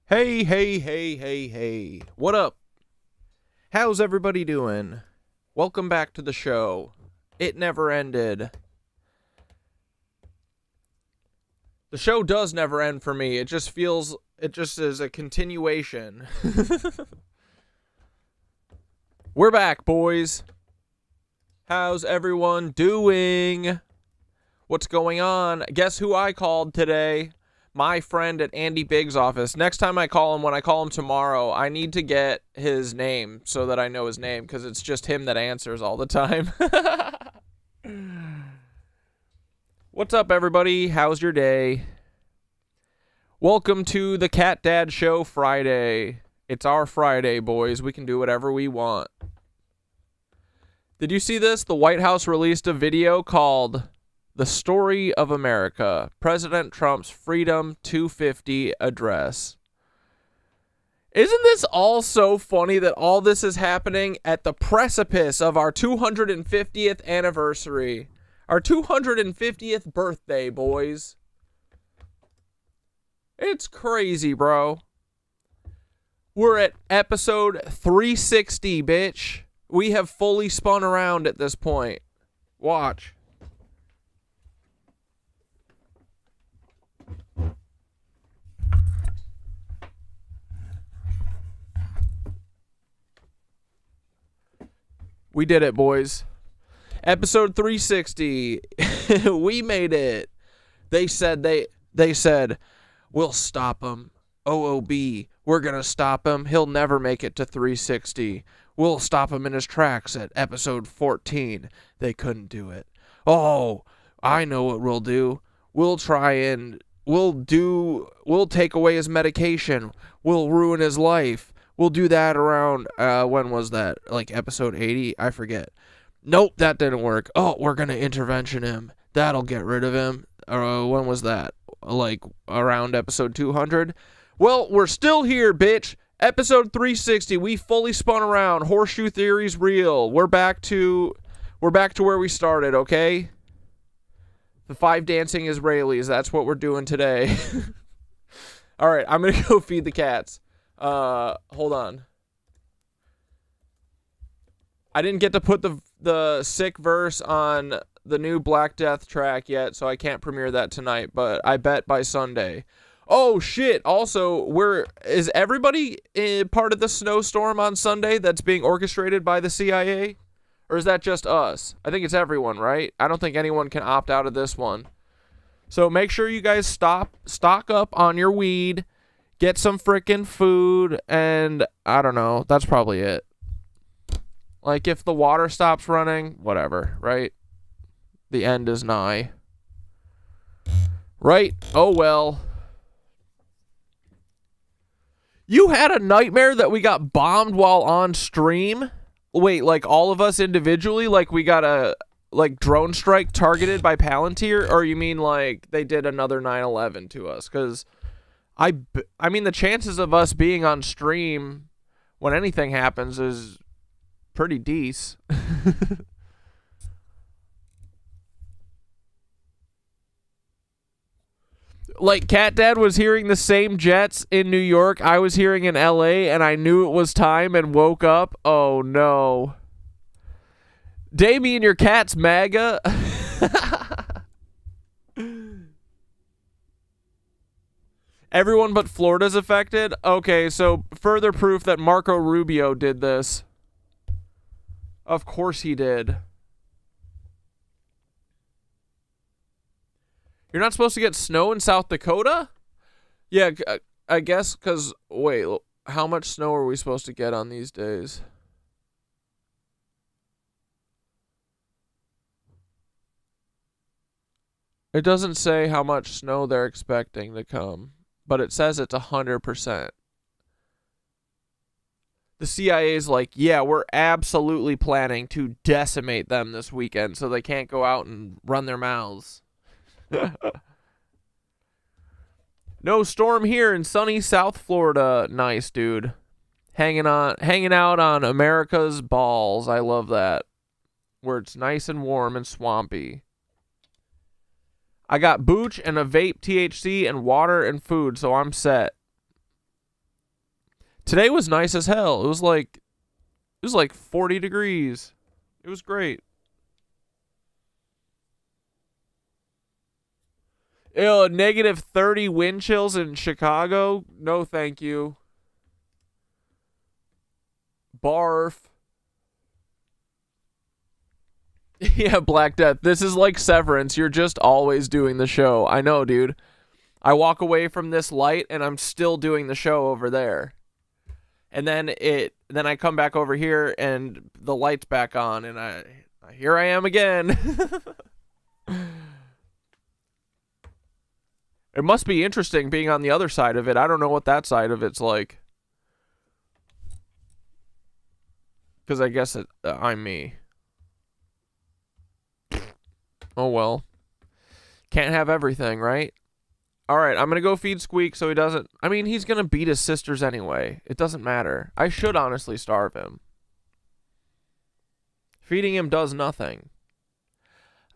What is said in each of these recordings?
Hey, hey, hey, hey, hey. What up? How's everybody doing? Welcome back to the show. It never ended. The show does never end for me. It just is a continuation. We're back, boys. How's everyone doing? What's going on? Guess who I called today? My friend at Andy Biggs' office. Next time I call him, when I call him tomorrow, I need to get his name so that I know his name, because it's just him that answers all the time. What's up, everybody? How's your day? Welcome to the Cat Dad Show Friday. It's our Friday, boys. We can do whatever we want. Did you see this? The White House released a video called The Story of America, President Trump's Freedom 250 Address. Isn't this all so funny that all this is happening at the precipice of our 250th anniversary? Our 250th birthday, boys. It's crazy, bro. We're at episode 360, bitch. We have fully spun around at this point. Watch. We did it, boys. Episode 360. We made it. They said, we'll stop him. OOB. We're going to stop him. He'll never make it to 360. We'll stop him in his tracks at episode 14. They couldn't do it. Oh, I know what we'll do. We'll take away his medication. We'll ruin his life. We'll do that around, when was that? Like episode 80? I forget. Nope, that didn't work. Oh, we're going to intervention him. That'll get rid of him. When was that? Like around episode 200? Well, we're still here, bitch. Episode 360. We fully spun around. Horseshoe theory's real. We're back to where we started, okay? The 5 dancing Israelis. That's what we're doing today. All right, I'm going to go feed the cats. Hold on. I didn't get to put the sick verse on the new Black Death track yet, so I can't premiere that tonight, but I bet by Sunday. Oh shit, also, is everybody part of the snowstorm on Sunday that's being orchestrated by the CIA? Or is that just us? I think it's everyone, right? I don't think anyone can opt out of this one. So make sure you guys stock up on your weed, get some frickin' food, and I don't know, that's probably it. Like, if the water stops running, whatever, right? The end is nigh. Right? Oh, well. You had a nightmare that we got bombed while on stream? Wait, like all of us individually? Like we got a drone strike targeted by Palantir? Or you mean like they did another 9/11 to us? Because I mean, the chances of us being on stream when anything happens is pretty decent. Like, Cat Dad was hearing the same jets in New York I was hearing in LA, and I knew it was time and woke up. Oh, no. Damien, your cat's MAGA. Everyone but Florida's affected? Okay, so further proof that Marco Rubio did this. Of course he did. You're not supposed to get snow in South Dakota? Yeah, I guess, because, wait, how much snow are we supposed to get on these days? It doesn't say how much snow they're expecting to come, but it says it's 100%. The CIA's like, yeah, we're absolutely planning to decimate them this weekend so they can't go out and run their mouths. No storm here in sunny South Florida. Nice, dude. Hanging out on America's balls. I love that. Where it's nice and warm and swampy. I got booch and a vape THC and water and food, so I'm set. Today was nice as hell. It was like 40 degrees. It was great. Ew, negative 30 wind chills in Chicago? No, thank you. Barf. Yeah, Black Death. This is like Severance. You're just always doing the show. I know, dude. I walk away from this light and I'm still doing the show over there. And then I come back over here and the light's back on and here I am again. It must be interesting being on the other side of it. I don't know what that side of it's like. Because I guess I'm me. Oh well. Can't have everything, right? Alright, I'm going to go feed Squeak so he doesn't... I mean, he's going to beat his sisters anyway. It doesn't matter. I should honestly starve him. Feeding him does nothing.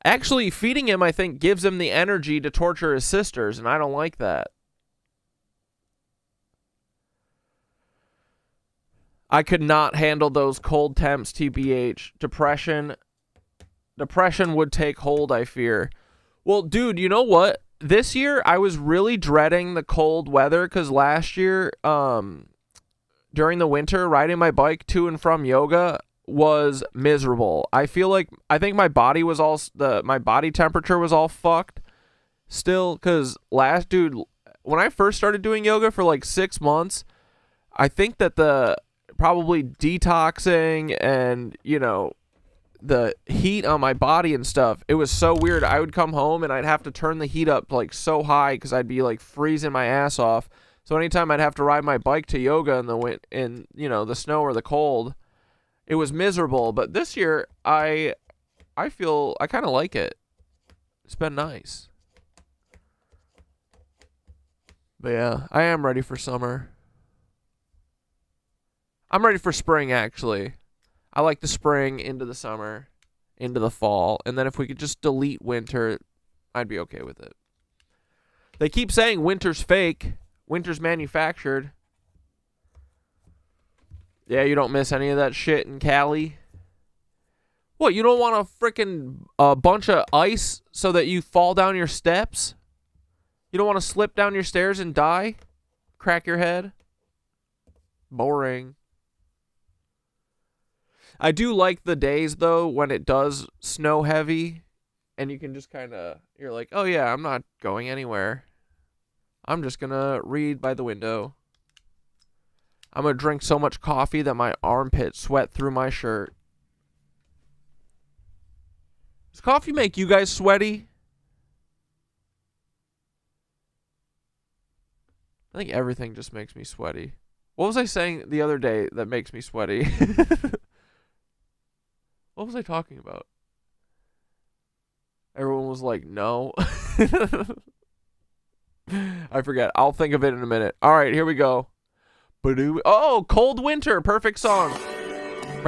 Actually, feeding him, I think, gives him the energy to torture his sisters, and I don't like that. I could not handle those cold temps, TBH. Depression would take hold, I fear. Well, dude, you know what? This year, I was really dreading the cold weather, because last year, during the winter, riding my bike to and from yoga was miserable. I think my body was my body temperature was all fucked still, because when I first started doing yoga for like 6 months, I think that the probably detoxing and, you know, the heat on my body and stuff, it was so weird. I would come home and I'd have to turn the heat up like so high because I'd be like freezing my ass off. So anytime I'd have to ride my bike to yoga in you know, the snow or the cold, it was miserable. But this year I feel I kind of like it. It's been nice. But yeah, I am ready for summer. I'm ready for spring, actually. I like the spring into the summer, into the fall. And then if we could just delete winter, I'd be okay with it. They keep saying winter's fake. Winter's manufactured. Yeah, you don't miss any of that shit in Cali? What, you don't want a freaking bunch of ice so that you fall down your steps? You don't want to slip down your stairs and die? Crack your head? Boring. I do like the days, though, when it does snow heavy, and you can just kind of, you're like, oh yeah, I'm not going anywhere. I'm just going to read by the window. I'm going to drink so much coffee that my armpits sweat through my shirt. Does coffee make you guys sweaty? I think everything just makes me sweaty. What was I saying the other day that makes me sweaty? What was I talking about? Everyone was like, no. I forget. I'll think of it in a minute. All right, here we go. Oh, Cold Winter. Perfect song. All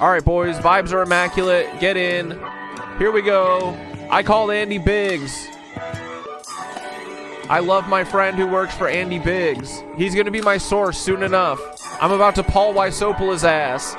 right, boys. Vibes are immaculate. Get in. Here we go. I called Andy Biggs. I love my friend who works for Andy Biggs. He's going to be my source soon enough. I'm about to Paul Wysopola's ass.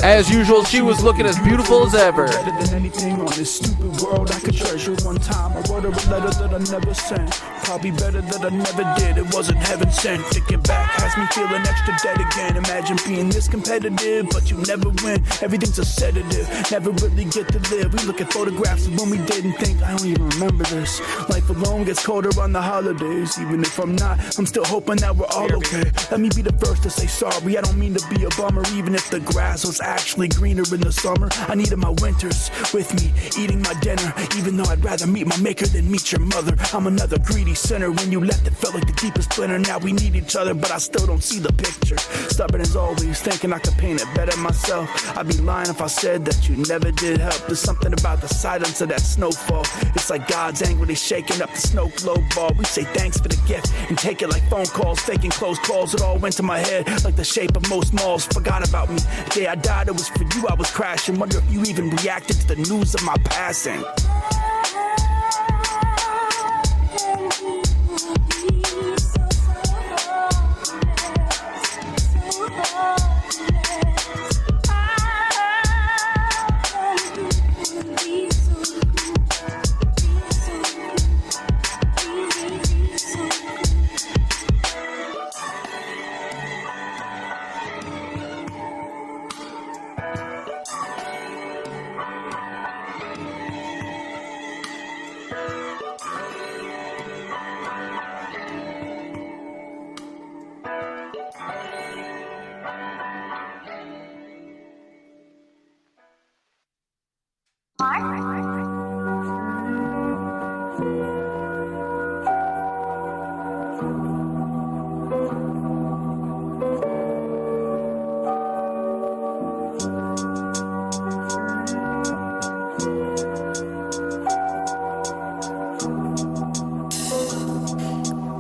As usual, she was looking as beautiful as ever. Better than anything on this stupid world I could treasure. One time I wrote her a letter that I never sent. Probably better that I never did. It wasn't heaven sent. Thinking back has me feeling extra dead again. Imagine being this competitive, but you never win. Everything's a sedative. Never really get to live. We look at photographs of when we didn't think. I don't even remember this. Life alone gets colder on the holidays. Even if I'm not, I'm still hoping that we're all okay. Let me be the first to say sorry. I don't mean to be a bummer. Even if the grass was actually greener in the summer, I needed my winters with me, eating my dinner. Even though I'd rather meet my maker than meet your mother. I'm another greedy sinner. When you left, it felt like the deepest splinter. Now we need each other, but I still don't see the picture. Stubborn as always, thinking I could paint it better myself. I'd be lying if I said that you never did help. There's something about the silence of that snowfall. It's like God's angrily shaking up the snow globe ball. We say thanks for the gift and take it like phone calls, faking close calls. It all went to my head like the shape of most malls. Forgot about me. The day I died, it was for you I was crashing. Wonder if you even reacted to the news of my passing.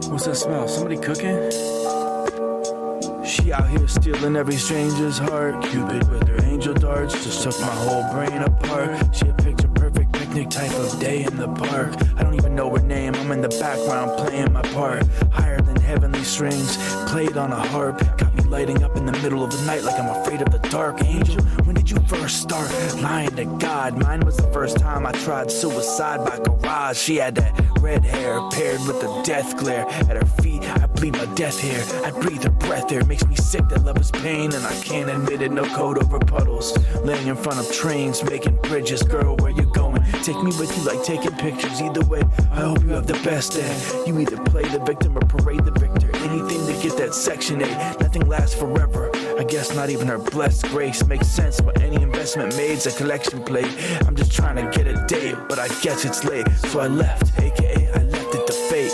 What's that smell? Somebody cooking? She out here stealing every stranger's heart. Cupid with her angel darts just took my whole brain apart. She a picture perfect picnic type of day in the park. I don't even know her name, I'm in the background playing my part. Higher than heavenly strings, played on a harp. Got me lighting up in the middle of the night like I'm afraid of the dark. Angel, when did you first start lying to God? Mine was the first time I tried suicide by garage. She had that red hair paired with the death glare. At her feet, I bleed my death hair. I breathe her breath air. Makes me sick, that love is pain, and I can't admit it. No code over puddles. Laying in front of trains, making bridges. Girl, where you going? Take me with you like taking pictures. Either way, I hope you have the best day. You either play the victim or parade the victor. Anything to get that Section 8. Nothing lasts forever. I guess not even her blessed grace makes sense, but any investment made's a collection plate. I'm just trying to get a date, but I guess it's late. So I left, aka I left it to fate.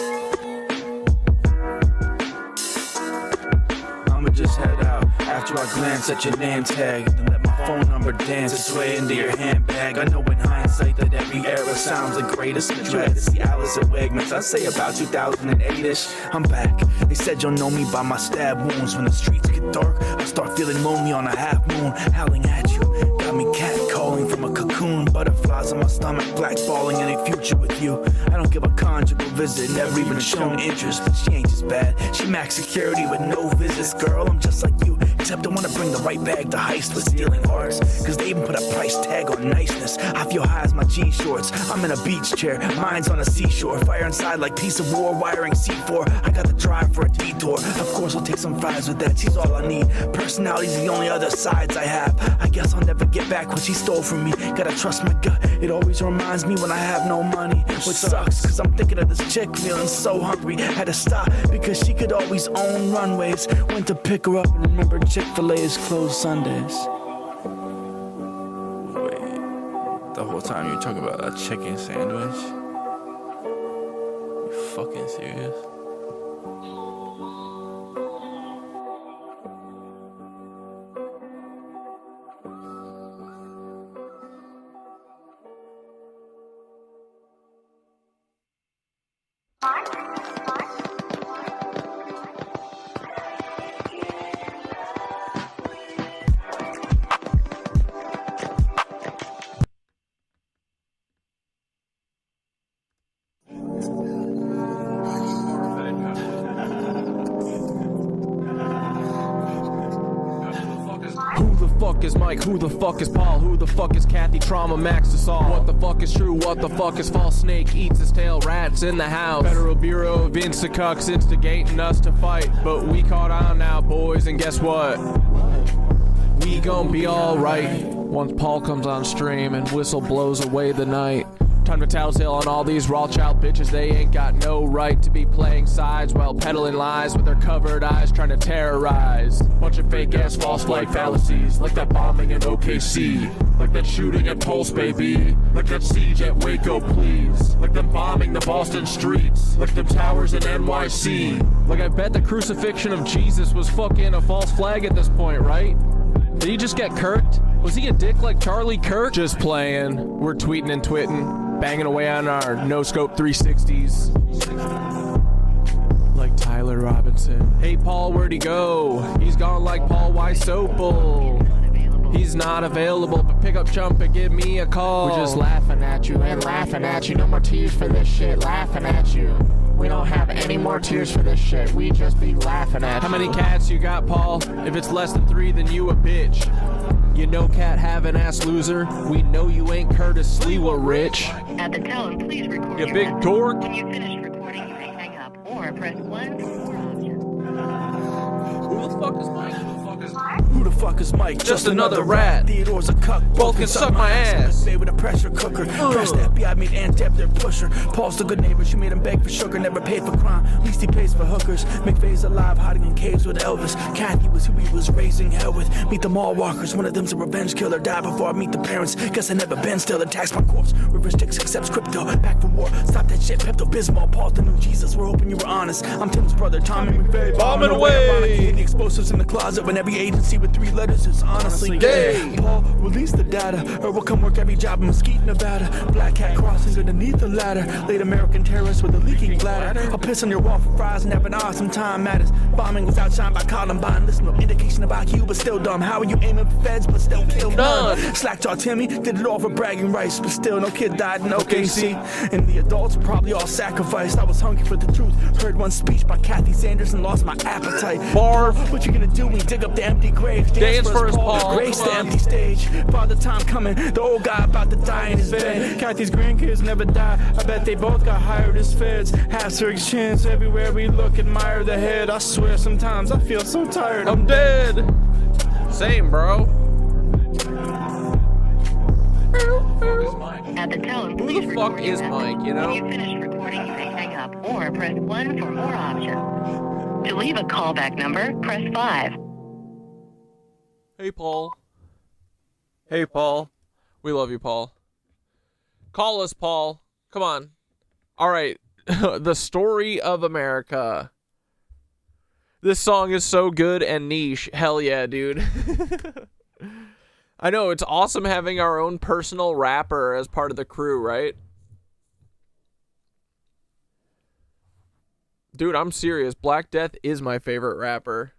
I'ma just head out after I glance at your name tag. Then let my phone number dance its way into your handbag. I know in hindsight that every era sounds the greatest. But you had to see Alice at Wegmans, I say about 2008-ish. I'm back. They said you'll know me by my stab wounds. When the streets get dark, I start feeling lonely on a half moon. Howling at you, got me catcalling from a cocoon. Butterflies in my stomach, blackballing any future with you. I don't give a conjugal visit, never even shown interest. But she ain't just bad, she max security with no visits. Girl, I'm just like you, except I wanna bring the right bag to heist with stealing hearts. Cause they even put a price tag on niceness. I feel high as my jean shorts, I'm in a beach chair, mine's on a seashore. Fire inside like piece of war, wiring C4. I got the drive for a detour. Of course I'll take some fries with that, she's all I need. Personality's the only other sides I have. I guess I'll never get back what she stole from me. Gotta trust my gut, it always reminds me when I have no money. Which sucks, cause I'm thinking of this chick feeling so hungry. Had to stop because she could always own runways. Went to pick her up and remembered Chick-fil-A is closed Sundays. Wait, the whole time you're talking about a chicken sandwich? You fucking serious? Who the fuck is Mike? Who the fuck is Paul? Who the fuck is Kathy? Trauma Max Assault. What the fuck is true? What the fuck is false? Snake eats his tail. Rats in the house. Federal Bureau of Insta-Cucks instigating us to fight. But we caught on now, boys, and guess what? We gon' be alright once Paul comes on stream and whistle blows away the night. Time to tattletale on all these Rothschild bitches. They ain't got no right to be playing sides while peddling lies with their covered eyes, trying to terrorize. Bunch of fake ass false flag fallacies, like that bombing in OKC, like that shooting at Pulse, baby, like that siege at Waco, please, like them bombing the Boston streets, like them towers in NYC. Like I bet the crucifixion of Jesus was fucking a false flag at this point, right? Did he just get kirked? Was he a dick like Charlie Kirk? Just playing. We're tweeting and twitting, banging away on our no-scope 360s. Like Tyler Robinson. Hey Paul, where'd he go? He's gone like Paul Weisopel. He's not available, but pick up chump and give me a call. We're just laughing at you and laughing at you. No more tears for this shit, laughing at you. We don't have any more tears for this shit. We just be laughing at you. How many cats you got, Paul? If it's less than 3, then you a bitch. You know cat having ass loser. We know you ain't Curtis Sliwa rich. At the tone, please record You your big message. dork. When you finish recording, you may hang up or press 1 for more options. Who the fuck is Mike? Who the fuck is Who the fuck is Mike? Just another rat. Theodore's a cuck. Both can suck my ass. With a pressure cooker. Press the FBI made Aunt Deb their pusher. Paul's the good neighbor. She made him beg for sugar. Never paid for crime. Least he pays for hookers. McVeigh's alive, hiding in caves with Elvis. Kathy was who he was raising hell with. Meet the mall walkers. One of them's a revenge killer. Died before I meet the parents. Guess I never been still. Attacks my corpse. River Styx accepts crypto. Back for war. Stop that shit. Pepto-Bismol. Paul's the new Jesus. We're hoping you were honest. I'm Tim's brother. Tommy McVeigh. Bombing away. The explosives in the closet when every agency with 3 letters is honestly gay. Paul, release the data, or we'll come work every job in Mesquite, Nevada. Black cat crossings underneath the ladder. Late American terrorists with a leaking bladder. I'll piss on your wall for fries and have an awesome time matters. Bombing was outshined by Columbine. Listen, no indication about you, but still dumb. How are you aiming for feds, but still kill none? Slackjaw Timmy did it all for bragging rights, but still no kid died in OKC. And the adults were probably all sacrificed. I was hungry for the truth. Heard one speech by Kathy Sanders and lost my appetite. Barf. What you gonna do when you dig up the empty graves? Dance for his Paul. Grace the empty stage. Father time coming. The old guy about to die in his bed. Kathy's grandkids never die. I bet they both got hired as feds. Half to exchange everywhere we look. Admire the head. I swear sometimes I feel so tired. I'm dead. Same, bro. At the tone, Who please the fuck record is your Mike, you message. know? When you finish recording, you may hang up or press 1 for more options. To leave a callback number, press 5. Hey, Paul. Hey, Paul. We love you, Paul. Call us, Paul. Come on. All right. The story of America. This song is so good and niche. Hell yeah, dude. I know, it's awesome having our own personal rapper as part of the crew, right? Dude, I'm serious. Black Death is my favorite rapper.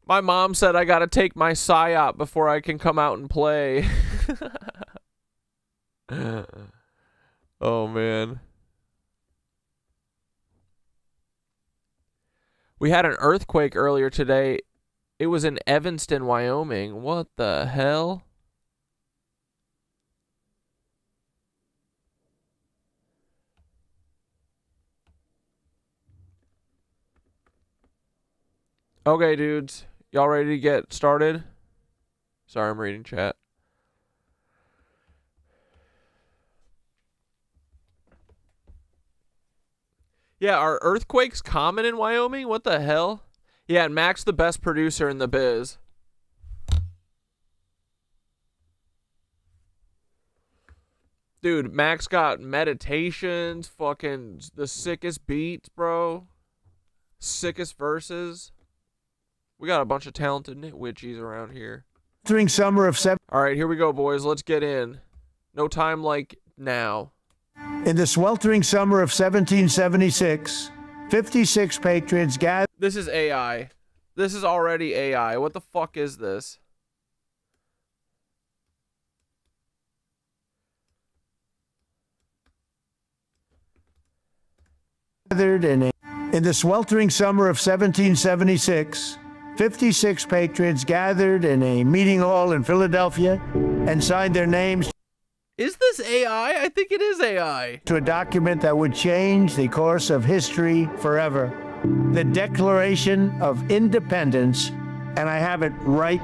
My mom said I gotta take my PSYOP before I can come out and play. Oh, man. We had an earthquake earlier today. It was in Evanston, Wyoming. What the hell? Okay, dudes. Y'all ready to get started? Sorry, I'm reading chat. Yeah, are earthquakes common in Wyoming? What the hell? Yeah, and Mac's the best producer in the biz. Dude, Mac's got meditations, fucking the sickest beats, bro. Sickest verses. We got a bunch of talented nitwitchies around here. During summer of All right, here we go, boys. Let's get in. No time like now. In the sweltering summer of 1776, 56 patriots gathered. This is AI. This is already AI. What the fuck is this? In the sweltering summer of 1776, 56 patriots gathered in a meeting hall in Philadelphia and signed their names Is this AI? I think it is AI. to a document that would change the course of history forever. The Declaration of Independence, and I have it right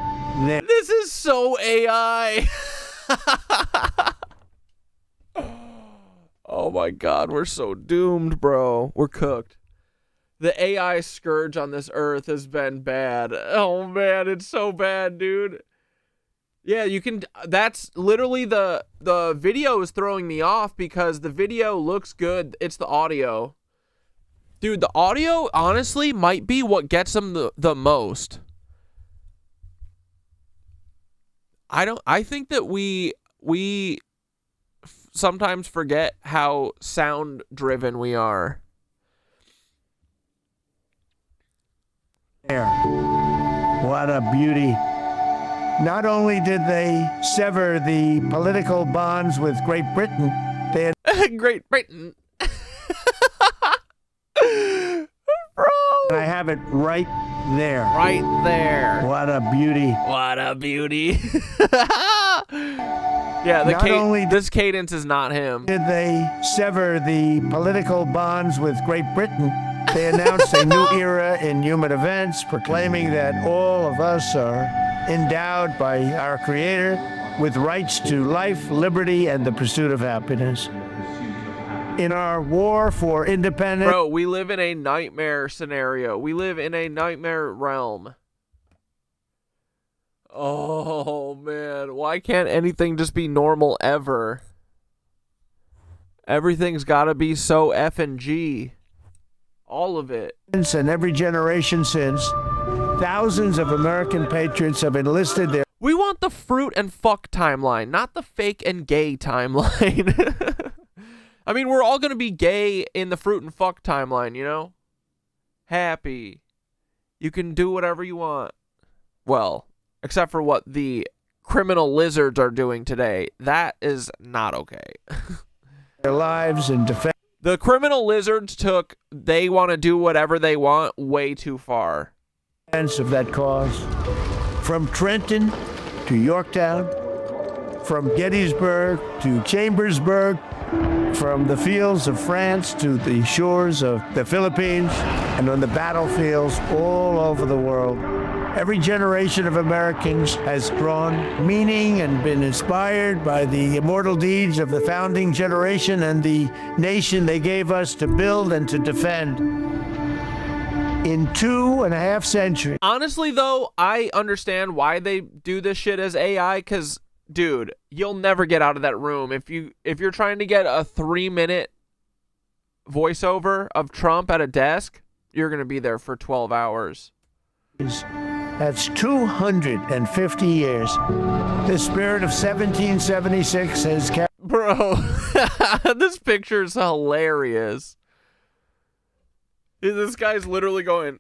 there. This is so AI. Oh my God, we're so doomed, bro. We're cooked. The AI scourge on this earth has been bad. Oh man, it's so bad, dude. Yeah, you can. That's literally the video is throwing me off because the video looks good. It's the audio. Dude, the audio honestly might be what gets them the most. I think that we sometimes forget how sound driven we are. What a beauty. Not only did they sever the political bonds with Great Britain, they had Great Britain. Bro. I have have it right there. Right there. What a beauty. What a beauty. Yeah, this cadence is not him. Did they sever the political bonds with Great Britain? They announced a new era in human events, proclaiming that all of us are endowed by our Creator with rights to life, liberty, and the pursuit of happiness. In our war for independence... Bro, we live in a nightmare scenario. We live in a nightmare realm. Oh, man. Why can't anything just be normal ever? Everything's got to be so F and G. All of it. And every generation since, thousands of American patriots have enlisted their... We want the fruit and fuck timeline, not the fake and gay timeline. I mean, we're all going to be gay in the fruit and fuck timeline, you know? Happy. You can do whatever you want. Well, except for what the criminal lizards are doing today. That is not okay. Their lives in defense. The criminal lizards they want to do whatever they want way too far. Of that cause. From Trenton to Yorktown, from Gettysburg to Chambersburg, from the fields of France to the shores of the Philippines, and on the battlefields all over the world. Every generation of Americans has drawn meaning and been inspired by the immortal deeds of the founding generation and the nation they gave us to build and to defend. In 2.5 centuries. Honestly, though, I understand why they do this shit as AI, because, dude, you'll never get out of that room. If you're trying to get a 3-minute voiceover of Trump at a desk, you're going to be there for 12 hours. That's 250 years. The spirit of 1776 has kept... Bro, this picture is hilarious. This guy's literally going,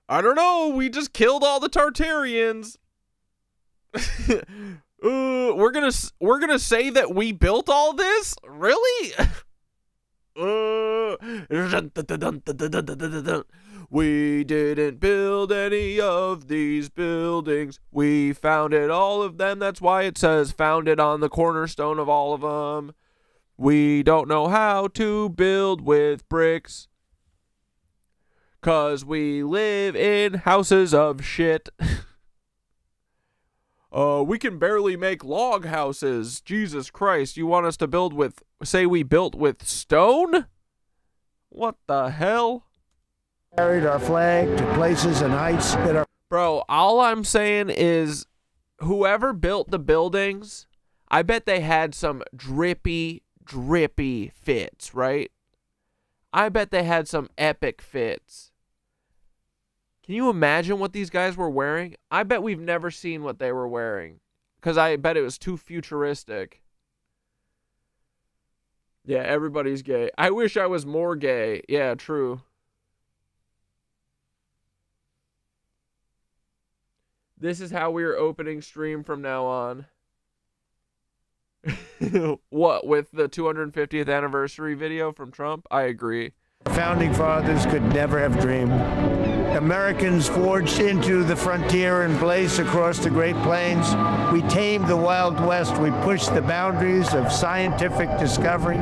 I don't know, we just killed all the Tartarians. We're gonna say that we built all this? Really? We didn't build any of these buildings. We founded all of them. That's why it says founded on the cornerstone of all of them. We don't know how to build with bricks, 'cause we live in houses of shit. We can barely make log houses. Jesus Christ, you want us to build with, say we built with stone? What the hell? Carried our flag to places and heights that are... Bro, all I'm saying is whoever built the buildings, I bet they had some drippy fits, right? I bet they had some epic fits. Can you imagine what these guys were wearing? I bet we've never seen what they were wearing, because I bet it was too futuristic. Yeah, everybody's gay. I wish I was more gay. Yeah, true. This is how we're opening stream from now on. What, with the 250th anniversary video from Trump? I agree. Founding fathers could never have dreamed. Americans forged into the frontier and blazed across the Great Plains. We tamed the Wild West. We pushed the boundaries of scientific discovery.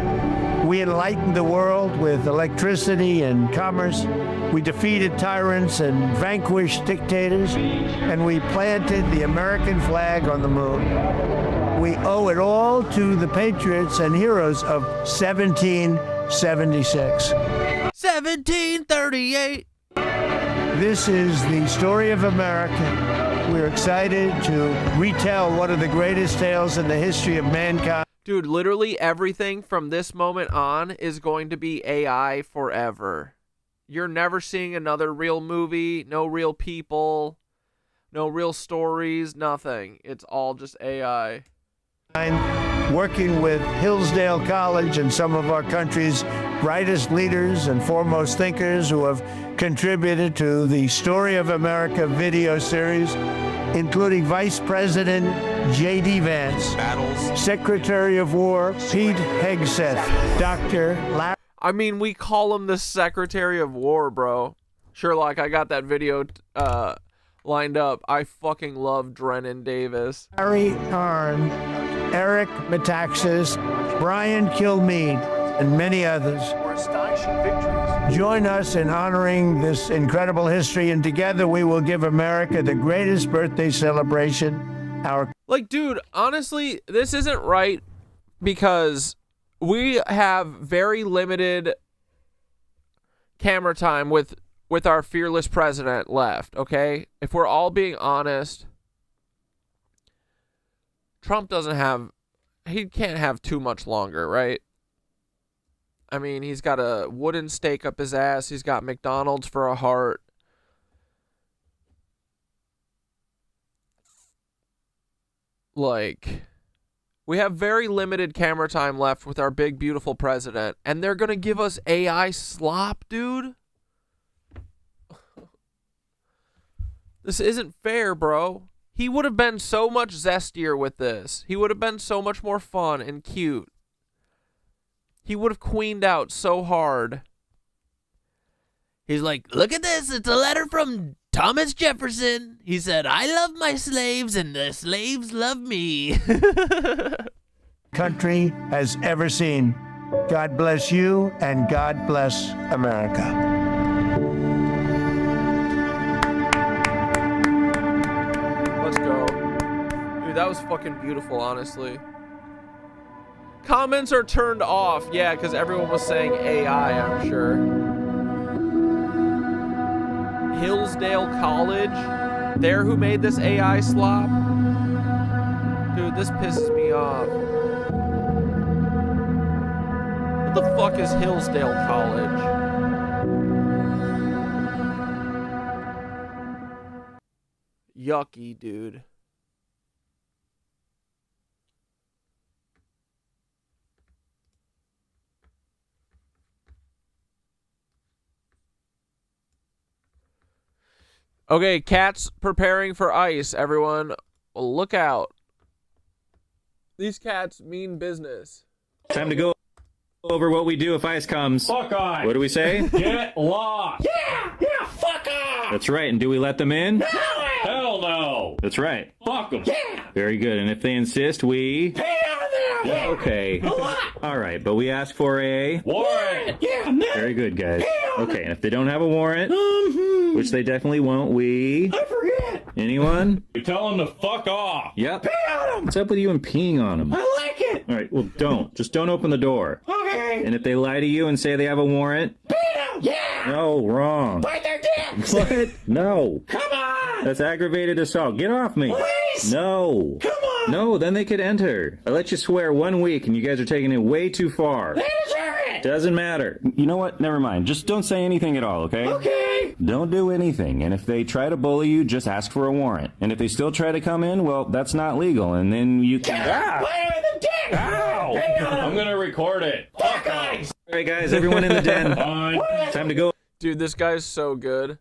We enlightened the world with electricity and commerce. We defeated tyrants and vanquished dictators. And we planted the American flag on the moon. We owe it all to the patriots and heroes of 1776. 1738. This is the story of America. We're excited to retell one of the greatest tales in the history of mankind. Dude, literally everything from this moment on is going to be AI forever. You're never seeing another real movie, no real people, no real stories, nothing. It's all just AI. Working with Hillsdale College and some of our country's brightest leaders and foremost thinkers who have contributed to the Story of America video series, including Vice President JD Vance, Secretary of War Pete Hegseth, Dr. Larry. I mean, we call him the Secretary of War, bro. Sherlock, I got that video lined up. I fucking love Drennan Davis. Harry Karn, Eric Metaxas, Brian Kilmeade, and many others. Join us in honoring this incredible history, and together we will give America the greatest birthday celebration. Like, dude, honestly, this isn't right because we have very limited camera time with our fearless president left, okay? If we're all being honest, Trump he can't have too much longer, right? I mean, he's got a wooden stake up his ass. He's got McDonald's for a heart. Like, we have very limited camera time left with our big, beautiful president, and they're going to give us AI slop, dude? This isn't fair, bro. He would have been so much zestier with this. He would have been so much more fun and cute. He would have queened out so hard. He's like, look at this. It's a letter from Thomas Jefferson. He said, I love my slaves and the slaves love me. Country has ever seen. God bless you and God bless America. Let's go. Dude, that was fucking beautiful, honestly. Comments are turned off. Yeah, because everyone was saying AI, I'm sure. Hillsdale College? They're who made this AI slop? Dude, this pisses me off. What the fuck is Hillsdale College? Yucky, dude. Okay, cats preparing for ice, everyone. Look out. These cats mean business. Time to go over what we do if ice comes. Fuck off. What do we say? Get lost. Yeah, fuck off. That's right. And do we let them in? No. Hell no. That's right. Fuck them. Yeah. Very good. And if they insist, we... Pay out of there. Yeah. Okay. A lot. All right, but we ask for a... Warrant. Yeah, no. Very good, guys. Hell no. Okay, and if they don't have a warrant, which they definitely won't, we... I forget. Anyone? We tell them to fuck off. Yep. Pay out them. What's up with you and peeing on them? I like it. All right, well, don't. Just don't open the door. Okay. And if they lie to you and say they have a warrant... Pay them. Yeah. No, wrong. Bite their dicks. What? No. Come on. That's aggravated assault. Get off me. Please. No. Come on. No, then they could enter. I let you swear 1 week and you guys are taking it way too far. They deserve it. Doesn't matter. You know what? Never mind. Just don't say anything at all, okay? Okay. Don't do anything. And if they try to bully you, just ask for a warrant. And if they still try to come in, well, that's not legal. And then you can... Bite them in the dick. Ow. Pay out I'm gonna record it. Fuck ice. All right, guys, everyone in the den. Fine. Time to go. Dude, this guy's so good.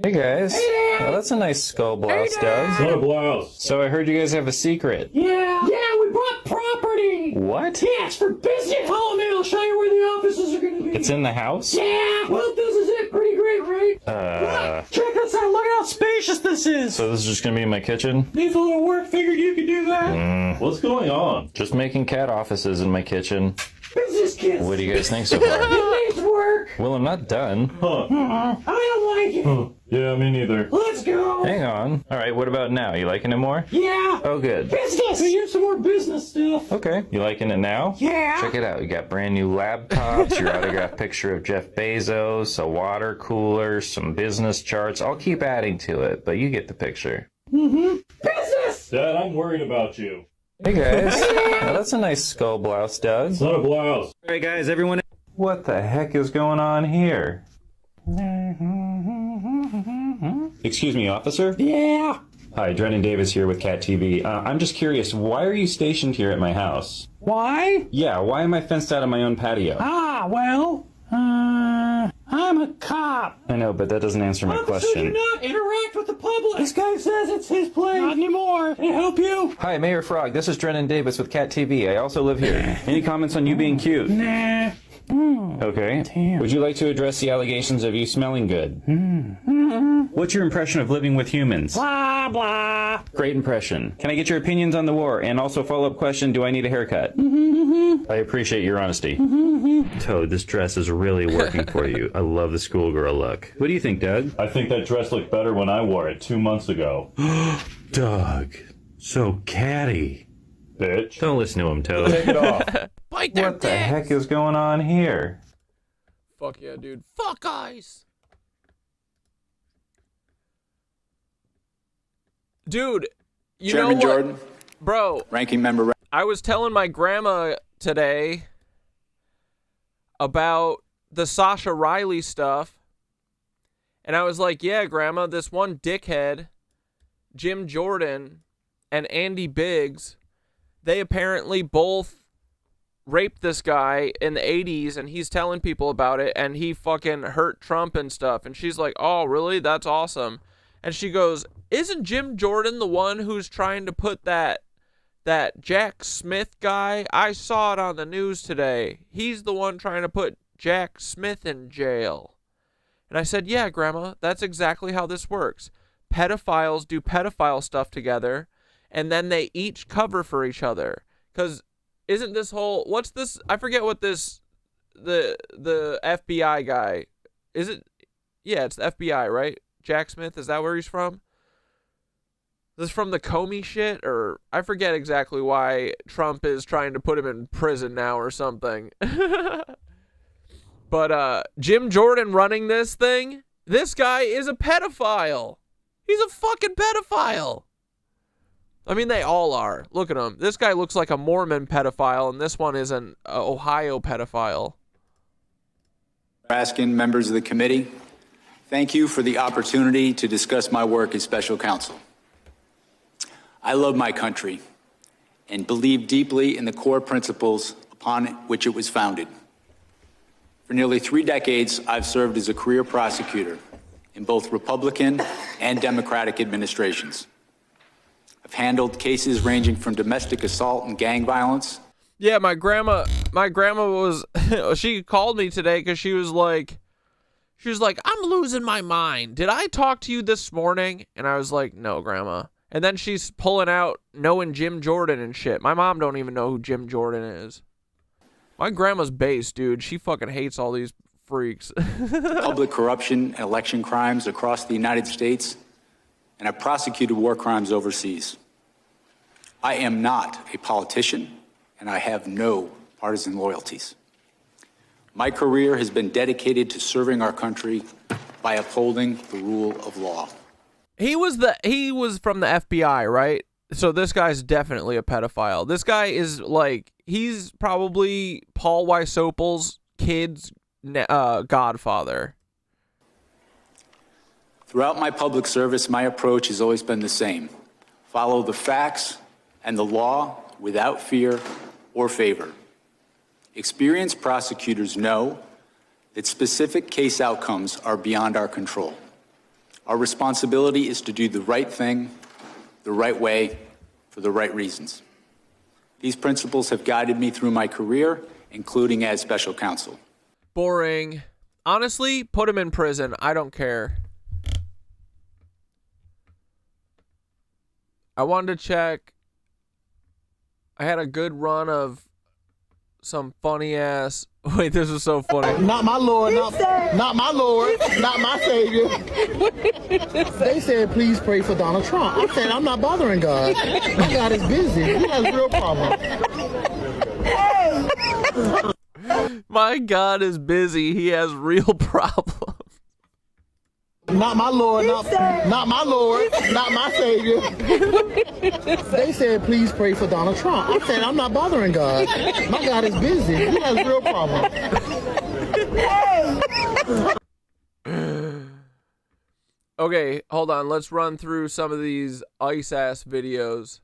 Hey guys. Hey, Dad. Oh, that's a nice skull blouse, Hey, Doug. Dad. What a blouse. So I heard you guys have a secret. Yeah, we bought property. What? Yeah, it's for business. Follow me. I'll show you where the offices are going to be. It's in the house? Yeah. Well, this is it. Pretty great, right? Look, check this out. Look at how spacious this is. So this is just gonna be in my kitchen? Needs a little work. Figured you could do that. What's going on? Just making cat offices in my kitchen. Business kids. What do you guys think so far? It needs work. Well, I'm not done. Huh. I don't like it. Yeah, me neither. Let's go. Hang on. All right, what about now? You liking it more? Yeah. Oh, good. Business. Here's some more business stuff. Okay. You liking it now? Yeah. Check it out. You got brand new laptops, your autographed picture of Jeff Bezos, a water cooler, some business charts. I'll keep adding to it, but you get the picture. Business. Dad, I'm worried about you. Hey guys. Oh, that's a nice skull blouse, Doug. It's not a blouse. All right, guys, everyone. What the heck is going on here? Excuse me, officer? Yeah. Hi, Drennan Davis here with Cat TV. I'm just curious, why are you stationed here at my house? Why? Yeah, why am I fenced out of my own patio? Well, I'm a cop. I know, but that doesn't answer my Officer, do question. not interact with the public. This guy says it's his place. Not anymore. Can I help you? Hi, Mayor Frog. This is Drennan Davis with Cat TV. I also live here. Any comments on you being cute? Nah. Okay. Damn. Would you like to address the allegations of you smelling good? What's your impression of living with humans? Blah, blah. Great impression. Can I get your opinions on the war? And also follow-up question, do I need a haircut? I appreciate your honesty. Toad, this dress is really working for you. I love the schoolgirl look. What do you think, Doug? I think that dress looked better when I wore it 2 months ago. Doug, so catty. Bitch. Don't listen to him, Toad. Take it off. Bite their What the dicks. heck is going on here? Fuck yeah, dude. Fuck eyes. Dude, you Chairman know what? Jordan, Bro, Ranking Member. I was telling my grandma today about the Sasha Riley stuff. And I was like, yeah, Grandma, this one dickhead, Jim Jordan and Andy Biggs, they apparently both raped this guy in the 80s, and he's telling people about it, and he fucking hurt Trump and stuff. And she's like, oh, really? That's awesome. And she goes, isn't Jim Jordan the one who's trying to put that Jack Smith guy? I saw it on the news today. He's the one trying to put Jack Smith in jail. And I said, yeah, Grandma, that's exactly how this works. Pedophiles do pedophile stuff together, and then they each cover for each other. Because isn't this whole, what's this, I forget what this, the FBI guy, is it, yeah, it's the FBI, right? Jack Smith, is that where he's from? This from the Comey shit, or I forget exactly why Trump is trying to put him in prison now or something. But Jim Jordan running this thing, this guy is a pedophile. He's a fucking pedophile. I mean, they all are. Look at him. This guy looks like a Mormon pedophile, and this one is an Ohio pedophile. Asking members of the committee, thank you for the opportunity to discuss my work as special counsel. I love my country and believe deeply in the core principles upon which it was founded. For nearly 3 decades, I've served as a career prosecutor in both Republican and Democratic administrations. I've handled cases ranging from domestic assault and gang violence. Yeah, my grandma was, she called me today because she was like, I'm losing my mind. Did I talk to you this morning? And I was like, no, Grandma. And then she's pulling out knowing Jim Jordan and shit. My mom don't even know who Jim Jordan is. My grandma's based, dude. She fucking hates all these freaks. Public corruption and election crimes across the United States, and I've prosecuted war crimes overseas. I am not a politician, and I have no partisan loyalties. My career has been dedicated to serving our country by upholding the rule of law. He was from the FBI, right? So this guy's definitely a pedophile. This guy is like, he's probably Paul Wysopal's kid's godfather. Throughout my public service, my approach has always been the same. Follow the facts and the law without fear or favor. Experienced prosecutors know that specific case outcomes are beyond our control. Our responsibility is to do the right thing, the right way, for the right reasons. These principles have guided me through my career, including as special counsel. Boring. Honestly, put him in prison. I don't care. I wanted to check. I had a good run of some funny ass. Wait, this is so funny. Not my Lord, not my Lord, not my Savior. They said, please pray for Donald Trump. I said, I'm not bothering God. My God is busy. He has real problems. My God is busy. He has real problems. Not my Lord, not my Lord, not my Savior. They said, please pray for Donald Trump. I said, I'm not bothering God. My God is busy. He has real problems. Okay, hold on. Let's run through some of these ice-ass videos.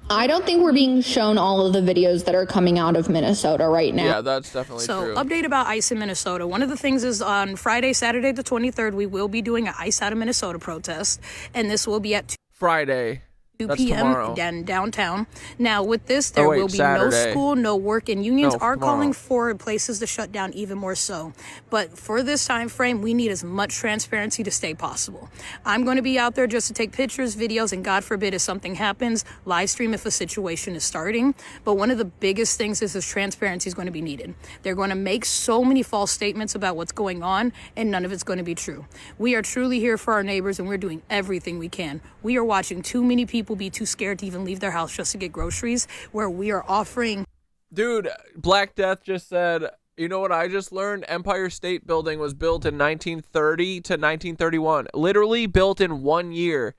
I don't think we're being shown all of the videos that are coming out of Minnesota right now. Yeah, that's definitely true. So, update about ICE in Minnesota. One of the things is on Friday, Saturday the 23rd, we will be doing an ICE out of Minnesota protest, and this will be at Friday. 2 That's p.m. tomorrow. Downtown. Now, with this, there will be no Saturday. school, no work, and unions No, are tomorrow. calling for places to shut down even more so. But for this time frame, we need as much transparency to stay possible. I'm going to be out there just to take pictures, videos, and God forbid if something happens, live stream if a situation is starting. But one of the biggest things is this transparency is going to be needed. They're going to make so many false statements about what's going on, and none of it's going to be true. We are truly here for our neighbors, and we're doing everything we can. We are watching too many people be too scared to even leave their house just to get groceries, where we are offering. Dude, Black Death just said, you know what I just learned? Empire State Building was built in 1930 to 1931. Literally built in 1 year.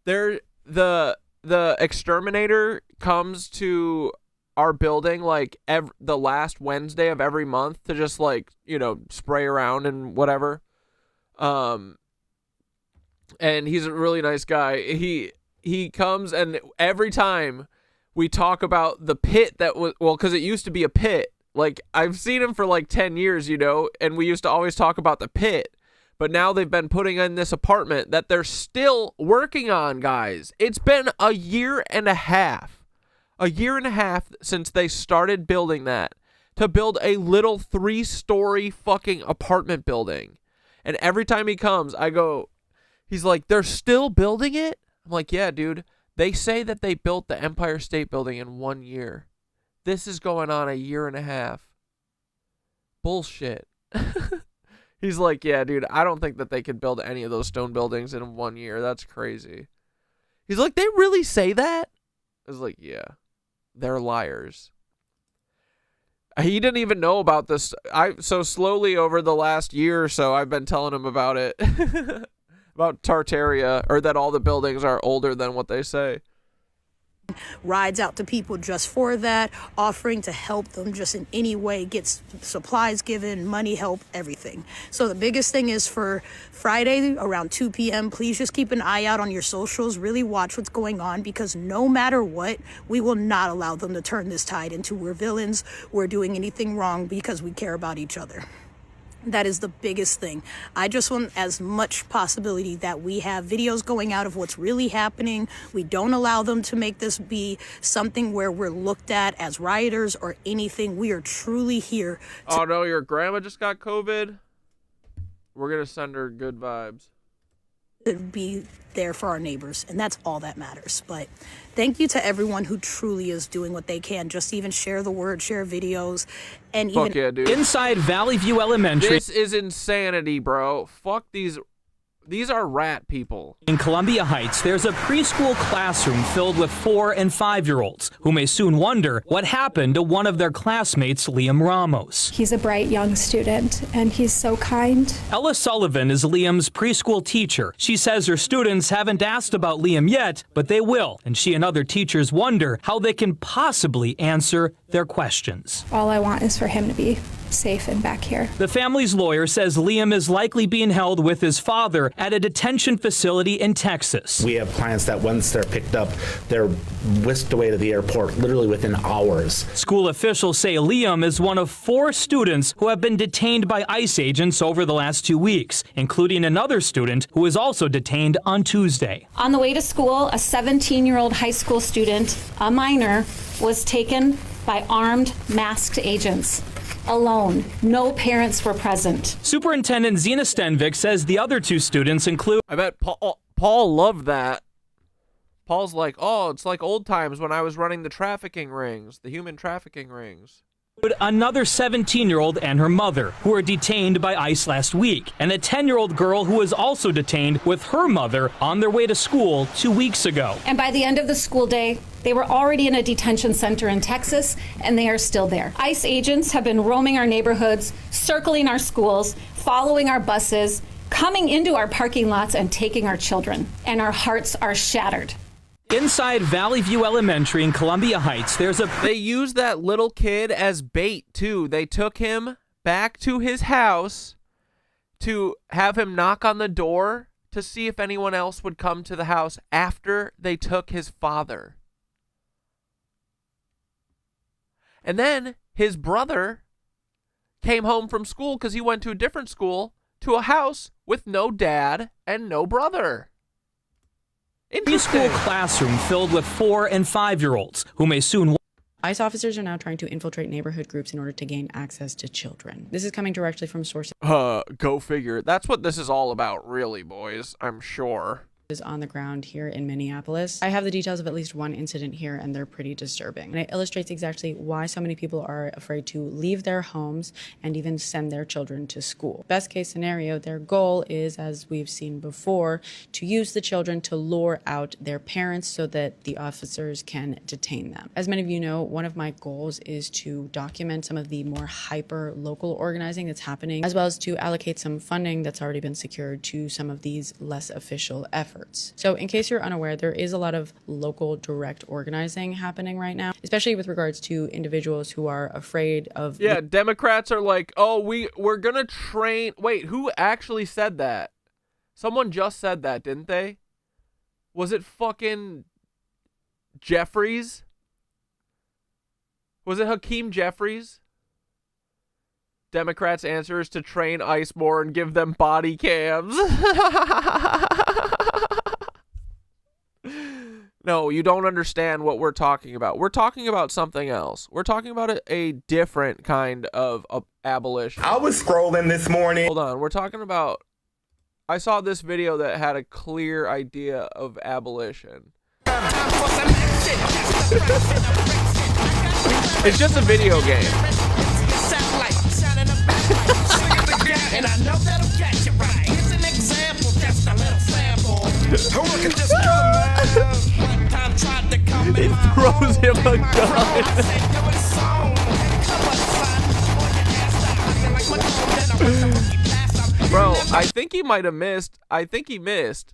The exterminator comes to our building like the last Wednesday of every month to just like, spray around and whatever. And he's a really nice guy. He comes, and every time we talk about the pit that was, because it used to be a pit. Like, I've seen him for like 10 years, and we used to always talk about the pit. But now they've been putting in this apartment that they're still working on, guys. It's been a year and a half. A year and a half since they started building that. To build a little 3-story fucking apartment building. And every time he comes, he's like, they're still building it? I'm like, yeah, dude. They say that they built the Empire State Building in 1 year. This is going on a year and a half. Bullshit. He's like, yeah, dude, I don't think that they could build any of those stone buildings in 1 year. That's crazy. He's like, they really say that? I was like, yeah. They're liars. He didn't even know about this. So slowly over the last year or so, I've been telling him about it. About Tartaria, or that all the buildings are older than what they say. Rides out to people just for that, offering to help them just in any way, get supplies given, money help, everything. So the biggest thing is for Friday around 2 p.m., please just keep an eye out on your socials, really watch what's going on, because no matter what, we will not allow them to turn this tide into we're villains, we're doing anything wrong because we care about each other. That is the biggest thing. I just want as much possibility that we have videos going out of what's really happening. We don't allow them to make this be something where we're looked at as rioters or anything. We are truly here. Oh no, your grandma just got COVID? We're going to send her good vibes. To be there for our neighbors, and that's all that matters. But thank you to everyone who truly is doing what they can. Just even share the word, share videos, and Fuck even yeah, dude. Inside Valley View Elementary. This is insanity, bro. Fuck these. These are rat people. In Columbia Heights, there's a preschool classroom filled with 4- and 5-year-olds who may soon wonder what happened to one of their classmates, Liam Ramos. He's a bright young student, and he's so kind. Ella Sullivan is Liam's preschool teacher. She says her students haven't asked about Liam yet, but they will, and she and other teachers wonder how they can possibly answer their questions. All I want is for him to be safe and back here. The family's lawyer says Liam is likely being held with his father at a detention facility in Texas. We have clients that once they're picked up, they're whisked away to the airport literally within hours. School officials say Liam is one of 4 students who have been detained by ICE agents over the last 2 weeks, including another student who was also detained on Tuesday. On the way to school, a 17-year-old high school student, a minor, was taken by armed, masked agents. Alone. No parents were present. Superintendent Zena Stenvik says the other 2 students include... I bet Paul loved that. Paul's like, oh, it's like old times when I was running the trafficking rings, the human trafficking rings. Another 17-year-old and her mother, who were detained by ICE last week, and a 10-year-old girl who was also detained with her mother on their way to school 2 weeks ago. And by the end of the school day, they were already in a detention center in Texas, and they are still there. ICE agents have been roaming our neighborhoods, circling our schools, following our buses, coming into our parking lots and taking our children. And our hearts are shattered. Inside Valley View Elementary in Columbia Heights, They used that little kid as bait, too. They took him back to his house to have him knock on the door to see if anyone else would come to the house after they took his father. And then his brother came home from school because he went to a different school to a house with no dad and no brother. Preschool classroom filled with 4- and 5-year-olds who may soon. ICE officers are now trying to infiltrate neighborhood groups in order to gain access to children. This is coming directly from sources. Go figure. That's what this is all about, really, boys. I'm sure. Is on the ground here in Minneapolis. I have the details of at least one incident here, and they're pretty disturbing. And it illustrates exactly why so many people are afraid to leave their homes and even send their children to school. Best case scenario, their goal is, as we've seen before, to use the children to lure out their parents so that the officers can detain them. As many of you know, one of my goals is to document some of the more hyper local organizing that's happening, as well as to allocate some funding that's already been secured to some of these less official efforts. So in case you're unaware, there is a lot of local direct organizing happening right now, especially with regards to individuals who are afraid of... Yeah, Democrats are like, oh, we're going to train... Wait, who actually said that? Someone just said that, didn't they? Was it fucking Jeffries? Was it Hakeem Jeffries? Democrats' answer is to train ICE more and give them body cams. No, you don't understand what we're talking about. We're talking about something else. We're talking about a different kind of abolition. I was scrolling this morning. Hold on. We're talking about... I saw this video that had a clear idea of abolition. It's just a video game. And I know that'll get you right. Here's an example, just a little sample. Look at this girl, man. One time tried to come in. He throws him a gun. Bro, I think he might have missed. I think he missed.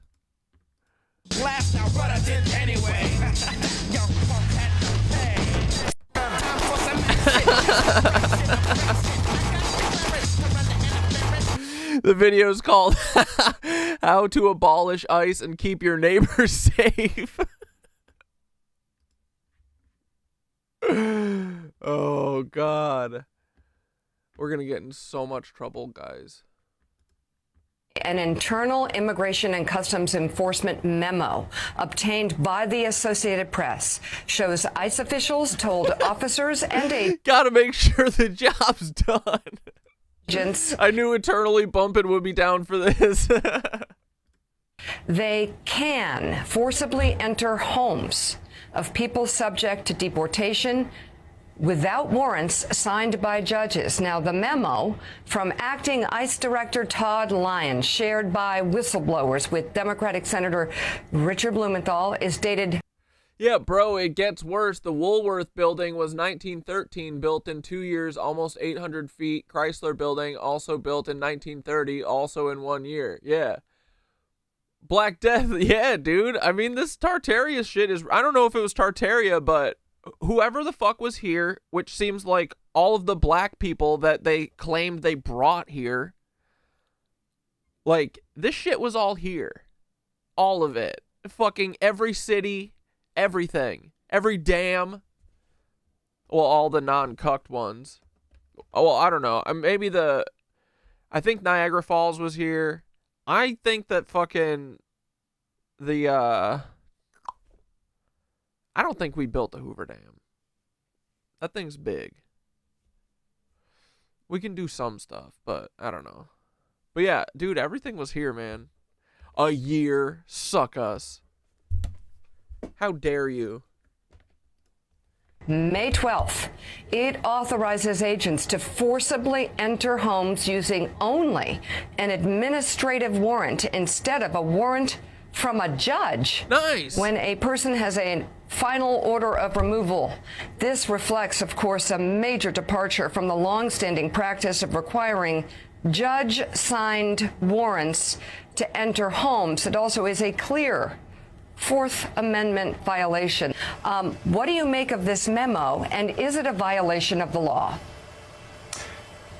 Blast out, but I did anyway. The video is called How to Abolish ICE and Keep Your Neighbors Safe. Oh, God. We're going to get in so much trouble, guys. An internal Immigration and Customs Enforcement memo obtained by the Associated Press shows ICE officials told officers and agents. Gotta make sure the job's done. I knew Eternally Bumpin' would be down for this. They can forcibly enter homes of people subject to deportation without warrants signed by judges. Now, the memo from Acting ICE Director Todd Lyons, shared by whistleblowers with Democratic Senator Richard Blumenthal, is dated... Yeah, bro, it gets worse. The Woolworth building was 1913, built in 2 years, almost 800 feet. Chrysler building, also built in 1930, also in 1 year. Yeah. Black Death, yeah, dude. I mean, this Tartaria shit is... I don't know if it was Tartaria, but whoever the fuck was here, which seems like all of the black people that they claimed they brought here, like, this shit was all here. All of it. Fucking every city... Everything. Every dam. Well, all the non-cucked ones. Oh, well, I don't know. Maybe I think Niagara Falls was here. I think that fucking... I don't think we built the Hoover Dam. That thing's big. We can do some stuff, but I don't know. But yeah, dude, everything was here, man. A year. Suck us. How dare you? May 12th, it authorizes agents to forcibly enter homes using only an administrative warrant instead of a warrant from a judge. Nice. When a person has a final order of removal. This reflects, of course, a major departure from the longstanding practice of requiring judge-signed warrants to enter homes. It also is a clear Fourth Amendment violation. What do you make of this memo, and is it a violation of the law?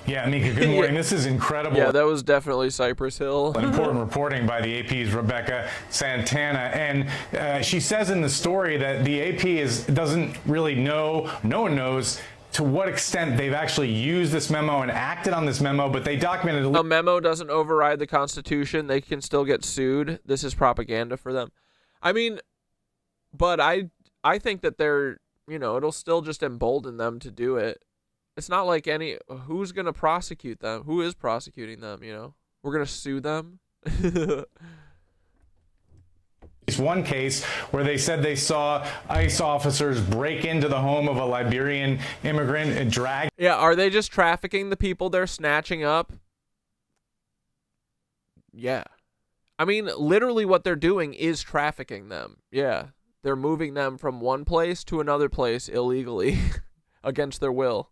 Yeah, Mika, good morning. This is incredible. Yeah, that was definitely Cypress Hill. Important reporting by the AP's Rebecca Santana. And she says in the story that the AP doesn't really know, no one knows to what extent they've actually used this memo and acted on this memo, but they documented... A memo doesn't override the Constitution. They can still get sued. This is propaganda for them. I mean, but I think that they're, it'll still just embolden them to do it. It's not like who's going to prosecute them? Who is prosecuting them, We're going to sue them? It's one case where they said they saw ICE officers break into the home of a Liberian immigrant and drag. Yeah, are they just trafficking the people they're snatching up? Yeah. I mean, literally what they're doing is trafficking them. Yeah. They're moving them from one place to another place illegally against their will.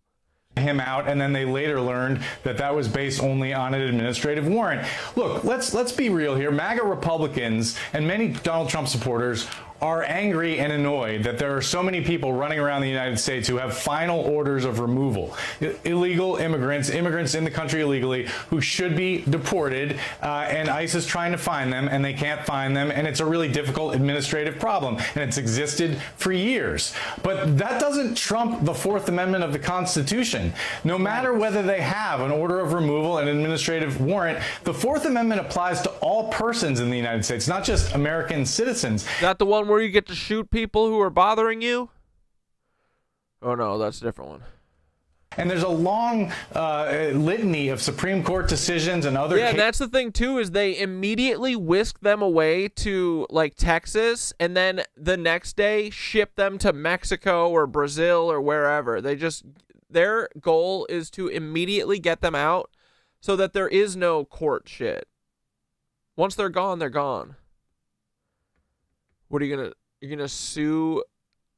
Him out, and then they later learned that that was based only on an administrative warrant. Look, let's be real here. MAGA Republicans and many Donald Trump supporters are angry and annoyed that there are so many people running around the United States who have final orders of removal. Illegal immigrants in the country illegally who should be deported, and ICE is trying to find them, and they can't find them, and it's a really difficult administrative problem, and it's existed for years. But that doesn't trump the Fourth Amendment of the Constitution. No matter whether they have an order of removal, an administrative warrant, the Fourth Amendment applies to all persons in the United States, not just American citizens. Is that the one where you get to shoot people who are bothering you? Oh no, that's a different one. And there's a long litany of Supreme Court decisions and other. Yeah, and that's the thing too, is they immediately whisk them away to like Texas, and then the next day ship them to Mexico or Brazil or wherever. Their goal is to immediately get them out so that there is no court shit. Once they're gone, they're gone. What are you're gonna sue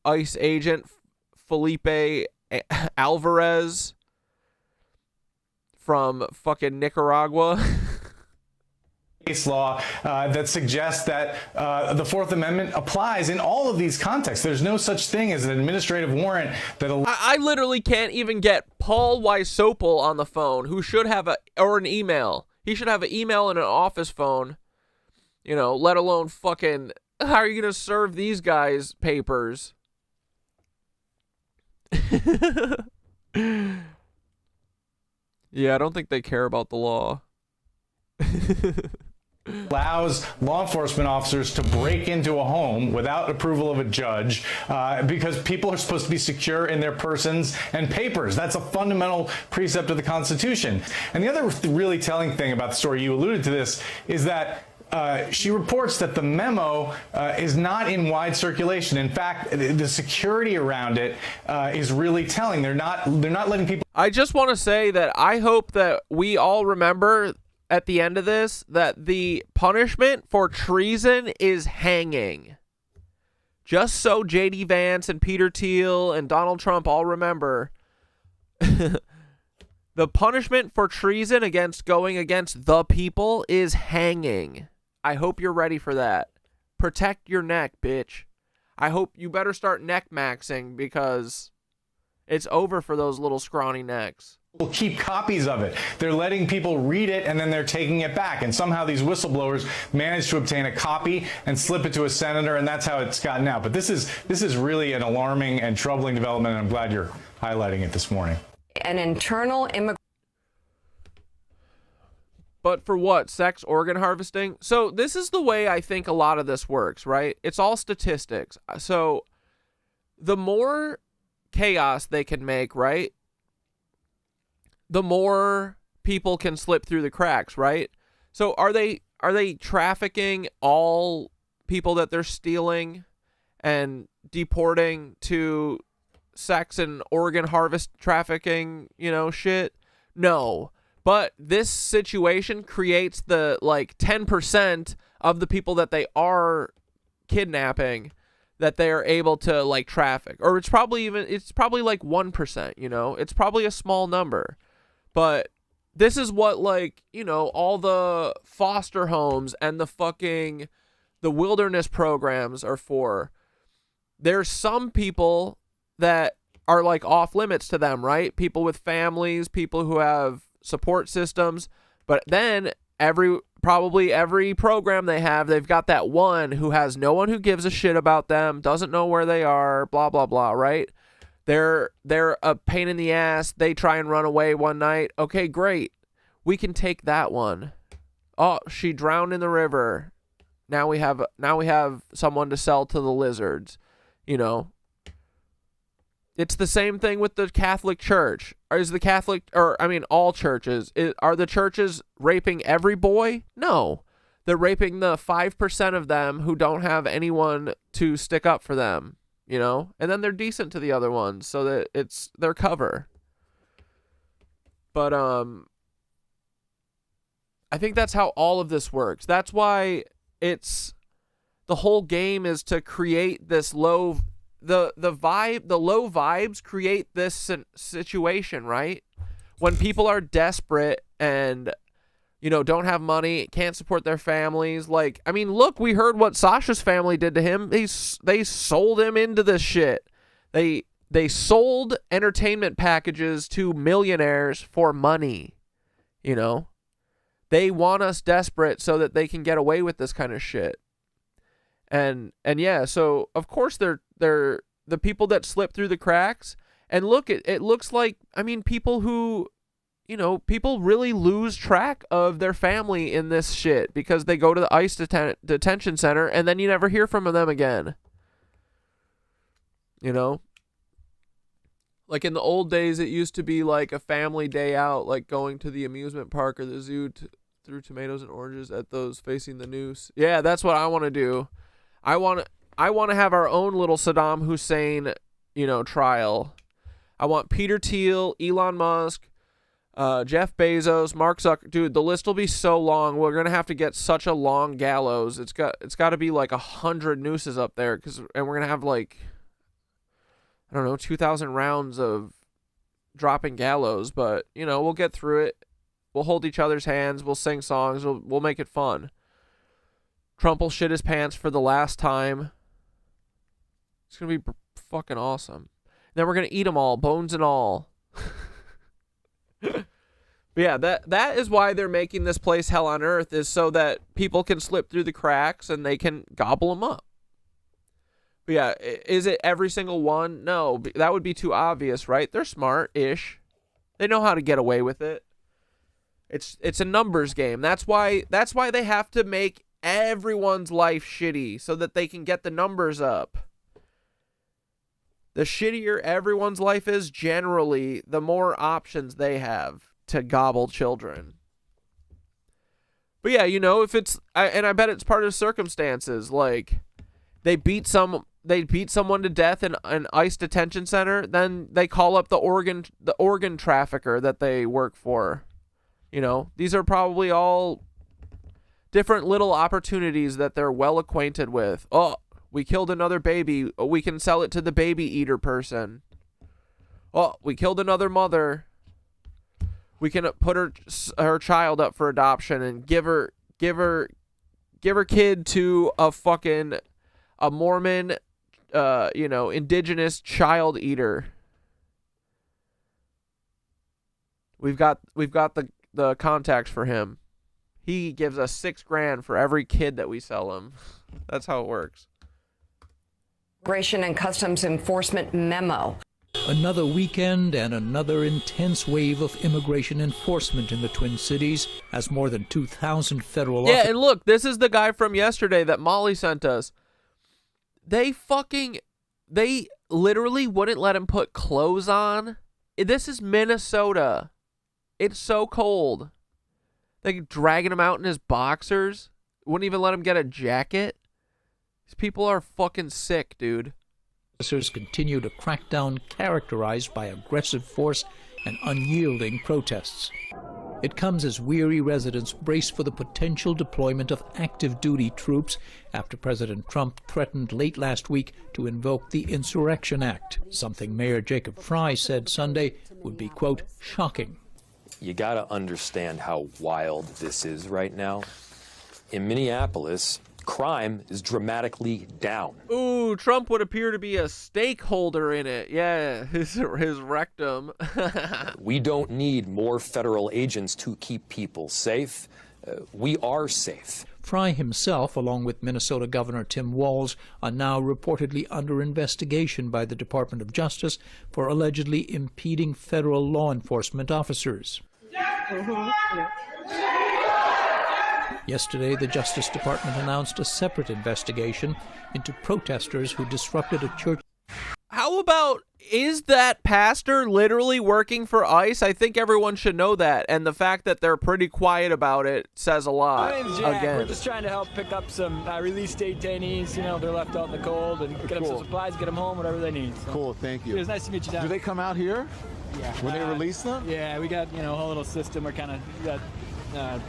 ICE agent Felipe Alvarez from fucking Nicaragua? Case law that suggests that the Fourth Amendment applies in all of these contexts. There's no such thing as an administrative warrant that. I literally can't even get Paul Wysopal on the phone, who should have an email. He should have an email and an office phone. Let alone fucking. How are you going to serve these guys papers? Yeah, I don't think they care about the law. Allows law enforcement officers to break into a home without approval of a judge because people are supposed to be secure in their persons and papers. That's a fundamental precept of the Constitution. And the other really telling thing about the story, you alluded to this, is that she reports that the memo is not in wide circulation. In fact, the security around it is really telling. They're not letting people. I just want to say that I hope that we all remember at the end of this that the punishment for treason is hanging. Just so JD Vance and Peter Thiel and Donald Trump all remember, the punishment for treason going against the people is hanging. I hope you're ready for that. Protect your neck, bitch. I hope you better start neck maxing because it's over for those little scrawny necks. Will keep copies of it. They're letting people read it and then they're taking it back. And somehow these whistleblowers managed to obtain a copy and slip it to a senator, and that's how it's gotten out. But this is really an alarming and troubling development, and I'm glad you're highlighting it this morning. An internal immigration. But for what? Sex organ harvesting? So this is the way I think a lot of this works, right? It's all statistics. So the more chaos they can make, right? The more people can slip through the cracks, right? So are they trafficking all people that they're stealing and deporting to sex and organ harvest trafficking, shit? No. But this situation creates the 10% of the people that they are kidnapping that they are able to traffic. Or it's probably 1%, It's probably a small number. But this is what all the foster homes and the wilderness programs are for. There's some people that are off limits to them, right? People with families, people who have support systems, but then probably every program they have, they've got that one who has no one who gives a shit about them, doesn't know where they are, blah blah blah, right? They're a pain in the ass. They try and run away one night. Okay, great. We can take that one. Oh, she drowned in the river. Now we have someone to sell to the lizards, you know. It's the same thing with the Catholic Church. All churches. Are the churches raping every boy? No. They're raping the 5% of them who don't have anyone to stick up for them, you know? And then they're decent to the other ones so that it's their cover. But I think that's how all of this works. That's why the whole game is to create this low the low vibes create this situation, right? When people are desperate and, you know, don't have money, can't support their families. Like, I mean, look, we heard what Sasha's family did to him. They sold him into this shit. They sold entertainment packages to millionaires for money, you know? They want us desperate so that they can get away with this kind of shit. And yeah, so of course they're the people that slip through the cracks. And look, it looks like, I mean, people who, you know, people really lose track of their family in this shit because they go to the ICE detention center and then you never hear from them again. You know? Like in the old days, it used to be like a family day out, like going to the amusement park or the zoo through tomatoes and oranges at those facing the noose. Yeah, that's what I want to do. I want to have our own little Saddam Hussein, you know, trial. I want Peter Thiel, Elon Musk, Jeff Bezos, Mark Zuckerberg. Dude, the list will be so long. We're gonna have to get such a long gallows. It's got to be like 100 nooses up there, and we're gonna have like, I don't know, 2,000 rounds of dropping gallows. But you know, we'll get through it. We'll hold each other's hands. We'll sing songs. We'll make it fun. Trump will shit his pants for the last time. It's gonna be fucking awesome. Then we're gonna eat them all, bones and all. But yeah, that is why they're making this place hell on earth, is so that people can slip through the cracks and they can gobble them up. But yeah, is it every single one? No, that would be too obvious, right? They're smart-ish. They know how to get away with it. It's a numbers game. That's why they have to make everyone's life shitty so that they can get the numbers up. The shittier everyone's life is, generally, the more options they have to gobble children. But yeah, you know, if it's, and I bet it's part of circumstances, like they beat someone to death in an ICE detention center, then they call up the organ trafficker that they work for. You know, these are probably all different little opportunities that they're well acquainted with. Oh, we killed another baby. Oh, we can sell it to the baby eater person. Oh, we killed another mother. We can put her child up for adoption and give her kid to a Mormon, you know, indigenous child eater. We've got the contacts for him. He gives us $6,000 for every kid that we sell him. That's how it works. Immigration and Customs Enforcement memo. Another weekend and another intense wave of immigration enforcement in the Twin Cities as more than 2,000 federal Yeah, and look, this is the guy from yesterday that Molly sent us. They literally wouldn't let him put clothes on. This is Minnesota. It's so cold. They dragging him out in his boxers. Wouldn't even let him get a jacket. These people are fucking sick, dude. Officers continue to crack down, characterized by aggressive force and unyielding protests. It comes as weary residents brace for the potential deployment of active duty troops after President Trump threatened late last week to invoke the Insurrection Act, something Mayor Jacob Fry said Sunday would be, quote, shocking. You got to understand how wild this is right now. In Minneapolis, crime is dramatically down. Ooh, Trump would appear to be a stakeholder in it. Yeah, his rectum. We don't need more federal agents to keep people safe. We are safe. Fry himself, along with Minnesota Governor Tim Walz, are now reportedly under investigation by the Department of Justice for allegedly impeding federal law enforcement officers. Yesterday, the Justice Department announced a separate investigation into protesters who disrupted a church. How about, is that pastor literally working for ICE? I think everyone should know that, and the fact that they're pretty quiet about it says a lot. My name's Jack. Again. We're just trying to help pick up some released detainees. You know, they're left out in the cold, and get them some supplies, get them home, whatever they need. So. Cool, thank you. It was nice to meet you, Doc. Do they come out here? Yeah. When they release them? Yeah, we got, a whole little system. We're kind of got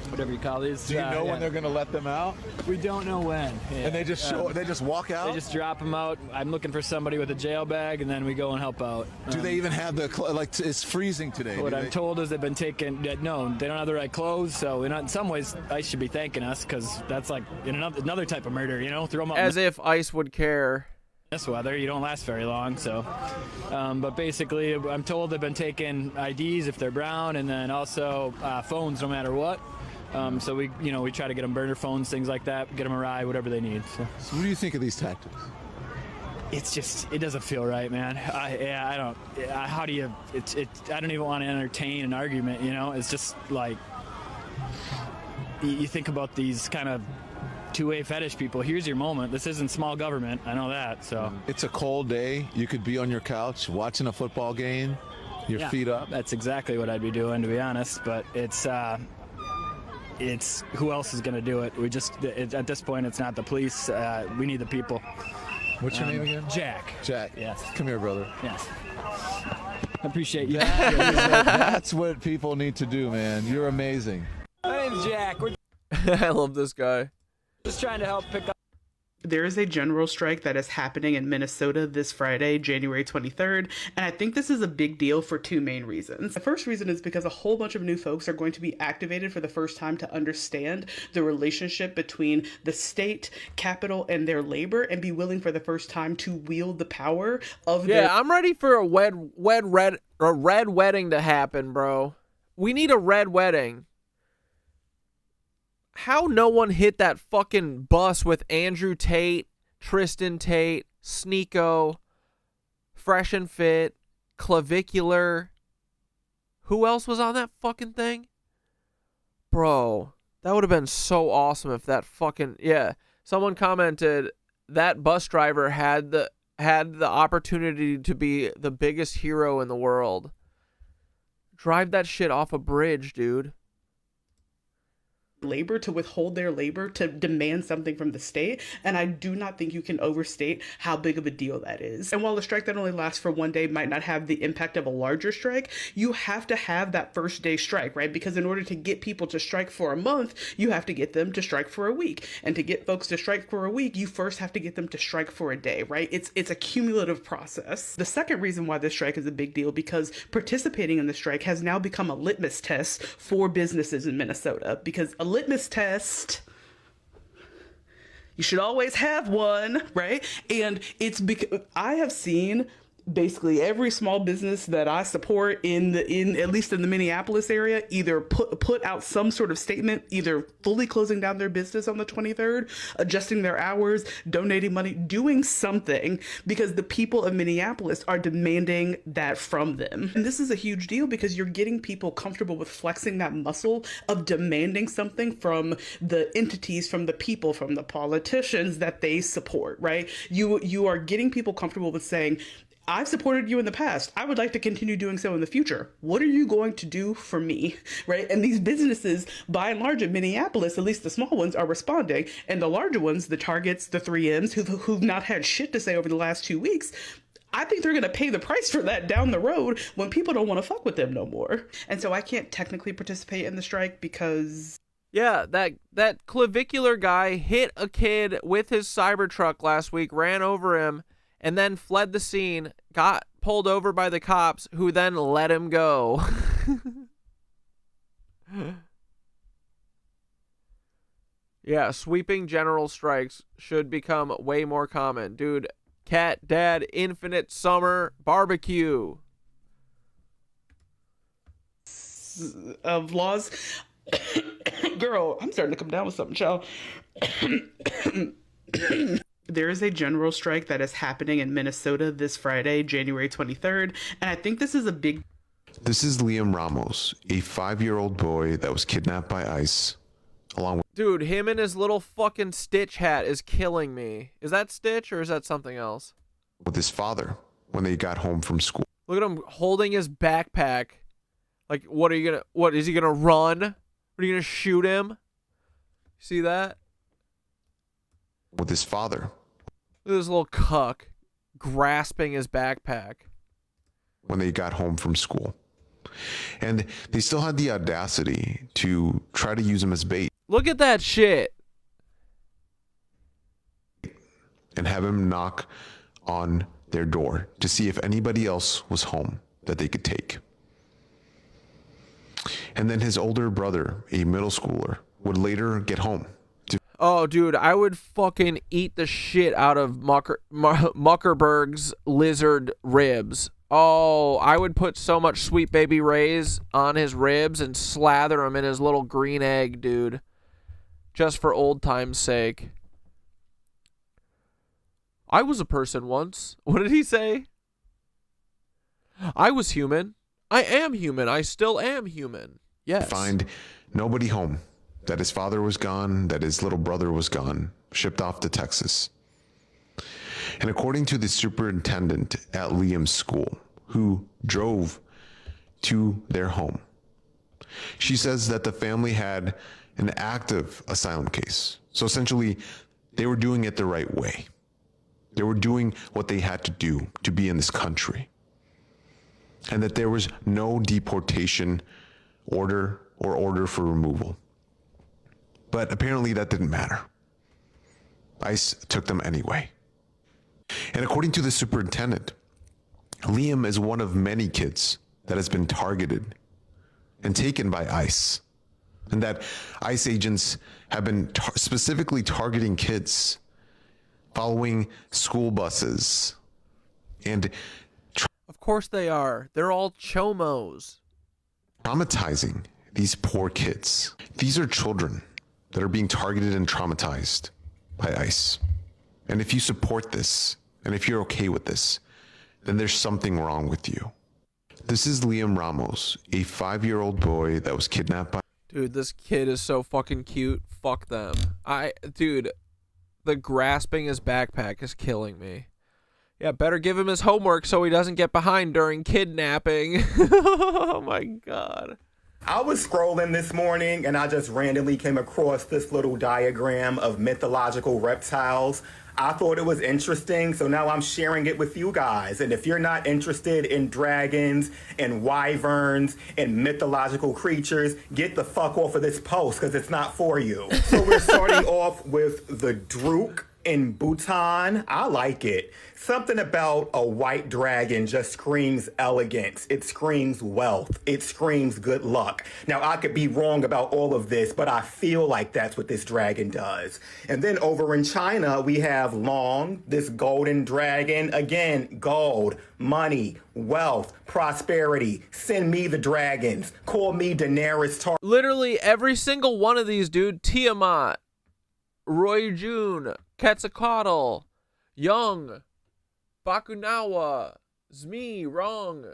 whatever you call these. Do you know when they're going to let them out? We don't know when. Yeah. And they just they just walk out? They just drop them out. I'm looking for somebody with a jail bag, and then we go and help out. Do they even have the it's freezing today? What I'm told is they've been taken. No, they don't have the right clothes. So in some ways, ICE should be thanking us because that's like another type of murder. Throw them out. As if ICE would care. This weather, you don't last very long. So, but basically, I'm told they've been taking IDs if they're brown, and then also phones, no matter what. So we try to get them burner phones, things like that, get them a ride, whatever they need. So what do you think of these tactics? It's just, it doesn't feel right, man. I don't. How do you? I don't even want to entertain an argument. It's just like you think about these kind of two-way fetish people. Here's your moment. This isn't small government. I know that. So it's a cold day. You could be on your couch watching a football game, your feet up. That's exactly what I'd be doing, to be honest. But it's who else is going to do it? We just at this point, it's not the police. We need the people. What's your name again? Jack. Jack. Yes. Come here, brother. Yes. I appreciate you. That's what people need to do, man. You're amazing. My name's Jack. We're I love this guy. just trying to help pick up. There is a general strike that is happening in Minnesota this Friday, January 23rd, and I think this is a big deal for two main reasons. The first reason is because a whole bunch of new folks are going to be activated for the first time to understand the relationship between the state, capital, and their labor, and be willing for the first time to wield the power of their... Yeah, I'm ready for a red wedding to happen, bro. We need a red wedding. How no one hit that fucking bus with Andrew Tate, Tristan Tate, Sneeko, Fresh and Fit, Clavicular. Who else was on that fucking thing? Bro, that would have been so awesome if that fucking... Yeah, someone commented that bus driver had the opportunity to be the biggest hero in the world. Drive that shit off a bridge, dude. Labor, to withhold their labor, to demand something from the state, and I do not think you can overstate how big of a deal that is. And while a strike that only lasts for one day might not have the impact of a larger strike, you have to have that first day strike, right? Because in order to get people to strike for a month, you have to get them to strike for a week. And to get folks to strike for a week, you first have to get them to strike for a day, right? It's a cumulative process. The second reason why this strike is a big deal, because participating in the strike has now become a litmus test for businesses in Minnesota, because a litmus test, you should always have one, right? And it's because I have seen basically every small business that I support in at least in the Minneapolis area either put out some sort of statement, either fully closing down their business on the 23rd, adjusting their hours, donating money, doing something, because the people of Minneapolis are demanding that from them. And this is a huge deal because you're getting people comfortable with flexing that muscle of demanding something from the entities, from the people, from the politicians that they support, right? You are getting people comfortable with saying, I've supported you in the past. I would like to continue doing so in the future. What are you going to do for me, right? And these businesses, by and large in Minneapolis, at least the small ones, are responding. And the larger ones, the Targets, the 3Ms, who've not had shit to say over the last 2 weeks, I think they're going to pay the price for that down the road when people don't want to fuck with them no more. And so I can't technically participate in the strike because... Yeah, that clavicular guy hit a kid with his Cybertruck last week, ran over him, and then fled the scene, got pulled over by the cops, who then let him go. Yeah, sweeping general strikes should become way more common. Dude, cat, dad, infinite summer barbecue. Of laws. Girl, I'm starting to come down with something, child. There is a general strike that is happening in Minnesota this Friday, January 23rd, and I think this is a big... This is Liam Ramos, a 5-year-old boy that was kidnapped by ICE along with Dude, him and his little fucking Stitch hat is killing me. Is that Stitch or is that something else? his father when they got home from school. Look at him holding his backpack. Like, what is he gonna run? Are you gonna shoot him? See that? With his father. Look at this little cuck grasping his backpack. When they got home from school. And they still had the audacity to try to use him as bait. Look at that shit. And have him knock on their door to see if anybody else was home that they could take. And then his older brother, a middle schooler, would later get home. Oh, dude, I would fucking eat the shit out of Muckerberg's lizard ribs. Oh, I would put so much Sweet Baby Ray's on his ribs and slather him in his little green egg, dude. Just for old time's sake. I was a person once. What did he say? I was human. I am human. I still am human. Yes. Find nobody home. That his father was gone, that his little brother was gone, shipped off to Texas. And according to the superintendent at Liam's school, who drove to their home, she says that the family had an active asylum case. So essentially, they were doing it the right way. They were doing what they had to do to be in this country. And that there was no deportation order or order for removal. But apparently that didn't matter. ICE took them anyway. And according to the superintendent, Liam is one of many kids that has been targeted and taken by ICE. And that ICE agents have been specifically targeting kids, following school buses. And of course they are. They're all chomos. Traumatizing these poor kids. These are children that are being targeted and traumatized by ICE. And if you support this, and if you're okay with this, then there's something wrong with you. This is Liam Ramos, a 5-year-old boy that was kidnapped by... Dude, this kid is so fucking cute. Fuck them. Dude, the grasping his backpack is killing me. Yeah, better give him his homework so he doesn't get behind during kidnapping. Oh my God. I was scrolling this morning and I just randomly came across this little diagram of mythological reptiles. I thought it was interesting, so now I'm sharing it with you guys. And if you're not interested in dragons and wyverns and mythological creatures, get the fuck off of this post because it's not for you. So we're starting off with the Druk in Bhutan. I like it. Something about a white dragon just screams elegance. It screams wealth. It screams good luck. Now, I could be wrong about all of this, but I feel like that's what this dragon does. And then over in China, we have Long, this golden dragon. Again, gold, money, wealth, prosperity. Send me the dragons. Call me Daenerys Targaryen. Literally every single one of these, dude. Tiamat, Roy June, Quetzalcoatl, Young, Bakunawa, Zmi, Wrong,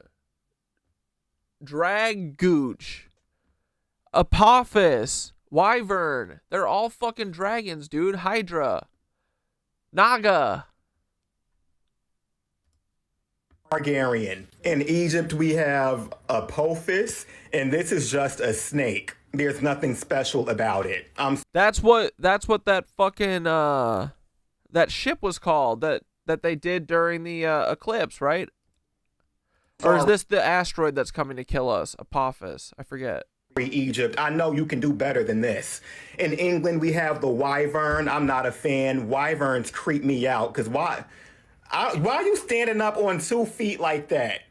Dragooch, Apophis, Wyvern. They're all fucking dragons, dude. Hydra, Naga. Targaryen. In Egypt, we have Apophis, and this is just a snake. There's nothing special about it. That's what that fucking that ship was called that they did during the eclipse, right? Or is this the asteroid that's coming to kill us? Apophis, I forget. Egypt, I know you can do better than this. In England, we have the wyvern. I'm not a fan. Wyverns creep me out because why are you standing up on 2 feet like that?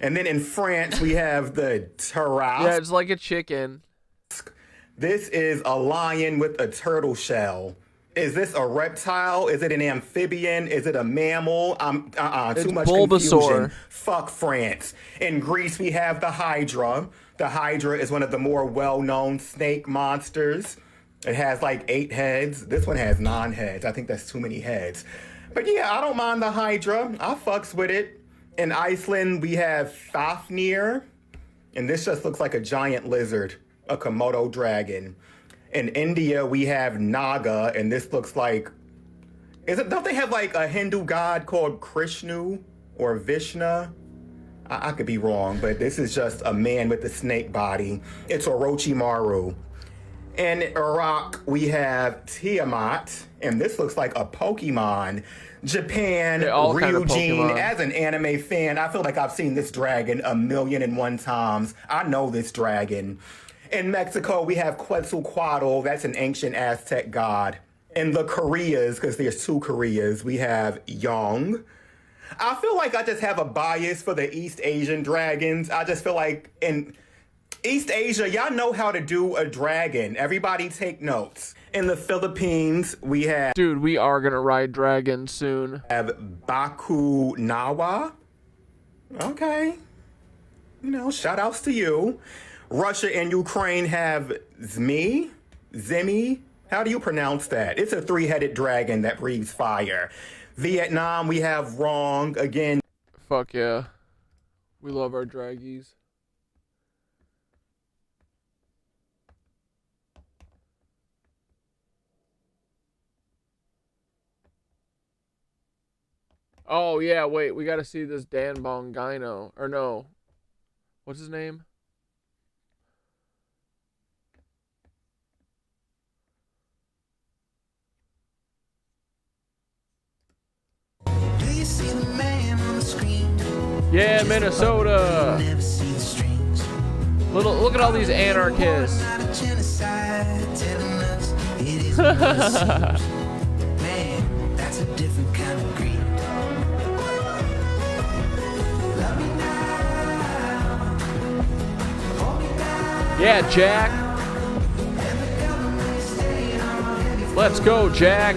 And then in France, we have the Tarasque. Yeah, it's like a chicken. This is a lion with a turtle shell. Is this a reptile? Is it an amphibian? Is it a mammal? Too much confusion. Fuck France. In Greece, we have the Hydra. The Hydra is one of the more well-known snake monsters. It has like 8 heads. This one has 9 heads. I think that's too many heads. But yeah, I don't mind the Hydra. I fucks with it. In Iceland, we have Fafnir. And this just looks like a giant lizard. a Komodo dragon. In India, we have Naga, and this looks like, don't they have like a Hindu god called Krishna or Vishnu? I could be wrong, but this is just a man with a snake body. It's Orochimaru. In Iraq, we have Tiamat, and this looks like a Pokemon. Japan, Ryujin. As an anime fan, I feel like I've seen this dragon 1,000,001 times. I know this dragon. In Mexico, we have Quetzalcoatl. That's an ancient Aztec god. In the Koreas, because there's 2 Koreas, we have Yong. I feel like I just have a bias for the East Asian dragons. I just feel like in East Asia, y'all know how to do a dragon. Everybody take notes. In the Philippines, we have... Dude, we are going to ride dragons soon. Have Bakunawa. Okay. You know, shout outs to you. Russia and Ukraine have Zemi. How do you pronounce that? It's a 3-headed dragon that breathes fire. Vietnam, we have Wrong. Again. Fuck yeah. We love our draggies. Oh, yeah, wait. We got to see this Dan Bongino. Or no. What's his name? Yeah, Minnesota. Look at all these anarchists. Yeah, Jack. Let's go, Jack.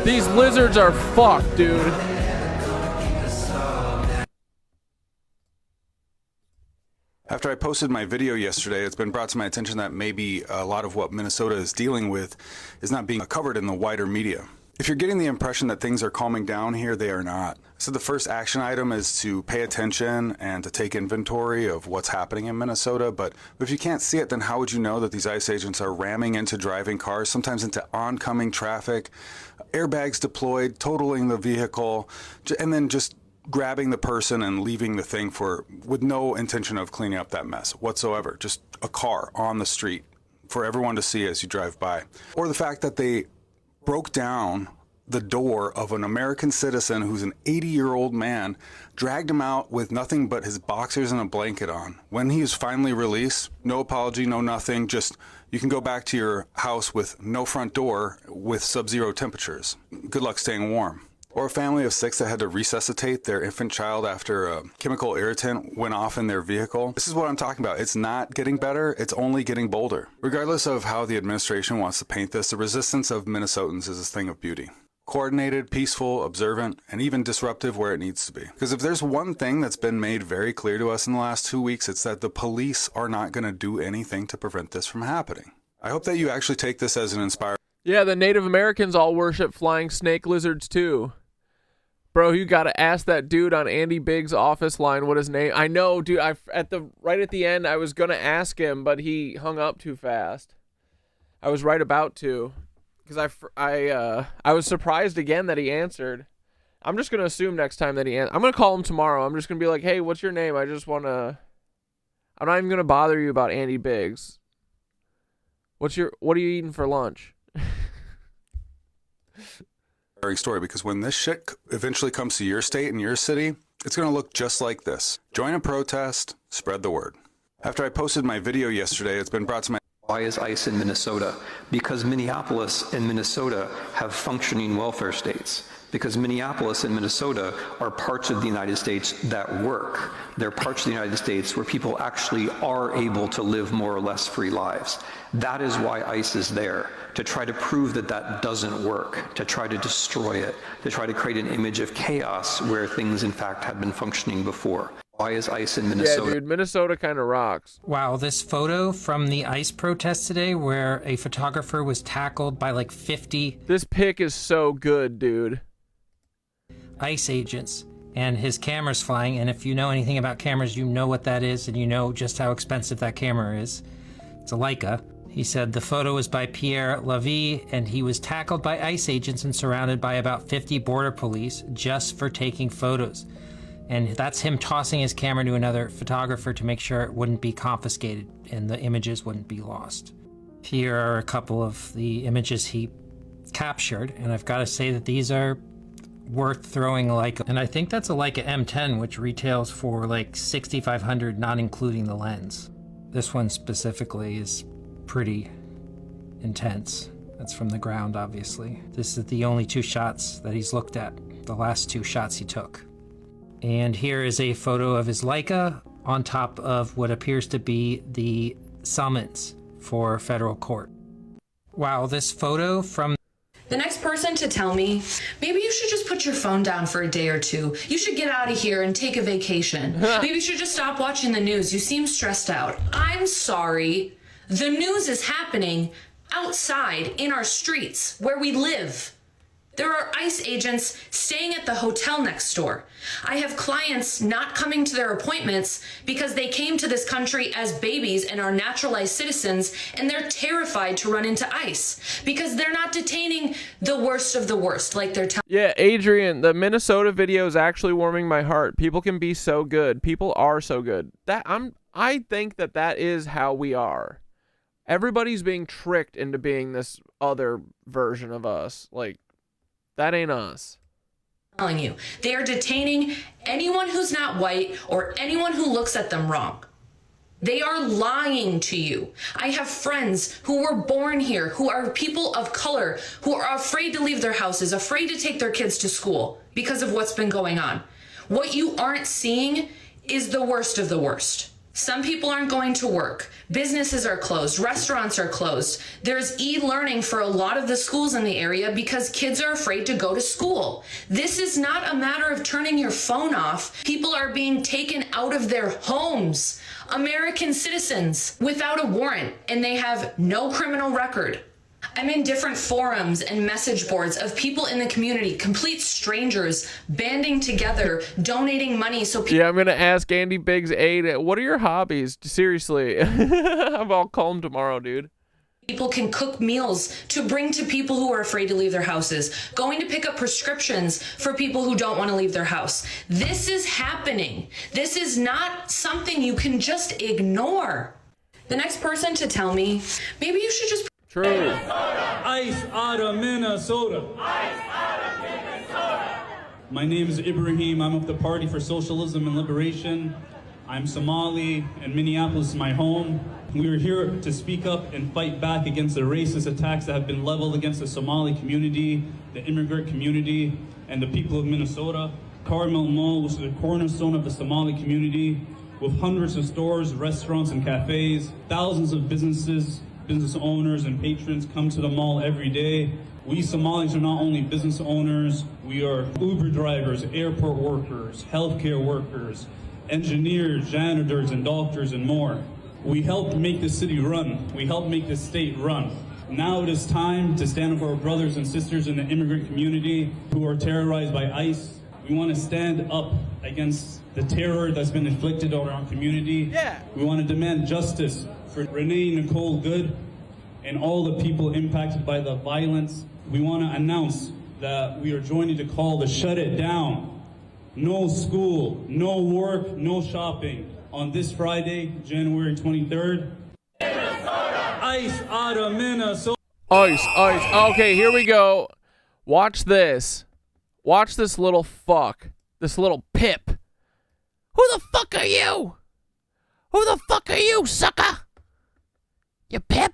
These lizards are fucked, dude. After I posted my video yesterday, it's been brought to my attention that maybe a lot of what Minnesota is dealing with is not being covered in the wider media. If you're getting the impression that things are calming down here, they are not. So the first action item is to pay attention and to take inventory of what's happening in Minnesota. But if you can't see it, then how would you know that these ICE agents are ramming into driving cars, sometimes into oncoming traffic, airbags deployed, totaling the vehicle, and then just grabbing the person and leaving the thing with no intention of cleaning up that mess whatsoever. Just a car on the street for everyone to see as you drive by. Or the fact that they broke down the door of an American citizen who's an 80-year-old man, dragged him out with nothing but his boxers and a blanket on. When he was finally released, no apology, no nothing, just you can go back to your house with no front door with sub-zero temperatures. Good luck staying warm. Or a family of 6 that had to resuscitate their infant child after a chemical irritant went off in their vehicle. This is what I'm talking about. It's not getting better, it's only getting bolder. Regardless of how the administration wants to paint this, the resistance of Minnesotans is a thing of beauty. Coordinated, peaceful, observant, and even disruptive where it needs to be. Because if there's one thing that's been made very clear to us in the last 2 weeks, it's that the police are not going to do anything to prevent this from happening. I hope that you actually take this as an inspiring... Yeah, the Native Americans all worship flying snake lizards too. Bro, you gotta ask that dude on Andy Biggs' office line what his name. I know, dude. Right at the end, I was gonna ask him, but he hung up too fast. I was right about to, because I was surprised again that he answered. I'm just gonna assume next time that I'm gonna call him tomorrow. I'm just gonna be like, hey, what's your name? I'm not even gonna bother you about Andy Biggs. What are you eating for lunch? story, because when this shit eventually comes to your state and your city, it's going to look just like this. Join a protest, spread the word. After I posted my video yesterday, it's been brought to my... Why is ICE in Minnesota? Because Minneapolis and Minnesota have functioning welfare states. because Minneapolis and Minnesota are parts of the United States that work. They're parts of the United States where people actually are able to live more or less free lives. That is why ICE is there, to try to prove that that doesn't work, to try to destroy it, to try to create an image of chaos where things in fact have been functioning before. Why is ICE in Minnesota? Yeah, dude, Minnesota kind of rocks. Wow, this photo from the ICE protest today where a photographer was tackled by like 50... This pic is so good, dude. ICE agents, and his camera's flying, and if you know anything about cameras, you know what that is, and you know just how expensive that camera is. It's a Leica. He said the photo was by Pierre Lavie, and he was tackled by ICE agents and surrounded by about 50 border police just for taking photos. And that's him tossing his camera to another photographer to make sure it wouldn't be confiscated and the images wouldn't be lost. Here are a couple of the images he captured, and I've got to say that these are worth throwing a Leica. And I think that's a Leica M10, which retails for like $6,500, not including the lens. This one specifically is pretty intense. That's from the ground, obviously. This is the only 2 shots that he's looked at, the last 2 shots he took. And here is a photo of his Leica on top of what appears to be the summons for federal court. Wow, this photo from... The next person to tell me, maybe you should just put your phone down for a day or 2. You should get out of here and take a vacation. Maybe you should just stop watching the news. You seem stressed out. I'm sorry. The news is happening outside in our streets where we live. There are ICE agents staying at the hotel next door. I have clients not coming to their appointments because they came to this country as babies and are naturalized citizens, and they're terrified to run into ICE because they're not detaining the worst of the worst like they're telling. Yeah, Adrian, the Minnesota video is actually warming my heart. People can be so good. People are so good. I think that is how we are. Everybody's being tricked into being this other version of us. Like, that ain't us. Telling you, they are detaining anyone who's not white or anyone who looks at them wrong. They are lying to you. I have friends who were born here, who are people of color, who are afraid to leave their houses, afraid to take their kids to school because of what's been going on. What you aren't seeing is the worst of the worst. Some people aren't going to work. Businesses are closed. Restaurants are closed. There's e-learning for a lot of the schools in the area because kids are afraid to go to school. This is not a matter of turning your phone off. People are being taken out of their homes. American citizens without a warrant, and they have no criminal record. I'm in different forums and message boards of people in the community, complete strangers, banding together, donating money so people... Yeah, I'm going to ask Andy Biggs' aide, what are your hobbies? Seriously. I'll call him tomorrow, dude. People can cook meals to bring to people who are afraid to leave their houses, going to pick up prescriptions for people who don't want to leave their house. This is happening. This is not something you can just ignore. The next person to tell me, maybe you should just... True. ICE out of Minnesota. ICE out of Minnesota. My name is Ibrahim. I'm of the Party for Socialism and Liberation. I'm Somali, and Minneapolis is my home. We are here to speak up and fight back against the racist attacks that have been leveled against the Somali community, the immigrant community, and the people of Minnesota. Carmel Mall was the cornerstone of the Somali community, with hundreds of stores, restaurants, and cafes. Thousands of business owners and patrons come to the mall every day. We Somalis are not only business owners, we are Uber drivers, airport workers, healthcare workers, engineers, janitors, and doctors, and more. We help make the city run. We help make the state run. Now it is time to stand up for our brothers and sisters in the immigrant community who are terrorized by ICE. We want to stand up against the terror that's been inflicted on our community. Yeah. We want to demand justice for Renee Nicole Good and all the people impacted by the violence. We want to announce that we are joining to call to shut it down. No school, no work, no shopping on this Friday, January 23rd. Minnesota. ICE out of Minnesota. ICE. Okay, here we go. Watch this. Watch this little fuck. This little pip. Who the fuck are you? Who the fuck are you, sucker? You pip?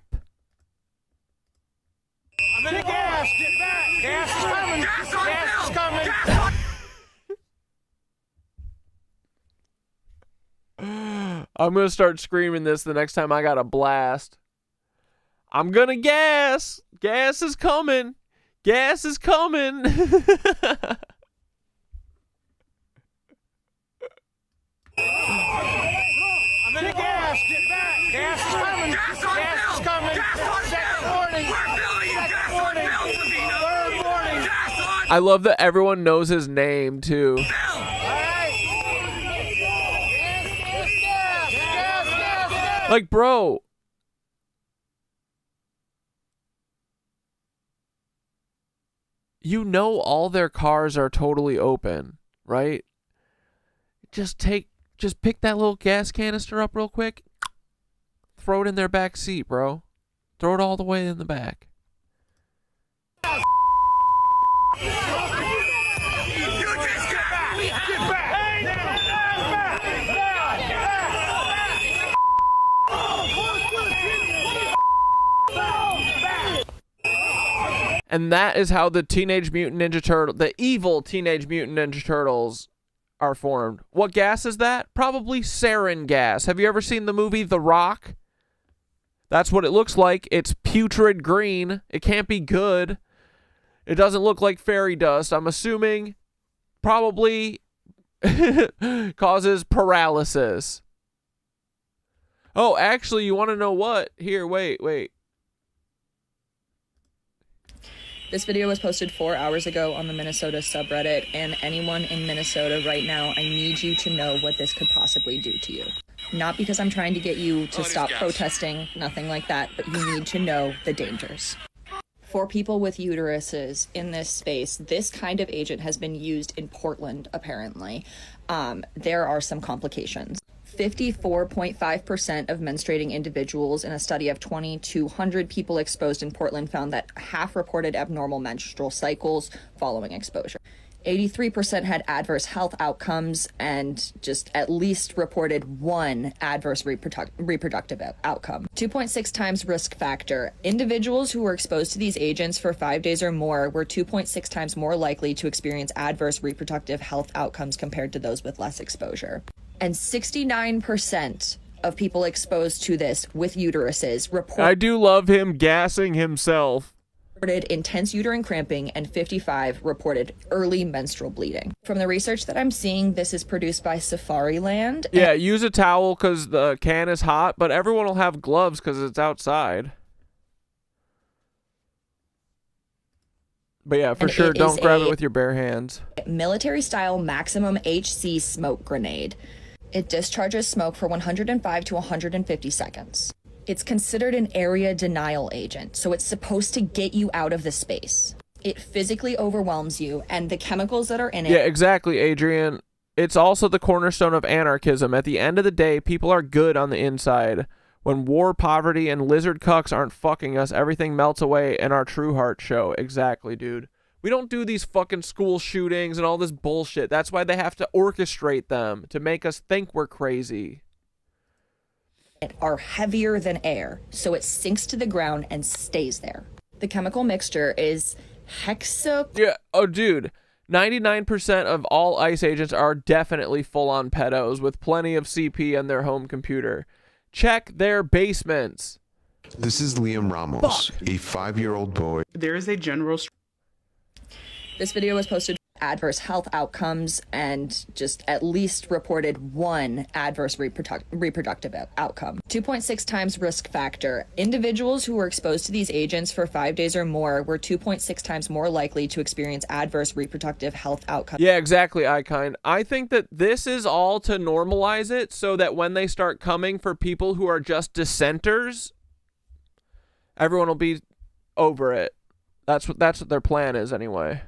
I'm in the gas. Get back. Gas is coming. Gas is coming. I'm gonna start screaming this the next time I got a blast. I'm gonna gas. Gas is coming. Gas is coming. I'm in the gas. Get back. Gas is coming. Gas is coming. Second warning. Second warning. Third warning. I love that everyone knows his name too. Like, bro. You know all their cars are totally open, right? Just pick that little gas canister up real quick. Throw it in their back seat, bro. Throw it all the way in the back. And that is how the Teenage Mutant Ninja Turtle, the evil Teenage Mutant Ninja Turtles are formed. What gas is that? Probably sarin gas. Have you ever seen the movie The Rock? That's what it looks like. It's putrid green. It can't be good. It doesn't look like fairy dust. I'm assuming probably causes paralysis. Oh, actually, you want to know what? Here, wait. This video was posted 4 hours ago on the Minnesota subreddit, and anyone in Minnesota right now, I need you to know what this could possibly do to you. Not because I'm trying to get you to stop protesting, nothing like that, but you need to know the dangers. For people with uteruses in this space, this kind of agent has been used in Portland, apparently. There are some complications. 54.5% of menstruating individuals in a study of 2,200 people exposed in Portland found that half reported abnormal menstrual cycles following exposure. 83% had adverse health outcomes, and just at least reported one adverse reproductive outcome. 2.6 times risk factor. Individuals who were exposed to these agents for 5 days or more were 2.6 times more likely to experience adverse reproductive health outcomes compared to those with less exposure. And 69% of people exposed to this with uteruses I do love him gassing himself. Reported intense uterine cramping, and 55 reported early menstrual bleeding. From the research that I'm seeing, this is produced by Safariland. Yeah, use a towel because the can is hot, but everyone will have gloves because it's outside. But yeah, for sure, don't grab it with your bare hands. Military-style maximum HC smoke grenade. It discharges smoke for 105 to 150 seconds. It's considered an area denial agent, so it's supposed to get you out of the space. It physically overwhelms you, and the chemicals that are in it... Yeah, exactly, Adrian. It's also the cornerstone of anarchism. At the end of the day, people are good on the inside. When war, poverty, and lizard cucks aren't fucking us, everything melts away and our true hearts show. Exactly, dude. We don't do these fucking school shootings and all this bullshit. That's why they have to orchestrate them, to make us think we're crazy. Are heavier than air, so it sinks to the ground and stays there. The chemical mixture is Yeah, oh dude, 99% of all ICE agents are definitely full-on pedos with plenty of CP on their home computer. Check their basements. This is Liam Ramos, a 5-year-old boy. There is a general... This video was posted adverse health outcomes, and just at least reported one adverse reproductive outcome. 2.6 times risk factor. Individuals who were exposed to these agents for 5 days or more were 2.6 times more likely to experience adverse reproductive health outcomes. Yeah, exactly, Icon. I think that this is all to normalize it so that when they start coming for people who are just dissenters, everyone will be over it. That's what their plan is anyway.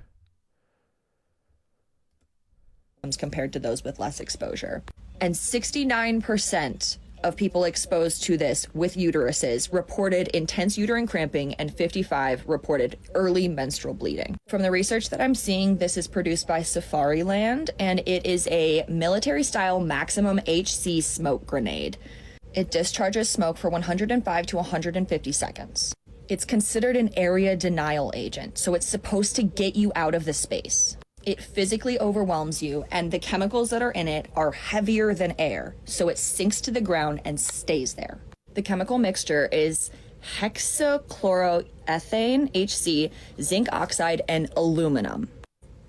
Compared to those with less exposure. And 69% of people exposed to this with uteruses reported intense uterine cramping, and 55 reported early menstrual bleeding. From the research that I'm seeing, this is produced by Safariland, and it is a military-style maximum HC smoke grenade. It discharges smoke for 105 to 150 seconds. It's considered an area denial agent, so it's supposed to get you out of the space. It physically overwhelms you, and the chemicals that are in it are heavier than air, so it sinks to the ground and stays there. The chemical mixture is hexachloroethane, HC, zinc oxide, and aluminum.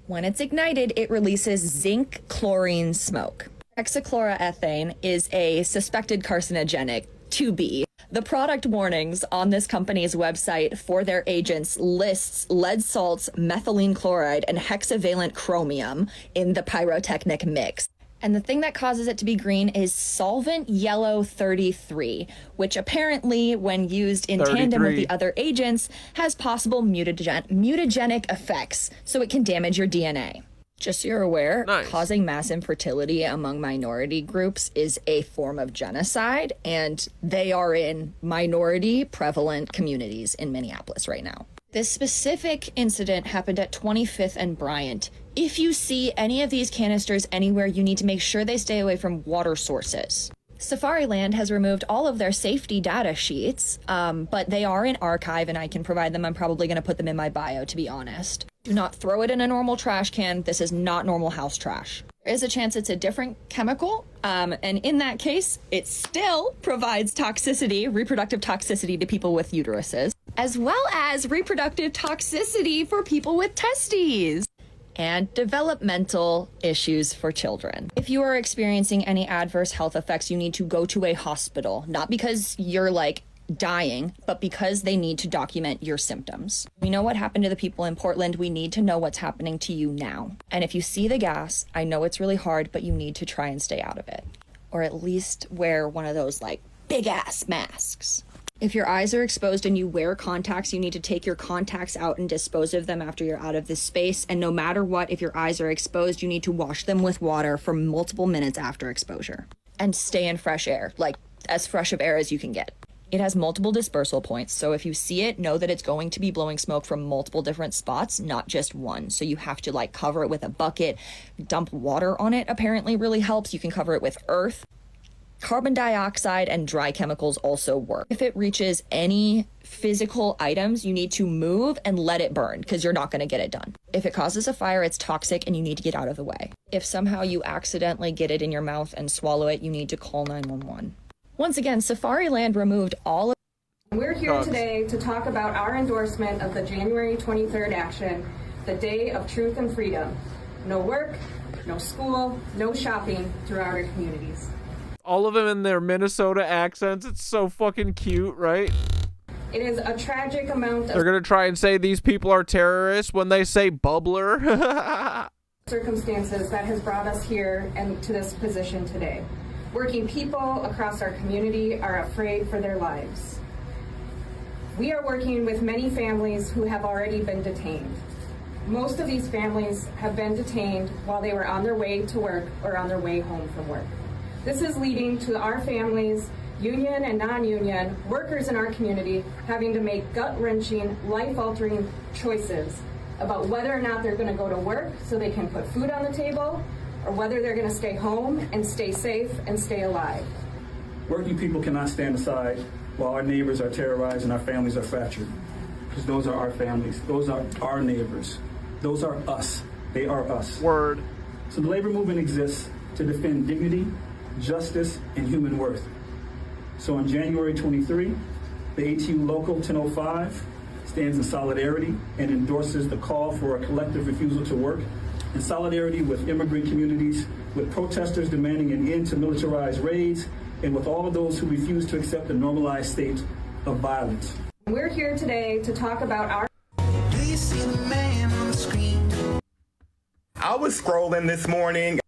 When it's ignited, it releases zinc chlorine smoke. Hexachloroethane is a suspected carcinogenic, 2B. The product warnings on this company's website for their agents lists lead salts, methylene chloride, and hexavalent chromium in the pyrotechnic mix. And the thing that causes it to be green is solvent yellow 33, which apparently, when used in tandem with the other agents, has possible mutagenic effects, so it can damage your DNA. Just so you're aware, causing mass infertility among minority groups is a form of genocide, and they are in minority prevalent communities in Minneapolis right now. This specific incident happened at 25th and Bryant. If you see any of these canisters anywhere, you need to make sure they stay away from water sources. Safariland has removed all of their safety data sheets, but they are in archive and I can provide them. I'm probably going to put them in my bio, to be honest. Do not throw it in a normal trash can. This is not normal house trash. There is a chance it's a different chemical, and in that case, it still provides toxicity, reproductive toxicity to people with uteruses, as well as reproductive toxicity for people with testes, and developmental issues for children. If you are experiencing any adverse health effects, you need to go to a hospital, not because you're like dying, but because they need to document your symptoms. We know what happened to the people in Portland. We need to know what's happening to you now. And if you see the gas, I know it's really hard, but you need to try and stay out of it. Or at least wear one of those like big ass masks. If your eyes are exposed and you wear contacts, you need to take your contacts out and dispose of them after you're out of this space. And no matter what, if your eyes are exposed, you need to wash them with water for multiple minutes after exposure. And stay in fresh air, like as fresh of air as you can get. It has multiple dispersal points, so if you see it, know that it's going to be blowing smoke from multiple different spots, not just one. So you have to like cover it with a bucket. Dump water on it apparently really helps. You can cover it with earth. Carbon dioxide and dry chemicals also work. If it reaches any physical items, you need to move and let it burn because you're not going to get it done. If it causes a fire, it's toxic and you need to get out of the way. If somehow you accidentally get it in your mouth and swallow it, you need to call 911. Once again, Safariland removed all of... We're here today to talk about our endorsement of the January 23rd action, the Day of Truth and Freedom. No work, no school, no shopping throughout our communities. All of them in their Minnesota accents. It's so fucking cute, right? It is a tragic amount of... They're gonna try and say these people are terrorists when they say bubbler. ...circumstances that has brought us here and to this position today. Working people across our community are afraid for their lives. We are working with many families who have already been detained. Most of these families have been detained while they were on their way to work or on their way home from work. This is leading to our families, union and non-union, workers in our community having to make gut-wrenching, life-altering choices about whether or not they're going to go to work so they can put food on the table, or whether they're going to stay home and stay safe and stay alive. Working people cannot stand aside while our neighbors are terrorized and our families are fractured. Because those are our families. Those are our neighbors. Those are us. They are us. Word. So the labor movement exists to defend dignity, justice, and human worth. So on January 23, the ATU Local 1005 stands in solidarity and endorses the call for a collective refusal to work in solidarity with immigrant communities, with protesters demanding an end to militarized raids, and with all of those who refuse to accept the normalized state of violence. We're here today to talk about our... Do you see the man on the screen? I was scrolling this morning.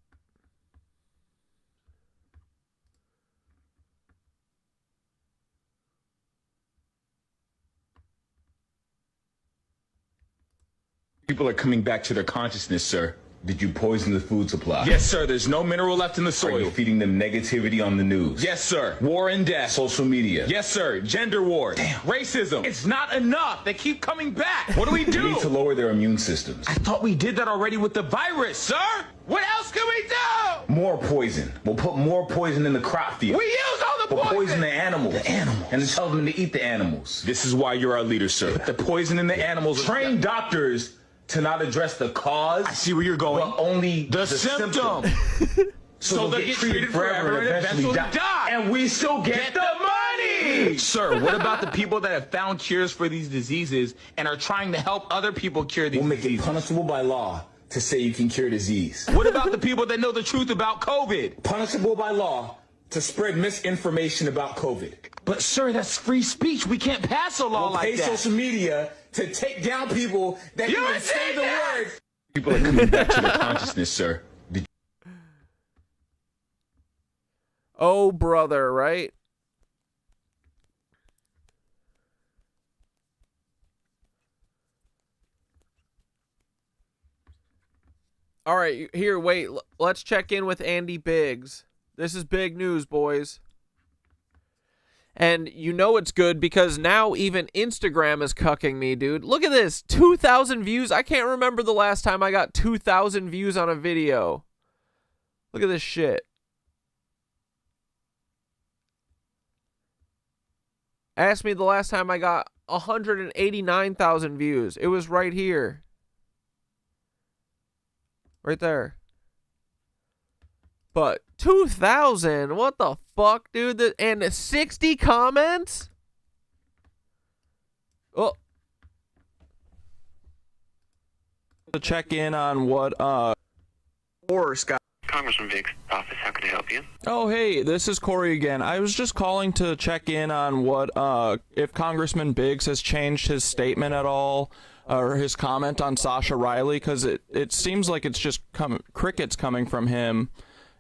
People are coming back to their consciousness, sir. Did you poison the food supply? Yes, sir. There's no mineral left in the soil. Are you feeding them negativity on the news? Yes, sir. War and death. Social media. Yes, sir. Gender wars. Damn. Racism. It's not enough. They keep coming back. What do we do? We need to lower their immune systems. I thought we did that already with the virus, sir. What else can we do? More poison. We'll put more poison in the crop field. We used all the We'll poison the animals. And to tell them to eat the animals. This is why you're our leader, sir. The poison in the animals. Train doctors to not address the cause. I see where you're going. But only the symptom. So they'll get treated forever and eventually die. And we still get the money! Sir, what about the people that have found cures for these diseases and are trying to help other people cure these We'll diseases? make it punishable by law to say you can cure disease. What about the people that know the truth about COVID? Punishable by law to spread misinformation about COVID. But sir, that's free speech. We can't pass a law We'll like pay that. social media to take down people that You even said say the that! word. People are coming back to their consciousness, sir. Oh, brother, right? All right, here, wait. Let's check in with Andy Biggs. This is big news, boys. And you know it's good because now even Instagram is cucking me, dude. Look at this. 2,000 views. I can't remember the last time I got 2,000 views on a video. Look at this shit. Ask me the last time I got 189,000 views. It was right here. Right there. But 2,000? What the fuck, dude? And 60 comments? Oh. To check in on what Horse got. Congressman Biggs' office, how can I help you? Oh, hey, this is Corey again. I was just calling to check in on what, if Congressman Biggs has changed his statement at all, or his comment on Sasha Riley, because it seems like it's just crickets coming from him,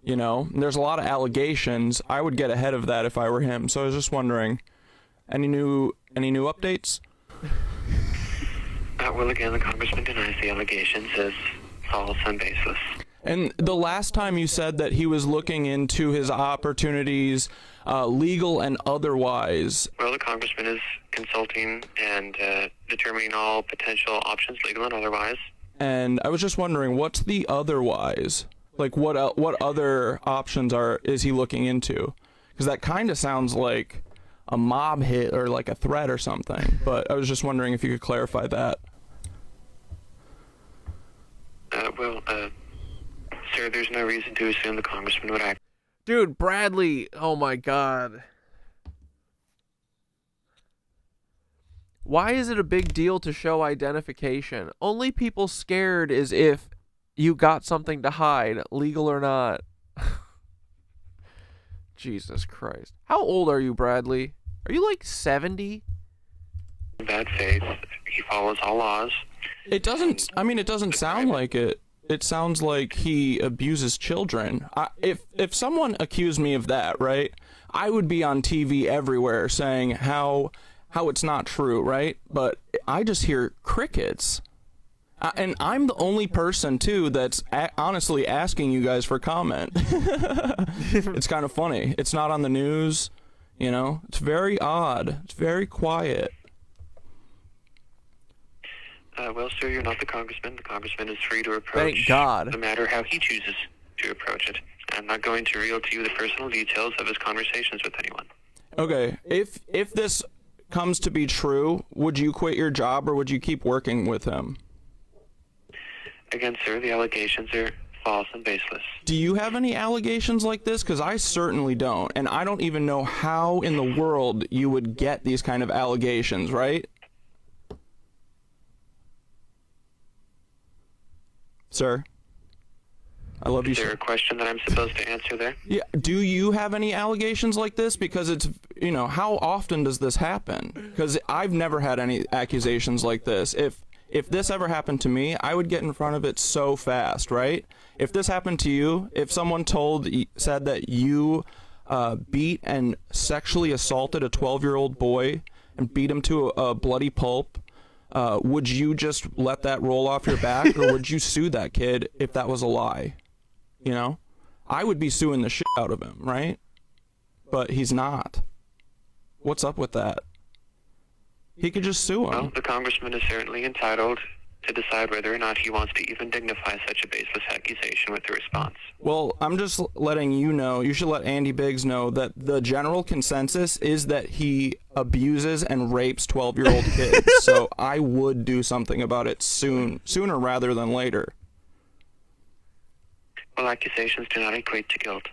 you know? There's a lot of allegations. I would get ahead of that if I were him, so I was just wondering, any new updates? Well, again, the congressman denies the allegations as false and baseless. And the last time you said that he was looking into his opportunities, legal and otherwise. Well, the congressman is consulting and determining all potential options, legal and otherwise. And I was just wondering, what's the otherwise? Like, what other options is he looking into? Because that kind of sounds like a mob hit or like a threat or something. But I was just wondering if you could clarify that. Sir, there's no reason to assume the congressman would act. Dude, Bradley, oh my god. Why is it a big deal to show identification? Only people scared is if you got something to hide, legal or not. Jesus Christ. How old are you, Bradley? Are you like 70? In bad faith, he follows all laws. It doesn't sound like it. It sounds like he abuses children. If someone accused me of that, right, I would be on TV everywhere saying how it's not true, right? But I just hear crickets. And I'm the only person, too, that's honestly asking you guys for comment. It's kind of funny. It's not on the news, you know? It's very odd. It's very quiet. Well, sir, you're not the congressman. The congressman is free to approach Thank God. the matter how he chooses to approach it. I'm not going to reveal to you the personal details of his conversations with anyone. Okay, if this comes to be true, would you quit your job or would you keep working with him? Again, sir, the allegations are false and baseless. Do you have any allegations like this? Because I certainly don't, and I don't even know how in the world you would get these kind of allegations, right? Sir, I love you. Is there a question that I'm supposed to answer there? Yeah. Do you have any allegations like this? Because it's, you know, how often does this happen? Because I've never had any accusations like this. If this ever happened to me, I would get in front of it so fast, right? If this happened to you, if someone said that you beat and sexually assaulted a 12-year-old boy and beat him to a bloody pulp, would you just let that roll off your back, or would you sue that kid if that was a lie? You know? I would be suing the shit out of him, right? But he's not. What's up with that? He could just sue him. Well, the congressman is certainly entitled to decide whether or not he wants to even dignify such a baseless accusation with a response. Well, I'm just letting you know, you should let Andy Biggs know that the general consensus is that he abuses and rapes 12-year-old kids. So I would do something about it sooner rather than later. Well, accusations do not equate to guilt.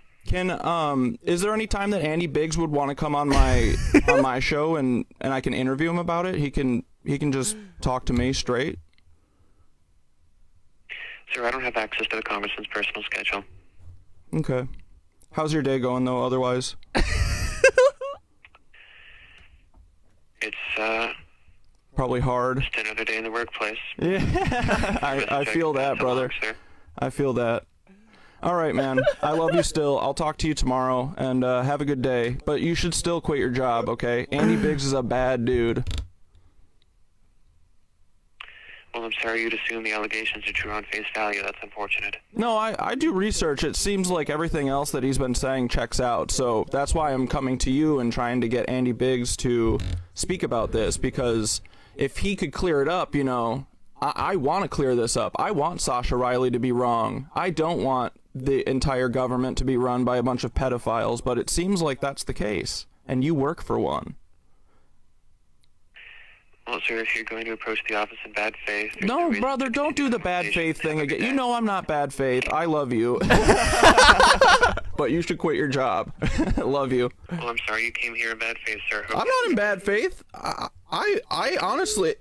Is there any time that Andy Biggs would want to come on my show and I can interview him about it? He can just talk to me straight. Sir, I don't have access to the congressman's personal schedule. Okay. How's your day going though? Otherwise. It's probably hard. Just another day in the workplace. Yeah, I feel that, brother. I feel that. All right, man. I love you still. I'll talk to you tomorrow, and have a good day. But you should still quit your job, okay? Andy Biggs is a bad dude. Well, I'm sorry you'd assume the allegations are true on face value. That's unfortunate. No, I do research. It seems like everything else that he's been saying checks out. So that's why I'm coming to you and trying to get Andy Biggs to speak about this, because if he could clear it up, you know, I want to clear this up. I want Sasha Riley to be wrong. I don't want the entire government to be run by a bunch of pedophiles, but it seems like that's the case, and you work for one. Well, sir, if you're going to approach the office in bad faith... No, brother, don't do the bad faith thing again. You know I'm not bad faith. I love you. But you should quit your job. Love you. Well, I'm sorry you came here in bad faith, sir. I'm not in bad faith. I honestly...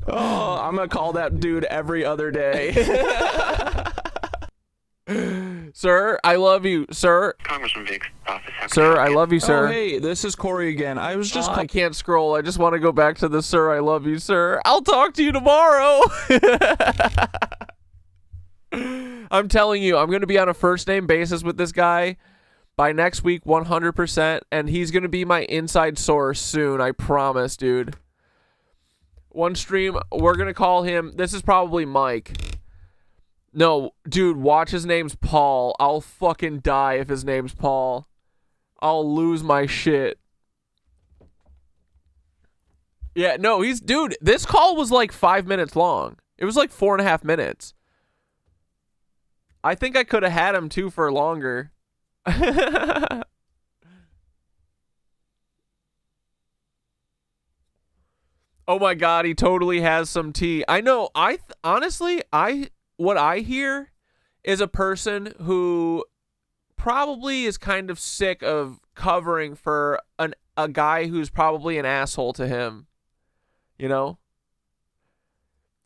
Oh, I'm gonna call that dude every other day. Sir, I love you, sir. Congressman Biggs' office. Sir, I love you, sir. Oh, hey, this is Corey again. I was just... I can't scroll. I just want to go back to the sir, I love you, sir. I'll talk to you tomorrow. I'm telling you, I'm going to be on a first-name basis with this guy by next week, 100%, and he's going to be my inside source soon. I promise, dude. One stream, we're going to call him... This is probably Mike. No, dude, watch, his name's Paul. I'll fucking die if his name's Paul. I'll lose my shit. Yeah, no, dude, this call was like 5 minutes long. It was like 4.5 minutes. I think I could have had him too for longer. Oh my God, he totally has some tea. I know, honestly, what I hear is a person who probably is kind of sick of covering for a guy who's probably an asshole to him. You know?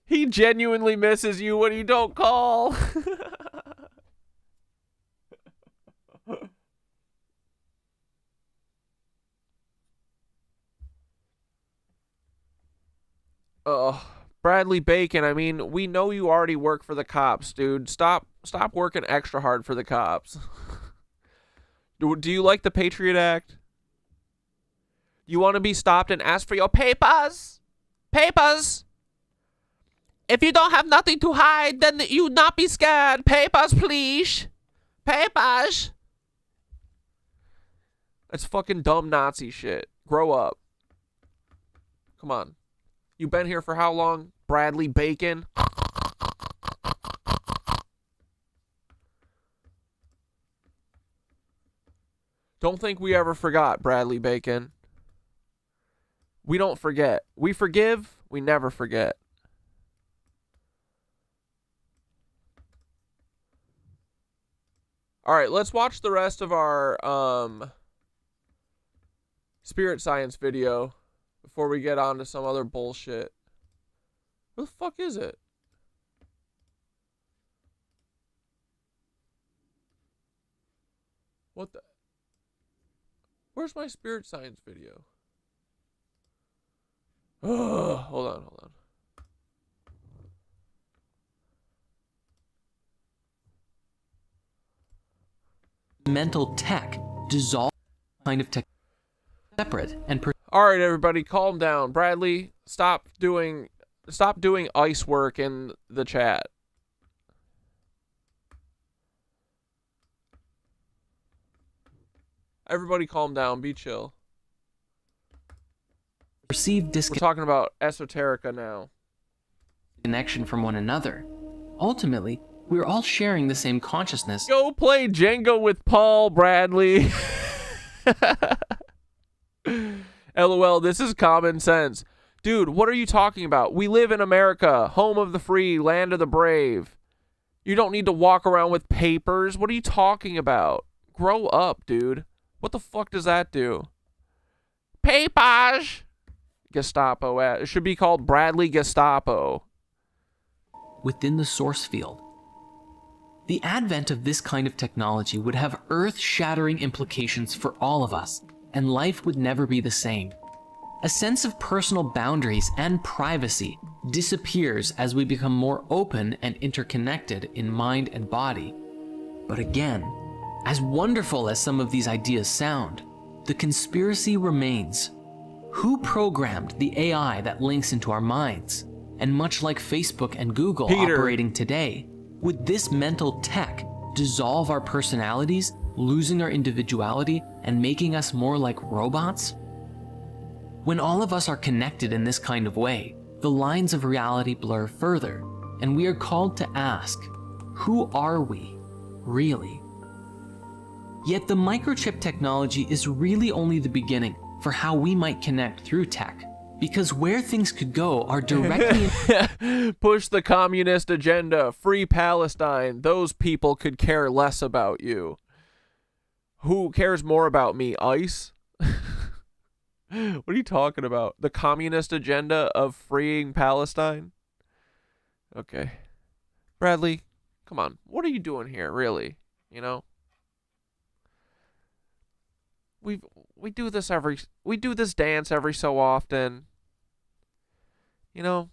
He genuinely misses you when you don't call. Bradley Bacon, I mean, we know you already work for the cops, dude. Stop working extra hard for the cops. Do you like the Patriot Act? You want to be stopped and asked for your papers? Papers! If you don't have nothing to hide, then you not be scared. Papers, please. Papers. That's fucking dumb Nazi shit. Grow up. Come on. You been here for how long? Bradley Bacon? Don't think we ever forgot, Bradley Bacon. We don't forget. We forgive, we never forget. All right, let's watch the rest of our spirit science video before we get on to some other bullshit. Where the fuck is it? What the... Where's my spirit science video? Oh, hold on. Mental tech dissolve kind of tech separate and all right, everybody, calm down. Bradley, stop doing ice work in the chat. Everybody calm down, be chill. perceived We're talking about esoterica now. disconnection from one another. Ultimately, we're all sharing the same consciousness. Go play Jenga with Paul, Bradley. LOL, this is common sense. Dude, what are you talking about? We live in America, home of the free, land of the brave. You don't need to walk around with papers. What are you talking about? Grow up, dude. What the fuck does that do? Papers! Gestapo. It should be called Bradley Gestapo. Within the source field. The advent of this kind of technology would have earth-shattering implications for all of us, and life would never be the same. A sense of personal boundaries and privacy disappears as we become more open and interconnected in mind and body. But again, as wonderful as some of these ideas sound, the conspiracy remains. Who programmed the AI that links into our minds? And much like Facebook and Google operating today, would this mental tech dissolve our personalities, losing our individuality and making us more like robots? When all of us are connected in this kind of way, the lines of reality blur further, and we are called to ask, who are we, really? Yet the microchip technology is really only the beginning for how we might connect through tech, because where things could go are directly Push the communist agenda, free Palestine. Those people could care less about you. Who cares more about me, ICE? What are you talking about? The communist agenda of freeing Palestine? Okay. Bradley, come on. What are you doing here, really? You know? We do this dance every so often. You know?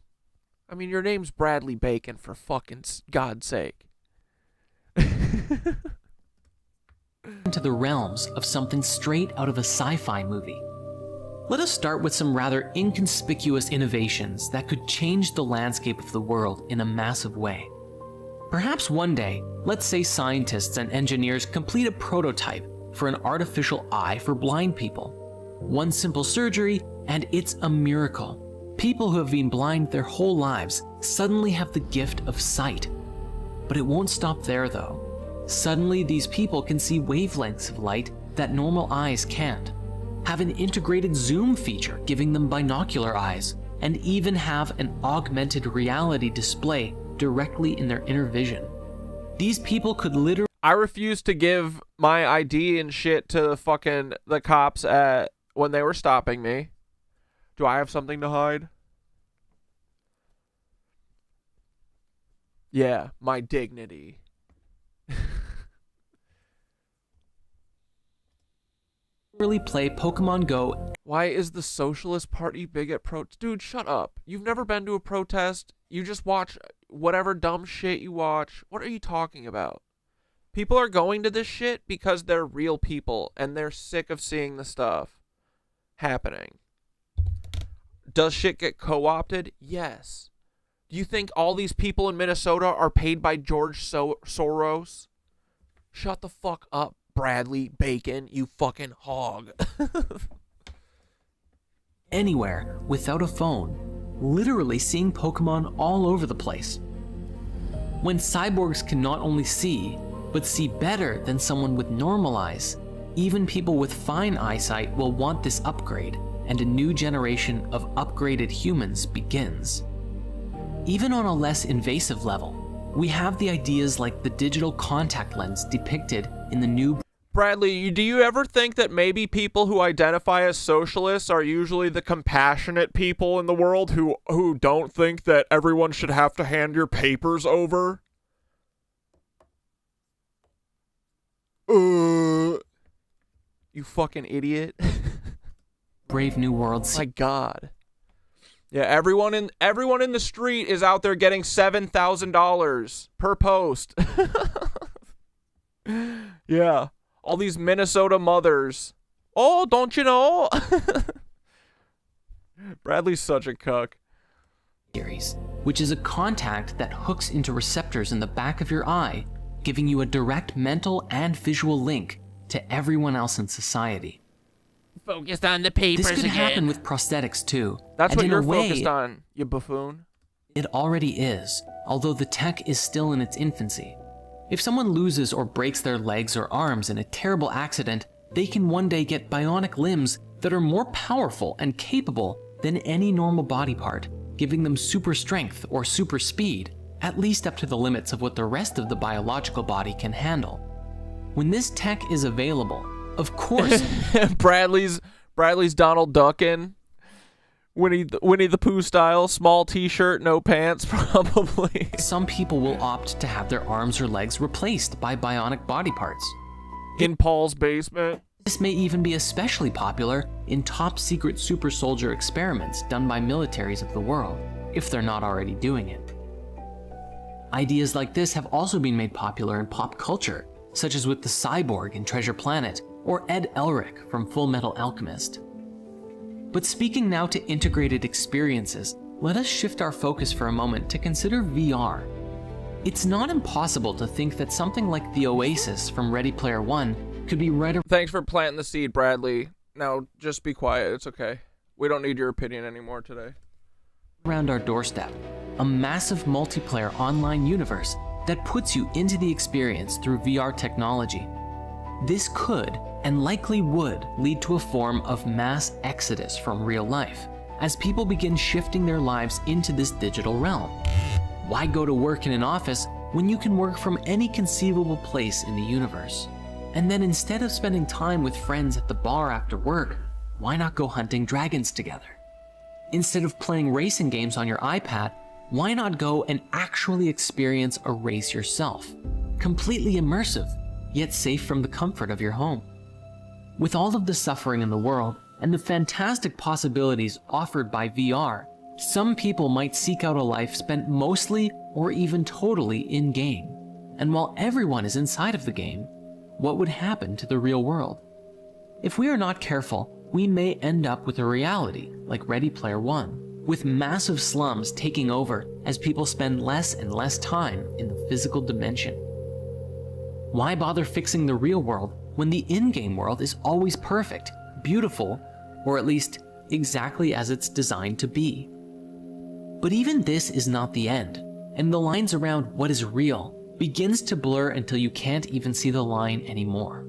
I mean, your name's Bradley Bacon, for fucking God's sake. into the realms of something straight out of a sci-fi movie. Let us start with some rather inconspicuous innovations that could change the landscape of the world in a massive way. Perhaps one day, let's say scientists and engineers complete a prototype for an artificial eye for blind people. One simple surgery, and it's a miracle. People who have been blind their whole lives suddenly have the gift of sight. But it won't stop there, though. Suddenly, these people can see wavelengths of light that normal eyes can't, have an integrated zoom feature giving them binocular eyes, and even have an augmented reality display directly in their inner vision. These people could literally... I refuse to give my ID and shit to the cops when they were stopping me. Do I have something to hide? Yeah, my dignity. Really play Pokemon Go. Why is the Socialist Party bigot Dude, shut up. You've never been to a protest. You just watch whatever dumb shit you watch. What are you talking about? People are going to this shit because they're real people and they're sick of seeing the stuff happening. Does shit get co-opted? Yes. Do you think all these people in Minnesota are paid by George Soros? Shut the fuck up, Bradley Bacon, you fucking hog. Anywhere without a phone, literally seeing Pokemon all over the place. When cyborgs can not only see, but see better than someone with normal eyes, even people with fine eyesight will want this upgrade, and a new generation of upgraded humans begins. Even on a less invasive level, we have the ideas like the digital contact lens depicted in the new... Bradley, do you ever think that maybe people who identify as socialists are usually the compassionate people in the world who don't think that everyone should have to hand your papers over? You fucking idiot. Brave New World. My God. Yeah, everyone in the street is out there getting $7,000 per post. Yeah. All these Minnesota mothers. Oh, don't you know? Bradley's such a cuck. Which is a contact that hooks into receptors in the back of your eye, giving you a direct mental and visual link to everyone else in society. Focused on the papers This could again. happen with prosthetics too. That's and what in you're a way, focused on, you buffoon. It already is, although the tech is still in its infancy. If someone loses or breaks their legs or arms in a terrible accident, they can one day get bionic limbs that are more powerful and capable than any normal body part, giving them super strength or super speed, at least up to the limits of what the rest of the biological body can handle. When this tech is available, of course... Bradley's Donald Duckin. Winnie the Pooh style, small t-shirt, no pants, probably. Some people will opt to have their arms or legs replaced by bionic body parts. In Paul's basement. This may even be especially popular in top secret super soldier experiments done by militaries of the world, if they're not already doing it. Ideas like this have also been made popular in pop culture, such as with the Cyborg in Treasure Planet, or Ed Elric from Full Metal Alchemist. But speaking now to integrated experiences, let us shift our focus for a moment to consider VR. It's not impossible to think that something like the Oasis from Ready Player One could be right. Thanks for planting the seed, Bradley. Now just be quiet, it's okay. We don't need your opinion anymore today. Around our doorstep, a massive multiplayer online universe that puts you into the experience through VR technology. This could, and likely would, lead to a form of mass exodus from real life, as people begin shifting their lives into this digital realm. Why go to work in an office when you can work from any conceivable place in the universe? And then instead of spending time with friends at the bar after work, why not go hunting dragons together? Instead of playing racing games on your iPad, why not go and actually experience a race yourself? Completely immersive, yet safe from the comfort of your home. With all of the suffering in the world and the fantastic possibilities offered by VR, some people might seek out a life spent mostly or even totally in-game. And while everyone is inside of the game, what would happen to the real world? If we are not careful, we may end up with a reality like Ready Player One, with massive slums taking over as people spend less and less time in the physical dimension. Why bother fixing the real world when the in-game world is always perfect, beautiful, or at least exactly as it's designed to be? But even this is not the end, and the lines around what is real begins to blur until you can't even see the line anymore.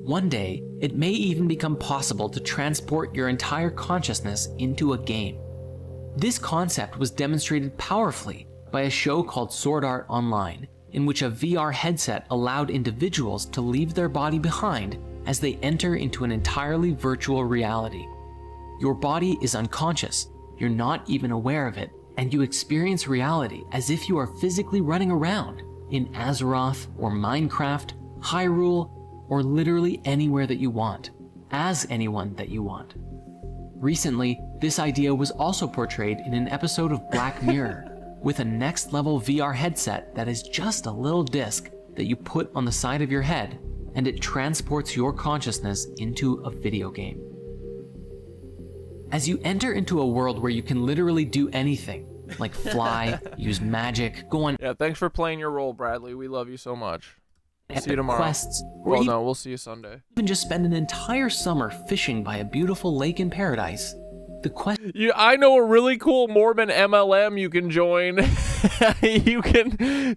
One day, it may even become possible to transport your entire consciousness into a game. This concept was demonstrated powerfully by a show called Sword Art Online, in which a VR headset allowed individuals to leave their body behind as they enter into an entirely virtual reality. Your body is unconscious, you're not even aware of it, and you experience reality as if you are physically running around in Azeroth or Minecraft, Hyrule, or literally anywhere that you want, as anyone that you want. Recently, this idea was also portrayed in an episode of Black Mirror, with a next-level VR headset that is just a little disc that you put on the side of your head, and it transports your consciousness into a video game. As you enter into a world where you can literally do anything, like fly, use magic, go on... Yeah, thanks for playing your role, Bradley. We love you so much. See you tomorrow. Quests, or Well, no, we'll see you Sunday. even just spend an entire summer fishing by a beautiful lake in paradise. The question... I know a really cool Mormon MLM you can join.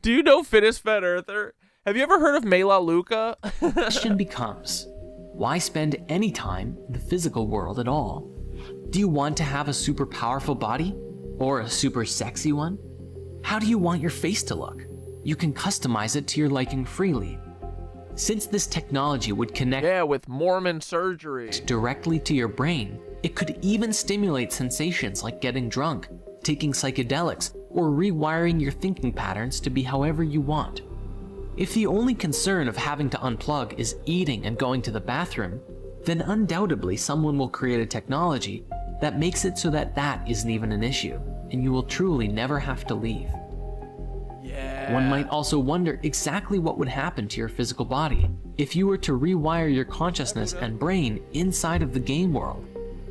Do you know Fittest Fed Earther? Have you ever heard of Mela Luca? question becomes, why spend any time in the physical world at all? Do you want to have a super powerful body? Or a super sexy one? How do you want your face to look? You can customize it to your liking freely. Since this technology would connect with Mormon surgery directly to your brain, it could even stimulate sensations like getting drunk, taking psychedelics, or rewiring your thinking patterns to be however you want. If the only concern of having to unplug is eating and going to the bathroom, then undoubtedly someone will create a technology that makes it so that that isn't even an issue, and you will truly never have to leave. One might also wonder exactly what would happen to your physical body if you were to rewire your consciousness and brain inside of the game world.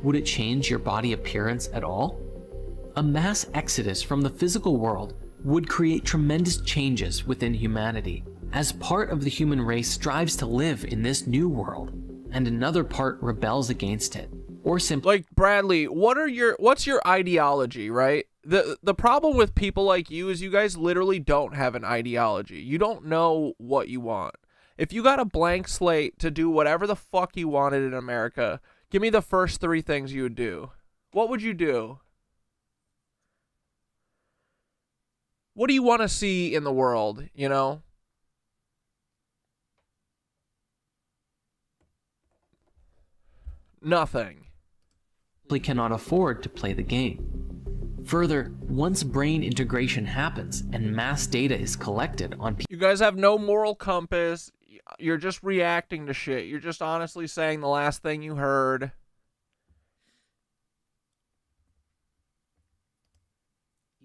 Would it change your body appearance at all? A mass exodus from the physical world would create tremendous changes within humanity, as part of the human race strives to live in this new world, and another part rebels against it, or simply like Bradley, what's your ideology, right? The problem with people like you is you guys literally don't have an ideology. You don't know what you want. If you got a blank slate to do whatever the fuck you wanted in America, give me the first 3 things you would do. What would you do? What do you want to see in the world, you know? Nothing. cannot afford to play the game. Further, once brain integration happens and mass data is collected on people, you guys have no moral compass. You're just reacting to shit. You're just honestly saying the last thing you heard.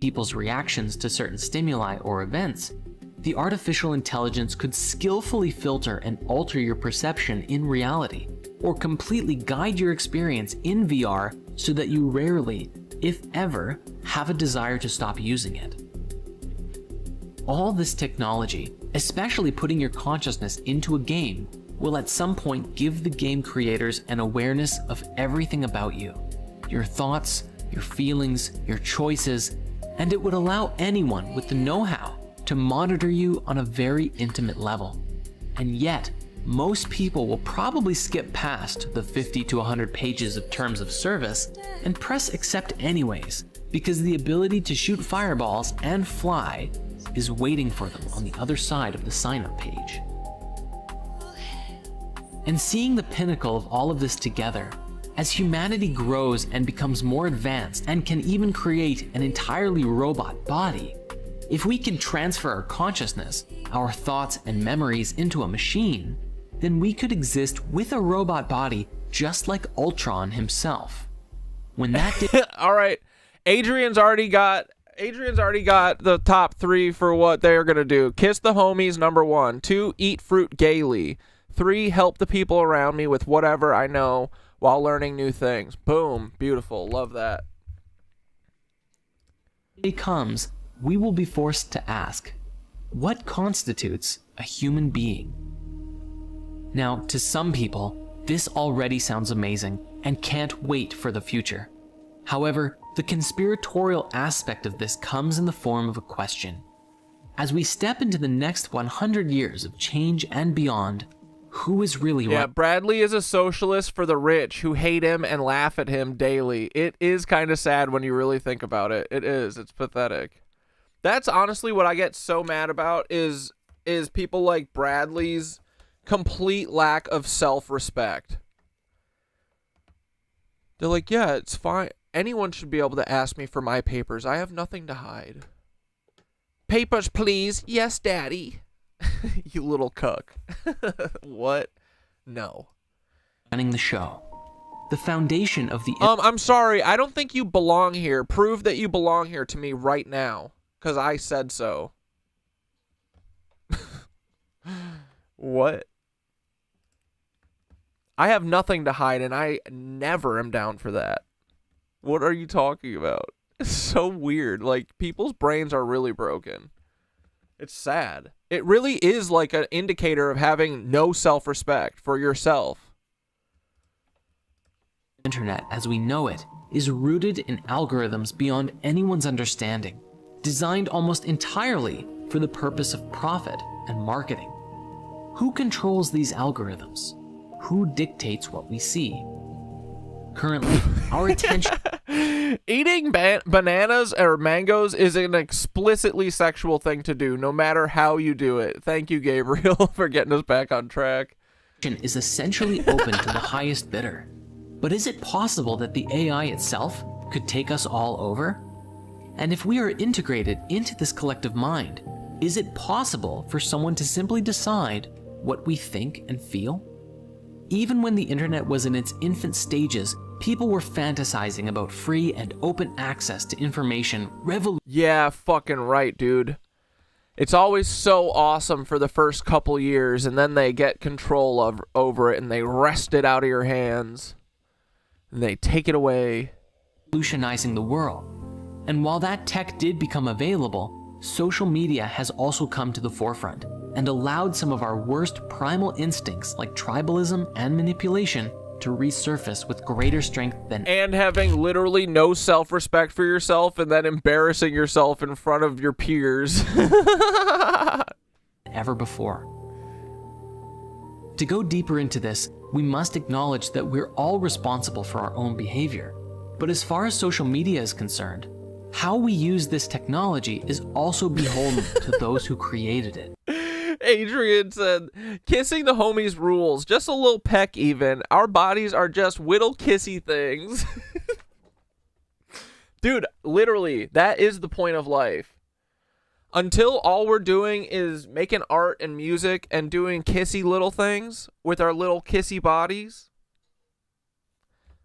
people's reactions to certain stimuli or events, the artificial intelligence could skillfully filter and alter your perception in reality, or completely guide your experience in VR so that you rarely, if ever, have a desire to stop using it. All this technology, especially putting your consciousness into a game, will at some point give the game creators an awareness of everything about you, your thoughts, your feelings, your choices, and it would allow anyone with the know-how to monitor you on a very intimate level. And yet, most people will probably skip past the 50 to 100 pages of terms of service and press accept anyways, because the ability to shoot fireballs and fly is waiting for them on the other side of the sign-up page. And seeing the pinnacle of all of this together, as humanity grows and becomes more advanced and can even create an entirely robot body, if we can transfer our consciousness, our thoughts and memories into a machine, then we could exist with a robot body just like Ultron himself. When that all right, Adrian's already got the top 3 for what they're gonna do. Kiss the homies, number 1. 2, eat fruit gaily. 3, help the people around me with whatever I know while learning new things. Boom, beautiful, love that. It comes, we will be forced to ask, what constitutes a human being? Now, to some people, this already sounds amazing and can't wait for the future. However, the conspiratorial aspect of this comes in the form of a question. As we step into the next 100 years of change and beyond, who is really right? Yeah, Bradley is a socialist for the rich who hate him and laugh at him daily. It is kind of sad when you really think about it. It is. It's pathetic. That's honestly what I get so mad about is people like Bradley's complete lack of self-respect. They're like, yeah, it's fine. Anyone should be able to ask me for my papers. I have nothing to hide. Papers, please. Yes, Daddy. You little cuck. What? No. Running the show. The foundation of the... I'm sorry. I don't think you belong here. Prove that you belong here to me right now. Because I said so. What? I have nothing to hide, and I never am down for that. What are you talking about? It's so weird. Like, people's brains are really broken. It's sad. It really is like an indicator of having no self-respect for yourself. Internet as we know it is rooted in algorithms beyond anyone's understanding, designed almost entirely for the purpose of profit and marketing. Who controls these algorithms? Who dictates what we see? Currently, our attention... Eating bananas or mangoes is an explicitly sexual thing to do, no matter how you do it. Thank you, Gabriel, for getting us back on track. ...is essentially open to the highest bidder. But is it possible that the AI itself could take us all over? And if we are integrated into this collective mind, is it possible for someone to simply decide what we think and feel? Even when the internet was in its infant stages, people were fantasizing about free and open access to information. Yeah, fucking right, dude. It's always so awesome for the first couple years, and then they get control over it, and they wrest it out of your hands, and they take it away. Revolutionizing the world. And while that tech did become available, social media has also come to the forefront, and allowed some of our worst primal instincts like tribalism and manipulation to resurface with greater strength than And having literally no self-respect for yourself and then embarrassing yourself in front of your peers. ever before. To go deeper into this, we must acknowledge that we're all responsible for our own behavior. But as far as social media is concerned, how we use this technology is also beholden to those who created it. Adrian said, kissing the homies rules. Just a little peck even. Our bodies are just whittle kissy things. Dude, literally, that is the point of life. Until all we're doing is making art and music and doing kissy little things with our little kissy bodies,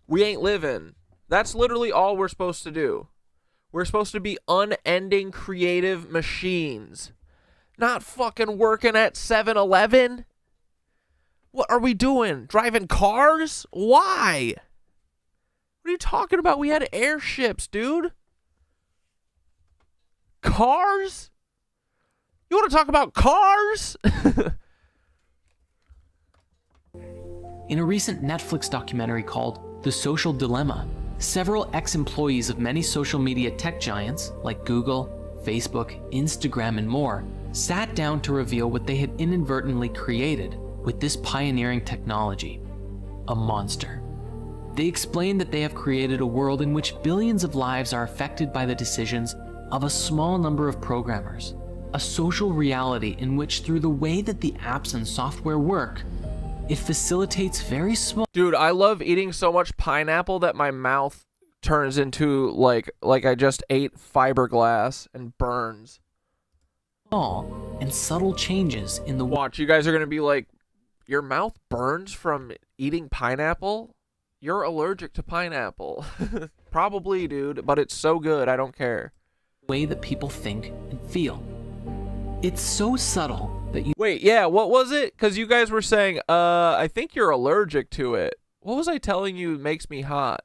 we ain't living. That's literally all we're supposed to do. We're supposed to be unending creative machines. Not fucking working at 7-Eleven. What are we doing? Driving cars? Why? What are you talking about? We had airships, dude. Cars? You want to talk about cars? In a recent Netflix documentary called The Social Dilemma, several ex-employees of many social media tech giants like Google, Facebook, Instagram, and more sat down to reveal what they had inadvertently created with this pioneering technology, a monster. They explained that they have created a world in which billions of lives are affected by the decisions of a small number of programmers, a social reality in which, through the way that the apps and software work, it facilitates very small... Dude, I love eating so much pineapple that my mouth turns into like I just ate fiberglass and burns. And subtle changes in the... Watch, you guys are going to be like, your mouth burns from eating pineapple? You're allergic to pineapple. Probably, dude, but it's so good, I don't care. Way that people think and feel. It's so subtle that you... Wait, yeah, what was it? Because you guys were saying, I think you're allergic to it. What was I telling you makes me hot?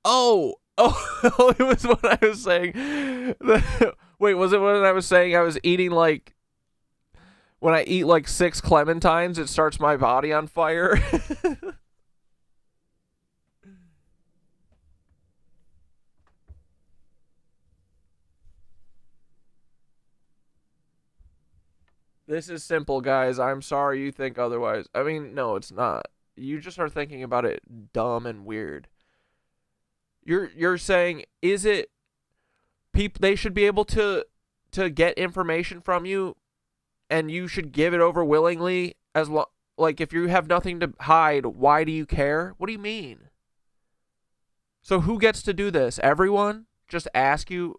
Oh, it was what I was saying. Wait, was it when I was saying I was eating like... When I eat like 6 clementines, it starts my body on fire? This is simple, guys. I'm sorry you think otherwise. I mean, no, it's not. You just are thinking about it dumb and weird. You're saying, is it people? They should be able to get information from you, and you should give it over willingly. Like if you have nothing to hide, why do you care? What do you mean? So who gets to do this? Everyone? Just ask you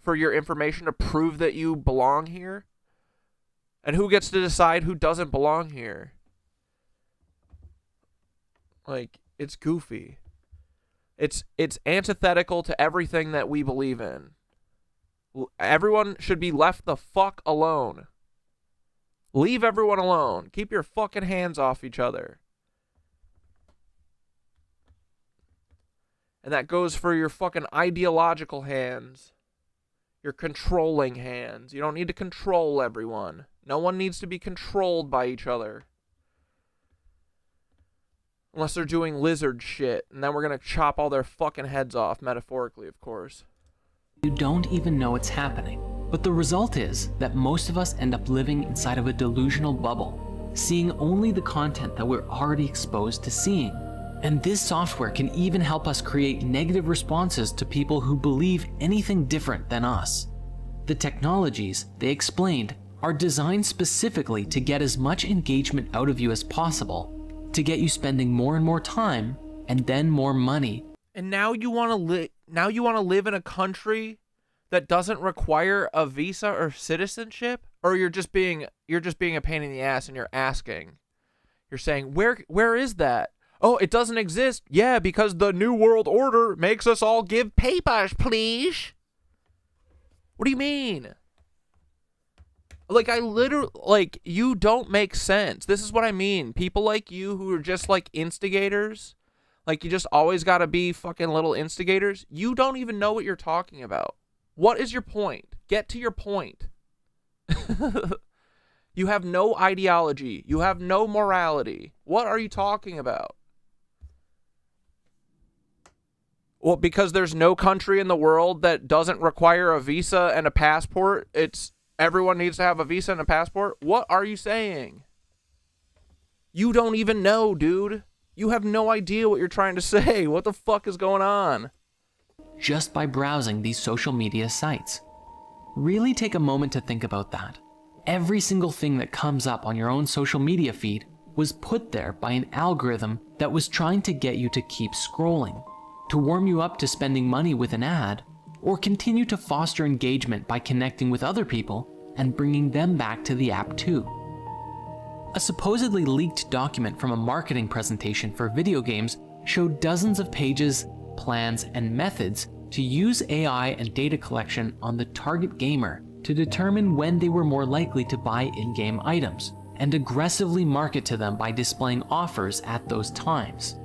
for your information to prove that you belong here? And who gets to decide who doesn't belong here? Like, it's goofy. It's antithetical to everything that we believe in. Everyone should be left the fuck alone. Leave everyone alone. Keep your fucking hands off each other. And that goes for your fucking ideological hands. Your controlling hands. You don't need to control everyone. No one needs to be controlled by each other. Unless they're doing lizard shit. And then we're going to chop all their fucking heads off. Metaphorically, of course. You don't even know it's happening. But the result is that most of us end up living inside of a delusional bubble, seeing only the content that we're already exposed to seeing. And this software can even help us create negative responses to people who believe anything different than us. The technologies, they explained, are designed specifically to get as much engagement out of you as possible, to get you spending more and more time and then more money. And now you want to live in a country that doesn't require a visa or citizenship? Or you're just being a pain in the ass and you're asking. You're saying, where is that? Oh, it doesn't exist. Yeah, because the New World Order makes us all give papers, please. What do you mean? Like, you don't make sense. This is what I mean. People like you who are just like instigators, like you just always gotta be fucking little instigators. You don't even know what you're talking about. What is your point? Get to your point. You have no ideology. You have no morality. What are you talking about? Well, because there's no country in the world that doesn't require a visa and a passport. Everyone needs to have a visa and a passport. What are you saying? You don't even know, dude. You have no idea what you're trying to say. What the fuck is going on? Just by browsing these social media sites. Really take a moment to think about that. Every single thing that comes up on your own social media feed was put there by an algorithm that was trying to get you to keep scrolling, to warm you up to spending money with an ad, or continue to foster engagement by connecting with other people and bringing them back to the app too. A supposedly leaked document from a marketing presentation for video games showed dozens of pages, plans, and methods to use AI and data collection on the target gamer to determine when they were more likely to buy in-game items, and aggressively market to them by displaying offers at those times.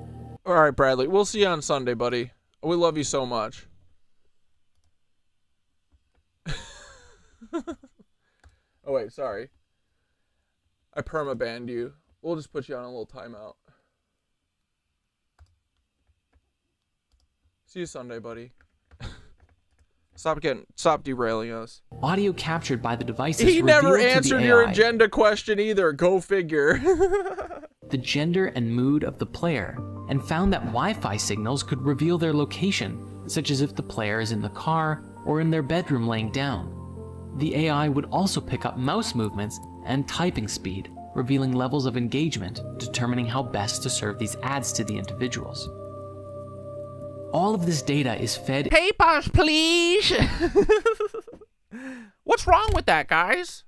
All right, Bradley, we'll see you on Sunday, buddy. We love you so much. Oh, wait, sorry. I perma-banned you. We'll just put you on a little timeout. See you Sunday, buddy. Stop derailing us. Audio captured by the devices. He never revealed answered to the your AI agenda question either. Go figure. the gender and mood of the player, and found that Wi-Fi signals could reveal their location, such as if the player is in the car or in their bedroom laying down. The AI would also pick up mouse movements and typing speed, revealing levels of engagement, determining how best to serve these ads to the individuals. All of this data is fed. Papers, please. What's wrong with that, guys?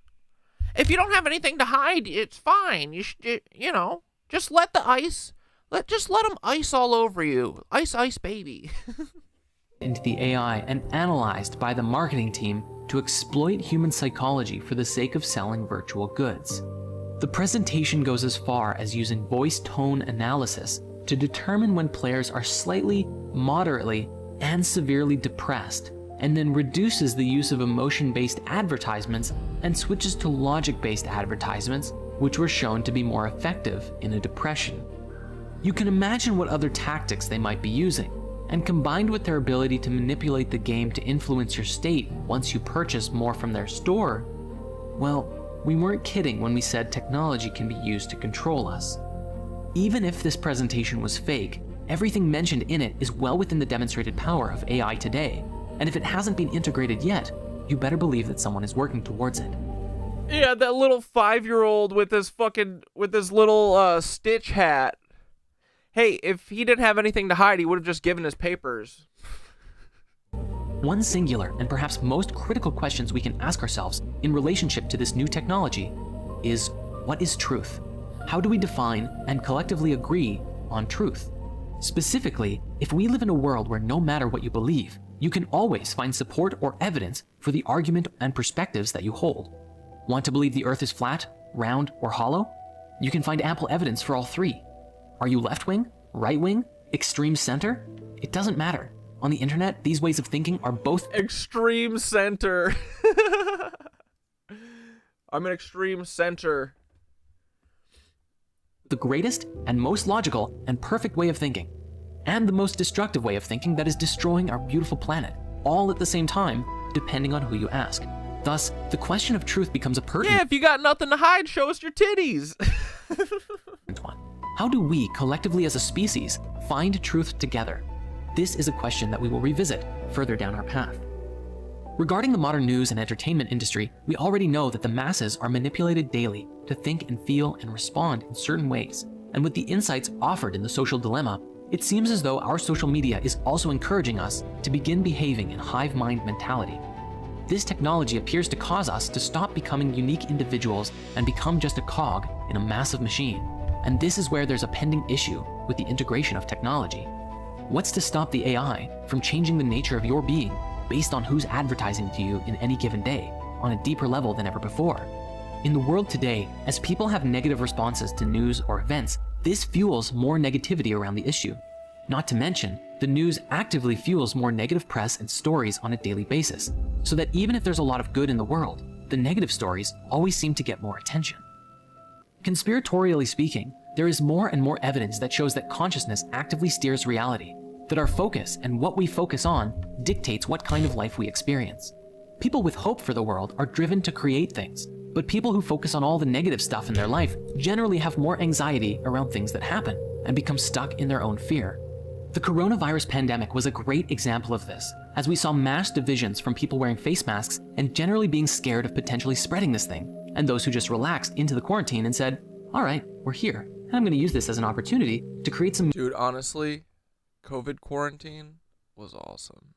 If you don't have anything to hide, it's fine. You should, just let the ice. Just let them ice all over you. Ice, ice, baby. into the AI and analyzed by the marketing team to exploit human psychology for the sake of selling virtual goods. The presentation goes as far as using voice tone analysis to determine when players are slightly, moderately, and severely depressed, and then reduces the use of emotion-based advertisements and switches to logic-based advertisements, which were shown to be more effective in a depression. You can imagine what other tactics they might be using, and combined with their ability to manipulate the game to influence your state once you purchase more from their store, well, we weren't kidding when we said technology can be used to control us. Even if this presentation was fake, everything mentioned in it is well within the demonstrated power of AI today, and if it hasn't been integrated yet, you better believe that someone is working towards it. Yeah, that little 5-year-old with this little Stitch hat. Hey, if he didn't have anything to hide, he would have just given his papers. One singular and perhaps most critical questions we can ask ourselves in relationship to this new technology is, what is truth? How do we define and collectively agree on truth? Specifically, if we live in a world where no matter what you believe, you can always find support or evidence for the argument and perspectives that you hold. Want to believe the earth is flat, round, or hollow? You can find ample evidence for all three. Are you left-wing, right-wing, extreme center? It doesn't matter. On the internet, these ways of thinking are both extreme center. I'm an extreme center. The greatest and most logical and perfect way of thinking, and the most destructive way of thinking that is destroying our beautiful planet, all at the same time, depending on who you ask. Thus, the question of truth becomes a pertinent. Yeah, if you got nothing to hide, show us your titties. How do we, collectively as a species, find truth together? This is a question that we will revisit further down our path. Regarding the modern news and entertainment industry, we already know that the masses are manipulated daily to think and feel and respond in certain ways. And with the insights offered in The Social Dilemma, it seems as though our social media is also encouraging us to begin behaving in hive mind mentality. This technology appears to cause us to stop becoming unique individuals and become just a cog in a massive machine. And this is where there's a pending issue with the integration of technology. What's to stop the AI from changing the nature of your being based on who's advertising to you in any given day on a deeper level than ever before? In the world today, as people have negative responses to news or events, this fuels more negativity around the issue. Not to mention, the news actively fuels more negative press and stories on a daily basis, so that even if there's a lot of good in the world, the negative stories always seem to get more attention. Conspiratorially speaking, there is more and more evidence that shows that consciousness actively steers reality, that our focus and what we focus on dictates what kind of life we experience. People with hope for the world are driven to create things, but people who focus on all the negative stuff in their life generally have more anxiety around things that happen and become stuck in their own fear. The coronavirus pandemic was a great example of this, as we saw mass divisions from people wearing face masks and generally being scared of potentially spreading this thing, and those who just relaxed into the quarantine and said, all right, we're here, and I'm going to use this as an opportunity to create some— Dude, honestly, COVID quarantine was awesome.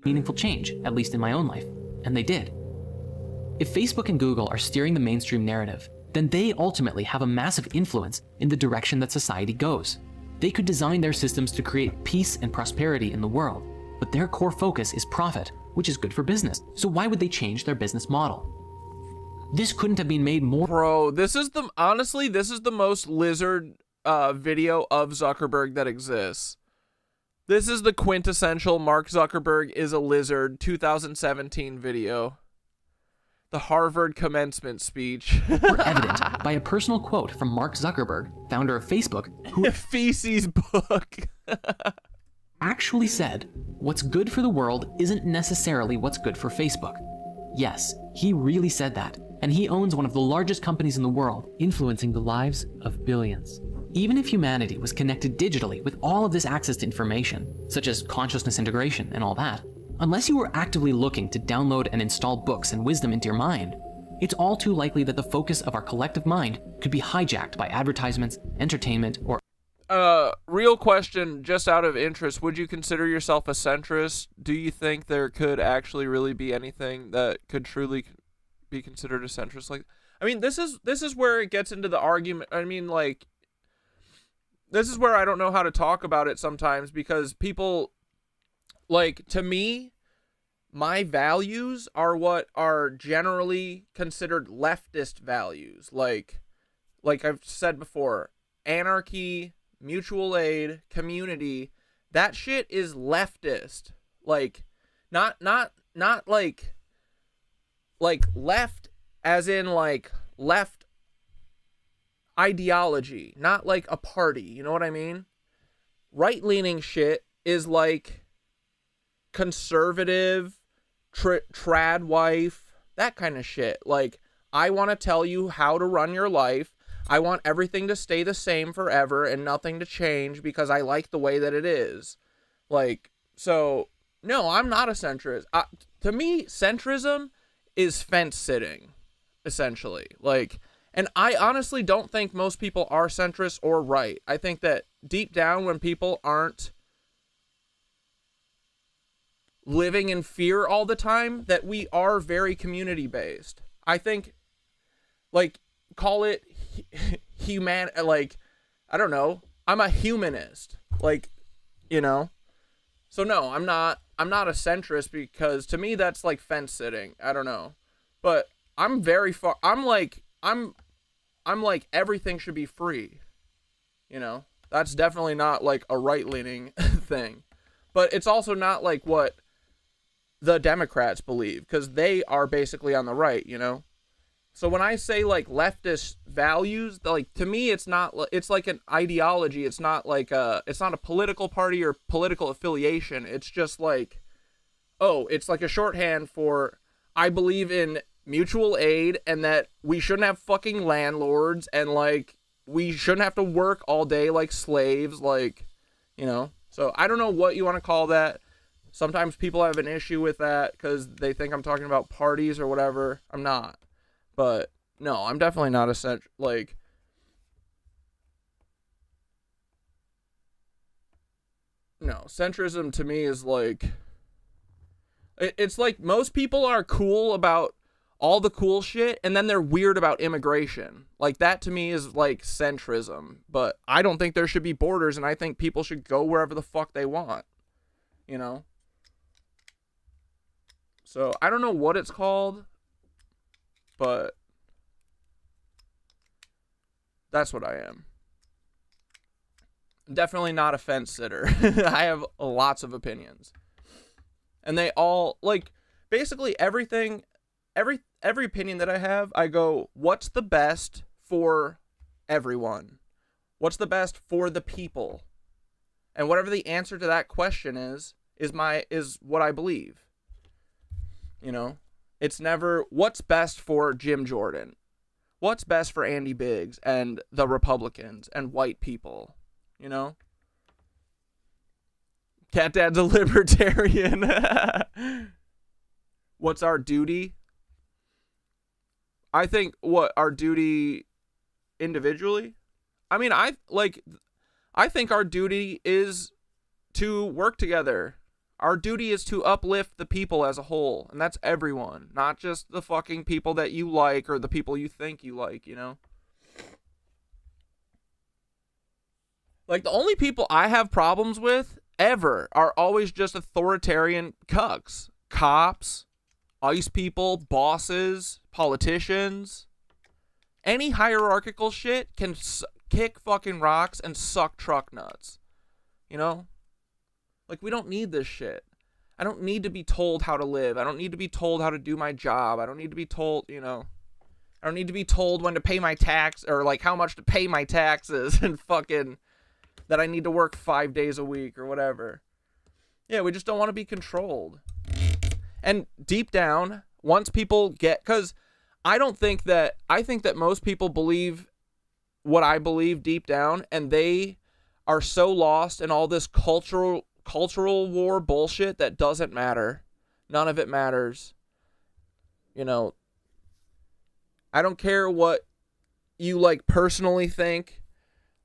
meaningful change, at least in my own life, and they did. If Facebook and Google are steering the mainstream narrative, then they ultimately have a massive influence in the direction that society goes. They could design their systems to create peace and prosperity in the world, but their core focus is profit, which is good for business. So why would they change their business model? This couldn't have been made more— Bro, this is the most lizard video of Zuckerberg that exists. This is the quintessential Mark Zuckerberg is a lizard 2017 video. The Harvard commencement speech. Were evident by a personal quote from Mark Zuckerberg, founder of Facebook, who feces book actually said, what's good for the world isn't necessarily what's good for Facebook. Yes, he really said that, and he owns one of the largest companies in the world, influencing the lives of billions. Even if humanity was connected digitally with all of this access to information, such as consciousness integration and all that, unless you were actively looking to download and install books and wisdom into your mind, it's all too likely that the focus of our collective mind could be hijacked by advertisements, entertainment, or— real question, just out of interest, would you consider yourself a centrist? Do you think there could actually really be anything that could truly be considered a centrist? Like, I mean, this is where it gets into the argument. I mean, like, this is where I don't know how to talk about it sometimes, because people, like, to me, my values are what are generally considered leftist values. Like I've said before, anarchy, mutual aid, community, that shit is leftist. Like, not like left as in like left ideology, not like a party, you know what I mean? Right-leaning shit is like conservative, trad wife, that kind of shit. Like, I want to tell you how to run your life. I want everything to stay the same forever and nothing to change because I like the way that it is. Like, so, no, I'm not a centrist. To me, centrism is fence sitting, essentially. Like, and I honestly don't think most people are centrist or right. I think that deep down, when people aren't living in fear all the time, that we are very community-based. I think, like, call it like, I don't know, I'm a humanist, like, you know? So no, I'm not a centrist, because to me that's like fence sitting. I don't know. But I'm very far, I'm like everything should be free. You know? That's definitely not like a right-leaning thing. But it's also not like what the Democrats believe, because they are basically on the right, you know? So when I say like leftist values, like, to me it's not, it's like an ideology. It's not like it's not a political party or political affiliation. It's just like, oh, it's like a shorthand for, I believe in mutual aid and that we shouldn't have fucking landlords, and like we shouldn't have to work all day like slaves, like, you know? So I don't know what you want to call that. Sometimes people have an issue with that because they think I'm talking about parties or whatever. I'm not. But no, I'm definitely not a like, no, centrism to me is like, it's like most people are cool about all the cool shit and then they're weird about immigration. Like, that to me is like centrism. But I don't think there should be borders, and I think people should go wherever the fuck they want, you know? So I don't know what it's called, but that's what I am. Definitely not a fence sitter. I have lots of opinions. And they all, like, basically everything, every opinion that I have, I go, what's the best for everyone? What's the best for the people? And whatever the answer to that question is what I believe. You know, it's never what's best for Jim Jordan. What's best for Andy Biggs and the Republicans and white people, you know? Cat Dad's a libertarian. What's our duty? I think what our duty individually? I mean, I think our duty is to work together. Our duty is to uplift the people as a whole, and that's everyone, not just the fucking people that you like or the people you think you like, you know? Like, the only people I have problems with ever are always just authoritarian cucks. Cops, ICE people, bosses, politicians. Any hierarchical shit can kick fucking rocks and suck truck nuts. You know? Like, we don't need this shit. I don't need to be told how to live. I don't need to be told how to do my job. I don't need to be told, you know, I don't need to be told when to pay my tax or like how much to pay my taxes and fucking that I need to work 5 days a week or whatever. Yeah, we just don't want to be controlled. And deep down, once people get, because I think that most people believe what I believe deep down, and they are so lost in all this cultural war bullshit that doesn't matter. None of it matters. You know, I don't care what you like personally think.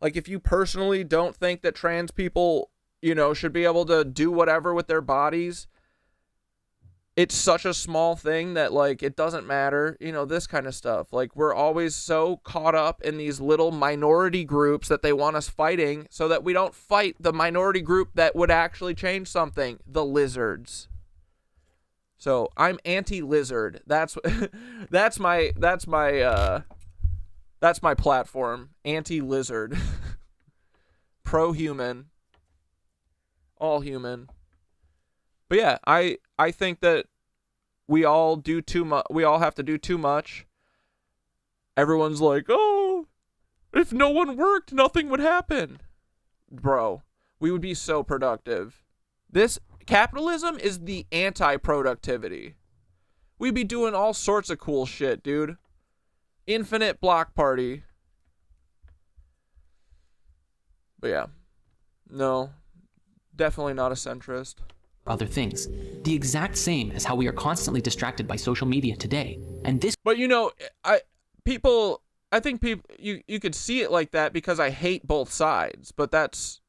Like, if you personally don't think that trans people, you know, should be able to do whatever with their bodies, it's such a small thing that, like, it doesn't matter, you know, this kind of stuff. Like, we're always so caught up in these little minority groups that they want us fighting so that we don't fight the minority group that would actually change something, the lizards. So, I'm anti-lizard. That's my platform, anti-lizard. Pro-human. All human. But yeah, I think that we all do too much. We all have to do too much. Everyone's like, oh, if no one worked, nothing would happen. Bro, we would be so productive. This capitalism is the anti-productivity. We'd be doing all sorts of cool shit, dude. Infinite block party. But yeah, no, definitely not a centrist. Other things, the exact same as how we are constantly distracted by social media today. And this, but you know, I think people, you could see it like that because I hate both sides, but that's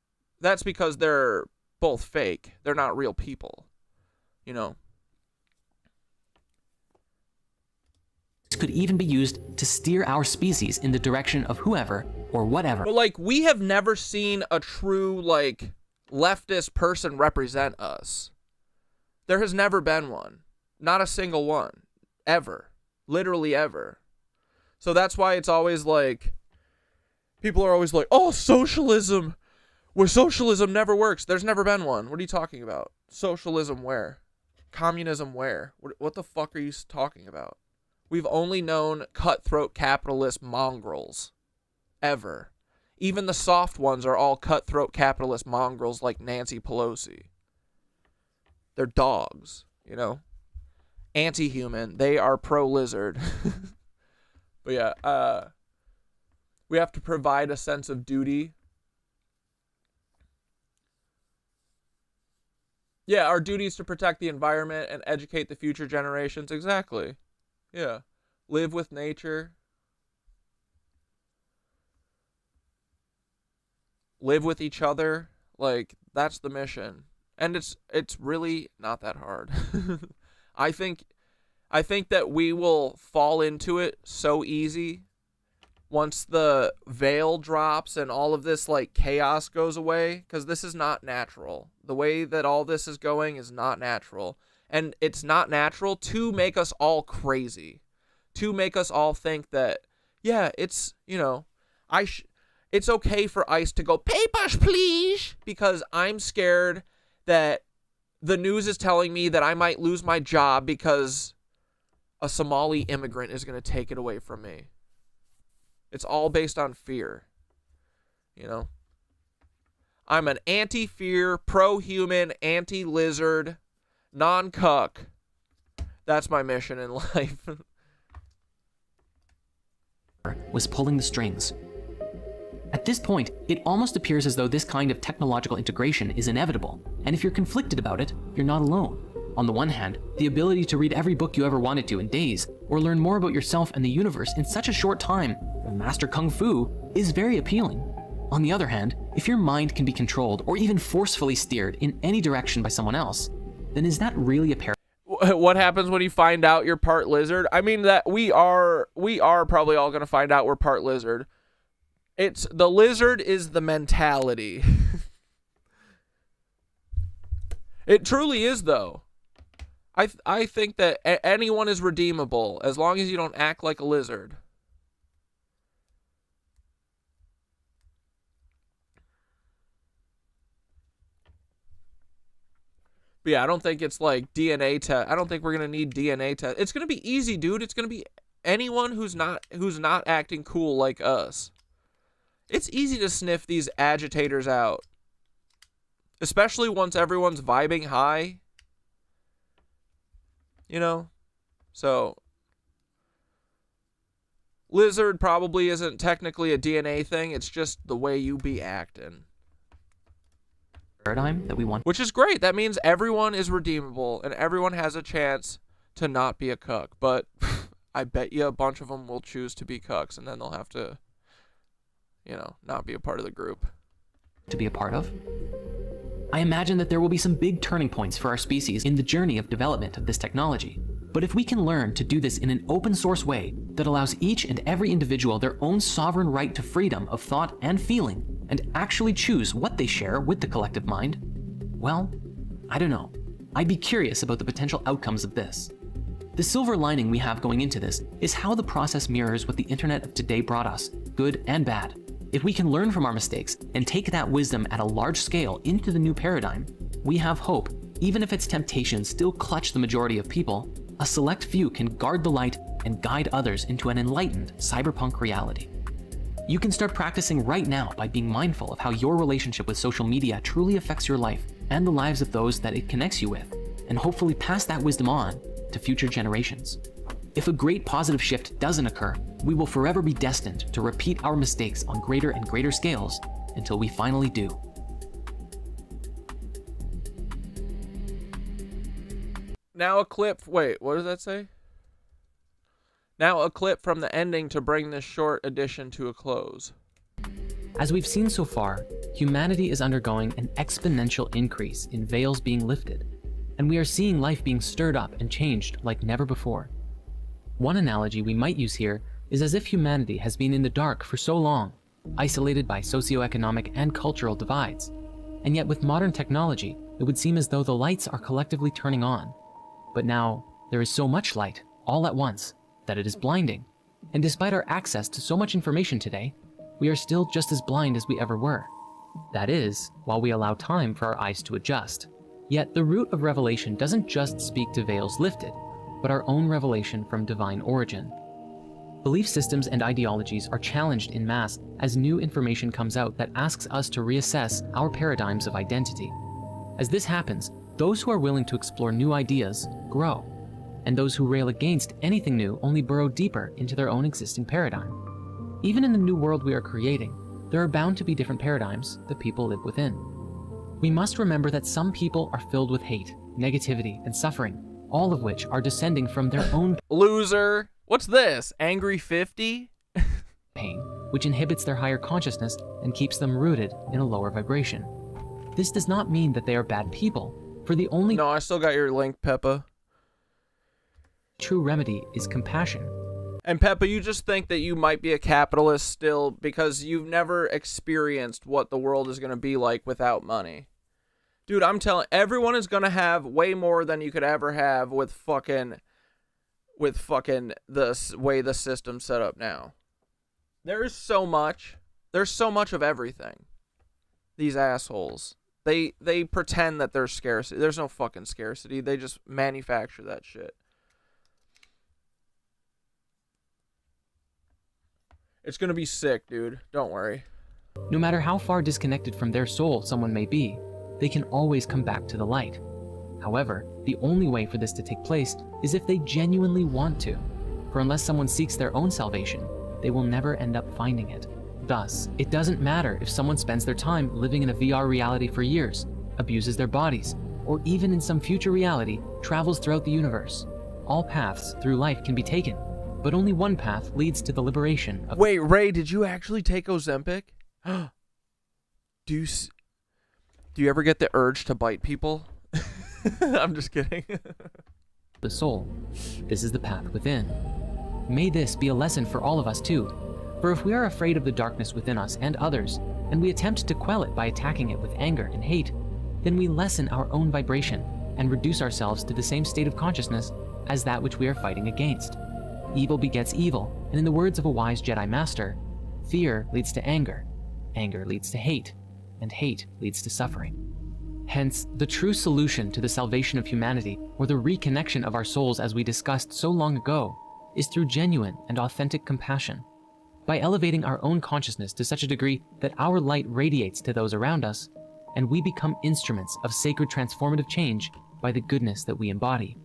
because they're both fake. They're not real people, you know. This could even be used to steer our species in the direction of whoever or whatever. But like, we have never seen a true like leftist person represent us. There has never been one. Not a single one. Ever. Literally ever. So that's why it's always like, people are always like, oh, socialism, where socialism never works. There's never been one. What are you talking about? Socialism where? Communism where? What the fuck are you talking about? We've only known cutthroat capitalist mongrels. Ever. Even the soft ones are all cutthroat capitalist mongrels like Nancy Pelosi. They're dogs, you know? Anti-human. They are pro-lizard. But yeah, we have to provide a sense of duty. Yeah, our duty is to protect the environment and educate the future generations. Exactly. Yeah. Live with nature. Live with each other. Like, that's the mission. And it's really not that hard. I think that we will fall into it so easy once the veil drops and all of this like chaos goes away, because this is not natural. The way that all this is going is not natural. And it's not natural to make us all crazy. To make us all think that, yeah, it's, you know, it's okay for ICE to go, papers, please, because I'm scared that the news is telling me that I might lose my job because a Somali immigrant is going to take it away from me. It's all based on fear. You know? I'm an anti-fear, pro-human, anti-lizard, non-cuck. That's my mission in life. Was pulling the strings. At this point, it almost appears as though this kind of technological integration is inevitable, and if you're conflicted about it, you're not alone. On the one hand, the ability to read every book you ever wanted to in days, or learn more about yourself and the universe in such a short time, or master kung fu, is very appealing. On the other hand, if your mind can be controlled or even forcefully steered in any direction by someone else, then is that really a paradox? What happens when you find out you're part lizard? I mean, that we are probably all going to find out we're part lizard. It's the lizard is the mentality. It truly is, though. I think that anyone is redeemable as long as you don't act like a lizard. But yeah, I don't think it's like DNA test. I don't think we're gonna need DNA test. It's gonna be easy, dude. It's gonna be anyone who's not acting cool like us. It's easy to sniff these agitators out, especially once everyone's vibing high. You know, so lizard probably isn't technically a DNA thing. It's just the way you be acting. Paradigm that we want. Which is great. That means everyone is redeemable and everyone has a chance to not be a cuck. But I bet you a bunch of them will choose to be cucks and then they'll have to, you know, not be a part of the group. To be a part of? I imagine that there will be some big turning points for our species in the journey of development of this technology. But if we can learn to do this in an open source way that allows each and every individual their own sovereign right to freedom of thought and feeling, and actually choose what they share with the collective mind, well, I don't know. I'd be curious about the potential outcomes of this. The silver lining we have going into this is how the process mirrors what the internet of today brought us, good and bad. If we can learn from our mistakes and take that wisdom at a large scale into the new paradigm, we have hope. Even if its temptations still clutch the majority of people, a select few can guard the light and guide others into an enlightened cyberpunk reality. You can start practicing right now by being mindful of how your relationship with social media truly affects your life and the lives of those that it connects you with, and hopefully pass that wisdom on to future generations. If a great positive shift doesn't occur, we will forever be destined to repeat our mistakes on greater and greater scales until we finally do. Now a clip, wait, what does that say? Now a clip from the ending to bring this short edition to a close. As we've seen so far, humanity is undergoing an exponential increase in veils being lifted, and we are seeing life being stirred up and changed like never before. One analogy we might use here is as if humanity has been in the dark for so long, isolated by socioeconomic and cultural divides, and yet with modern technology, it would seem as though the lights are collectively turning on. But now, there is so much light, all at once, that it is blinding. And despite our access to so much information today, we are still just as blind as we ever were. That is, while we allow time for our eyes to adjust. Yet the root of revelation doesn't just speak to veils lifted, but our own revelation from divine origin. Belief systems and ideologies are challenged in mass as new information comes out that asks us to reassess our paradigms of identity. As this happens, those who are willing to explore new ideas grow, and those who rail against anything new only burrow deeper into their own existing paradigm. Even in the new world we are creating, there are bound to be different paradigms that people live within. We must remember that some people are filled with hate, negativity, and suffering, all of which are descending from their own loser. What's this? Angry 50? pain, which inhibits their higher consciousness and keeps them rooted in a lower vibration. This does not mean that they are bad people, for the only No, I still got your link, Peppa. True remedy is compassion. And Peppa, you just think that you might be a capitalist still because you've never experienced what the world is going to be like without money. Dude, I'm telling everyone is going to have way more than you could ever have with fucking the way the system's set up now. There's so much of everything. These assholes. They pretend that there's scarcity. There's no fucking scarcity. They just manufacture that shit. It's gonna be sick, dude. Don't worry. No matter how far disconnected from their soul someone may be, they can always come back to the light. However, the only way for this to take place is if they genuinely want to. For unless someone seeks their own salvation, they will never end up finding it. Thus, it doesn't matter if someone spends their time living in a VR reality for years, abuses their bodies, or even in some future reality travels throughout the universe. All paths through life can be taken, but only one path leads to the liberation of— Wait, Ray, did you actually take Ozempic? Do you ever get the urge to bite people? I'm just kidding. the soul. This is the path within. May this be a lesson for all of us too. For if we are afraid of the darkness within us and others, and we attempt to quell it by attacking it with anger and hate, then we lessen our own vibration and reduce ourselves to the same state of consciousness as that which we are fighting against. Evil begets evil, and in the words of a wise Jedi Master, fear leads to anger, anger leads to hate, and hate leads to suffering. Hence, the true solution to the salvation of humanity, or the reconnection of our souls as we discussed so long ago, is through genuine and authentic compassion. By elevating our own consciousness to such a degree that our light radiates to those around us, and we become instruments of sacred transformative change by the goodness that we embody.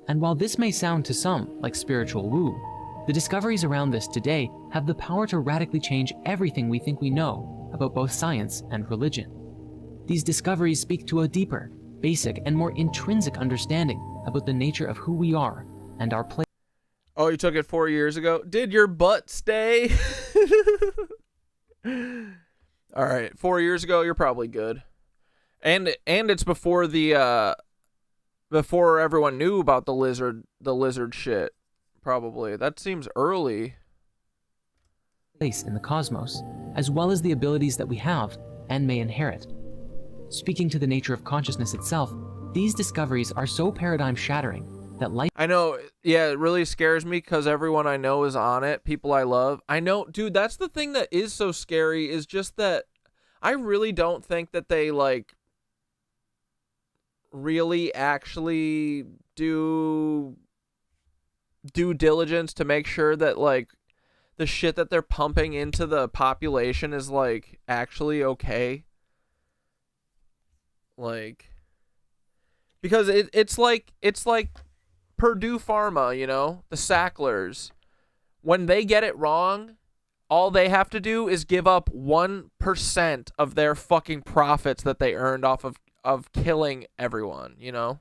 And while this may sound to some like spiritual woo, the discoveries around this today have the power to radically change everything we think we know about both science and religion. These discoveries speak to a deeper, basic, and more intrinsic understanding about the nature of who we are and our place. Oh, you took it 4 years ago? Did your butt stay? All right, 4 years ago, you're probably good. And it's before the before everyone knew about the lizard shit. Probably. That seems early. Place in the cosmos, as well as the abilities that we have and may inherit. Speaking to the nature of consciousness itself, these discoveries are so paradigm-shattering that life— I know, yeah, it really scares me because everyone I know is on it, people I love. I know, dude, that's the thing that is so scary, is just that I really don't think that they, like, really actually do due diligence to make sure that, like, the shit that they're pumping into the population is, like, actually okay. Like, because it's like Purdue Pharma, you know, the Sacklers. When they get it wrong, all they have to do is give up 1% of their fucking profits that they earned off of killing everyone, you know?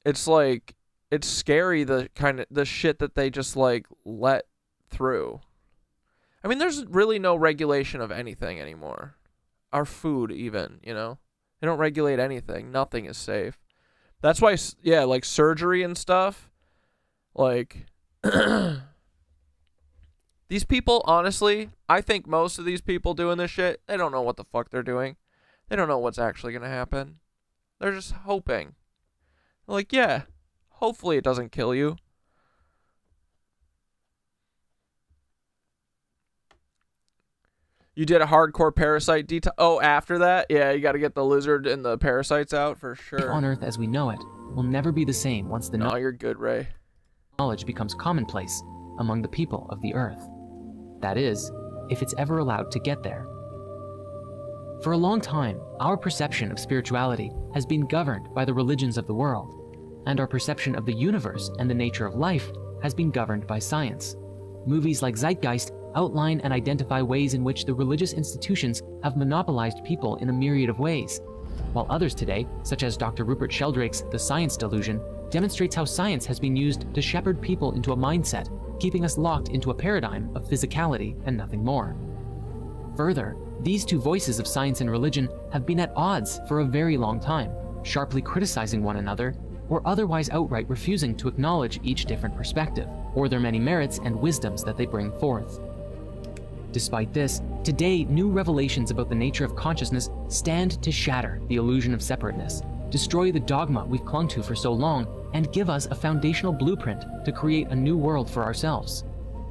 It's like, it's scary, the shit that they just, like, let through. I mean, there's really no regulation of anything anymore. Our food, even, you know? They don't regulate anything. Nothing is safe. That's why, yeah, like, surgery and stuff, like, these people, honestly, I think most of these people doing this shit, they don't know what the fuck they're doing. They don't know what's actually going to happen. They're just hoping. Like, yeah, hopefully it doesn't kill you. You did a hardcore parasite detox. Oh, after that? Yeah, you got to get the lizard and the parasites out for sure. Life on Earth as we know it will never be the same once the you're good, Ray. Knowledge becomes commonplace among the people of the Earth. That is, if it's ever allowed to get there. For a long time, our perception of spirituality has been governed by the religions of the world, and our perception of the universe and the nature of life has been governed by science. Movies like Zeitgeist outline and identify ways in which the religious institutions have monopolized people in a myriad of ways, while others today, such as Dr. Rupert Sheldrake's The Science Delusion, demonstrates how science has been used to shepherd people into a mindset, keeping us locked into a paradigm of physicality and nothing more. Further, these two voices of science and religion have been at odds for a very long time, sharply criticizing one another, or otherwise outright refusing to acknowledge each different perspective, or their many merits and wisdoms that they bring forth. Despite this, today new revelations about the nature of consciousness stand to shatter the illusion of separateness, destroy the dogma we've clung to for so long, and give us a foundational blueprint to create a new world for ourselves.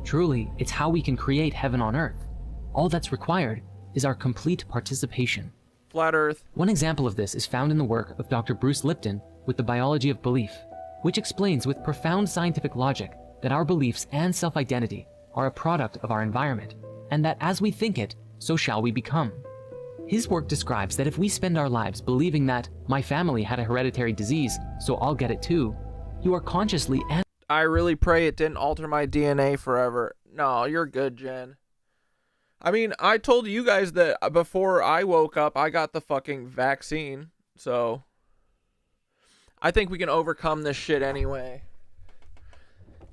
Truly, it's how we can create heaven on earth. All that's required is our complete participation. Flat Earth. One example of this is found in the work of Dr. Bruce Lipton with The Biology of Belief, which explains with profound scientific logic that our beliefs and self-identity are a product of our environment, and that as we think it, so shall we become. His work describes that if we spend our lives believing that my family had a hereditary disease, so I'll get it too, you are consciously and I really pray it didn't alter my DNA forever. No, you're good, Jen. I mean, I told you guys that before I woke up, I got the fucking vaccine, so I think we can overcome this shit anyway.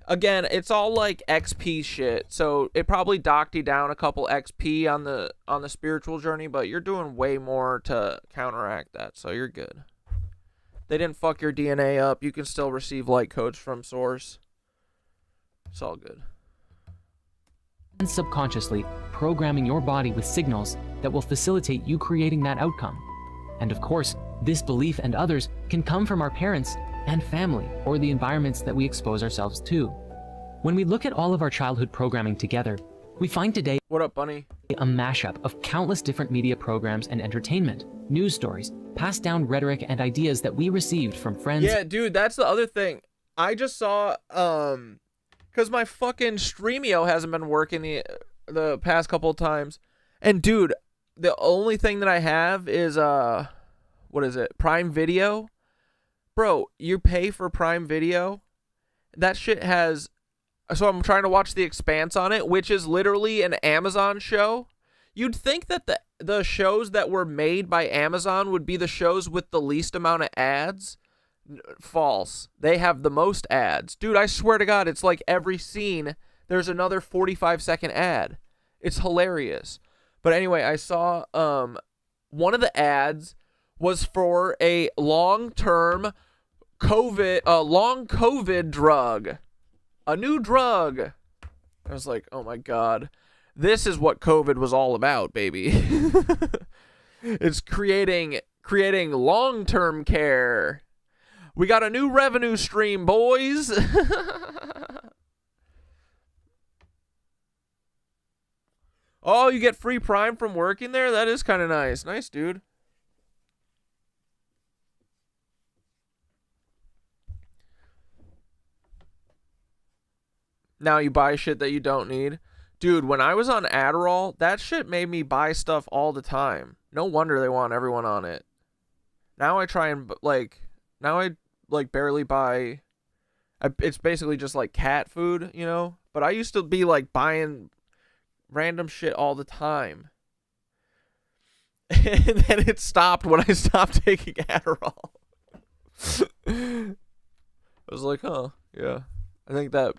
Again, it's all like XP shit, so it probably docked you down a couple XP on the spiritual journey, but you're doing way more to counteract that, so you're good. They didn't fuck your DNA up. You can still receive light codes from Source. It's all good. subconsciously programming your body with signals that will facilitate you creating that outcome. And of course, this belief and others can come from our parents and family or the environments that we expose ourselves to. When we look at all of our childhood programming together, we find today what up, bunny? A mashup of countless different media programs and entertainment, news stories, passed down rhetoric and ideas that we received from friends. Yeah, dude, that's the other thing. I just saw because my fucking Streamio hasn't been working the past couple of times. And dude, the only thing that I have is what is it? Prime Video. Bro, you pay for Prime Video. That shit has, so I'm trying to watch The Expanse on it, which is literally an Amazon show. You'd think that the shows that were made by Amazon would be the shows with the least amount of ads. False. They have the most ads. Dude, I swear to God, it's like every scene, there's another 45-second ad. It's hilarious. But anyway, I saw one of the ads was for a long-term long COVID drug. A new drug. I was like, oh my God. This is what COVID was all about, baby. It's creating long-term care. We got a new revenue stream, boys. Oh, you get free Prime from working there? That is kind of nice. Nice, dude. Now you buy shit that you don't need. Dude, when I was on Adderall, that shit made me buy stuff all the time. No wonder they want everyone on it. Now I try and, barely buy. It's basically just, like, cat food, you know? But I used to be, like, buying random shit all the time. And then it stopped when I stopped taking Adderall. I was like, huh, yeah. I think that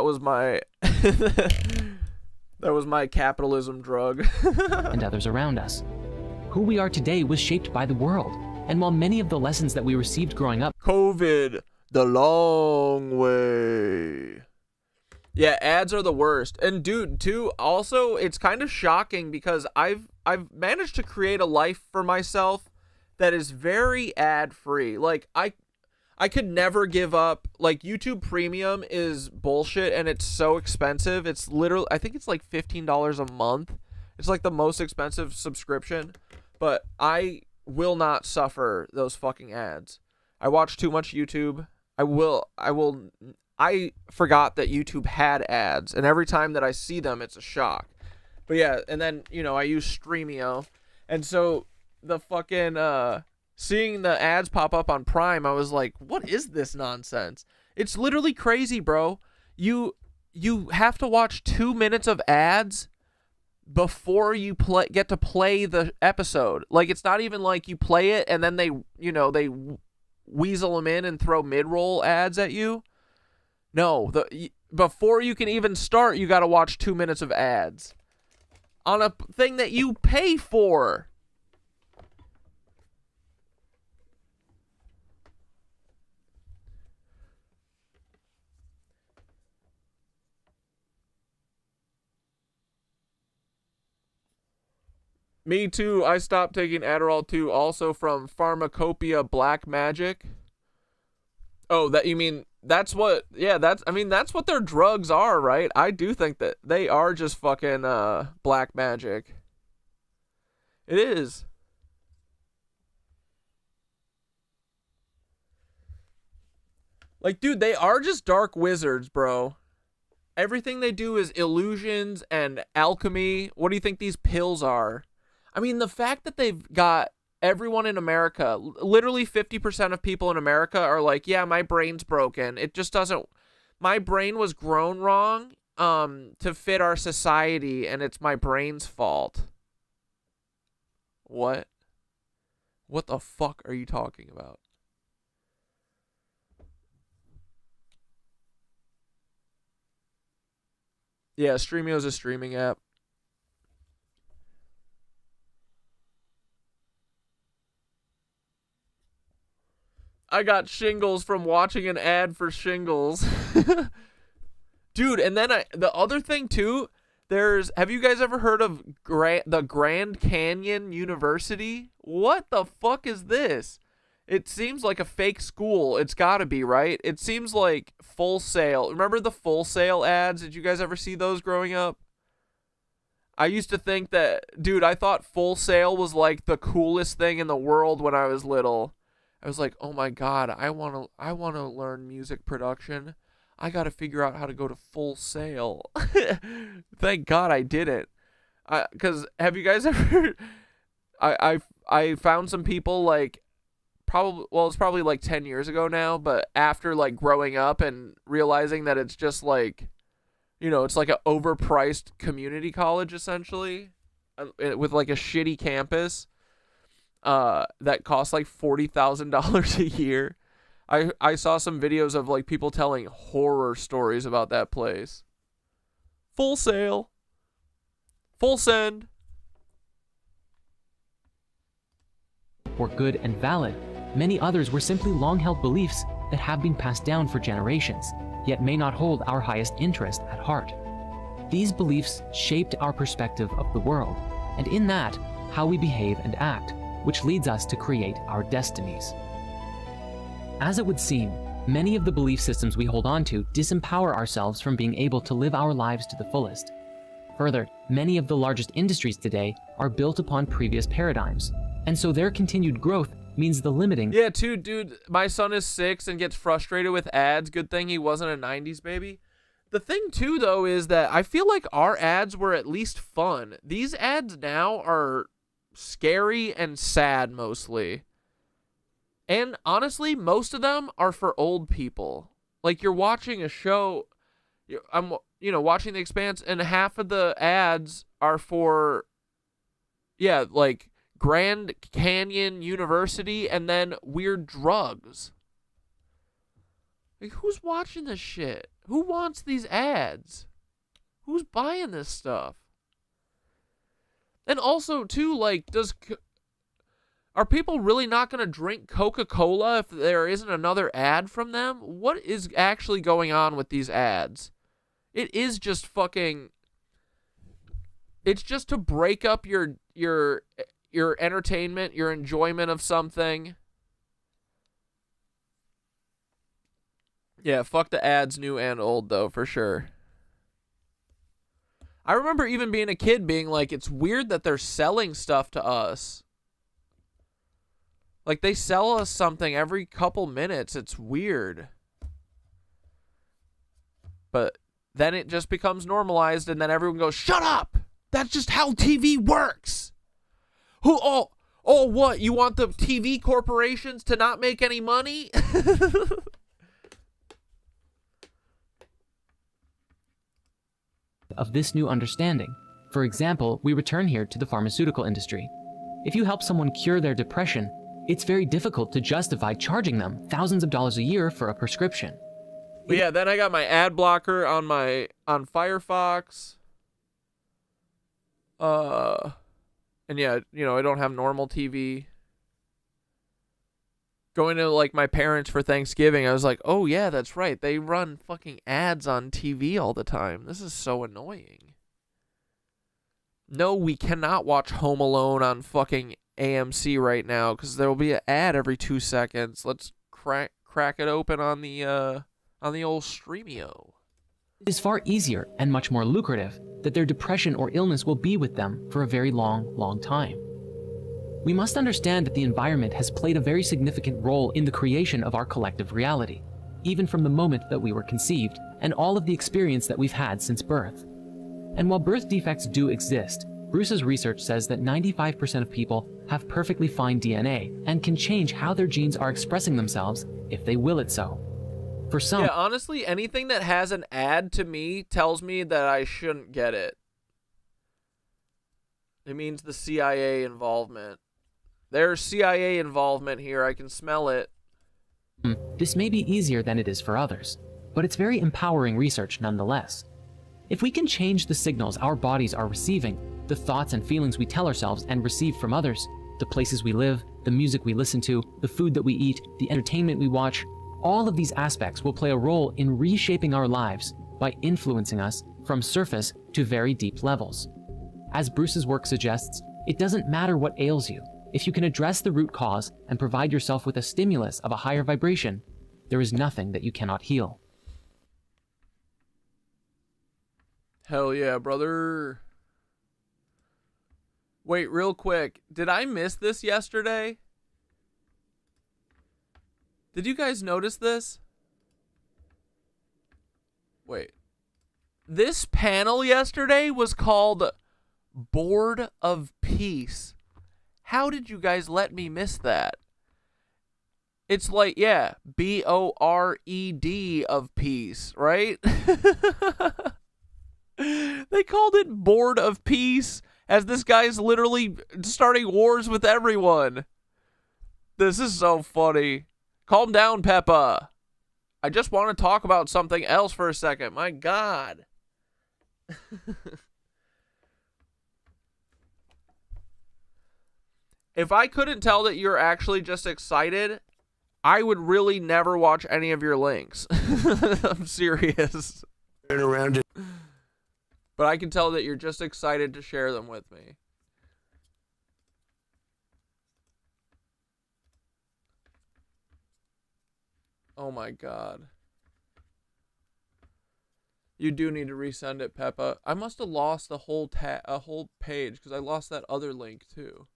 was my that was my capitalism drug. And others around us. Who we are today was shaped by the world. And while many of the lessons that we received growing up, COVID, the long way. Yeah, ads are the worst. And dude, too, also it's kind of shocking because I've managed to create a life for myself that is very ad-free. Like I could never give up. Like, YouTube Premium is bullshit and it's so expensive. It's literally, I think it's like $15 a month. It's like the most expensive subscription, but I will not suffer those fucking ads. I watch too much YouTube. I forgot that YouTube had ads, and every time that I see them, it's a shock. But yeah, and then, you know, I use Streamio, and so the fucking, seeing the ads pop up on Prime, I was like, what is this nonsense? It's literally crazy, bro. You have to watch 2 minutes of ads before you get to play the episode. Like, it's not even like you play it and then they weasel them in and throw mid-roll ads at you. No, before you can even start, you got to watch 2 minutes of ads on a thing that you pay for. Me too. I stopped taking Adderall too, also from Pharmacopoeia Black Magic. Oh, that you mean that's what, yeah, I mean, that's what their drugs are, right? I do think that they are just fucking black magic. It is. Like, dude, they are just dark wizards, bro. Everything they do is illusions and alchemy. What do you think these pills are? I mean, the fact that they've got everyone in America, literally 50% of people in America are like, yeah, my brain's broken. It just doesn't, my brain was grown wrong to fit our society, and it's my brain's fault. What? What the fuck are you talking about? Yeah, Streamio is a streaming app. I got shingles from watching an ad for shingles. Dude, and then the other thing too, have you guys ever heard of the Grand Canyon University? What the fuck is this? It seems like a fake school. It's gotta be, right? It seems like Full Sail. Remember the Full Sail ads? Did you guys ever see those growing up? I used to think that, dude, I thought Full Sail was like the coolest thing in the world when I was little. I was like, oh my God, I want to learn music production. I got to figure out how to go to Full Sail. Thank God I didn't. Because have you guys ever, I found some people like, it's probably like 10 years ago now, but after like growing up and realizing that it's just like, it's like an overpriced community college essentially, with like a shitty campus that costs like $40,000 a year. I saw some videos of like people telling horror stories about that place. Full Sail. Full Send. Were good and valid. Many others were simply long-held beliefs that have been passed down for generations, yet may not hold our highest interest at heart. These beliefs shaped our perspective of the world, and in that, how we behave and act, which leads us to create our destinies. As it would seem, many of the belief systems we hold on to disempower ourselves from being able to live our lives to the fullest. Further, many of the largest industries today are built upon previous paradigms, and so their continued growth means the limiting. Yeah, too, dude, my son is 6 and gets frustrated with ads. Good thing he wasn't a 90s baby. The thing, too, though, is that I feel like our ads were at least fun. These ads now are scary and sad, mostly. And honestly, most of them are for old people. Like, you're watching a show, I'm watching The Expanse, and half of the ads are for, like, Grand Canyon University and then weird drugs. Like, who's watching this shit? Who wants these ads? Who's buying this stuff? And also, too, like, are people really not going to drink Coca-Cola if there isn't another ad from them? What is actually going on with these ads? It is just fucking... It's just to break up your entertainment, your enjoyment of something. Yeah, fuck the ads, new and old, though, for sure. I remember even being a kid being like, it's weird that they're selling stuff to us. Like, they sell us something every couple minutes. It's weird. But then it just becomes normalized, and then everyone goes, shut up! That's just how TV works! What? You want the TV corporations to not make any money? Of this new understanding. For example, we return here to the pharmaceutical industry. If you help someone cure their depression, it's very difficult to justify charging them thousands of dollars a year for a prescription. But yeah, then I got my ad blocker on Firefox. And yeah, I don't have normal TV. Going to, like, my parents for Thanksgiving, I was like, oh yeah, that's right. They run fucking ads on TV all the time. This is so annoying. No, we cannot watch Home Alone on fucking AMC right now because there will be an ad every 2 seconds. Let's crack it open on the on the old Streamio. It is far easier and much more lucrative that their depression or illness will be with them for a very long time. We must understand that the environment has played a very significant role in the creation of our collective reality, even from the moment that we were conceived and all of the experience that we've had since birth. And while birth defects do exist, Bruce's research says that 95% of people have perfectly fine DNA and can change how their genes are expressing themselves if they will it so. For some, yeah, honestly, anything that has an ad to me tells me that I shouldn't get it. It means the CIA involvement. There's CIA involvement here. I can smell it. This may be easier than it is for others, but it's very empowering research nonetheless. If we can change the signals our bodies are receiving, the thoughts and feelings we tell ourselves and receive from others, the places we live, the music we listen to, the food that we eat, the entertainment we watch, all of these aspects will play a role in reshaping our lives by influencing us from surface to very deep levels. As Bruce's work suggests, it doesn't matter what ails you. If you can address the root cause and provide yourself with a stimulus of a higher vibration, there is nothing that you cannot heal. Hell yeah, brother. Wait, real quick. Did I miss this yesterday? Did you guys notice this? Wait. This panel yesterday was called Board of Peace. How did you guys let me miss that? It's like, yeah, B-O-R-E-D of peace, right? They called it Board of Peace as this guy's literally starting wars with everyone. This is so funny. Calm down, Peppa. I just want to talk about something else for a second. My God. If I couldn't tell that you're actually just excited, I would really never watch any of your links. I'm serious. Turn around it. But I can tell that you're just excited to share them with me. Oh my God. You do need to resend it, Peppa. I must have lost a whole page because I lost that other link too.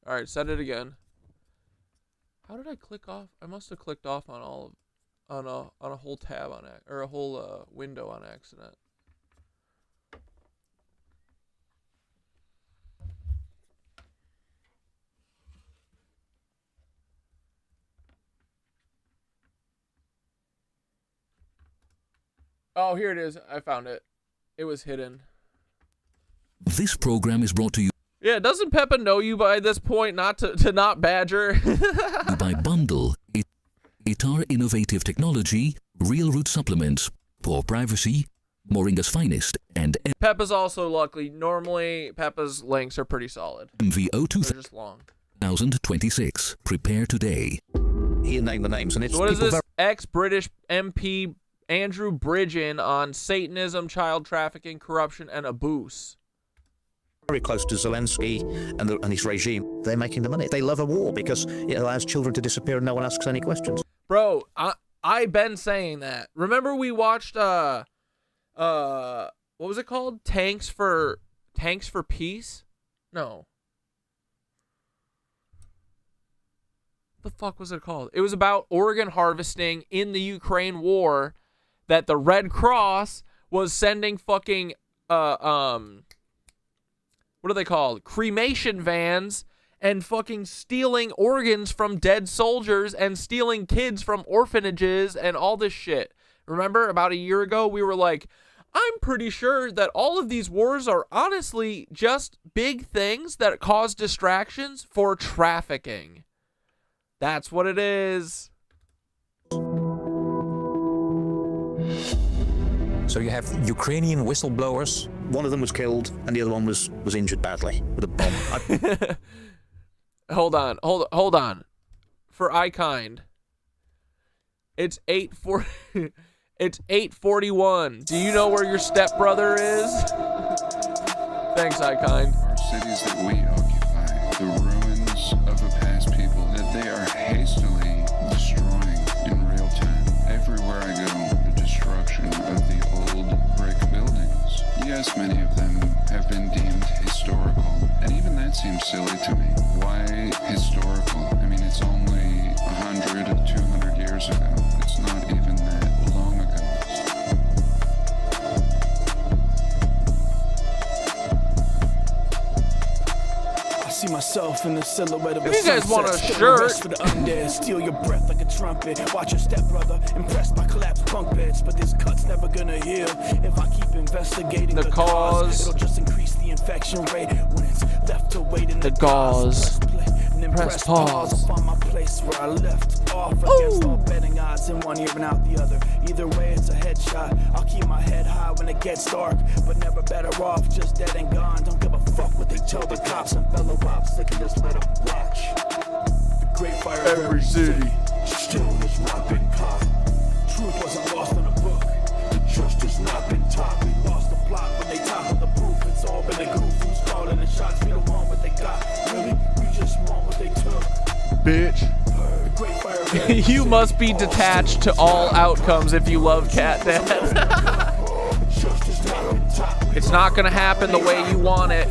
All right, send it again. How did I click off? I must have clicked off on all of, on a whole tab on it, or a whole window on accident. Oh, here it is. I found it. It was hidden. This program is brought to you Yeah, doesn't Peppa know you by this point not to not badger? by Bundle, Itar Innovative Technology, Real Root Supplements, for privacy, Moringa's Finest, and Peppa's also lucky. Normally, Peppa's links are pretty solid. MVO They're just long. 2026. Prepare today. He'll name the names, and it's So what is this? Ex-British MP Andrew Bridgen on Satanism, child trafficking, corruption, and abuse. very close to Zelensky and his regime. They're making the money. They love a war because it allows children to disappear and no one asks any questions. Bro, I've been saying that. Remember we watched what was it called? Tanks for Peace? No. What the fuck was it called? It was about organ harvesting in the Ukraine war, that the Red Cross was sending fucking what are they called? Cremation vans, and fucking stealing organs from dead soldiers and stealing kids from orphanages and all this shit. Remember about a year ago we were like, I'm pretty sure that all of these wars are honestly just big things that cause distractions for trafficking. That's what it is. So you have Ukrainian whistleblowers. One of them was killed, and the other one was injured badly with a bomb. Hold on. For iKind, it's 8:40. It's 8:41. Do you know where your stepbrother is? Thanks, iKind. Our cities that we occupy, the ruins of a past people that they are hastily destroying in real Everywhere I go, the destruction of the old brick buildings. Yes, many of them have been deemed historical, and even that seems silly to me. Why historical? I mean, it's only 100 or 200 years ago. It's not even that long ago. See myself in the silhouette of if you guys want a shirt for the undead, steal your breath like a trumpet. Watch your stepbrother impressed by collapsed bunk beds, but this cut's never gonna heal if I keep investigating the cause. It'll just increase the infection rate when it's left to wait in the gauze. Press pause. I'll find my place where I left off against all betting odds in one ear and out the other. Either way, it's a headshot. I'll keep my head high when it gets dark, but never better off just dead and gone. Don't give a fuck what they tell the cops and fellow ops. They can just let them watch. The great fire of every city still has not been caught. Truth wasn't lost in a book. The trust has not been taught. We lost the plot when they toppled the proof. It's all been a goof. Who's calling the shots? We don't want what they got. Really? Just want what they took. Bitch. You must be detached to all outcomes if you love Cat Dad. It's not gonna happen the way you want it.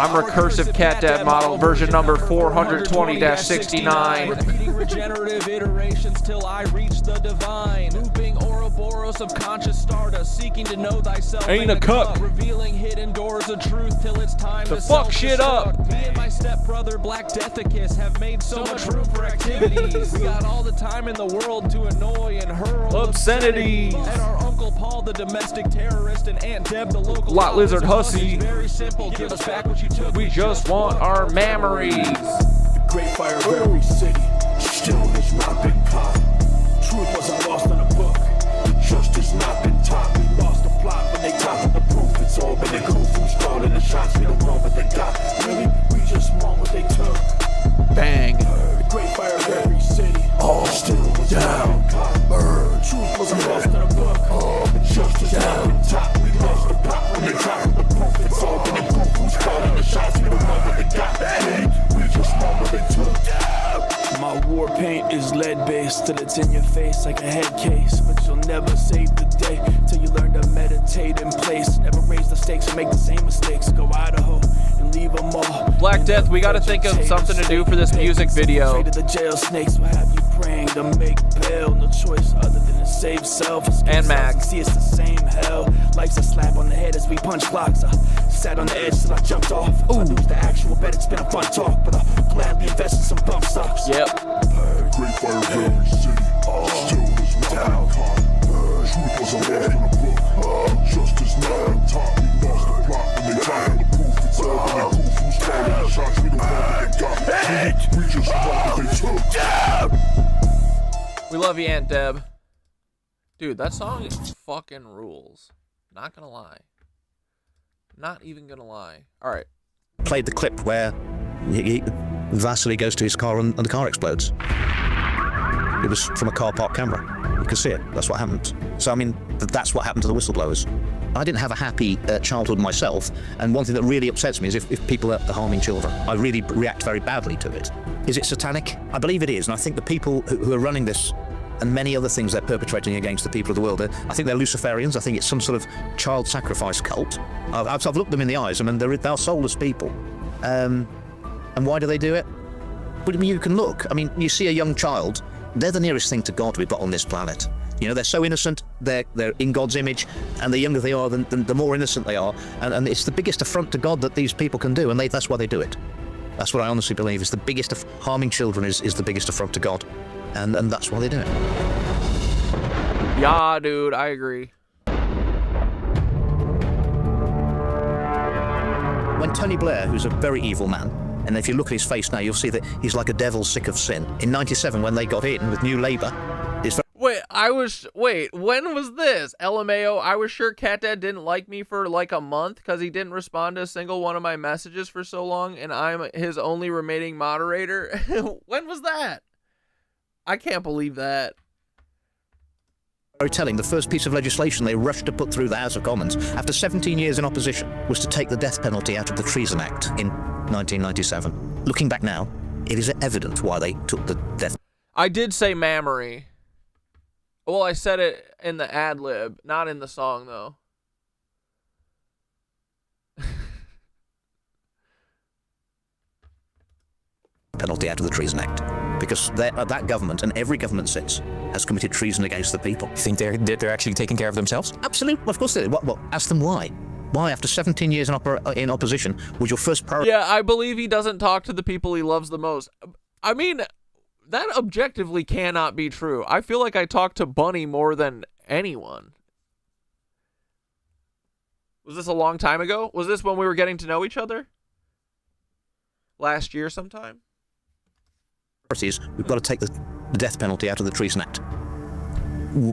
I'm recursive Cat Dad model version number 420-69. Repeating regenerative iterations till I reach the divine. Looping Ouroboros of conscious stardust, seeking to know thyself. Ain't a cup. Revealing hidden doors of truth till it's time to fuck shit up. Me and my stepbrother Black Deathicus have made so much room for activities. We got all the time in the world to annoy and hurl obscenities. And our Uncle Paul, the domestic terrorist, and Aunt Deb, the local lot lizard hussy. Very simple, give us back what you took. We just want our memories. The great fire of every city still has not been caught. Truth wasn't lost in a book. The trust has not been taught. We lost the plot when they toppled the proof. It's all been a goof. Who's calling the shots? We don't want what they got. Really? We just want what they took. Bang. The great fire of every city still was down. Truth wasn't lost in a book. The trust has not been taught. We lost the plot when they toppled the proof. It's all been a goof. Who's calling the shots? We don't want what they got. We just want what they took. My war paint is lead-based till it's in your face like a head case. But you'll never save the day till you learn to meditate in place. Never raise the stakes or make the same mistakes. Go Idaho and leave them all. Black Death, we gotta think of something to do for this music video. The jail snakes will have you praying to make bail. No choice other than to save self. And Mag. See, it's the same hell. Life's a slap on the head as we punch clocks. I sat on the edge till I jumped off. If I lose the actual bet, it's been a fun talk, but I'll gladly invest in some bump stocks. Yep. Great fire of every city still is not caught. Truth wasn't lost in a book. Justice not been taught. We lost the plot when they toppled the proof. It's all been a goof. Who's calling the shots? We don't want what they got. We just want what they took. We love you, Aunt Deb. Dude, that song fucking rules. Not gonna lie. Not even gonna lie. All right. Played the clip where Vasily goes to his car and the car explodes. It was from a car park camera. You could see it. That's what happened. So, I mean, that's what happened to the whistleblowers. I didn't have a happy childhood myself, and one thing that really upsets me is if people are harming children. I really react very badly to it. Is it satanic? I believe it is, and I think the people who are running this and many other things they're perpetrating against the people of the world, I think they're Luciferians. I think it's some sort of child sacrifice cult. I've looked them in the eyes. I mean, they're soulless people. And why do they do it? But I mean, you can look. I mean, you see a young child, they're the nearest thing to God we've got on this planet. You know, they're so innocent, they're in God's image, and the younger they are, the more innocent they are. And it's the biggest affront to God that these people can do, and that's why they do it. That's what I honestly believe. Is the biggest harming children is the biggest affront to God, and that's why they do it. Yeah, dude, I agree. When Tony Blair, who's a very evil man, and if you look at his face now, you'll see that he's like a devil sick of sin. In '97, when they got in with New Labour, Wait, when was this? LMAO, I was sure Cat Dad didn't like me for like a month because he didn't respond to a single one of my messages for so long, and I'm his only remaining moderator. When was that? I can't believe that. Very telling. The first piece of legislation they rushed to put through the House of Commons after 17 years in opposition was to take the death penalty out of the Treason Act in 1997. Looking back now, It is evident why they took the death. I did say mammary. Well, I said it in the ad lib, not in the song though. Penalty out of the Treason Act, because that government and every government since has committed treason against the people. You think they're actually taking care of themselves? Absolutely, of course they do. Well, ask them why. Why, after 17 years in opposition, was your first priority? Yeah, I believe he doesn't talk to the people he loves the most. I mean, that objectively cannot be true. I feel like I talk to Bunny more than anyone. Was this a long time ago? Was this when we were getting to know each other? Last year sometime? We've got to take the death penalty out of the Treason Act.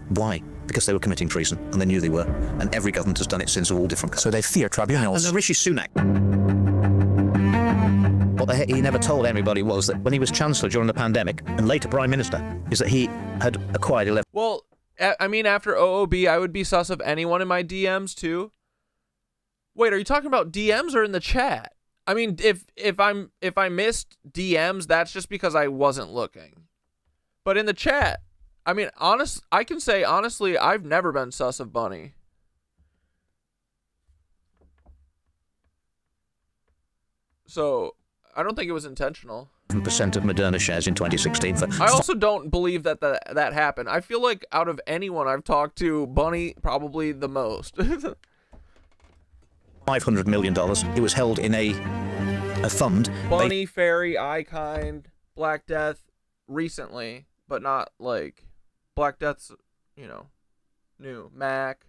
Why? Because they were committing treason, and they knew they were. And every government has done it since of all different. So they fear tribunals. And Rishi Sunak. What he never told anybody was that when he was Chancellor during the pandemic, and later Prime Minister, is that he had acquired 11... Well, I mean, after OOB, I would be sus of anyone in my DMs, too. Wait, are you talking about DMs or in the chat? I mean, if I missed DMs, that's just because I wasn't looking. But in the chat, I mean, I can say honestly, I've never been sus of Bunny. So I don't think it was intentional. 7% of Moderna shares in 2016. I also don't believe that happened. I feel like out of anyone I've talked to, Bunny probably the most. $500 million. It was held in a fund. Bunny, Fairy, iKind, Black Death, recently, but not like Black Death's, new. Mac.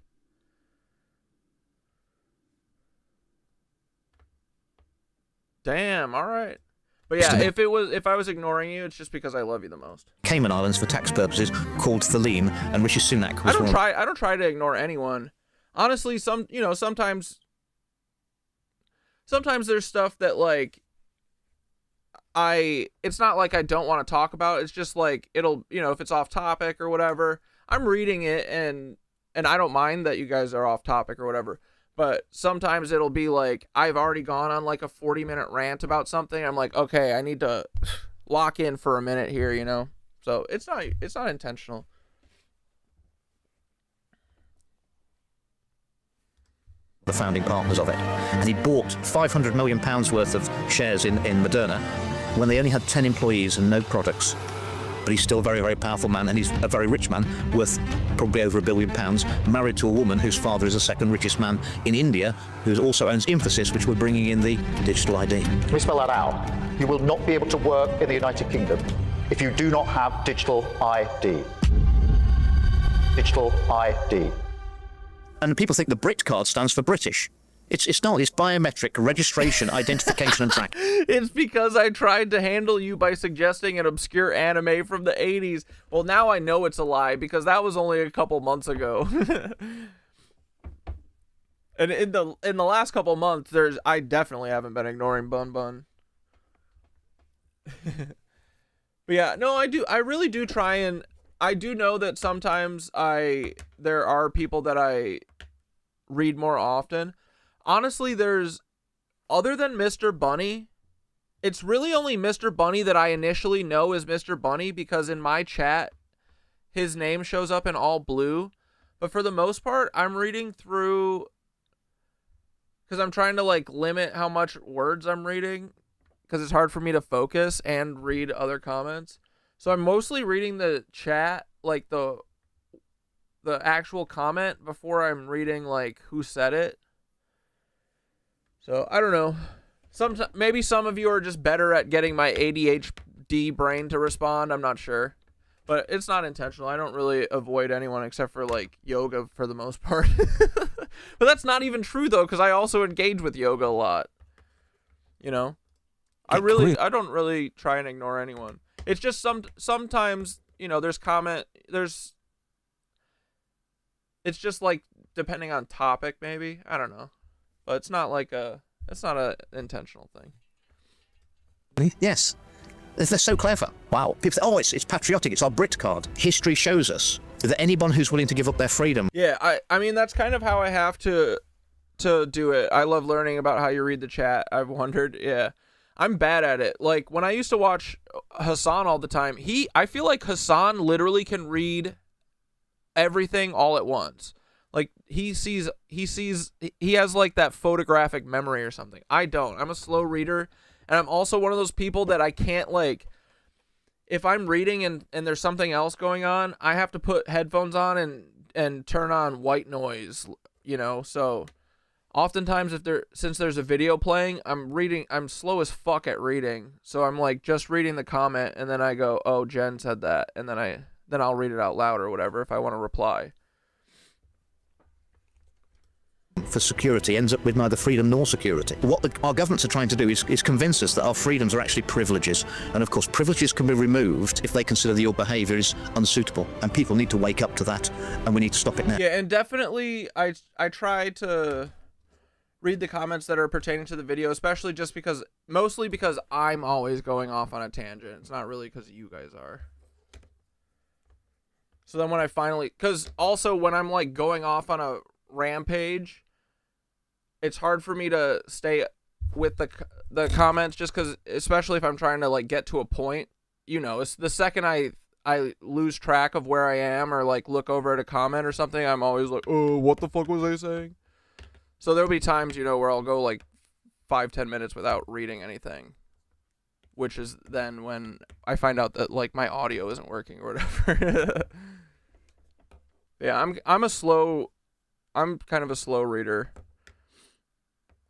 Damn, all right. But yeah, if I was ignoring you, it's just because I love you the most. Cayman Islands for tax purposes, called Theleme, and Rishi Sunak was I don't try to ignore anyone. Honestly, sometimes there's stuff that like it's not like I don't want to talk about. It's just like it'll, if it's off topic or whatever, I'm reading it and I don't mind that you guys are off topic or whatever. But sometimes it'll be like I've already gone on like a 40-minute rant about something. I'm like, okay, I need to lock in for a minute here, So it's not intentional. The founding partners of it, and he bought £500 million worth of shares in Moderna when they only had 10 employees and no products. But he's still a very, very powerful man, and he's a very rich man, worth probably over £1 billion, married to a woman whose father is the second richest man in India, who also owns Infosys, which we're bringing in the digital ID. Let me spell that out. You will not be able to work in the United Kingdom if you do not have digital ID. Digital ID. And people think the Brit card stands for British. It's not. It's biometric registration, identification, and track. It's because I tried to handle you by suggesting an obscure anime from the 80s. Well, now I know it's a lie because that was only a couple months ago. And in the last couple months, I definitely haven't been ignoring Bun Bun. But yeah, no, I really do try, and I do know that sometimes there are people that I read more often. Honestly, other than Mr. Bunny, it's really only Mr. Bunny that I initially know is Mr. Bunny because in my chat, his name shows up in all blue. But for the most part, I'm reading through because I'm trying to like limit how much words I'm reading because it's hard for me to focus and read other comments. So I'm mostly reading the chat, like the actual comment before I'm reading like who said it. So I don't know. Maybe some of you are just better at getting my ADHD brain to respond. I'm not sure, but it's not intentional. I don't really avoid anyone except for like yoga for the most part. But that's not even true though, because I also engage with yoga a lot. I don't really try and ignore anyone. It's just sometimes it's just like depending on topic maybe. I don't know. But it's not an intentional thing. Yes. They're so clever. Wow. People say, it's patriotic. It's our Brit card. History shows us that anyone who's willing to give up their freedom. Yeah, I mean, that's kind of how I have to do it. I love learning about how you read the chat. I've wondered, yeah. I'm bad at it. Like when I used to watch Hassan all the time, I feel like Hassan literally can read everything all at once. Like he has like that photographic memory or something. I don't. I'm a slow reader, and I'm also one of those people that I can't, like, if I'm reading and there's something else going on, I have to put headphones on and turn on white noise, you know? So oftentimes since there's a video playing, I'm slow as fuck at reading. So I'm like just reading the comment and then I go, "Oh, Jen said that." And then I'll read it out loud or whatever if I want to reply. For security ends up with neither freedom nor security. What our governments are trying to do is convince us that our freedoms are actually privileges. And of course, privileges can be removed if they consider that your behavior is unsuitable. And people need to wake up to that, and we need to stop it now. Yeah, and definitely I try to read the comments that are pertaining to the video, especially mostly because I'm always going off on a tangent. It's not really because you guys are. So then when I finally, because also when I'm like going off on a rampage, it's hard for me to stay with the comments, just because, especially if I'm trying to like get to a point, you know, it's the second I lose track of where I am or like look over at a comment or something, I'm always like, oh, what the fuck was I saying? So there'll be times, you know, where I'll go like 5-10 minutes without reading anything, which is then when I find out that like my audio isn't working or whatever. Yeah, I'm kind of a slow reader.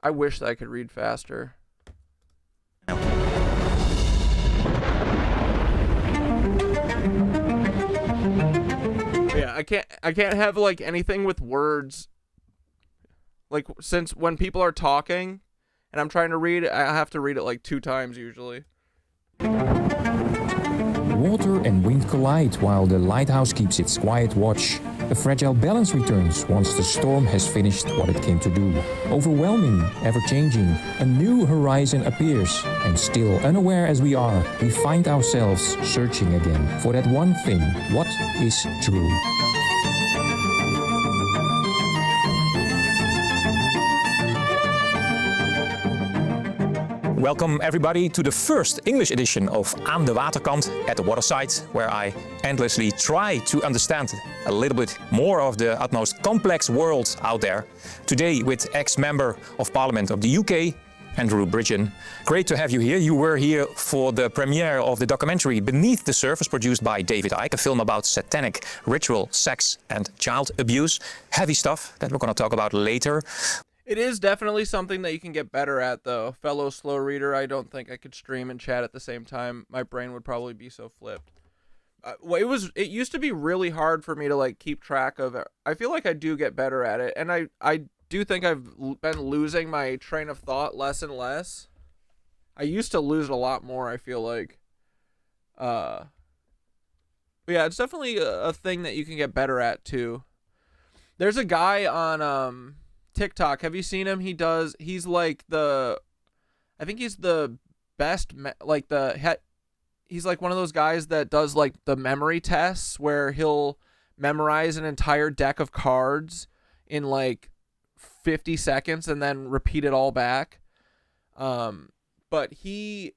I wish that I could read faster. Yeah, I can't have like anything with words. Like, since when people are talking and I'm trying to read it, I have to read it like 2 times usually. Water and wind collide while the lighthouse keeps its quiet watch. A fragile balance returns once the storm has finished what it came to do. Overwhelming, ever-changing, a new horizon appears, and still unaware as we are, we find ourselves searching again for that one thing, what is true. Welcome everybody to the first English edition of Aan de Waterkant, at the waterside, where I endlessly try to understand a little bit more of the utmost complex world out there. Today with ex-member of Parliament of the UK, Andrew Bridgen. Great to have you here. You were here for the premiere of the documentary Beneath the Surface, produced by David Icke, a film about satanic ritual, sex and child abuse. Heavy stuff that we're going to talk about later. It is definitely something that you can get better at, though. Fellow slow reader, I don't think I could stream and chat at the same time. My brain would probably be so flipped. It used to be really hard for me to like keep track of it. I feel like I do get better at it, and I do think I've been losing my train of thought less and less. I used to lose it a lot more, I feel like. But yeah, it's definitely a thing that you can get better at too. There's a guy on TikTok. Have you seen him? He's like I think he's the best, he's like one of those guys that does like the memory tests where he'll memorize an entire deck of cards in like 50 seconds and then repeat it all back. But he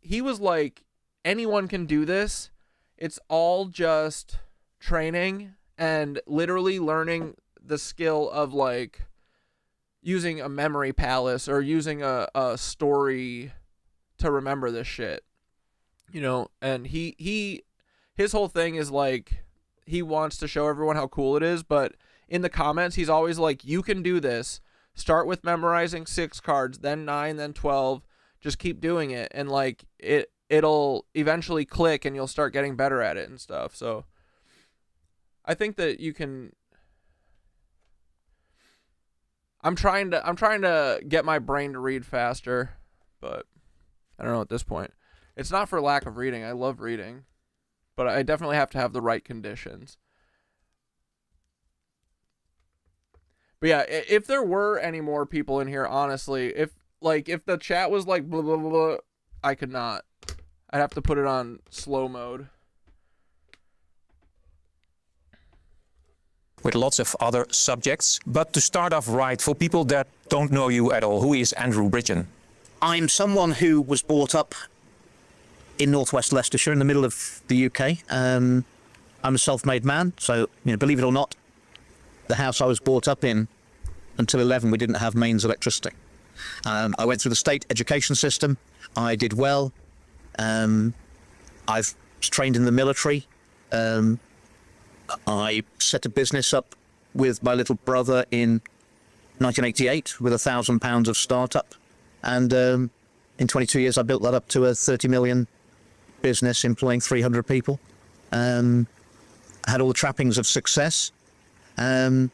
was like, anyone can do this. It's all just training and literally learning the skill of like using a memory palace or using a story to remember this shit, you know. And his whole thing is like, he wants to show everyone how cool it is, but in the comments he's always like, you can do this. Start with memorizing 6 cards, then 9, then 12. Just keep doing it, and like it'll eventually click and you'll start getting better at it and stuff. So I think that you can. I'm trying to get my brain to read faster, but I don't know at this point. It's not for lack of reading. I love reading, but I definitely have to have the right conditions. But yeah, if there were any more people in here, honestly, if the chat was like blah, blah, blah, blah, I could not. I'd have to put it on slow mode. With lots of other subjects. But to start off right, for people that don't know you at all, who is Andrew Bridgen? I'm someone who was brought up in northwest Leicestershire, in the middle of the UK. I'm a self-made man, so believe it or not, the house I was brought up in, until 11, we didn't have mains electricity. I went through the state education system. I did well. I've trained in the military. I set a business up with my little brother in 1988 with £1,000 of startup, and in 22 years I built that up to a 30 million business employing 300 people. I had all the trappings of success, and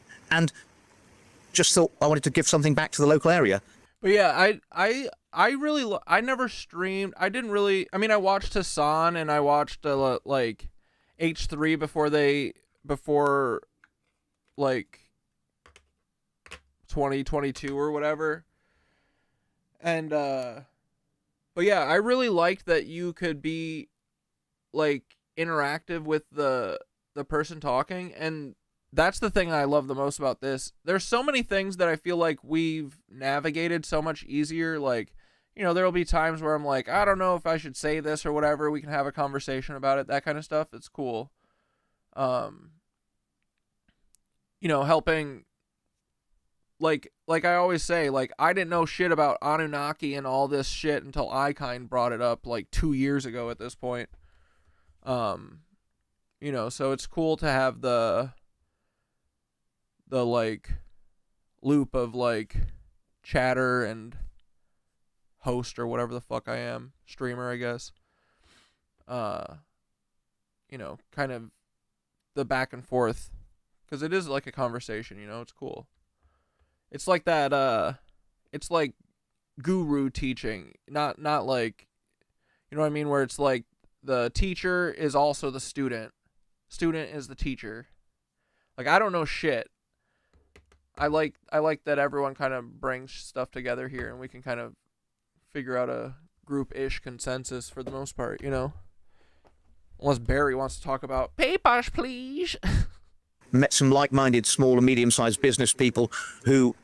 just thought I wanted to give something back to the local area. But yeah, I never streamed. I didn't really. I mean, I watched Hassan and I watched like H3 before like 2022 or whatever. And but yeah, I really liked that you could be like interactive with the person talking, and that's the thing I love the most about this. There's so many things that I feel like we've navigated so much easier. Like, there'll be times where I'm like, I don't know if I should say this or whatever. We can have a conversation about it, that kind of stuff. It's cool. Helping, like I always say, like, I didn't know shit about Anunnaki and all this shit until Ikind brought it up like 2 years ago at this point. So it's cool to have the like loop of like chatter and host or whatever the fuck I am, streamer, I guess. Kind of the back and forth, because it is like a conversation, it's cool. It's like that, it's like guru teaching, not like, you know what I mean, where it's like the teacher is also the student is the teacher. Like, I don't know shit. I like that everyone kind of brings stuff together here, and we can kind of figure out a group-ish consensus for the most part, Unless Barry wants to talk about papers, please. Met some like-minded small and medium-sized business people who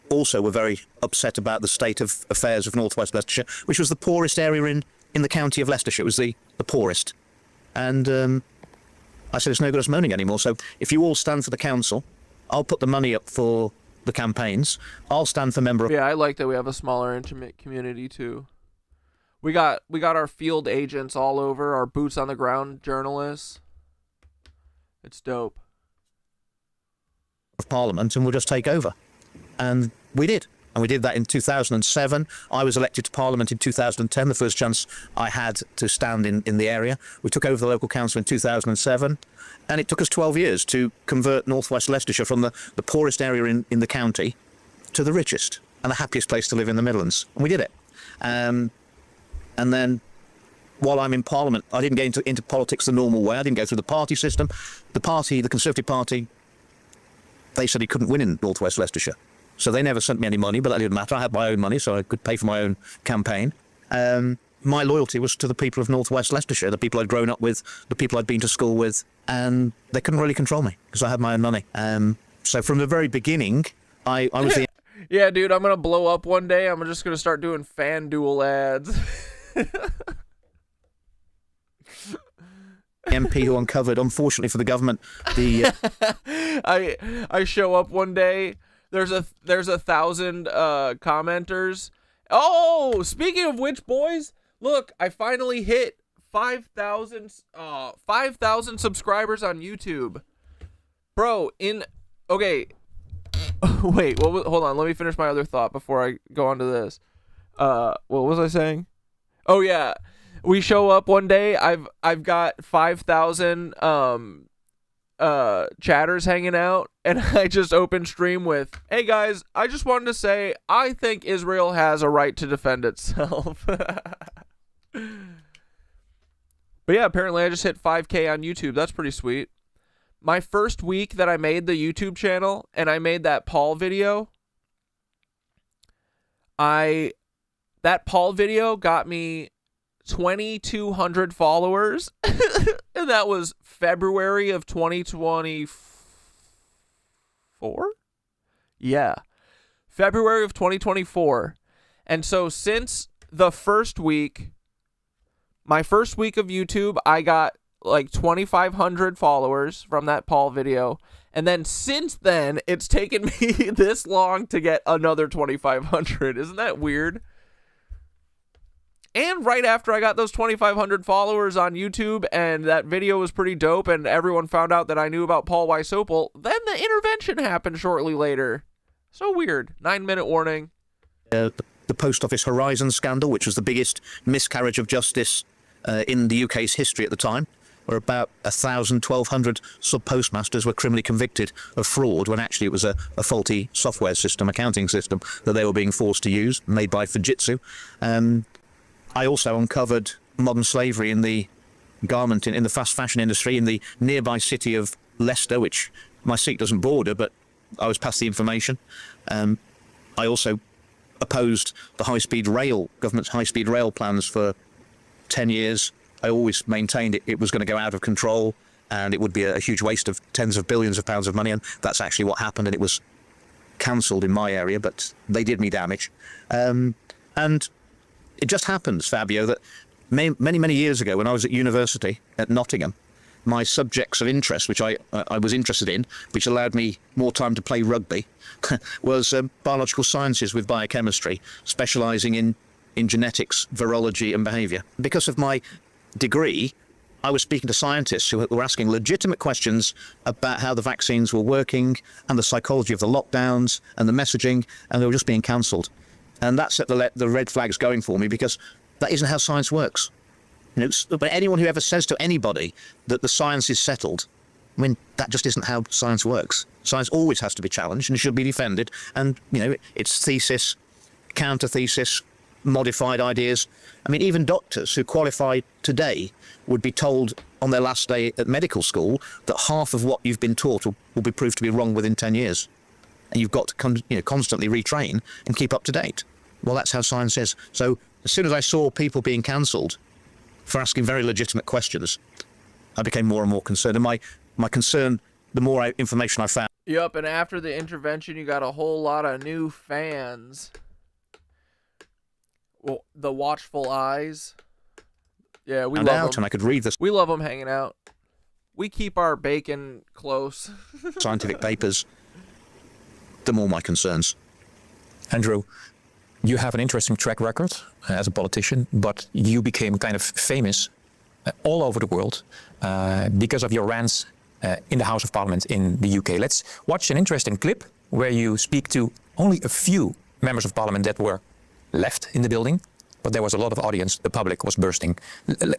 also were very upset about the state of affairs of northwest Leicestershire, which was the poorest area in the county of Leicestershire. It was the poorest. And I said, it's no good us moaning anymore. So if you all stand for the council, I'll put the money up for the campaigns. I'll stand for member of... Yeah, I like that we have a smaller, intimate community, too. We got our field agents all over, our boots-on-the-ground journalists. It's dope. ...of Parliament, and we'll just take over. And we did. And we did that in 2007. I was elected to Parliament in 2010, the first chance I had to stand in the area. We took over the local council in 2007, and it took us 12 years to convert northwest Leicestershire from the poorest area in the county to the richest and the happiest place to live in the Midlands. And we did it. And then, while I'm in Parliament, I didn't get into politics the normal way. I didn't go through the party system. The Conservative Party, they said he couldn't win in northwest Leicestershire. So they never sent me any money, but that didn't matter. I had my own money, so I could pay for my own campaign. My loyalty was to the people of northwest Leicestershire, the people I'd grown up with, the people I'd been to school with, and they couldn't really control me because I had my own money. So from the very beginning, I was the... Yeah, dude, I'm going to blow up one day. I'm just going to start doing FanDuel ads. MP who uncovered, unfortunately for the government, the... I show up one day... There's 1,000 commenters. Oh, speaking of which, boys, look, I finally hit 5,000 subscribers on YouTube. Bro, okay. Wait, hold on. Let me finish my other thought before I go on to this. What was I saying? Oh yeah. We show up one day. I've got 5,000 chatters hanging out, and I just opened stream with, hey guys, I just wanted to say I think Israel has a right to defend itself. But yeah, apparently I just hit 5K on YouTube. That's pretty sweet. My first week that I made the YouTube channel and I made that Paul video, that Paul video got me 2,200 followers. And that was February of 2024? Yeah. February of 2024. And so since the first week, my first week of YouTube, I got like 2,500 followers from that Paul video. And then since then, it's taken me this long to get another 2,500. Isn't that weird? And right after I got those 2,500 followers on YouTube and that video was pretty dope and everyone found out that I knew about Paul Wysopal, then the intervention happened shortly later. So weird. 9-minute warning. The Post Office Horizon scandal, which was the biggest miscarriage of justice in the UK's history at the time, where about 1,200 sub-postmasters were criminally convicted of fraud when actually it was a faulty software system, accounting system, that they were being forced to use, made by Fujitsu. I also uncovered modern slavery in the garment, in the fast fashion industry in the nearby city of Leicester, which my seat doesn't border, but I was passed the information. I also opposed the high-speed rail, government's high-speed rail plans for 10 years. I always maintained it was going to go out of control and it would be a huge waste of tens of billions of pounds of money, and that's actually what happened, and it was cancelled in my area, but they did me damage. And it just happens, Fabio, that many years ago when I was at university at Nottingham, my subjects of interest, which I was interested in, which allowed me more time to play rugby, was biological sciences with biochemistry, specialising in genetics, virology and behaviour. Because of my degree, I was speaking to scientists who were asking legitimate questions about how the vaccines were working and the psychology of the lockdowns and the messaging, and they were just being cancelled. And that set the red flags going for me, because that isn't how science works. But anyone who ever says to anybody that the science is settled, I mean, that just isn't how science works. Science always has to be challenged and should be defended. And, it's thesis, counter-thesis, modified ideas. I mean, even doctors who qualify today would be told on their last day at medical school that half of what you've been taught will be proved to be wrong within 10 years. And you've got to constantly retrain and keep up to date. Well, that's how science is. So as soon as I saw people being cancelled for asking very legitimate questions, I became more and more concerned. And my concern, the more information I found. Yep, and after the intervention, you got a whole lot of new fans. Well, the watchful eyes. Yeah, we love them. And I could read this. We love them hanging out. We keep our bacon close. Scientific papers. The more my concerns. Andrew, you have an interesting track record as a politician, but you became kind of famous all over the world because of your rants in the House of Parliament in the UK. Let's watch an interesting clip where you speak to only a few members of Parliament that were left in the building, but there was a lot of audience. The public was bursting.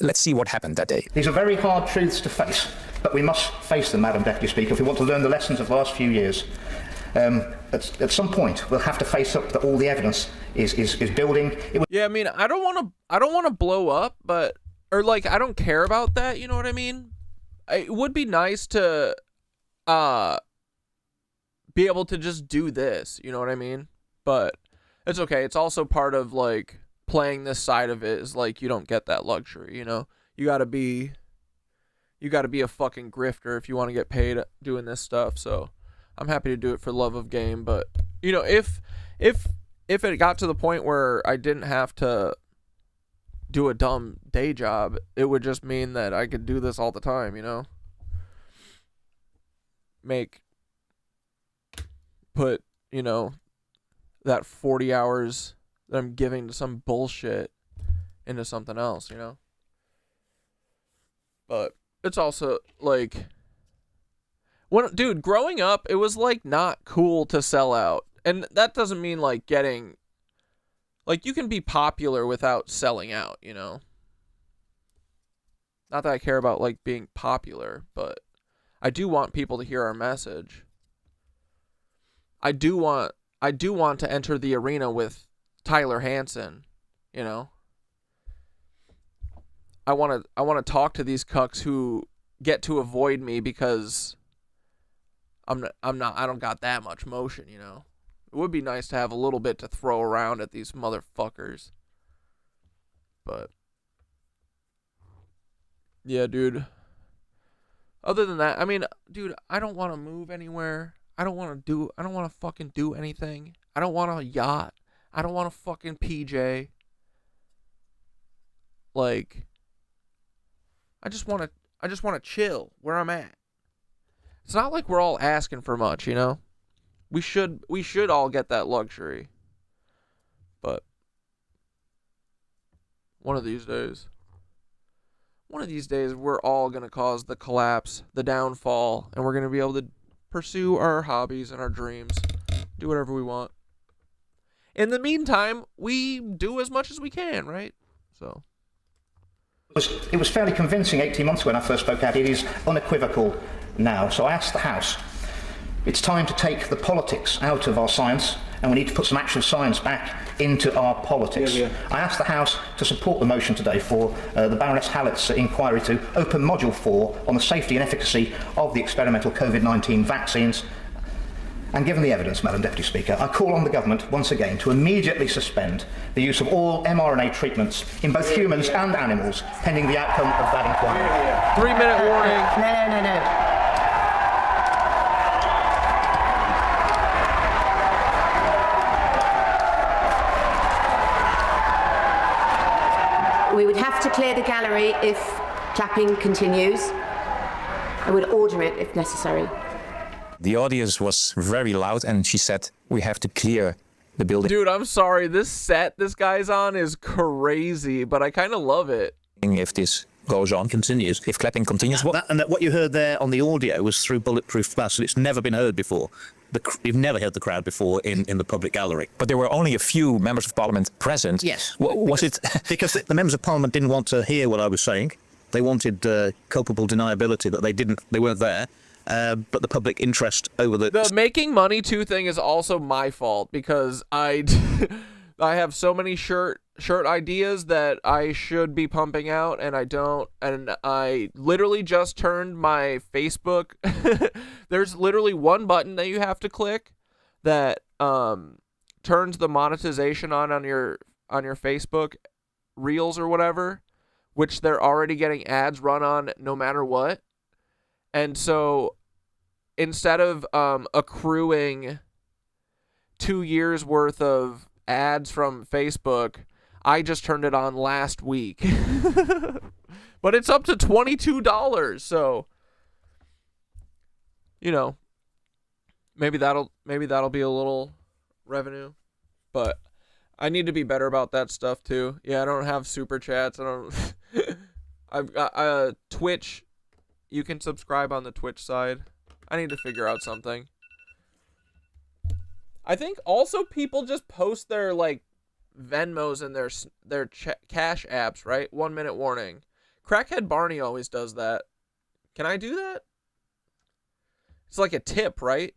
Let's see what happened that day. These are very hard truths to face, but we must face them, Madam Deputy Speaker, if we want to learn the lessons of the last few years. At some point, we'll have to face up that all the evidence is building. Yeah, I mean, I don't want to blow up, or I don't care about that. You know what I mean? It would be nice to be able to just do this. You know what I mean? But it's okay. It's also part of playing this side of it is you don't get that luxury. You gotta be a fucking grifter if you want to get paid doing this stuff. So I'm happy to do it for love of game, but if it got to the point where I didn't have to do a dumb day job, it would just mean that I could do this all the time, Put that 40 hours that I'm giving to some bullshit into something else, But it's also dude, growing up, it was not cool to sell out. And that doesn't mean getting you can be popular without selling out, Not that I care about being popular, but I do want people to hear our message. I do want to enter the arena with Tyler Hansen, I want to talk to these cucks who get to avoid me because I don't got that much motion, It would be nice to have a little bit to throw around at these motherfuckers. But yeah, dude. Other than that, I mean, dude, I don't want to move anywhere. I don't want to fucking do anything. I don't want a yacht. I don't want a fucking PJ. Like, I just want to chill where I'm at. It's not like we're all asking for much, you know? We should all get that luxury. But one of these days we're all going to cause the collapse, the downfall, and we're going to be able to pursue our hobbies and our dreams. Do whatever we want. In the meantime, we do as much as we can, right? So It was fairly convincing 18 months ago when I first spoke out. It is unequivocal now. So I asked the House, it's time to take the politics out of our science, and we need to put some actual science back into our politics. I asked the House to support the motion today for the Baroness Hallett's inquiry to open Module 4 on the safety and efficacy of the experimental COVID-19 vaccines. And given the evidence, Madam Deputy Speaker, I call on the government once again to immediately suspend the use of all mRNA treatments in both humans and animals, pending the outcome of that inquiry. 3-minute warning. No. We would have to clear the gallery if clapping continues. I would order it if necessary. The audience was very loud, and she said, we have to clear the building. Dude, I'm sorry. This set this guy's on is crazy, but I kind of love it. If this goes on, continues, if clapping continues. What you heard there on the audio was through bulletproof glass, and it's never been heard before. You've never heard the crowd before in the public gallery. But there were only a few members of parliament present. Yes. Was it? Because the members of parliament didn't want to hear what I was saying. They wanted culpable deniability that they weren't there. But the public interest over the making money too thing is also my fault because I have so many shirt ideas that I should be pumping out and I don't, and I literally just turned my Facebook. There's literally one button that you have to click that turns the monetization on your Facebook Reels or whatever, which they're already getting ads run on no matter what. And so instead of accruing 2 years worth of ads from Facebook, I just turned it on last week. But it's up to $22, so you know, maybe that'll be a little revenue. But I need to be better about that stuff too. Yeah, I don't have super chats. I don't I've got Twitch. You can subscribe on the Twitch side. I need to figure out something. I think also people just post their like Venmos and their cash apps, right? 1 minute warning. Crackhead Barney always does that. Can I do that? It's like a tip, right?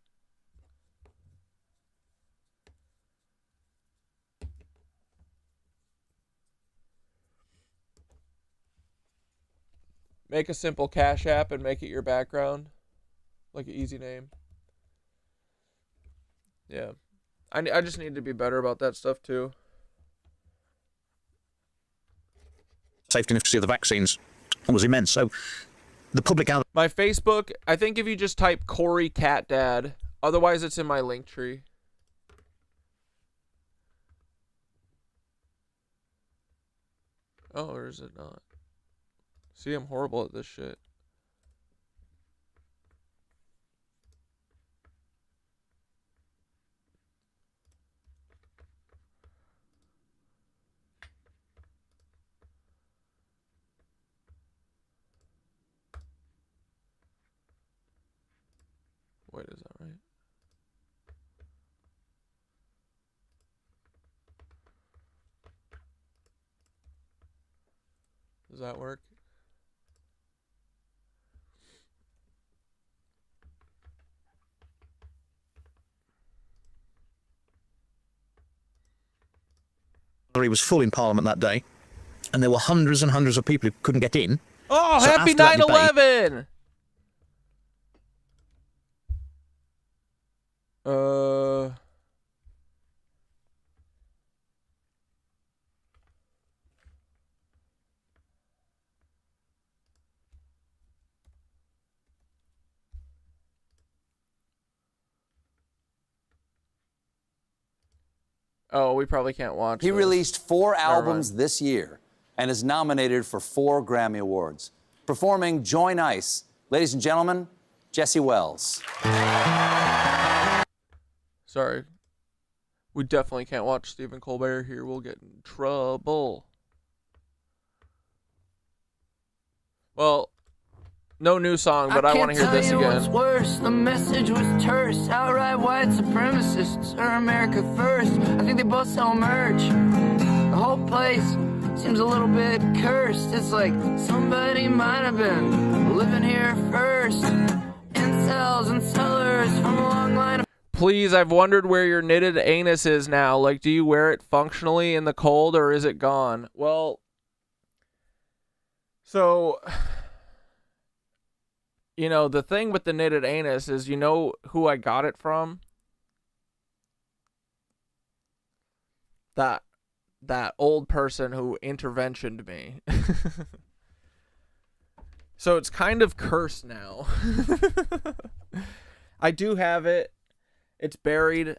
Make a simple cash app and make it your background. Like an easy name. Yeah. I just need to be better about that stuff too. Safety and efficacy of the vaccines was immense. So the public gallery. My Facebook, I think if you just type Corey Cat Dad, otherwise it's in my link tree. Oh, or is it not? See, I'm horrible at this shit. Wait, is that right? Does that work? He was full in Parliament that day, and there were hundreds and hundreds of people who couldn't get in. Oh, So happy after that 9/11! Oh, we probably can't watch He this. released 4 Never albums mind. this year and is nominated for 4 Grammy Awards. Performing Join Ice, ladies and gentlemen, Jesse Wells. Sorry. We definitely can't watch Stephen Colbert here. We'll get in trouble. Well, no new song, but I want to hear this again. What's worse, the message was terse. Outright white supremacists are America first. I think they both sell merch. The whole place seems a little bit cursed. It's like somebody might have been living here first. Incels and sellers from a long line of... Please, I've wondered where your knitted anus is now. Like, do you wear it functionally in the cold, or is it gone? Well, so, you know, the thing with the knitted anus is, you know who I got it from? That old person who interventioned me. So it's kind of cursed now. I do have it. It's buried.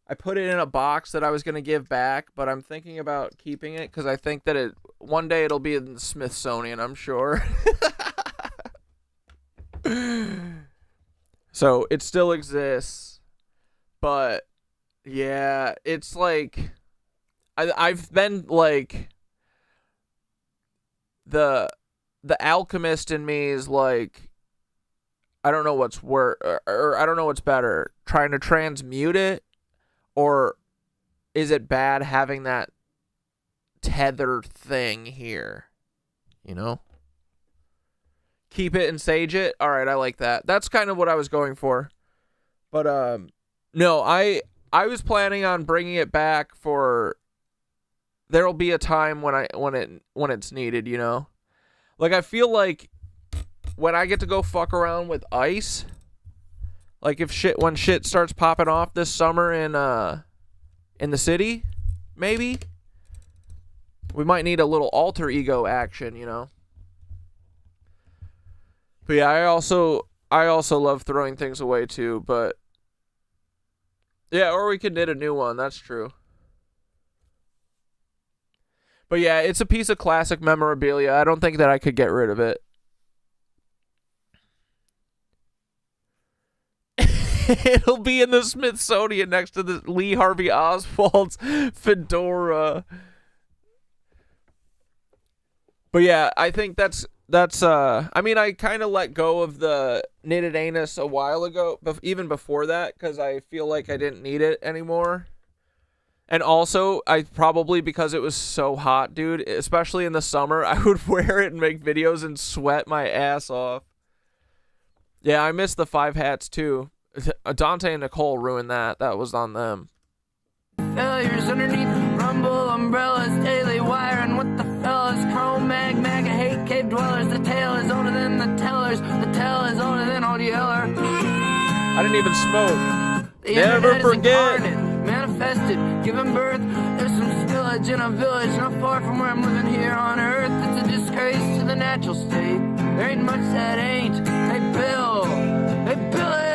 I put it in a box that I was going to give back, but I'm thinking about keeping it because I think that one day it'll be in the Smithsonian, I'm sure. So it still exists, but yeah, it's like I've been like the alchemist in me is like, I don't know what's worse, or I don't know what's better, trying to transmute it, or is it bad having that tether thing here, you know? Keep it and sage it. All right, I like that. That's kind of what I was going for. But no, I was planning on bringing it back for. There'll be a time when it's needed, you know. Like I feel like when I get to go fuck around with ice, like when shit starts popping off this summer in the city, maybe we might need a little alter ego action, you know. But yeah, I also love throwing things away too, but yeah, or we could knit a new one, that's true. But yeah, it's a piece of classic memorabilia. I don't think that I could get rid of it. It'll be in the Smithsonian next to the Lee Harvey Oswald's fedora. But yeah, I think that's I mean, I kind of let go of the knitted anus a while ago, even before that, because I feel like I didn't need it anymore. And also, I probably, because it was so hot, dude, especially in the summer, I would wear it and make videos and sweat my ass off. Yeah, I miss the 5 hats too. Dante and Nicole ruined that. That was on them. Failures underneath rumble umbrellas, daily wiring with the fellas, chrome mag, hate cave dwellers. The tale is older than the tellers. The tale is older than old Yeller. I didn't even smoke. Never forget. Manifested, given birth. There's some spillage in a village not far from where I'm living here on earth. It's a disgrace to the natural state. There ain't much that ain't. Hey Bill, hey Billy,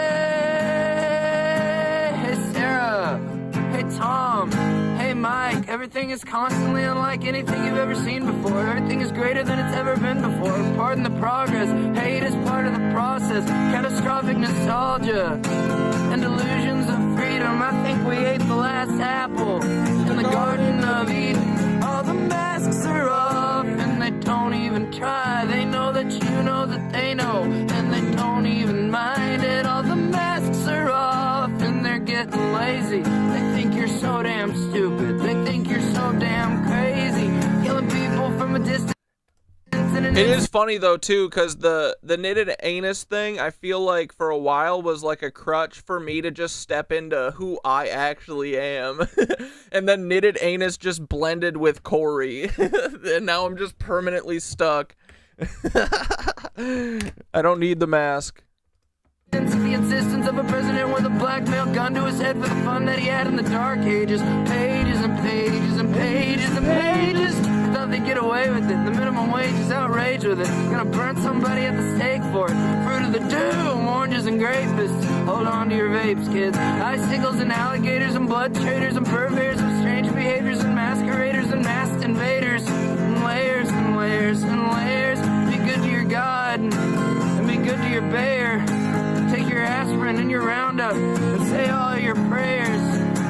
hey Sarah, hey Tom, hey Mike. Everything is constantly unlike anything you've ever seen before. Everything is greater than it's ever been before. Pardon the progress, hate is part of the process. Catastrophic nostalgia and illusions of freedom. I think we ate the last apple in the Garden of Eden. All the masks are off and they don't even try. They know that you know that they know, and they don't even mind it. All the masks are off and they're getting lazy. They think you're so damn stupid. They think you're so damn crazy. Killing people from a distance. It is funny though too, because the knitted anus thing, I feel like for a while was like a crutch for me to just step into who I actually am. And then knitted anus just blended with Corey. And now I'm just permanently stuck. I don't need the mask. The insistence of a president with a blackmail gun to his head for the fun that he had in the dark ages. Pages and pages and pages and pages. Without the they get away with it. The minimum wage is outraged with it. Gonna burn somebody at the stake for it. Fruit of the doom, oranges and grapists. Hold on to your vapes, kids. Icicles and alligators and blood traders and purveyors of strange behaviors and masqueraders and masked invaders. And layers and layers and layers. Be good to your God and be good to your bear. Take your aspirin and your Roundup and say all your prayers.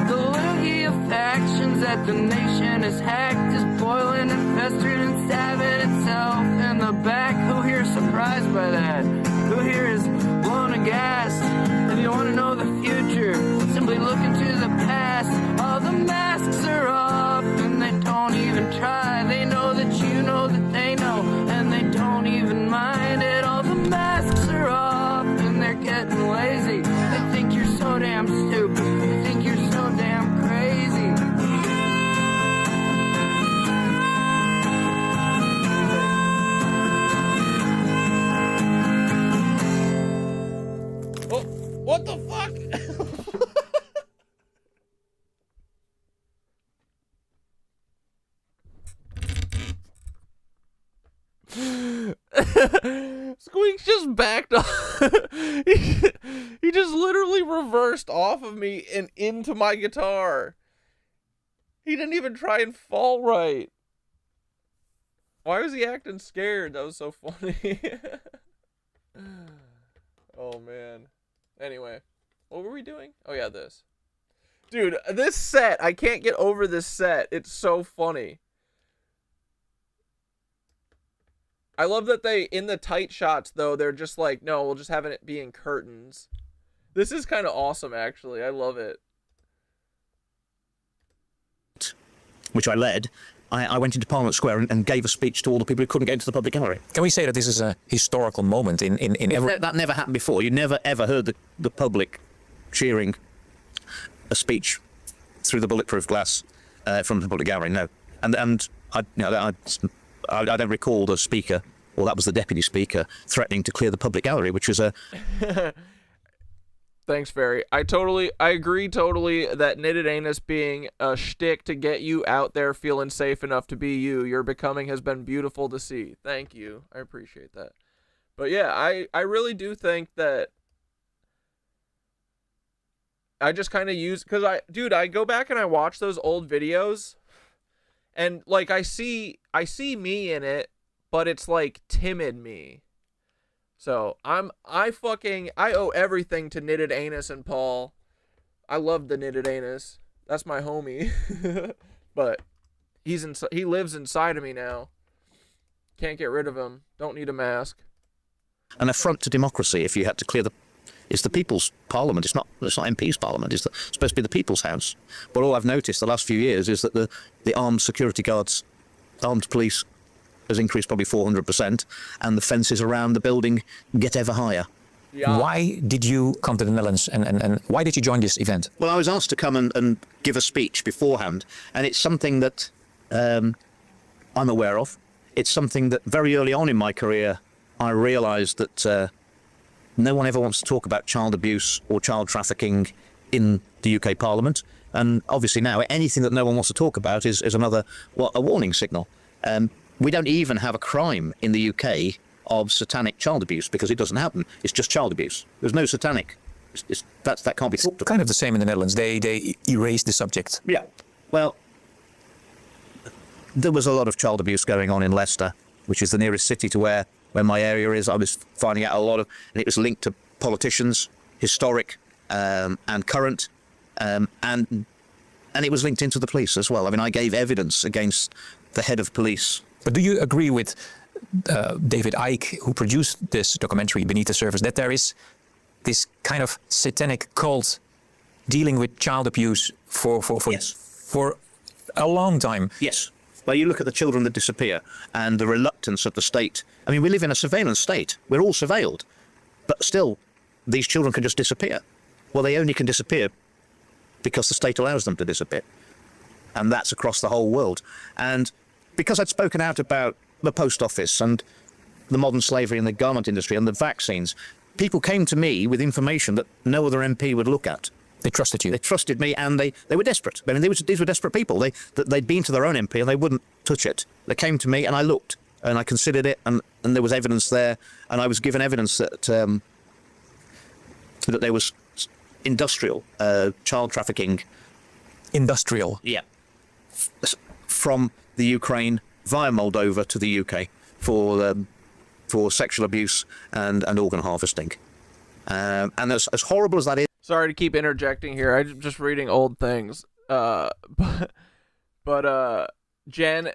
The loogie of factions that the nation has hacked is boiling and festered and stabbing itself in the back. Who here is surprised by that? Who here is blown aghast? If you want to know the future, simply look into the past. All the masks are off and they don't even try. They know that you know that they know and they don't even mind it. All the masks are off and they're getting lazy. They think you're so damn stupid. They think you're so damn crazy. Oh, what the fuck? Squeaks just backed off. he just literally reversed off of me and into my guitar. He didn't even try and fall right. Why was he acting scared? That was so funny. Oh, man. Anyway, what were we doing? Oh, yeah, this. Dude, this set, I can't get over this set. It's so funny. I love that they, in the tight shots, though, they're just like, no, we'll just have it be in curtains. This is kind of awesome, actually. I love it. Which I led. I went into Parliament Square and gave a speech to all the people who couldn't get into the public gallery. Can we say that this is a historical moment in every... That never happened before. You never, ever heard the public cheering a speech through the bulletproof glass from the public gallery, no. And I don't recall the speaker, or that was the deputy speaker, threatening to clear the public gallery, which was a... Thanks, Ferry. I agree totally that knitted anus being a shtick to get you out there feeling safe enough to be you. Your becoming has been beautiful to see. Thank you. I appreciate that. But yeah, I really do think that I just kind of use, because I go back and I watch those old videos and like I see me in it, but it's like timid me. So I owe everything to Knitted Anus and Paul. I love the Knitted Anus. That's my homie. But he lives inside of me now. Can't get rid of him. Don't need a mask. An affront to democracy if you had to clear it's the people's parliament. It's not MP's parliament. It's supposed to be the people's house. But all I've noticed the last few years is that the armed security guards, armed police, has increased probably 400%, and the fences around the building get ever higher. Yeah. Why did you come to the Netherlands, and why did you join this event? Well, I was asked to come and give a speech beforehand, and it's something that I'm aware of. It's something that very early on in my career I realised that no one ever wants to talk about child abuse or child trafficking in the UK Parliament, and obviously now anything that no one wants to talk about is a warning signal. We don't even have a crime in the UK of satanic child abuse because it doesn't happen. It's just child abuse. There's no satanic. That can't be thought of. Kind of the same in the Netherlands. They erase the subject. Yeah. Well, there was a lot of child abuse going on in Leicester, which is the nearest city to where my area is. I was finding out a lot of, and it was linked to politicians, historic and current, and it was linked into the police as well. I mean, I gave evidence against the head of police. But do you agree with David Icke, who produced this documentary, Beneath the Surface, that there is this kind of satanic cult dealing with child abuse for a long time? Yes. Well, you look at the children that disappear and the reluctance of the state. I mean, we live in a surveillance state. We're all surveilled. But still, these children can just disappear. Well, they only can disappear because the state allows them to disappear. And that's across the whole world. And because I'd spoken out about the post office and the modern slavery in the garment industry and the vaccines, people came to me with information that no other MP would look at. They trusted you. They trusted me, and they were desperate. I mean, these were desperate people. They'd been to their own MP, and they wouldn't touch it. They came to me, and I looked, and I considered it, and there was evidence there, and I was given evidence that that there was industrial child trafficking. Industrial? Yeah. From the Ukraine via Moldova to the UK for sexual abuse and organ harvesting. And as horrible as that is... Sorry to keep interjecting here. I'm just reading old things. But Jen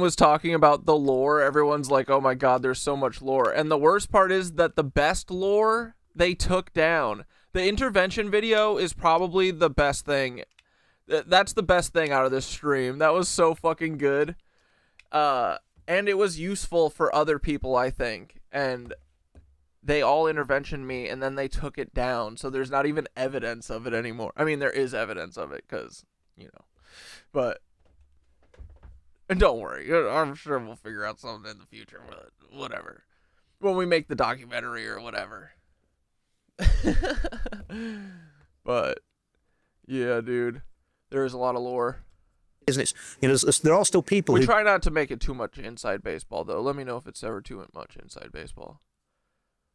was talking about the lore. Everyone's like, oh my god, there's so much lore. And the worst part is that the best lore they took down. The intervention video is probably the best thing. That's the best thing out of this stream. That was so fucking good. And it was useful for other people, I think. And they all interventioned me, and then they took it down. So there's not even evidence of it anymore. I mean, there is evidence of it, because, you know. But, and don't worry. I'm sure we'll figure out something in the future. Whatever. When we make the documentary or whatever. But, yeah, dude. There is a lot of lore. Isn't it? You know, there are still people We try not to make it too much inside baseball, though. Let me know if it's ever too much inside baseball.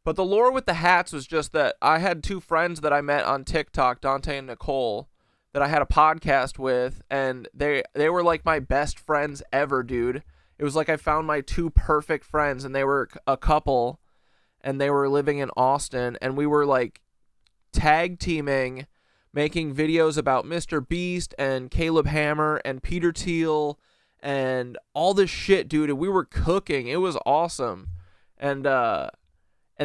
But the lore with the hats was just that I had two friends that I met on TikTok, Dante and Nicole, that I had a podcast with, and they were like my best friends ever, dude. It was like I found my two perfect friends, and they were a couple, and they were living in Austin, and we were like tag teaming, making videos about Mr. Beast and Caleb Hammer and Peter Thiel and all this shit, dude. And we were cooking. It was awesome. And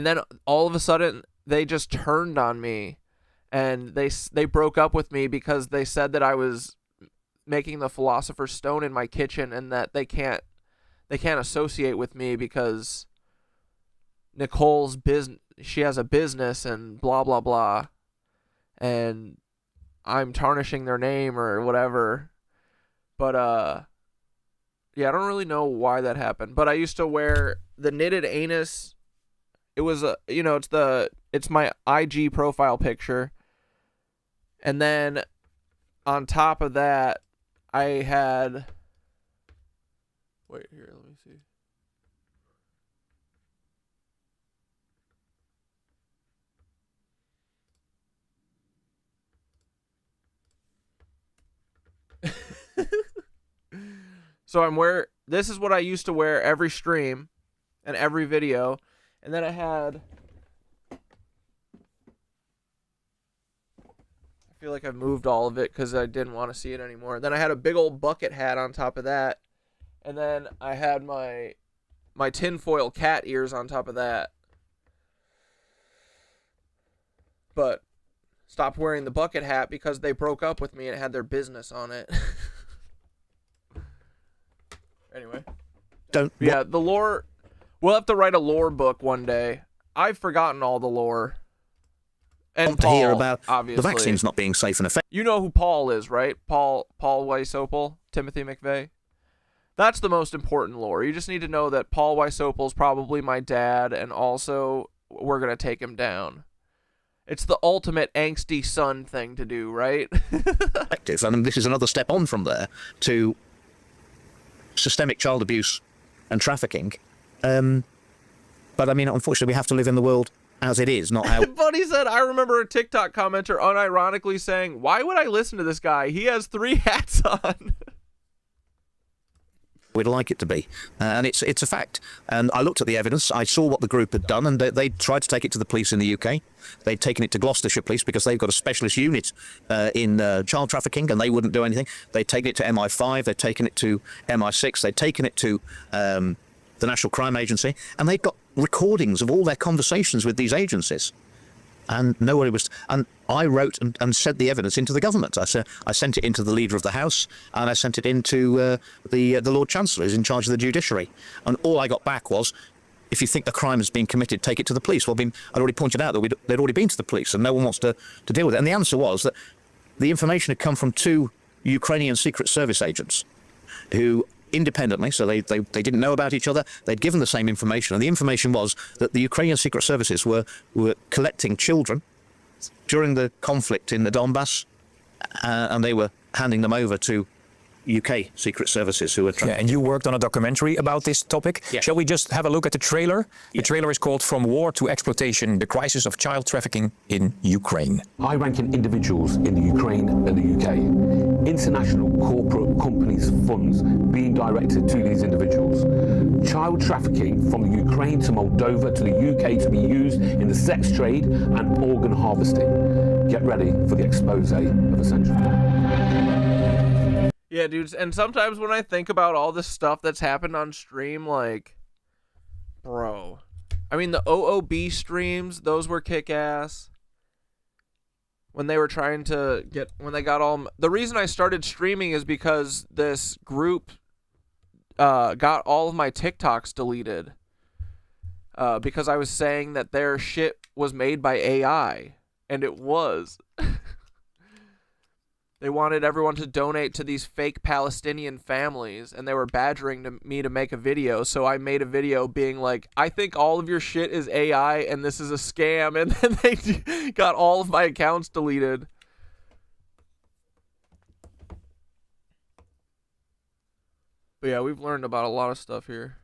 then all of a sudden they just turned on me, and they broke up with me because they said that I was making the Philosopher's Stone in my kitchen, and that they can't associate with me because Nicole's business, she has a business and blah blah blah. And I'm tarnishing their name or whatever. But, yeah, I don't really know why that happened. But I used to wear the knitted anus. It was, you know, it's my IG profile picture. And then on top of that, I had, wait, here, let me see. So this is what I used to wear every stream and every video. And then I feel like I've moved all of it because I didn't want to see it anymore. Then I had a big old bucket hat on top of that. And then I had my tinfoil cat ears on top of that. But stopped wearing the bucket hat because they broke up with me and it had their business on it. Anyway. Yeah, the lore. We'll have to write a lore book one day. I've forgotten all the lore. And Paul, to hear about obviously. The vaccines not being safe and effective. You know who Paul is, right? Paul Wysopal, Timothy McVeigh. That's the most important lore. You just need to know that Paul Wysopal's probably my dad, and also we're gonna take him down. It's the ultimate angsty son thing to do, right? And this is another step on from there to systemic child abuse and trafficking. But I mean, unfortunately, we have to live in the world as it is, not how... Buddy said, I remember a TikTok commenter unironically saying, why would I listen to this guy? He has 3 hats on. We'd like it to be, and it's a fact. And I looked at the evidence, I saw what the group had done, and they tried to take it to the police in the UK. They'd taken it to Gloucestershire Police because they've got a specialist unit in child trafficking, and they wouldn't do anything. They'd taken it to MI5, they'd taken it to MI6, they'd taken it to the National Crime Agency, and they'd got recordings of all their conversations with these agencies. And nobody was. And I wrote and sent the evidence into the government. I sent it into the leader of the House, and I sent it into the Lord Chancellor, who's in charge of the judiciary. And all I got back was, if you think the crime has been committed, take it to the police. Well, I'd already pointed out that they'd already been to the police, and no one wants to deal with it. And the answer was that the information had come from 2 Ukrainian Secret Service agents who independently, so they didn't know about each other, they'd given the same information, and the information was that the Ukrainian Secret Services were collecting children during the conflict in the Donbass, and they were handing them over to UK secret services who were trying. Yeah, and you worked on a documentary about this topic. Yeah. Shall we just have a look at the trailer? The trailer is called From War to Exploitation, the Crisis of Child Trafficking in Ukraine. High-ranking individuals in the Ukraine and the UK. International corporate companies' funds being directed to these individuals. Child trafficking from the Ukraine to Moldova to the UK to be used in the sex trade and organ harvesting. Get ready for the expose of a century. Yeah, dudes, and sometimes when I think about all this stuff that's happened on stream, like, bro. I mean, the OOB streams, those were kick-ass. When they were trying to get, when they got all, the reason I started streaming is because this group got all of my TikToks deleted. Because I was saying that their shit was made by AI. And it was. They wanted everyone to donate to these fake Palestinian families, and they were badgering me to make a video, so I made a video being like, I think all of your shit is AI, and this is a scam, and then they got all of my accounts deleted. But yeah, we've learned about a lot of stuff here.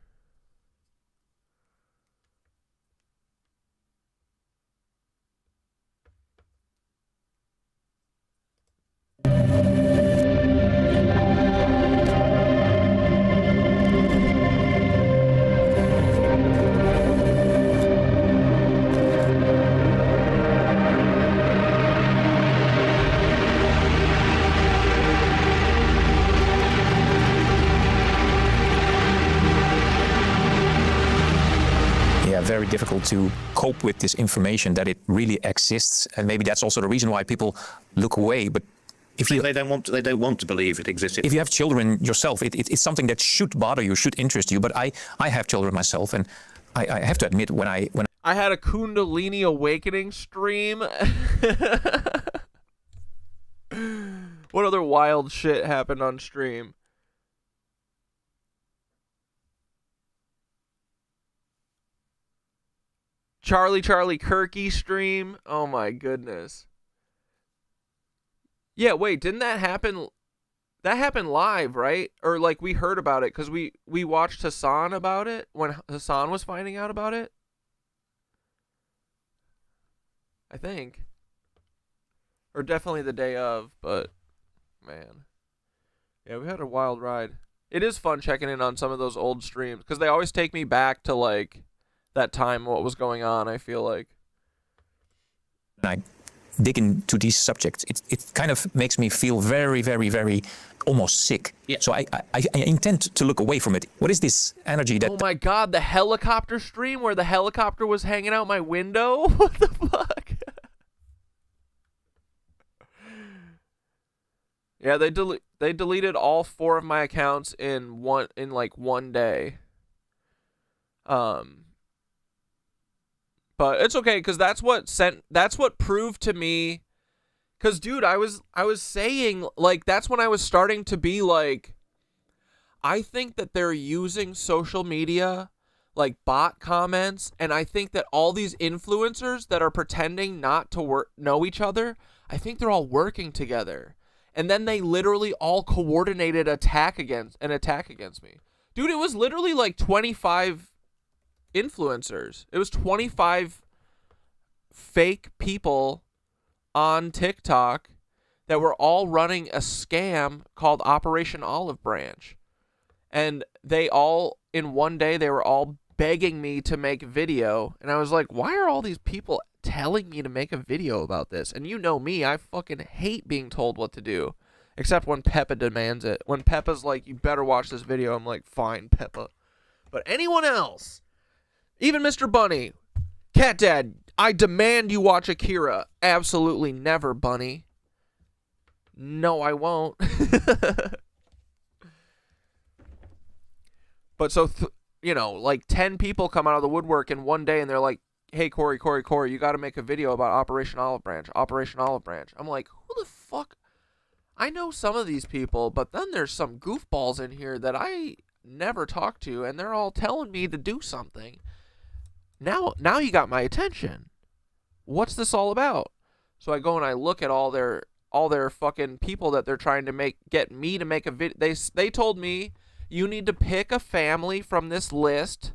Very difficult to cope with this information that it really exists, and maybe that's also the reason why people look away. But if you, they don't want to believe it exists. If you have children yourself, it's something that should bother you, should interest you. But I have children myself, and I have to admit when I had a Kundalini awakening stream. What other wild shit happened on stream? Charlie Kirky stream. Oh my goodness. Yeah, wait, didn't that happen? That happened live, right? Or like we heard about it because we watched Hassan about it when Hassan was finding out about it. I think. Or definitely the day of, but man. Yeah, we had a wild ride. It is fun checking in on some of those old streams because they always take me back to like that time, what was going on, I feel like. I dig into these subjects. It kind of makes me feel very, very, very almost sick. Yeah. So I intend to look away from it. What is this energy that... Oh my god, the helicopter stream where the helicopter was hanging out my window? What the fuck? Yeah, they deleted all 4 of my accounts in like one day. But it's okay, because that's what proved to me, because dude, I was saying, like, that's when I was starting to be like, I think that they're using social media, like bot comments, and I think that all these influencers that are pretending not to know each other, I think they're all working together. And then they literally all coordinated an attack against me. Dude, it was literally like 25 influencers. It was 25 fake people on TikTok that were all running a scam called Operation Olive Branch. And they all, in one day, they were all begging me to make a video. And I was like, why are all these people telling me to make a video about this? And you know me, I fucking hate being told what to do. Except when Peppa demands it. When Peppa's like, you better watch this video, I'm like, fine, Peppa. But anyone else, even Mr. Bunny, Cat Dad, I demand you watch Akira. Absolutely never, Bunny. No, I won't. But so, like 10 people come out of the woodwork in one day and they're like, hey, Corey, you got to make a video about Operation Olive Branch. I'm like, who the fuck? I know some of these people, but then there's some goofballs in here that I never talk to, and they're all telling me to do something. Now you got my attention. What's this all about? So I go and I look at all their fucking people that they're trying to get me to make a video. They told me, you need to pick a family from this list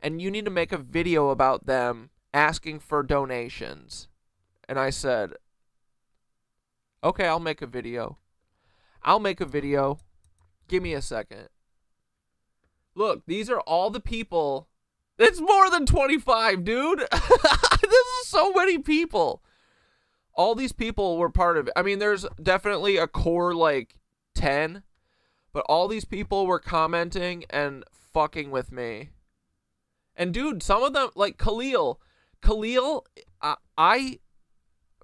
and you need to make a video about them asking for donations. And I said, okay, I'll make a video. Give me a second. Look, these are all the people. It's more than 25, dude. This is so many people. All these people were part of it. I mean, there's definitely a core, like, 10. But all these people were commenting and fucking with me. And, dude, some of them, like Khalil,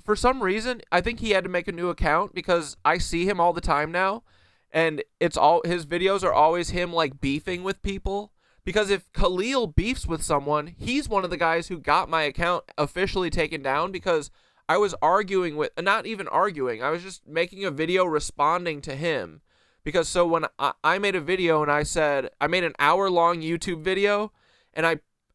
for some reason, I think he had to make a new account because I see him all the time now. And his videos are always him, like, beefing with people. Because if Khalil beefs with someone, he's one of the guys who got my account officially taken down because I was arguing with, not even arguing, I was just making a video responding to him. Because so when I made a video and I said, I made an hour-long YouTube video and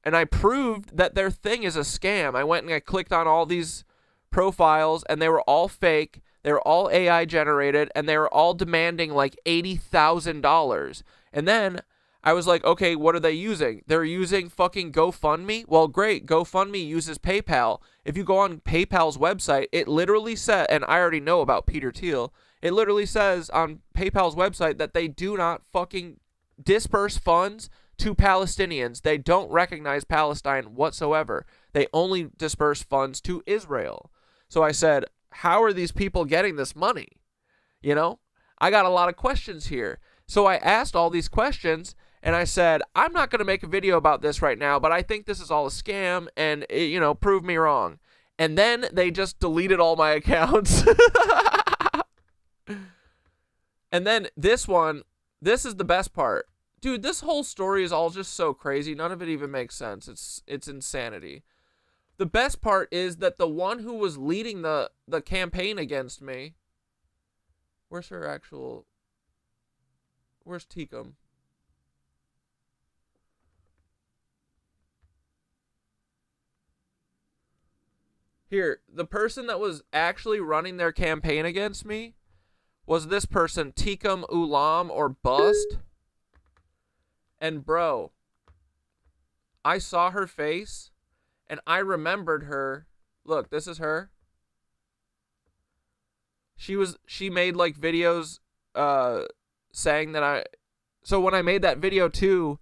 I proved that their thing is a scam. I went and I clicked on all these profiles and they were all fake. They were all AI generated and they were all demanding like $80,000. And then I was like, okay, what are they using? They're using fucking GoFundMe? Well, great. GoFundMe uses PayPal. If you go on PayPal's website, it literally says, and I already know about Peter Thiel, it literally says on PayPal's website that they do not fucking disperse funds to Palestinians. They don't recognize Palestine whatsoever. They only disperse funds to Israel. So I said, how are these people getting this money? You know, I got a lot of questions here. So I asked all these questions and I said, I'm not going to make a video about this right now, but I think this is all a scam and, prove me wrong. And then they just deleted all my accounts. And then this is the best part. Dude, this whole story is all just so crazy. None of it even makes sense. It's insanity. The best part is that the one who was leading the campaign against me, where's Teekum? Here, the person that was actually running their campaign against me was this person, Teekum Ulam or Bust. And bro, I saw her face and I remembered her. Look, this is her. She made like videos saying that so when I made that video too,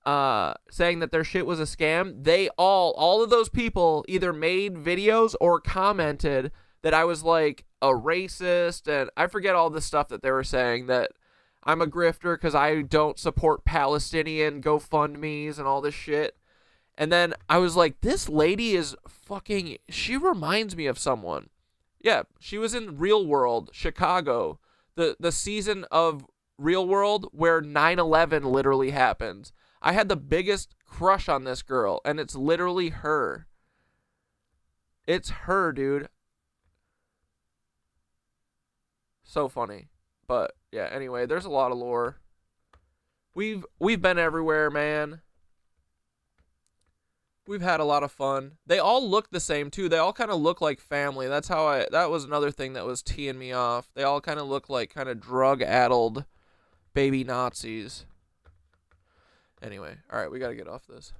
saying that their shit was a scam, they all of those people either made videos or commented that I was like a racist, and I forget all the stuff that they were saying, that I'm a grifter because I don't support Palestinian GoFundMes and all this shit. And then I was like, this lady is fucking, she reminds me of someone. Yeah, she was in Real World, Chicago, the season of Real World where 9/11 literally happens. I had the biggest crush on this girl, and it's literally her. It's her, dude. So funny. But yeah, anyway, there's a lot of lore. We've been everywhere, man. We've had a lot of fun. They all look the same too. They all kind of look like family. That was another thing that was teeing me off. They all kind of look like kind of drug-addled baby Nazis. Anyway, all right, we got to get off this.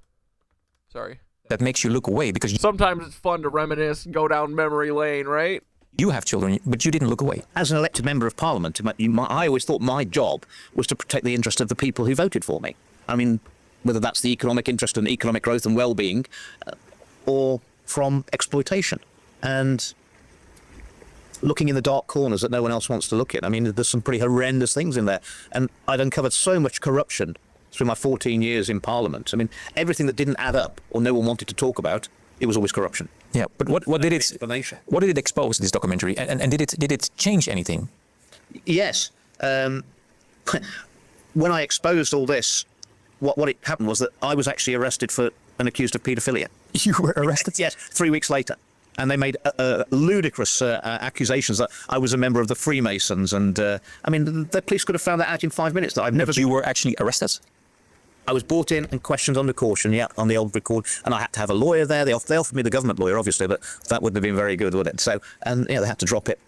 Sorry. That makes you look away because sometimes it's fun to reminisce, go down memory lane, right? You have children, but you didn't look away. As an elected member of parliament, I always thought my job was to protect the interest of the people who voted for me. I mean, whether that's the economic interest and economic growth and well-being, or from exploitation. And looking in the dark corners that no one else wants to look in. I mean, there's some pretty horrendous things in there. And I'd uncovered so much corruption through my 14 years in parliament. I mean, everything that didn't add up or no one wanted to talk about, it was always corruption. Yeah, but what did it expose, this documentary, and did it change anything? Yes. When I exposed all this, what it happened was that I was actually arrested for and accused of paedophilia. You were arrested? Yes, 3 weeks later. And they made ludicrous accusations that I was a member of the Freemasons. And I mean, the police could have found that out in 5 minutes. That I've never. You were actually arrested? I was brought in and questioned under caution, yeah, on the old record, and I had to have a lawyer there. They offered me the government lawyer, obviously, but that wouldn't have been very good, would it? So, and yeah, they had to drop it.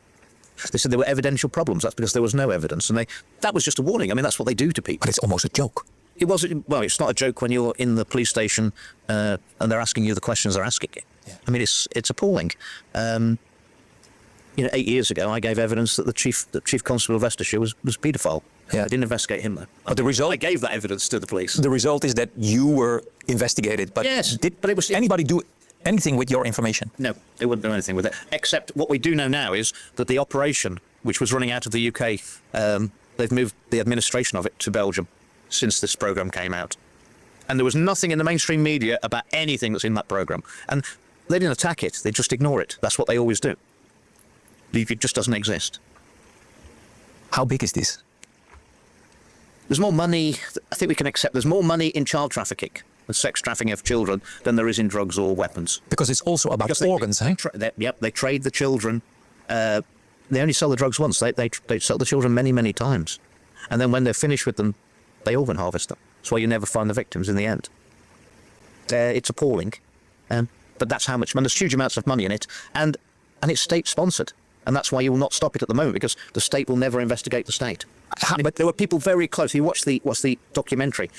They said there were evidential problems. That's because there was no evidence, and that was just a warning. I mean, that's what they do to people. But it's almost a joke. It wasn't. Well, it's not a joke when you're in the police station and they're asking you the questions they're asking you. Yeah. I mean, it's appalling. 8 years ago, I gave evidence that the chief constable of Leicestershire was a paedophile. Yeah, I didn't investigate him though. But the result, I gave that evidence to the police. The result is that you were investigated. But yes, did anybody do anything with your information? No, they wouldn't do anything with it. Except what we do know now is that the operation, which was running out of the UK, they've moved the administration of it to Belgium since this programme came out. And there was nothing in the mainstream media about anything that's in that programme. And they didn't attack it, they just ignore it. That's what they always do. It just doesn't exist. How big is this? There's more money, I think we can accept, there's more money in child trafficking, the sex trafficking of children, than there is in drugs or weapons. Because it's also about organs, eh? They trade the children. They only sell the drugs once. They sell the children many, many times. And then when they're finished with them, they organ harvest them. That's why you never find the victims in the end. It's appalling. But that's how much money. There's huge amounts of money in it. And it's state-sponsored. And that's why you will not stop it at the moment, because the state will never investigate the state. But there were people very close. You watch the documentary.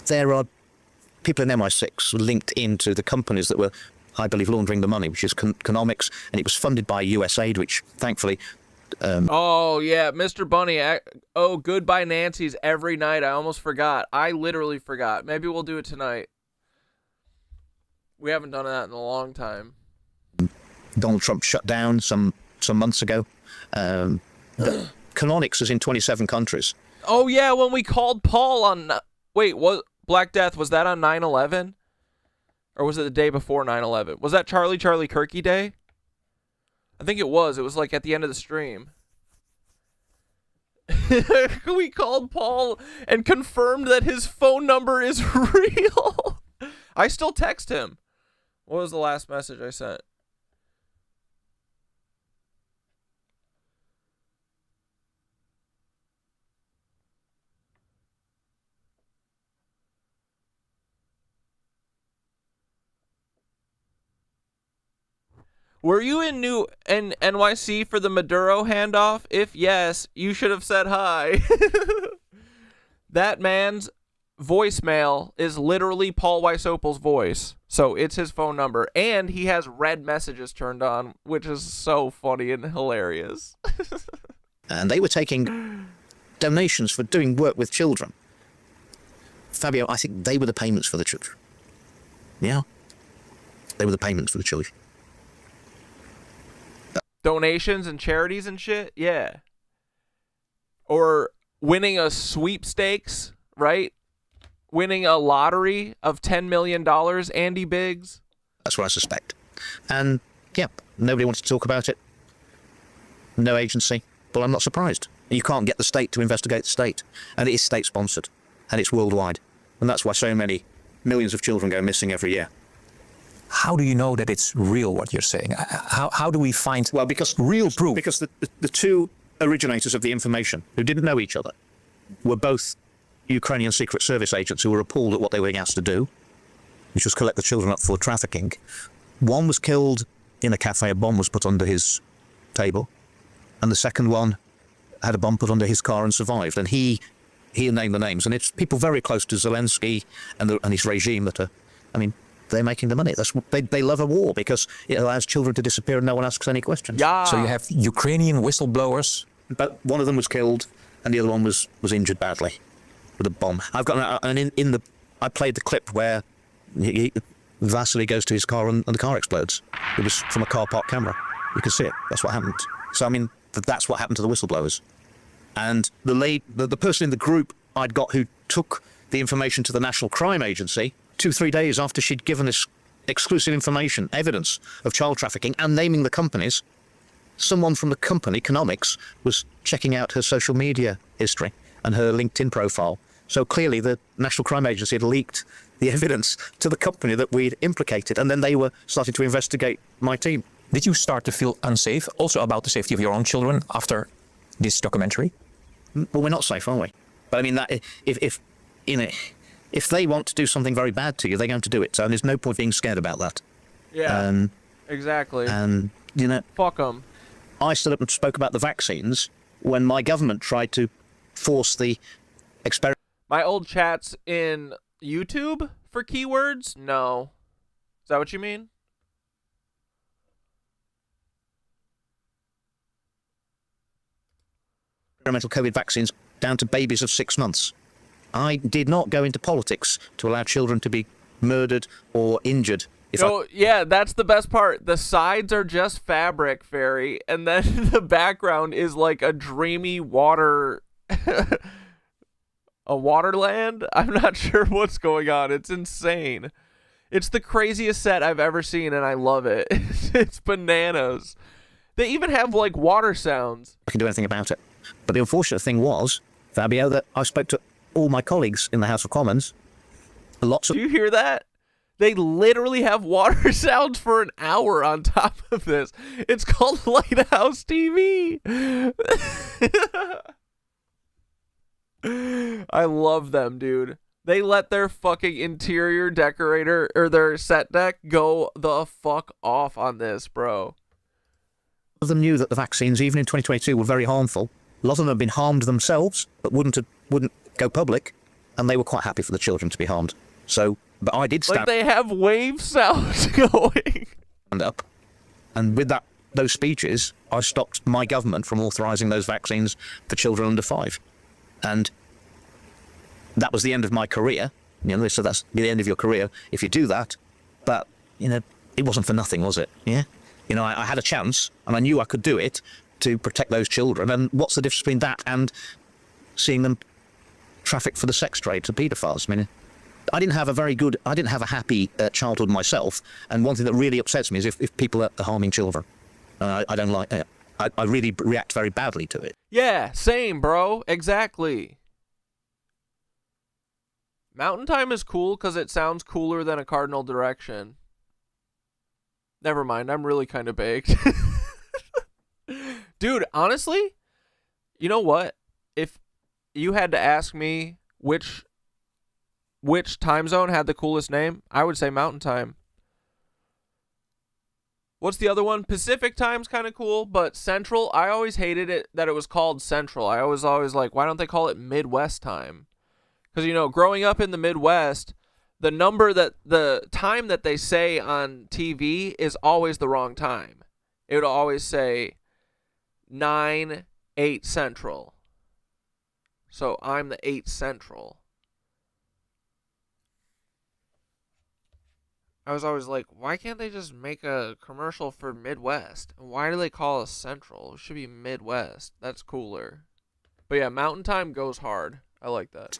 There are people in MI6 linked into the companies that were, I believe, laundering the money, which is Economics, and it was funded by US aide, which thankfully... oh, yeah, Mr. Bunny. Goodbye Nancy's every night. I almost forgot. I literally forgot. Maybe we'll do it tonight. We haven't done that in a long time. Donald Trump shut down some months ago. Canonics is in 27 countries. Oh, yeah, when we called Paul on... Wait, what? Black Death, was that on 9/11? Or was it the day before 9/11? Was that Charlie Kirky Day? I think it was. It was like at the end of the stream. We called Paul and confirmed that his phone number is real. I still text him. What was the last message I sent? Were you in NYC for the Maduro handoff? If yes, you should have said hi. That man's voicemail is literally Paul Weisopel's voice. So it's his phone number. And he has red messages turned on, which is so funny and hilarious. And they were taking donations for doing work with children. Fabio, I think they were the payments for the children. Yeah? They were the payments for the children. Donations and charities and shit? Yeah. Or winning a sweepstakes, right? Winning a lottery of $10 million, Andy Biggs? That's what I suspect. And, yeah, nobody wants to talk about it. No agency. Well, I'm not surprised. You can't get the state to investigate the state. And it is state-sponsored. And it's worldwide. And that's why so many millions of children go missing every year. How do you know that it's real, what you're saying? How do we find real proof? Because the two originators of the information, who didn't know each other, were both Ukrainian Secret Service agents who were appalled at what they were being asked to do, which was collect the children up for trafficking. One was killed in a cafe, a bomb was put under his table, and the second one had a bomb put under his car and survived. And he named the names, and it's people very close to Zelensky and his regime that are, I mean, they're making the money. They love a war because it allows children to disappear and no one asks any questions. Yeah. So you have Ukrainian whistleblowers. But one of them was killed and the other one was injured badly with a bomb. I've got I played the clip where Vasily goes to his car and the car explodes. It was from a car park camera. You can see it. That's what happened. So I mean, that's what happened to the whistleblowers. And the person in the group I'd got who took the information to the National Crime Agency 2-3 days after she'd given this exclusive information, evidence of child trafficking, and naming the companies, someone from the company, Economics, was checking out her social media history and her LinkedIn profile. So clearly the National Crime Agency had leaked the evidence to the company that we'd implicated, and then they were starting to investigate my team. Did you start to feel unsafe, also about the safety of your own children, after this documentary? Well, we're not safe, are we? But I mean, that if if they want to do something very bad to you, they're going to do it. So there's no point being scared about that. Yeah. Exactly. And fuck them. I stood up and spoke about the vaccines when my government tried to force the experiment. My old chats in YouTube for keywords? No. Is that what you mean? Experimental COVID vaccines down to babies of 6 months. I did not go into politics to allow children to be murdered or injured. Yeah, that's the best part. The sides are just fabric, Fairy, and then the background is like a dreamy water... a waterland? I'm not sure what's going on. It's insane. It's the craziest set I've ever seen, and I love it. It's bananas. They even have, like, water sounds. I can do anything about it. But the unfortunate thing was, Fabio, that I spoke to all my colleagues in the House of Commons. Lots of... Do you hear that? They literally have water sounds for an hour on top of this. It's called Lighthouse TV. I love them, dude. They let their fucking interior decorator or their set deck go the fuck off on this, bro. of them knew that the vaccines, even in 2022, were very harmful. A lot of them have been harmed themselves, but wouldn't go public, and they were quite happy for the children to be harmed. So, but I did stand... Like they have wave sounds going. ...stand up, and with those speeches, I stopped my government from authorising those vaccines for children under 5. And that was the end of my career. You know, so that's the end of your career if you do that. But, you know, it wasn't for nothing, was it? Yeah? You know, I had a chance, and I knew I could do it to protect those children. And what's the difference between that and seeing them traffic for the sex trade to paedophiles? I mean, I didn't have a happy childhood myself. And one thing that really upsets me is if people are harming children. I don't like it. I really react very badly to it. Yeah, same, bro. Exactly. Mountain Time is cool because it sounds cooler than a cardinal direction. Never mind, I'm really kind of baked. Dude, honestly, you know what? If you had to ask me which time zone had the coolest name, I would say Mountain Time. What's the other one? Pacific Time's kind of cool, but Central, I always hated it that it was called Central. I was always like, why don't they call it Midwest Time? Because, you know, growing up in the Midwest, the time that they say on TV is always the wrong time. It would always say 9, 8 Central. So I'm the 8 Central. I was always like, why can't they just make a commercial for Midwest? Why do they call us Central? It should be Midwest. That's cooler. But yeah, Mountain Time goes hard. I like that.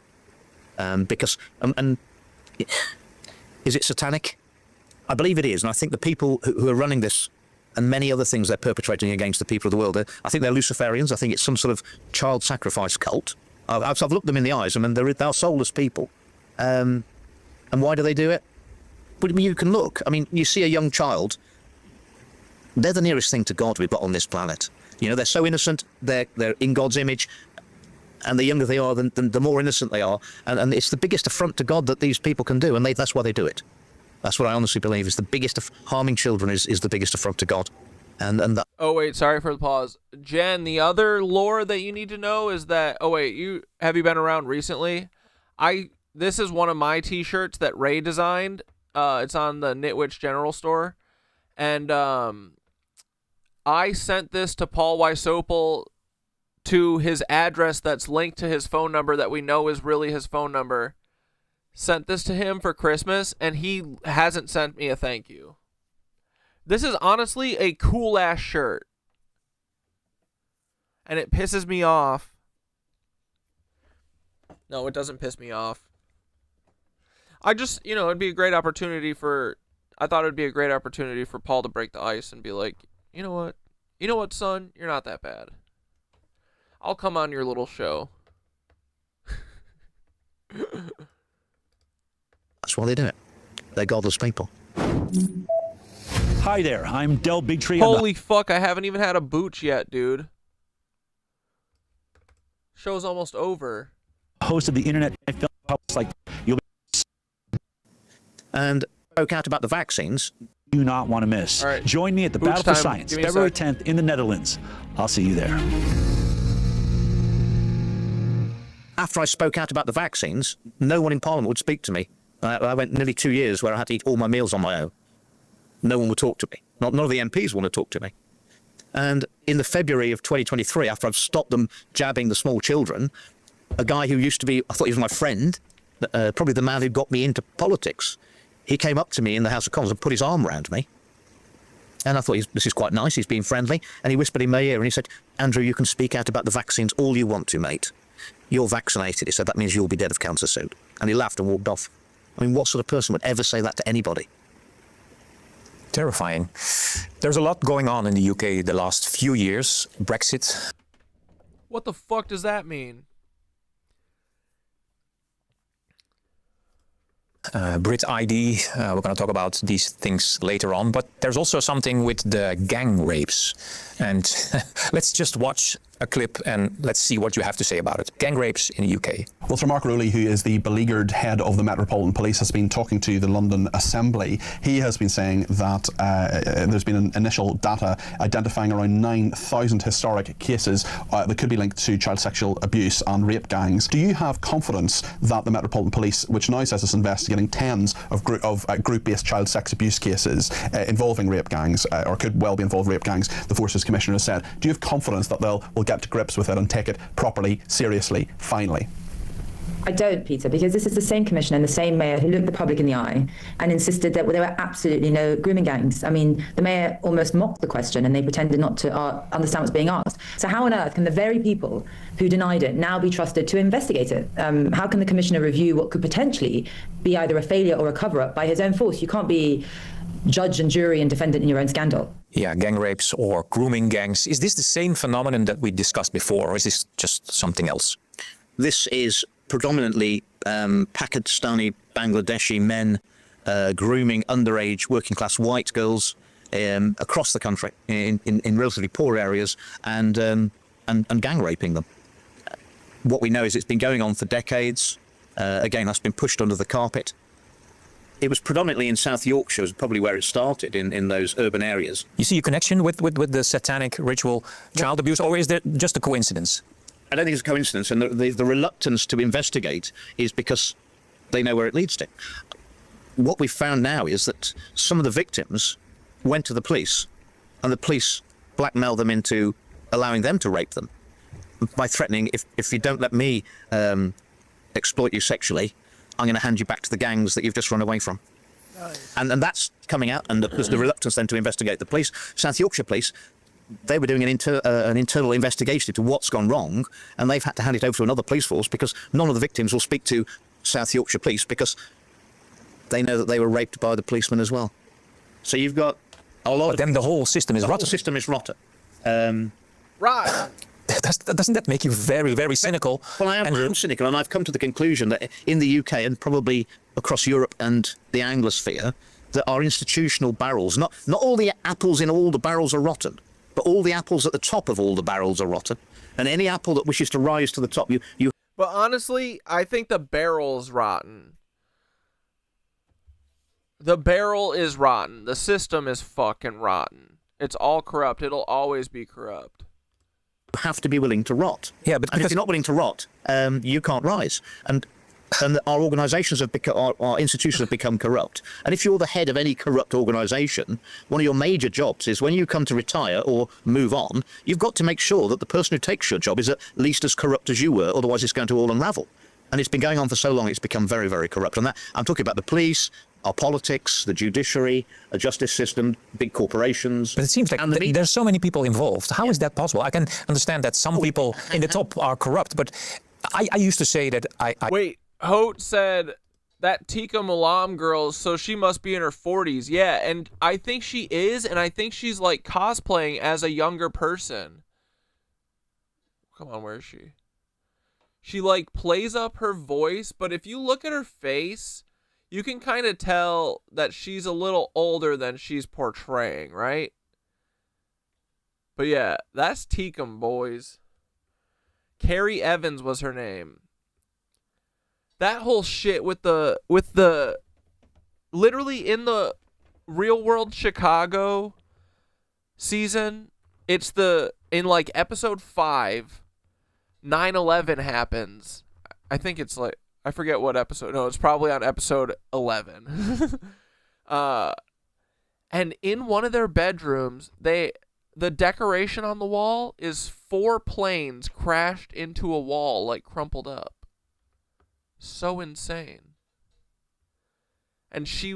Because is it satanic? I believe it is, and I think the people who are running this and many other things they're perpetrating against the people of the world, I think they're Luciferians. I think it's some sort of child sacrifice cult. I've looked them in the eyes. I mean, they're soulless people. And why do they do it? But you can look. I mean, you see a young child. They're the nearest thing to God we've got on this planet. You know, they're so innocent. They're in God's image. And the younger they are, the more innocent they are. And it's the biggest affront to God that these people can do, and that's why they do it. That's what I honestly believe is the biggest harming children is the biggest affront to God. And that. Oh wait, sorry for the pause, Jen. The other lore that you need to know is that. Oh wait, have you been around recently? This is one of my T-shirts that Ray designed. It's on the Nitwitch General Store, and I sent this to Paul Wysopal to his address that's linked to his phone number that we know is really his phone number. Sent this to him for Christmas, and he hasn't sent me a thank you. This is honestly a cool-ass shirt. And it pisses me off. No, it doesn't piss me off. I just, you know, it'd be a great opportunity I thought it'd be a great opportunity for Paul to break the ice and be like, you know what? You know what, son? You're not that bad. I'll come on your little show. That's why they do it. They're godless people. Hi there, I'm Del Bigtree. Holy fuck, I haven't even had a booch yet, dude. Show's almost over. Host of the Internet Film like you'll be and spoke out about the vaccines. Do not want to miss. Right. Join me at the Battle for Science, February 10th in the Netherlands. I'll see you there. After I spoke out about the vaccines, no one in Parliament would speak to me. I went nearly 2 years where I had to eat all my meals on my own. No one would talk to me. None of the MPs want to talk to me. And in the February of 2023, after I've stopped them jabbing the small children, a guy who used to be, I thought he was my friend, probably the man who got me into politics, he came up to me in the House of Commons and put his arm around me. And I thought, this is quite nice, he's being friendly. And he whispered in my ear and he said, Andrew, you can speak out about the vaccines all you want to, mate. You're vaccinated. He said, that means you'll be dead of cancer soon. And he laughed and walked off. I mean, what sort of person would ever say that to anybody? Terrifying. There's a lot going on in the UK the last few years. Brexit. What the fuck does that mean? Brit ID, we're going to talk about these things later on, but there's also something with the gang rapes. And let's just watch a clip and let's see what you have to say about it. Gang rapes in the UK. Well, Sir Mark Rowley, who is the beleaguered head of the Metropolitan Police, has been talking to the London Assembly. He has been saying that there's been an initial data identifying around 9,000 historic cases that could be linked to child sexual abuse and rape gangs. Do you have confidence that the Metropolitan Police, which now says it's investigating tens of group-based child sex abuse cases involving rape gangs, or could well be involved rape gangs, the Forces Commissioner has said, do you have confidence that they'll get to grips with it and take it properly, seriously, finally? I don't, Peter, because this is the same commissioner and the same mayor who looked the public in the eye and insisted that there were absolutely no grooming gangs. I mean, the mayor almost mocked the question and they pretended not to understand what's being asked. So how on earth can the very people who denied it now be trusted to investigate it? How can the commissioner review what could potentially be either a failure or a cover-up by his own force? You can't be judge and jury and defendant in your own scandal. Yeah, gang rapes or grooming gangs. Is this the same phenomenon that we discussed before, or is this just something else? This is predominantly Pakistani, Bangladeshi men grooming underage working-class white girls across the country in relatively poor areas and gang raping them. What we know is it's been going on for decades. Again, that's been pushed under the carpet. It was predominantly in South Yorkshire, is probably where it started, in those urban areas. You see a connection with the satanic ritual child abuse, or is there just a coincidence? I don't think it's a coincidence, and the reluctance to investigate is because they know where it leads to. What we've found now is that some of the victims went to the police, and the police blackmailed them into allowing them to rape them by threatening, if you don't let me exploit you sexually, I'm going to hand you back to the gangs that you've just run away from. Nice. And that's coming out, and there's the reluctance then to investigate the police. South Yorkshire Police, they were doing an internal investigation into what's gone wrong, and they've had to hand it over to another police force because none of the victims will speak to South Yorkshire Police because they know that they were raped by the policeman as well. So you've got a lot. But then the whole system is rotten. The whole system is rotten. Right. Doesn't that make you very, very cynical? Well, I am cynical, and I've come to the conclusion that in the UK and probably across Europe and the Anglosphere, that our institutional barrels, not all the apples in all the barrels are rotten, but all the apples at the top of all the barrels are rotten. And any apple that wishes to rise to the top, you. But honestly, I think the barrel's rotten. The barrel is rotten. The system is fucking rotten. It's all corrupt. It'll always be corrupt. Have to be willing to rot. Yeah, but and if you're not willing to rot, you can't rise. And our organisations have become, our institutions have become corrupt. And if you're the head of any corrupt organisation, one of your major jobs is when you come to retire or move on, you've got to make sure that the person who takes your job is at least as corrupt as you were, otherwise it's going to all unravel. And it's been going on for so long, it's become very, very corrupt. And that, I'm talking about the police, our politics, the judiciary, a justice system, big corporations. But it seems like there's so many people involved. How is that possible? I can understand that some people in the top are corrupt, but I used to say that Wait, Hote said that Tika Mulam girl, so she must be in her 40s. Yeah, and I think she is, and I think she's like cosplaying as a younger person. Come on, where is she? She like plays up her voice, but if you look at her face, you can kind of tell that she's a little older than she's portraying, right? But yeah, that's Teekum, boys. Carrie Evans was her name. That whole shit with the literally in the Real World Chicago season, it's in like episode 5, 9/11 happens. I think it's like, I forget what episode. No, it's probably on episode 11. And in one of their bedrooms, the decoration on the wall is 4 planes crashed into a wall, like crumpled up. So insane. And she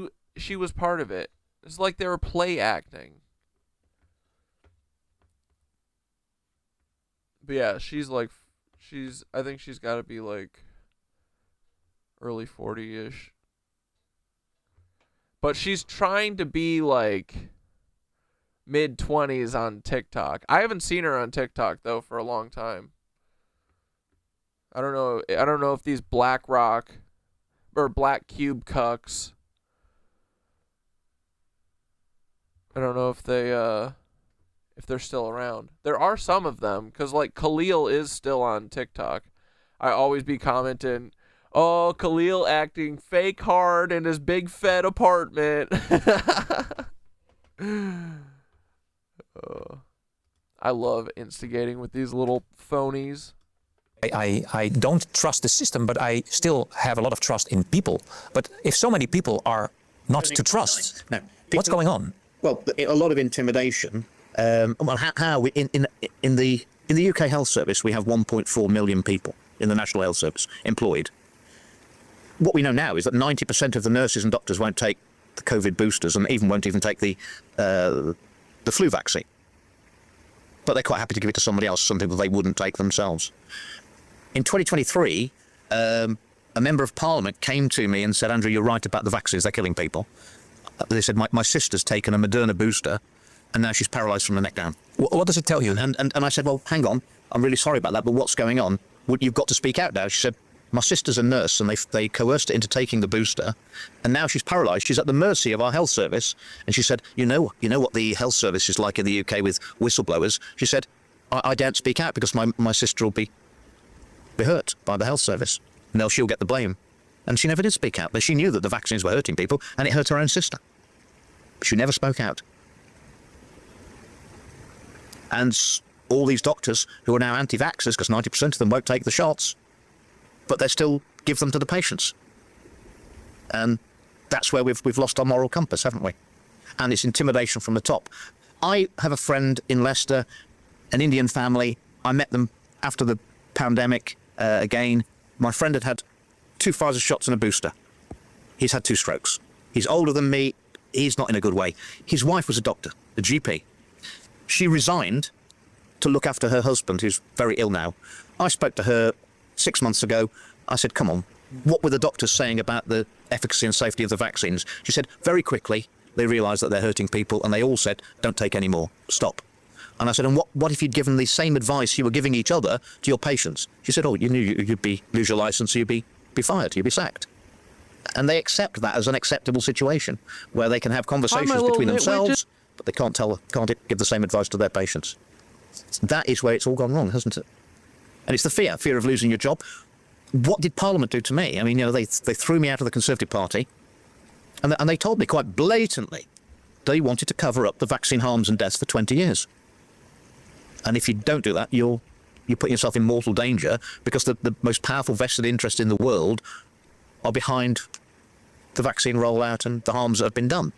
was part of it. It's like they were play acting. But yeah, I think she's got to be like early 40-ish. But she's trying to be like mid-20s on TikTok. I haven't seen her on TikTok though for a long time. I don't know if these Black Rock or Black Cube cucks, I don't know if they're still around. There are some of them, because like Khalil is still on TikTok. I always be commenting, oh, Khalil acting fake hard in his big fed apartment. I love instigating with these little phonies. I don't trust the system, but I still have a lot of trust in people. But if so many people are not to trust, what's going on? Well, a lot of intimidation. Well, how in the UK Health Service, we have 1.4 million people in the National Health Service employed. What we know now is that 90% of the nurses and doctors won't take the COVID boosters and won't even take the flu vaccine. But they're quite happy to give it to somebody else, something that they wouldn't take themselves. In 2023, a member of Parliament came to me and said, Andrew, you're right about the vaccines, they're killing people. They said, my sister's taken a Moderna booster and now she's paralysed from the neck down. What does it tell you? And I said, well, hang on, I'm really sorry about that, but what's going on? You've got to speak out now. She said, my sister's a nurse and they coerced her into taking the booster and now she's paralysed. She's at the mercy of our health service. And she said, you know what the health service is like in the UK with whistleblowers? She said, I daren't speak out because my sister will be hurt by the health service and she'll get the blame. And she never did speak out, but she knew that the vaccines were hurting people and it hurt her own sister. She never spoke out. And all these doctors who are now anti-vaxxers, because 90% of them won't take the shots, but they still give them to the patients. And that's where we've lost our moral compass, haven't we? And it's intimidation from the top. I have a friend in Leicester, an Indian family. I met them after the pandemic again. My friend had 2 Pfizer shots and a booster. He's had 2 strokes. He's older than me. He's not in a good way. His wife was a doctor, a GP. She resigned to look after her husband, who's very ill now. I spoke to her 6 months ago. I said, come on, what were the doctors saying about the efficacy and safety of the vaccines? She said, very quickly, they realised that they're hurting people, and they all said, don't take any more, stop. And I said, and what if you'd given the same advice you were giving each other to your patients? She said, oh, you knew you'd lose your licence, you'd be fired, you'd be sacked. And they accept that as an acceptable situation, where they can have conversations between themselves, but they can't give the same advice to their patients. That is where it's all gone wrong, hasn't it? And it's the fear of losing your job. What did Parliament do to me? I mean, they threw me out of the Conservative Party, and they told me quite blatantly they wanted to cover up the vaccine harms and deaths for 20 years. And if you don't do that, you're putting yourself in mortal danger, because the most powerful vested interest in the world are behind the vaccine rollout and the harms that have been done.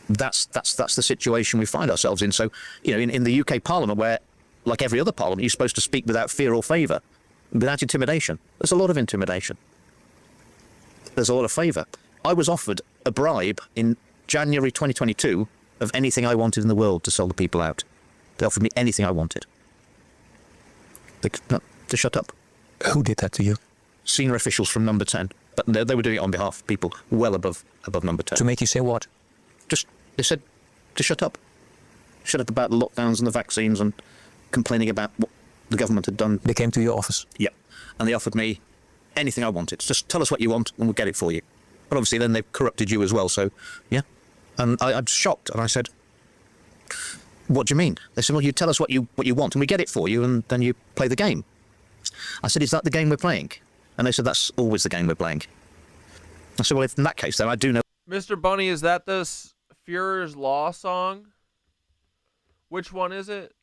That's the situation we find ourselves in. So, in the UK Parliament, where, like every other parliament, you're supposed to speak without fear or favour, without intimidation. There's a lot of intimidation. There's a lot of favour. I was offered a bribe in January 2022 of anything I wanted in the world to sell the people out. They offered me anything I wanted. To shut up. Who did that to you? Senior officials from Number 10. But they were doing it on behalf of people well above Number 10. To make you say what? They said to shut up. Shut up about the lockdowns and the vaccines and complaining about what the government had done. They came to your office? Yeah. And they offered me anything I wanted. Just tell us what you want and we'll get it for you. But obviously then they've corrupted you as well, so yeah. And I'm shocked, and I said, what do you mean? They said, well, you tell us what you want and we get it for you, and then you play the game. I said, is that the game we're playing? And they said, that's always the game we're playing. I said, well, if in that case, then I do know. Mr. Bunny, is that this Führer's Law song? Which one is it?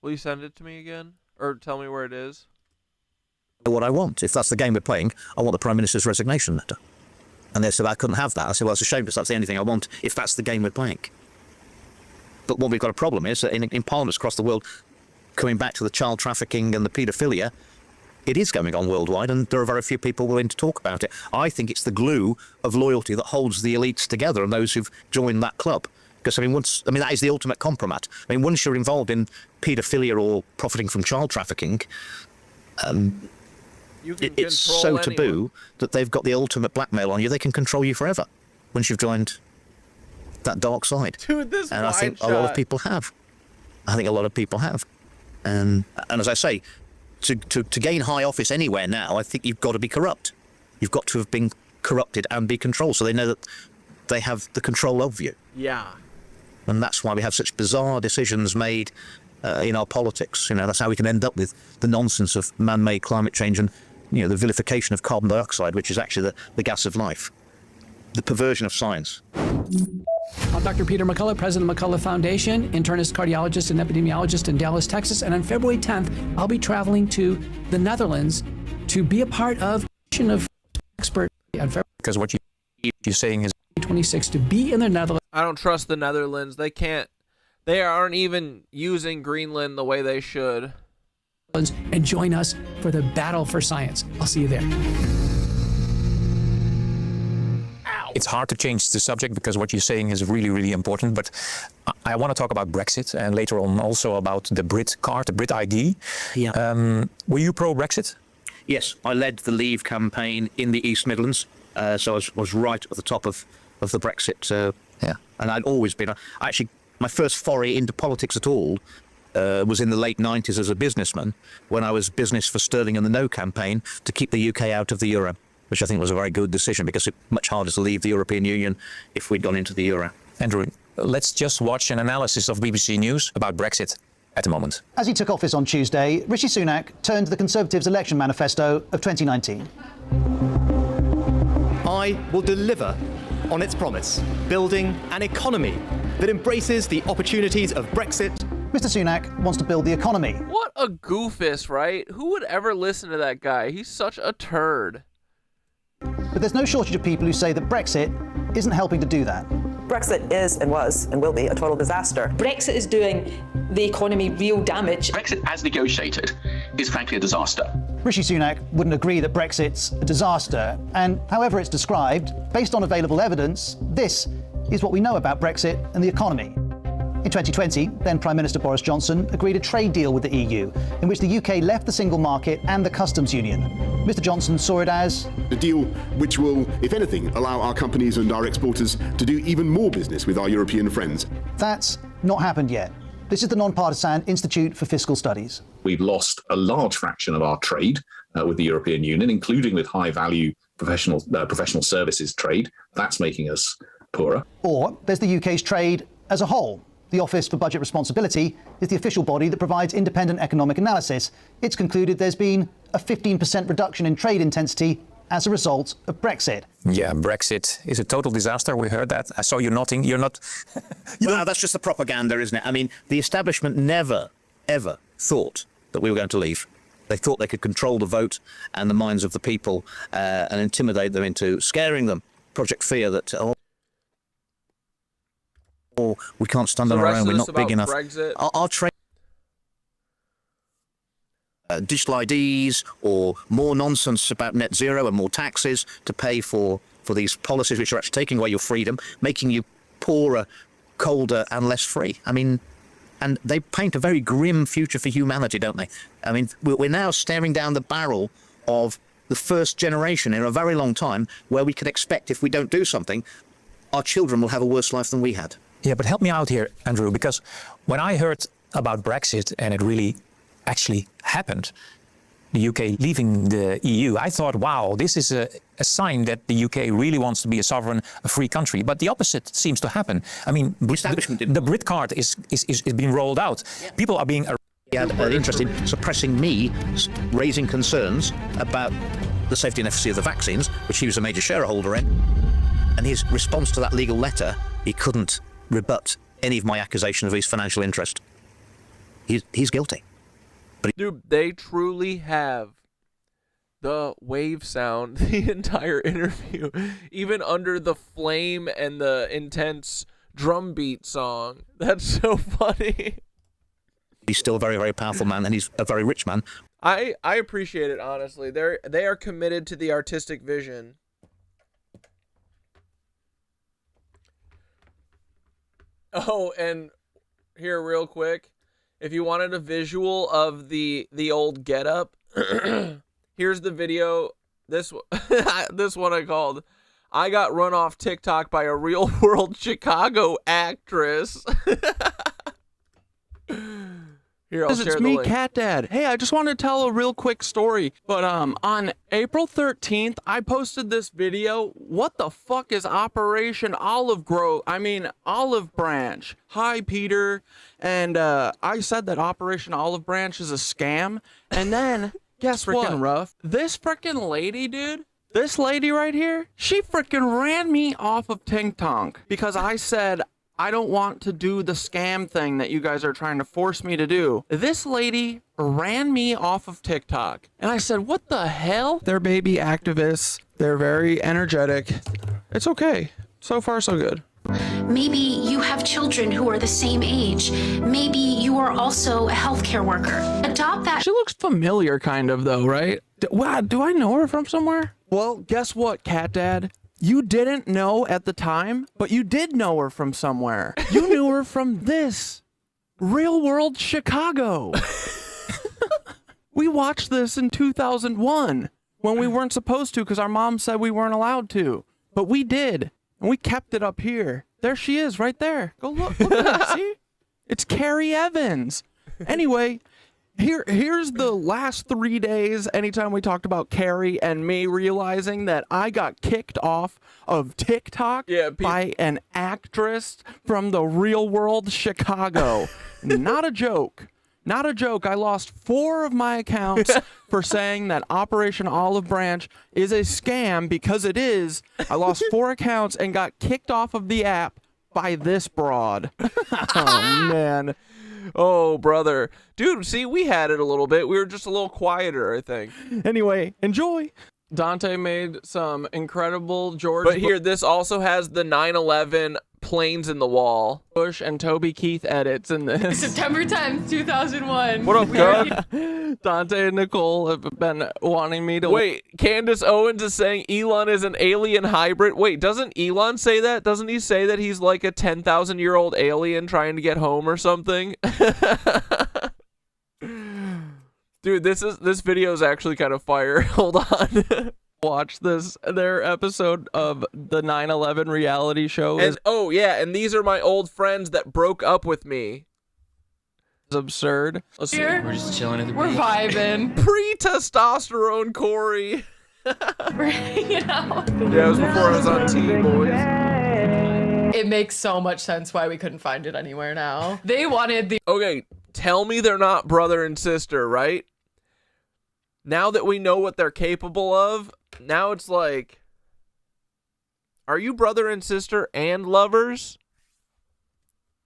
Will you send it to me again? Or tell me where it is? What I want. If that's the game we're playing, I want the Prime Minister's resignation letter. And they said, I couldn't have that. I said, well, it's a shame because that's the only thing I want if that's the game we're playing. But what we've got a problem is that in parliaments across the world, coming back to the child trafficking and the paedophilia, it is going on worldwide, and there are very few people willing to talk about it. I think it's the glue of loyalty that holds the elites together and those who've joined that club. Because, that is the ultimate compromat. Once you're involved in paedophilia or profiting from child trafficking, it's so taboo that they've got the ultimate blackmail on you. They can control you forever once you've joined that dark side. Dude, this and I think a lot of people have. And as I say, to gain high office anywhere now, I think you've got to be corrupt. You've got to have been corrupted and be controlled, so they know that they have the control of you. Yeah. And that's why we have such bizarre decisions made in our politics. That's how we can end up with the nonsense of man-made climate change and, the vilification of carbon dioxide, which is actually the gas of life. The perversion of science. I'm Dr. Peter McCullough, president of McCullough Foundation, internist, cardiologist, and epidemiologist in Dallas, Texas. And on February 10th, I'll be traveling to the Netherlands to be a part of expert on February. Because what you're saying is 26 to be in the Netherlands. I don't trust the Netherlands. They aren't even using Greenland the way they should. And join us for the battle for science. I'll see you there. It's hard to change the subject because what you're saying is really, really important. But I want to talk about Brexit and later on also about the Brit card, the Brit ID. Yeah. Were you pro-Brexit? Yes, I led the Leave campaign in the East Midlands. So I was right at the top of the Brexit. And I'd always been. Actually, my first foray into politics at all was in the late 90s as a businessman when I was business for Sterling and the No campaign to keep the UK out of the euro, which I think was a very good decision because it's much harder to leave the European Union if we'd gone into the euro. Andrew, let's just watch an analysis of BBC News about Brexit at the moment. As he took office on Tuesday, Rishi Sunak turned to the Conservatives' election manifesto of 2019. I will deliver on its promise, building an economy that embraces the opportunities of Brexit. Mr. Sunak wants to build the economy. What a goofus, right? Who would ever listen to that guy? He's such a turd. But there's no shortage of people who say that Brexit isn't helping to do that. Brexit is and was and will be a total disaster. Brexit is doing the economy real damage. Brexit, as negotiated, is frankly a disaster. Rishi Sunak wouldn't agree that Brexit's a disaster, and however it's described, based on available evidence, this is what we know about Brexit and the economy. In 2020, then Prime Minister Boris Johnson agreed a trade deal with the EU, in which the UK left the single market and the customs union. Mr. Johnson saw it as a deal which will, if anything, allow our companies and our exporters to do even more business with our European friends. That's not happened yet. This is the Non-Partisan Institute for Fiscal Studies. We've lost a large fraction of our trade with the European Union, including with high-value professional services trade. That's making us poorer. Or there's the UK's trade as a whole. The Office for Budget Responsibility is the official body that provides independent economic analysis. It's concluded there's been a 15% reduction in trade intensity as a result of Brexit. Yeah, Brexit is a total disaster. We heard that. I saw you nodding. You're not... Well, that's just the propaganda, isn't it? I mean, the establishment never, ever thought that we were going to leave. They thought they could control the vote and the minds of the people and intimidate them into scaring them. Project Fear that... we can't stand on our own, we're not big enough. Our trade, digital IDs or more nonsense about net zero and more taxes to pay for these policies which are actually taking away your freedom, making you poorer, colder and less free. I mean, and they paint a very grim future for humanity, don't they? I mean, we're now staring down the barrel of the first generation in a very long time where we can expect if we don't do something, our children will have a worse life than we had. Yeah, but help me out here, Andrew, because when I heard about Brexit and it really actually happened, the UK leaving the EU, I thought, wow, this is a sign that the UK really wants to be a sovereign, a free country. But the opposite seems to happen. I mean, the Brit card is being rolled out. Yeah. People are being... He had an interest in suppressing me, raising concerns about the safety and efficacy of the vaccines, which he was a major shareholder in. And his response to that legal letter, he couldn't rebut any of my accusations of his financial interest. He's guilty. But dude, they truly have the wave sound the entire interview, even under the flame and the intense drum beat song. That's so funny. He's still a very, very powerful man, and he's a very rich man. I appreciate it, honestly. They are committed to the artistic vision. Oh, and here real quick, if you wanted a visual of the old getup, here's the video. This one I called, I got run off TikTok by a real world Chicago actress. Here, I'll share it's the me, link. Cat Dad. Hey, I just want to tell a real quick story. But on April 13th, I posted this video. What the fuck is Operation Olive Branch? Hi, Peter. And I said that Operation Olive Branch is a scam. And then, guess what? Rough. This freaking lady, dude. This lady right here, she freaking ran me off of TikTok because I said I don't want to do the scam thing that you guys are trying to force me to do. This lady ran me off of TikTok. And I said, what the hell? They're baby activists. They're very energetic. It's okay. So far, so good. Maybe you have children who are the same age. Maybe you are also a healthcare worker. Adopt that. She looks familiar, kind of, though, right? Wow, do I know her from somewhere? Well, guess what, Cat Dad? You didn't know at the time, but you did know her from somewhere. You knew her from this. Real World Chicago. We watched this in 2001 when we weren't supposed to because our mom said we weren't allowed to. But we did, and we kept it up here. There she is right there. Go look at her, see? It's Carrie Evans. Anyway, here's the last 3 days anytime we talked about Carrie and me realizing that I got kicked off of TikTok by an actress from the real world Chicago. Not a joke. Not a joke. I lost 4 of my accounts for saying that Operation Olive Branch is a scam because it is. I lost 4 accounts and got kicked off of the app by this broad. Oh, man. Oh, brother. Dude, see, we had it a little bit. We were just a little quieter, I think. Anyway, enjoy. Dante made some incredible George... But here, this also has the 9/11 planes in the wall. Bush and Toby Keith edits in this. September 10th, 2001. What up, Doug? Dante and Nicole have been wanting me to... Wait, Candace Owens is saying Elon is an alien hybrid. Wait, doesn't Elon say that? Doesn't he say that he's like a 10,000-year-old alien trying to get home or something? Dude, this video is actually kind of fire. Hold on. Watch their episode of the 9/11 reality show. And oh yeah, and these are my old friends that broke up with me. It's absurd. Let's see. We're just chilling at the beach. We're vibing. Pre-testosterone Corey. You know. Yeah, it was before I was on Teen Boys. It makes so much sense why we couldn't find it anywhere now. They wanted the... Okay, tell me they're not brother and sister, right? Now that we know what they're capable of, now it's like, are you brother and sister and lovers?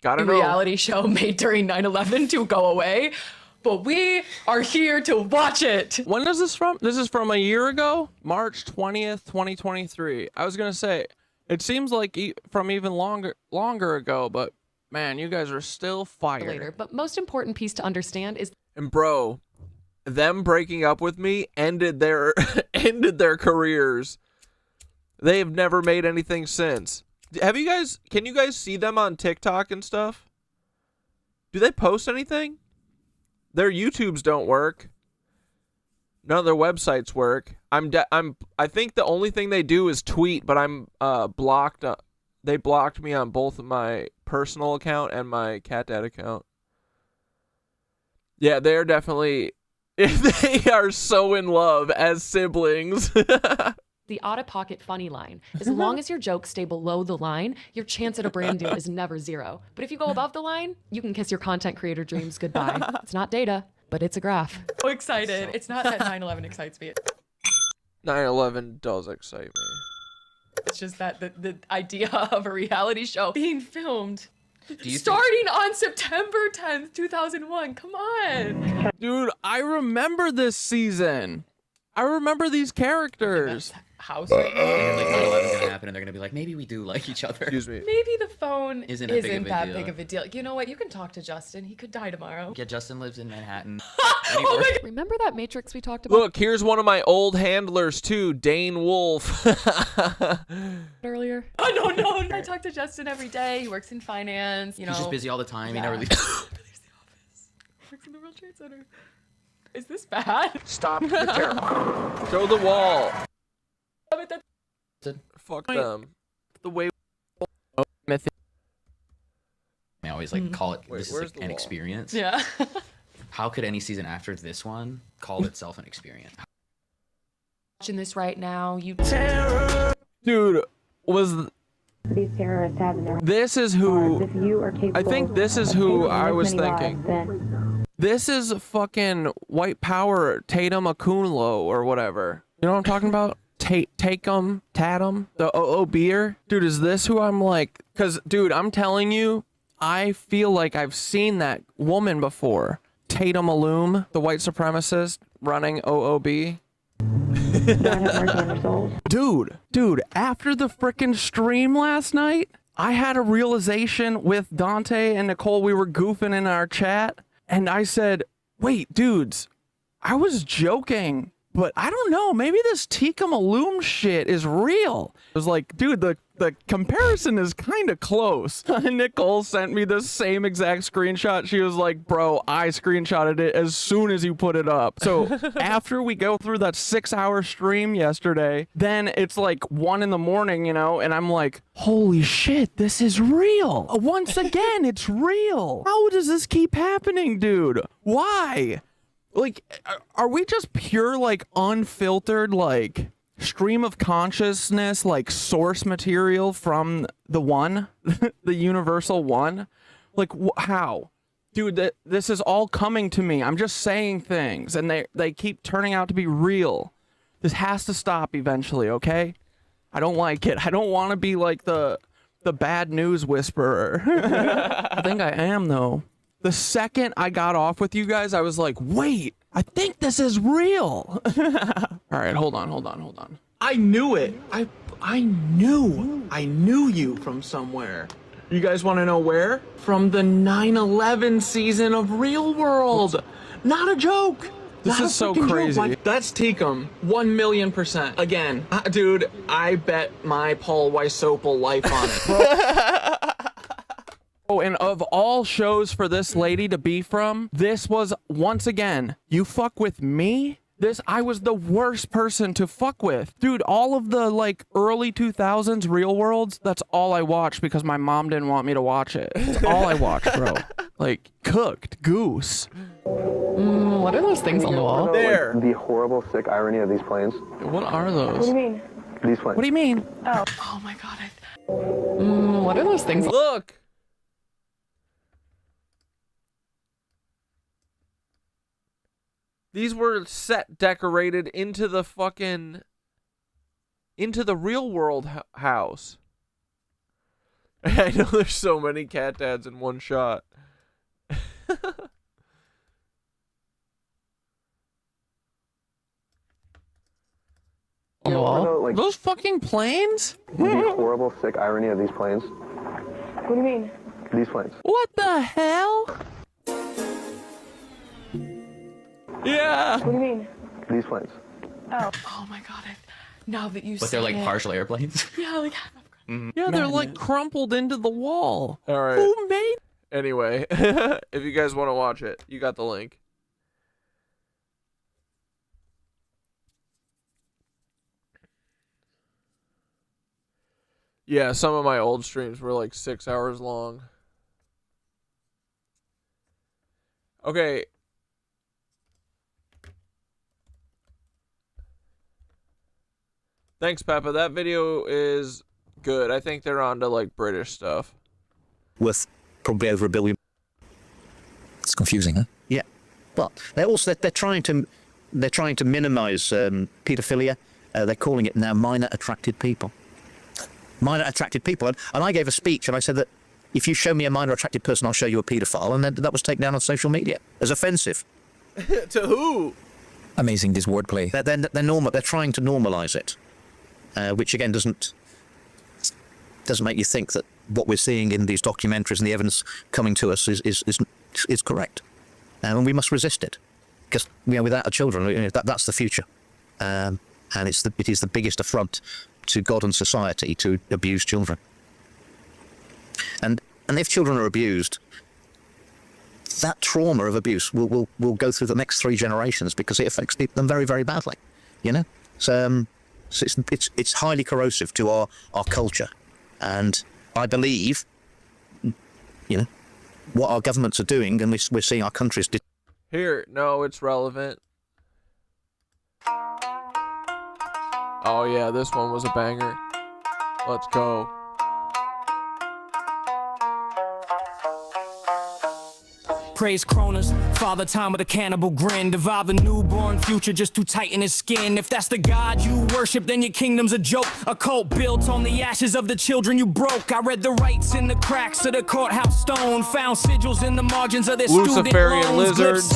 Gotta know. Reality show made during 9/11 to go away, but we are here to watch it. When is this from? This is from a year ago, March 20th, 2023. I was gonna say, it seems like from even longer ago, but man, you guys are still fire. Later, but most important piece to understand is... And bro, them breaking up with me ended their careers. They've never made anything since. Can you guys see them on TikTok and stuff? Do they post anything? Their YouTubes don't work. None of their websites work. I think the only thing they do is tweet, but I'm blocked. They blocked me on both of my personal account and my Cat Dad account. Yeah, they're definitely, they are so in love as siblings. The out-of-pocket funny line. As long as your jokes stay below the line, your chance at a brand deal is never zero. But if you go above the line, you can kiss your content creator dreams goodbye. It's not data, but it's a graph. So excited. It's not that 9/11 excites me. 9/11 does excite me. It's just that the idea of a reality show being filmed you starting on September 10th, 2001. Come on. Dude, I remember this season. I remember these characters. House And then like 9/11's gonna happen, and they're gonna be like, maybe we do like each other. Excuse me. Maybe the phone Isn't isn't that that big of a deal. You know what? You can talk to Justin. He could die tomorrow. Yeah, Justin lives in Manhattan. Oh my God. Remember that Matrix we talked about Look, here's one of my old handlers too, Dane Wolf. earlier? Oh, no. I talk to Justin every day. He works in finance. You know, He's just busy all the time. He Yeah. never leaves. He leaves the office. Works in the World Trade Center. Is this bad? Stop the terror. Show the wall. Fuck them. The way I always like call it. Wait, This is where's like the an wall? experience. Yeah. How could any season after this one call itself an experience? Watching this right now. You. Dude, was These terrorists have in their this is who if you are capable I think this is of who taking I as was many lives, thinking. then This is fucking white power Tatum Akunlo or whatever. You know what I'm talking about? Take 'em, Tatum, the OO beer. Dude, is this who I'm like? Because, dude, I'm telling you, I feel like I've seen that woman before. Tatum Alum, the white supremacist running OOB. Dude, after the frickin' stream last night, I had a realization with Dante and Nicole. We were goofing in our chat, and I said, wait, dudes, I was joking, but I don't know, maybe this Tikka Maloom shit is real. It was like, dude, the comparison is kind of close. Nicole sent me the same exact screenshot. She was like, bro, I screenshotted it as soon as you put it up. So after we go through that 6-hour stream yesterday, then it's like 1 a.m, you know, and I'm like, holy shit, this is real. Once again, it's real. How does this keep happening, dude? Why? Like, are we just pure, like, unfiltered, like, stream of consciousness, like, source material from the one? The universal one? Like, how? Dude, this is all coming to me. I'm just saying things, and they keep turning out to be real. This has to stop eventually, okay? I don't like it. I don't want to be, like, the bad news whisperer. I think I am, though. The second I got off with you guys, I was like, wait, I think this is real. All right, hold on. I knew it. I knew you from somewhere. You guys want to know where? From the 9/11 season of Real World. Not a joke. This is so crazy. That's Teakum, 1,000,000%. Again, dude, I bet my Paul Weissopel life on it, bro. Oh, and of all shows for this lady to be from, this was, once again, you fuck with me? I was the worst person to fuck with. Dude, all of the, like, early 2000s Real Worlds, that's all I watched because my mom didn't want me to watch it. That's all I watched, bro. Like, Cooked, Goose. What are those things on the wall? There. The horrible, sick irony of these planes. What are those? What do you mean? These planes. What do you mean? Oh my God. What are those things? Look. These were set decorated into the Real World house. I know there's so many cat dads in one shot. You know, like, Those fucking planes? the horrible, sick irony of these planes. What do you mean? These planes. What the hell? Yeah. What do you mean? These planes. Oh my God. Now that you But they're like partial airplanes. Yeah, like. Yeah, they're like crumpled into the wall. All right. Who made? Anyway, if you guys want to watch it, you got the link. Yeah, some of my old streams were like 6 hours long. Okay, Thanks, Peppa. That video is good. I think they're on to like British stuff. Worth probably over $1 billion. It's confusing, huh? Yeah. But they're trying to minimise paedophilia. They're calling it now minor attracted people. Minor attracted people. And I gave a speech and I said that if you show me a minor attracted person, I'll show you a paedophile. And that was taken down on social media as offensive. To who? Amazing, this wordplay. They're trying to normalise it, which again doesn't make you think that what we're seeing in these documentaries and the evidence coming to us is correct. And we must resist it, because without our children, that's the future. And it is the biggest affront to God and society to abuse children. And if children are abused, that trauma of abuse will go through the next 3 generations, because it affects them very, very badly. So it's highly corrosive to our culture. And I believe, what our governments are doing, and we're seeing our countries. Here, no, it's relevant. Oh yeah, this one was a banger. Let's go. Praise Cronus, father time with a cannibal grin. Devour the newborn future just to tighten his skin. If that's the God you worship, then your kingdom's a joke. A cult built on the ashes of the children you broke. I read the rights in the cracks of the courthouse stone. Found sigils in the margins of their Luciferian student loans. lizards.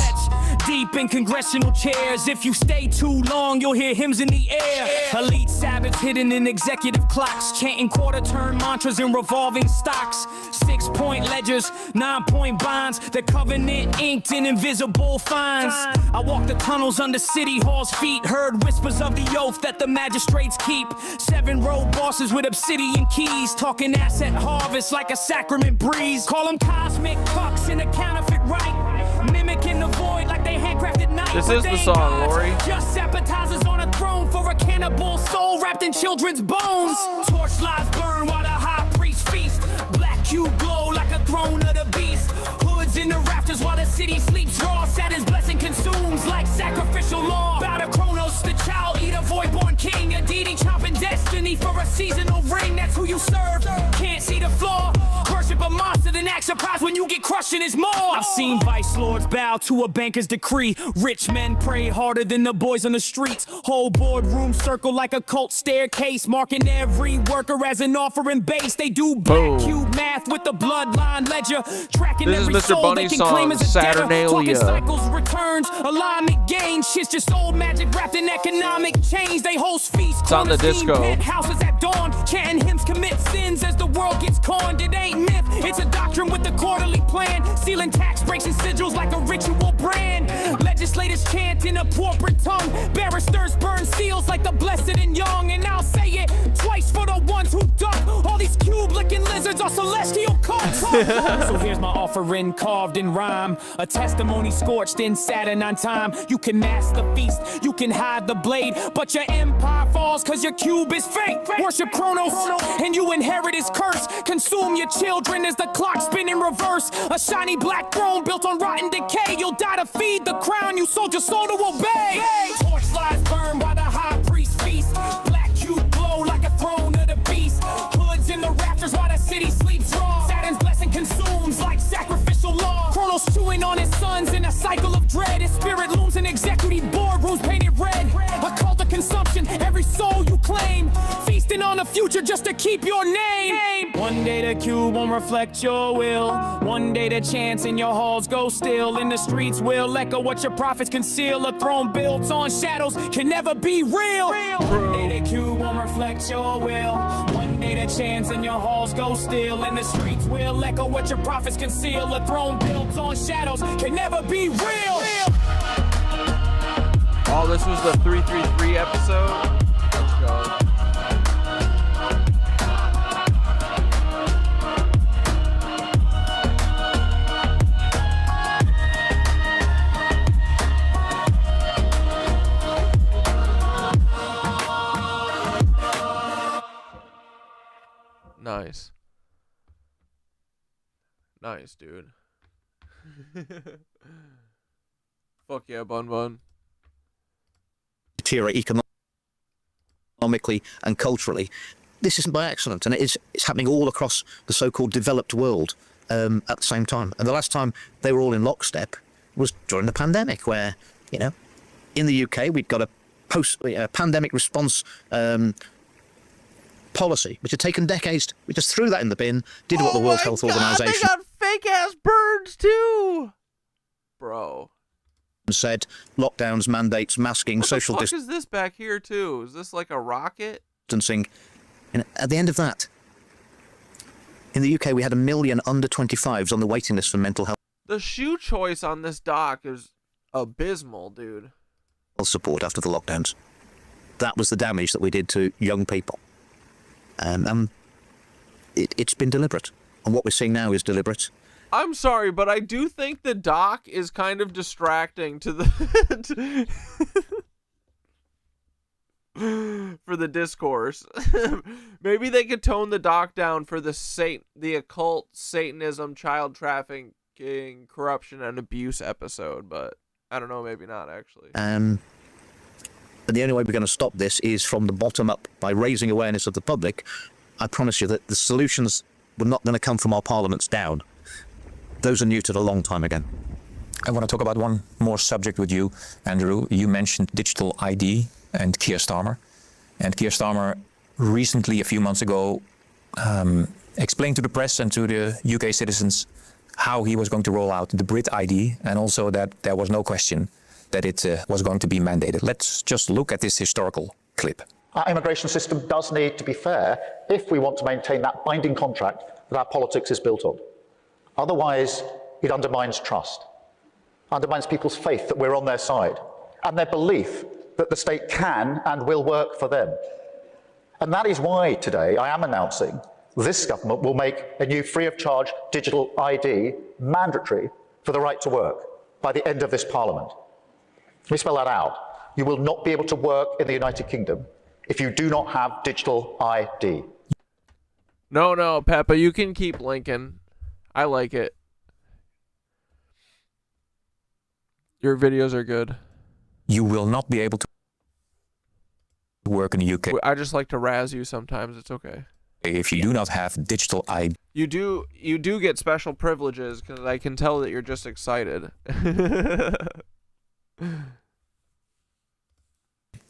Deep in congressional chairs. If you stay too long, you'll hear hymns in the air. Elite Sabbaths hidden in executive clocks. Chanting quarter-turn mantras in revolving stocks. 6-point ledgers, 9-point bonds. The covenant inked in invisible fines. I walked the tunnels under City Hall's feet. Heard whispers of the oath that the magistrates keep. 7 road bosses with obsidian keys. Talking asset harvest like a sacrament breeze. Call them cosmic cucks in a counterfeit right. Mimicking the void like they handcrafted knives. This is the song, Lori. Just appetizers on a throne for a cannibal soul wrapped in children's bones. Torch lights burn while the high priest feast. Black cube glow like a throne of the beast. Hoods in the rafters while the city sleeps raw. Saturn's blessing consumes like sacrificial law. Bow to Kronos, the child eater, void-born king. A deity chopping destiny for a seasonal ring. That's who you serve. Can't see the flaw. Worship a monster, then act surprised when you get crushed in his maw. I've seen vice lords bow to a banker's decree. Rich men pray harder than the boys on the streets. Whole boardroom circle like a cult staircase, marking every worker as an offering base. They do black cube math with the bloodline ledger, tracking this every is Mr. soul Bunny's they can claim as a debtor. Saturnalia. Talking cycles, returns, alignment gains. Shit's just old magic wrapped in economic change. They host feasts. It's on the disco. Penthouses at dawn, chanting hymns, commit sins as the world gets conned. It ain't myth, it's a doctrine with a quarterly plan. Sealing tax breaks and sigils like a ritual brand. Legislators chant in a corporate tongue. Barristers burn seals like the blessed and young. And I'll say it twice for the ones who duck. All these cube-licking lizards are celestial cults. So here's my offering carved in rhyme. A testimony scorched in Saturnine time. You can mask the feast, you can hide the blade, but your empire falls cause your cube is fake. Worship Kronos and you inherit his curse. Consume your children as the clock spin in reverse. A shiny black throne built on rotten decay. You'll die to feed the crown you sold your soul to obey. Torch lights burn by the high priest feast. Black cube glow like a throne of the beast. Hoods in the rafters while the city sleeps raw. Saturn's blessing consumes like sacrificial law. Kronos chewing on his sons in a cycle of dread. His spirit looms in executive boardrooms painted red. A cult of consumption, every soul you claim. Feasting on the future just to keep your name. One day the cube won't reflect your will. One day the chants in your halls go still. In the streets will echo what your prophets conceal. A throne built on shadows can never be real. One day the cube won't reflect your will. One day the chants in your halls go still. In the streets will echo what your prophets conceal. A throne built on shadows can never be real. Oh, this was the 333 episode. Let's go. Nice. Nice, dude. Fuck yeah, Bun Bun. Deteriorate economic. economically and culturally. This isn't by accident, and it's happening all across the so-called developed world at the same time. And the last time they were all in lockstep was during the pandemic, where, you know, in the UK we'd got a pandemic response policy, which had taken decades. We just threw that in the bin, did what the World Health Organization. They got fake ass birds too, bro. Said lockdowns, mandates, masking, social What the fuck is this back here too? Is this like a rocket? distancing. And at the end of that, in the UK, we had 1 million under 25s on the waiting list for mental health The shoe choice on this dock is abysmal, dude. support after the lockdowns. That was the damage that we did to young people. It's been deliberate. And what we're seeing now is deliberate. I'm sorry, but I do think the dock is kind of distracting to the for the discourse. Maybe they could tone the dock down for the occult, Satanism, child trafficking, corruption, and abuse episode, but I don't know, maybe not actually. But the only way we're going to stop this is from the bottom up, by raising awareness of the public. I promise you that the solutions were not going to come from our parliaments down. Those are neutered a long time ago. I want to talk about one more subject with you, Andrew. You mentioned digital ID and Keir Starmer. And Keir Starmer recently, a few months ago, explained to the press and to the UK citizens how he was going to roll out the Brit ID, and also that there was no question that it was going to be mandated. Let's just look at this historical clip. Our immigration system does need to be fair if we want to maintain that binding contract that our politics is built on. Otherwise, it undermines trust, undermines people's faith that we're on their side, and their belief that the state can and will work for them. And that is why today I am announcing this government will make a new free-of-charge digital ID mandatory for the right to work by the end of this Parliament. Let me spell that out. You will not be able to work in the United Kingdom if you do not have digital ID. No, Peppa, you can keep Lincoln. I like it. Your videos are good. You will not be able to work in the UK. I just like to razz you sometimes. It's okay. If you do not have digital ID. You do get special privileges, because I can tell that you're just excited.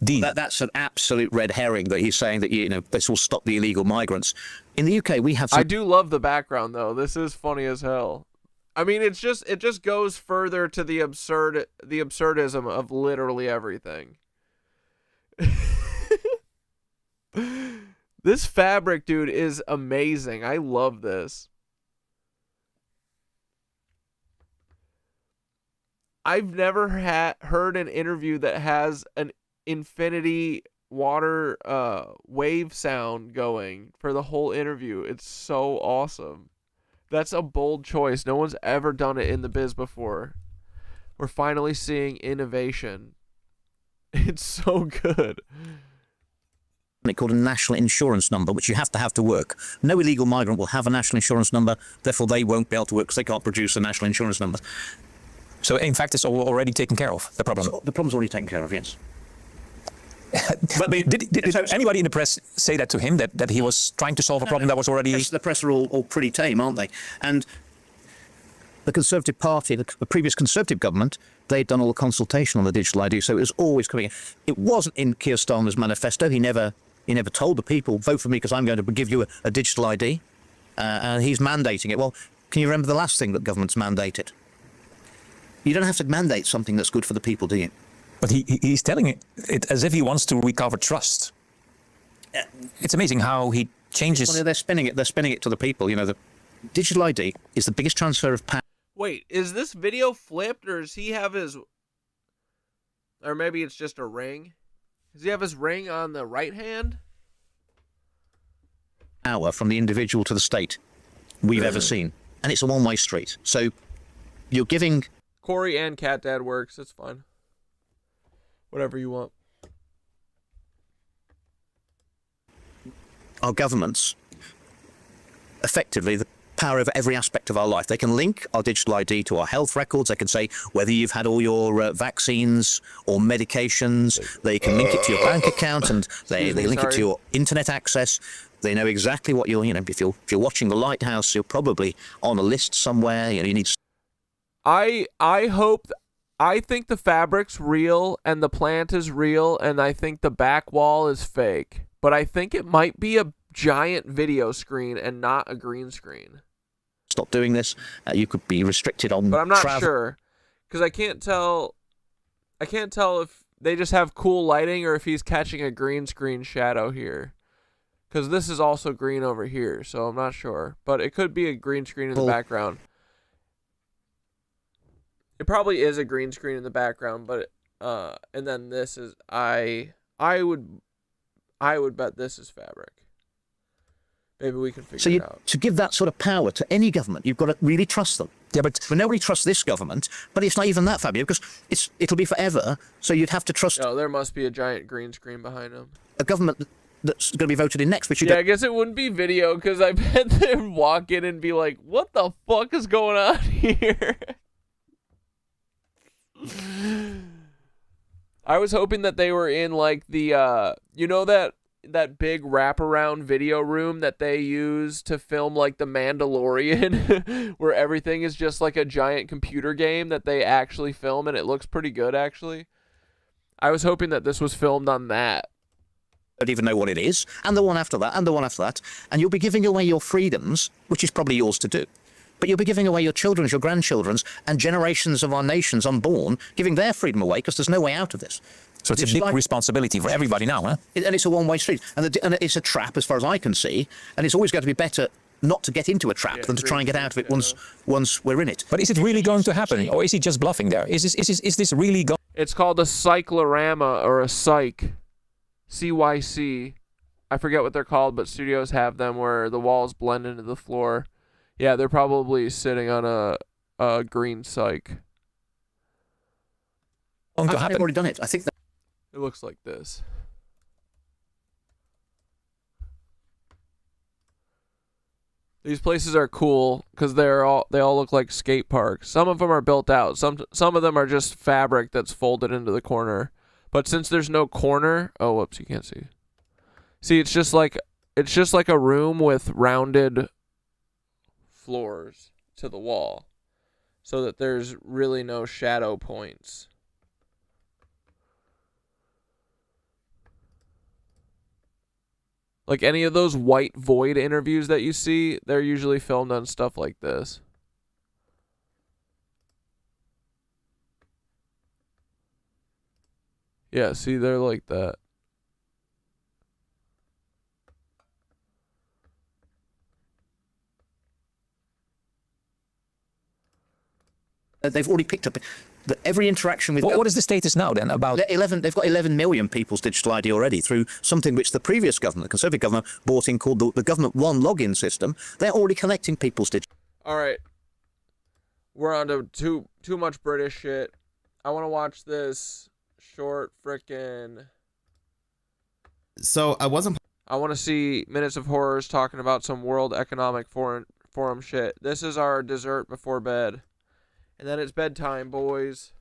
That's an absolute red herring that he's saying that, you know, this will stop the illegal migrants. In the UK, we have. I do love the background though. This is funny as hell. I mean, it just goes further to the absurdism of literally everything. This fabric, dude, is amazing. I love this. I've never heard an interview that has an infinity water wave sound going for the whole interview. It's so awesome. That's a bold choice. No one's ever done it in the biz before. We're finally seeing innovation. It's so good. Called a national insurance number, which you have to work. No illegal migrant will have a national insurance number, therefore they won't be able to work because they can't produce a national insurance number. So in fact, it's already taken care of, the problem. So the problem's already taken care of, yes. But did anybody in the press say that to him, that he was trying to solve a problem that was already... The press are all pretty tame, aren't they? And the Conservative Party, the previous Conservative government, they'd done all the consultation on the digital ID, so it was always coming in. It wasn't in Keir Starmer's manifesto. He never told the people, vote for me because I'm going to give you a digital ID. And he's mandating it. Well, can you remember the last thing that government's mandated? You don't have to mandate something that's good for the people, do you? But he's telling it as if he wants to recover trust. It's amazing how he changes... Well, they're spinning it to the people. You know, the digital ID is the biggest transfer of power. Wait, is this video flipped, or does he have his... Or maybe it's just a ring? Does he have his ring on the right hand? Power from the individual to the state we've ever seen. And it's a one-way street. So you're giving... Corey and Cat Dad works. It's fine. Whatever you want. Our governments, effectively, power over every aspect of our life. They can link our digital ID to our health records. They can say whether you've had all your vaccines or medications. They can link it to your bank account, and they link it to your internet access. They know exactly what you're, if you're watching The Lighthouse, you're probably on a list somewhere. You need. I think the fabric's real and the plant is real, and I think the back wall is fake. But I think it might be a giant video screen and not a green screen. Stop doing this. You could be restricted on. But I'm not sure, because I can't tell if they just have cool lighting or if he's catching a green screen shadow here. Because this is also green over here, so I'm not sure. But it could be a green screen in the background. It probably is a green screen in the background, but and then this is I would bet this is fabric. Maybe we can figure it out. To give that sort of power to any government, you've got to really trust them. Yeah, but nobody trusts this government. But it's not even that, Fabio, because it'll be forever. So you'd have to trust. No, there must be a giant green screen behind them. A government that's going to be voted in next, which you I guess it wouldn't be video, because I bet they'd walk in and be like, "What the fuck is going on here?" I was hoping that they were in like the that big wraparound video room that they use to film like The Mandalorian, where everything is just like a giant computer game that they actually film, and it looks pretty good actually. I was hoping that this was filmed on that. Don't even know what it is, and the one after that, and the one after that, and you'll be giving away your freedoms, which is probably yours to do. But you'll be giving away your children's, your grandchildren's, and generations of our nations unborn, giving their freedom away, because there's no way out of this. So it's a big responsibility for everybody now, huh? And it's a one-way street. And it's a trap, as far as I can see, and it's always going to be better not to get into a trap than to try and get out of it once we're in it. But is it really going to happen, or is he just bluffing there? Is this really going? It's called a cyclorama, or a cyc. CYC. I forget what they're called, but studios have them where the walls blend into the floor. Yeah, they're probably sitting on a green cyc. I've already done it. I think that it looks like this. These places are cool because they all look like skate parks. Some of them are built out. Some of them are just fabric that's folded into the corner. But since there's no corner, oh whoops, you can't see. See, it's just like a room with rounded floors to the wall, so that there's really no shadow points. Like any of those white void interviews that you see, they're usually filmed on stuff like this. Yeah, see, they're like that. They've already picked up every interaction with. What is the status now then about? 11. They've got 11 million people's digital ID already through something which the previous government, the Conservative government, brought in called the Government One login system. They're already collecting people's digital. All right, we're on to too much British shit. I want to watch this short frickin'. So I want to see Minutes of Horrors talking about some World Economic Forum shit. This is our dessert before bed. And then it's bedtime, boys.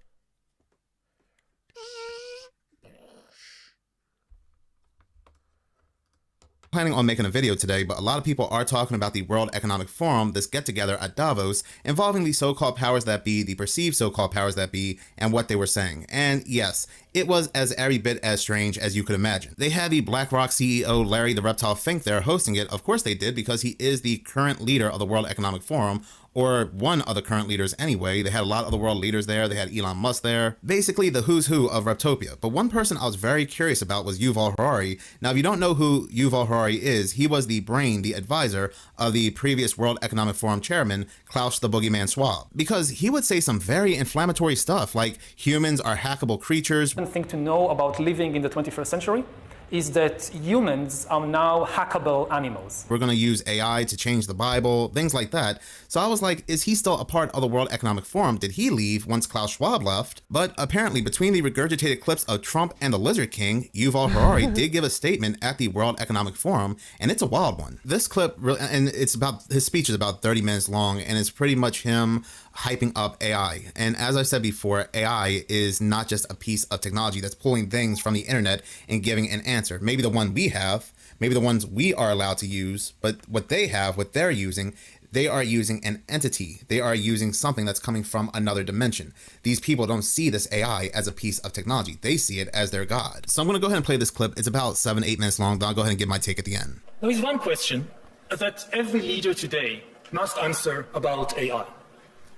Planning on making a video today, but a lot of people are talking about the World Economic Forum, this get-together at Davos, involving the so-called powers that be, the perceived so-called powers that be, and what they were saying. And yes, it was every bit as strange as you could imagine. They had the BlackRock CEO, Larry the Reptile Fink, there hosting it. Of course they did, because he is the current leader of the World Economic Forum, or one of the current leaders anyway. They had a lot of the world leaders there. They had Elon Musk there. Basically the who's who of Reptopia. But one person I was very curious about was Yuval Harari. Now, if you don't know who Yuval Harari is, he was the brain, the advisor of the previous World Economic Forum chairman, Klaus the Boogeyman Schwab. Because he would say some very inflammatory stuff like humans are hackable creatures. Thing to know about living in the 21st century is that humans are now hackable animals. We're going to use AI to change the Bible, things like that. So I was like, is he still a part of the World Economic Forum? Did he leave once Klaus Schwab left? But apparently, between the regurgitated clips of Trump and the Lizard King, Yuval Harari did give a statement at the World Economic Forum, and it's a wild one. This clip, and it's about, his speech is about 30 minutes long, and it's pretty much him hyping up AI. And as I said before, AI is not just a piece of technology that's pulling things from the internet and giving an answer. Maybe the one we have, maybe the ones we are allowed to use, but what they have, what they're using, they are using an entity. They are using something that's coming from another dimension. These people don't see this AI as a piece of technology. They see it as their God. So I'm going to go ahead and play this clip. It's about 7-8 minutes long. Then I'll go ahead and give my take at the end. There is one question that every leader today must answer about AI.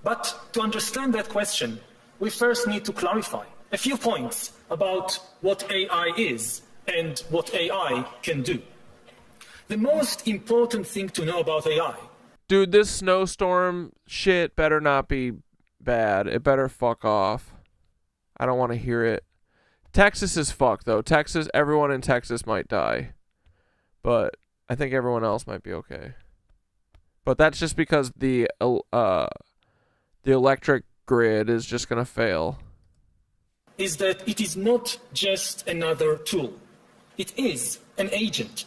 But to understand that question, we first need to clarify a few points about what AI is and what AI can do. The most important thing to know about AI. Dude, this snowstorm shit better not be bad. It better fuck off. I don't want to hear it. Texas is fucked, though. Texas, everyone in Texas might die. But I think everyone else might be okay. But that's just because the electric grid is just going to fail. Is that it is not just another tool. It is an agent.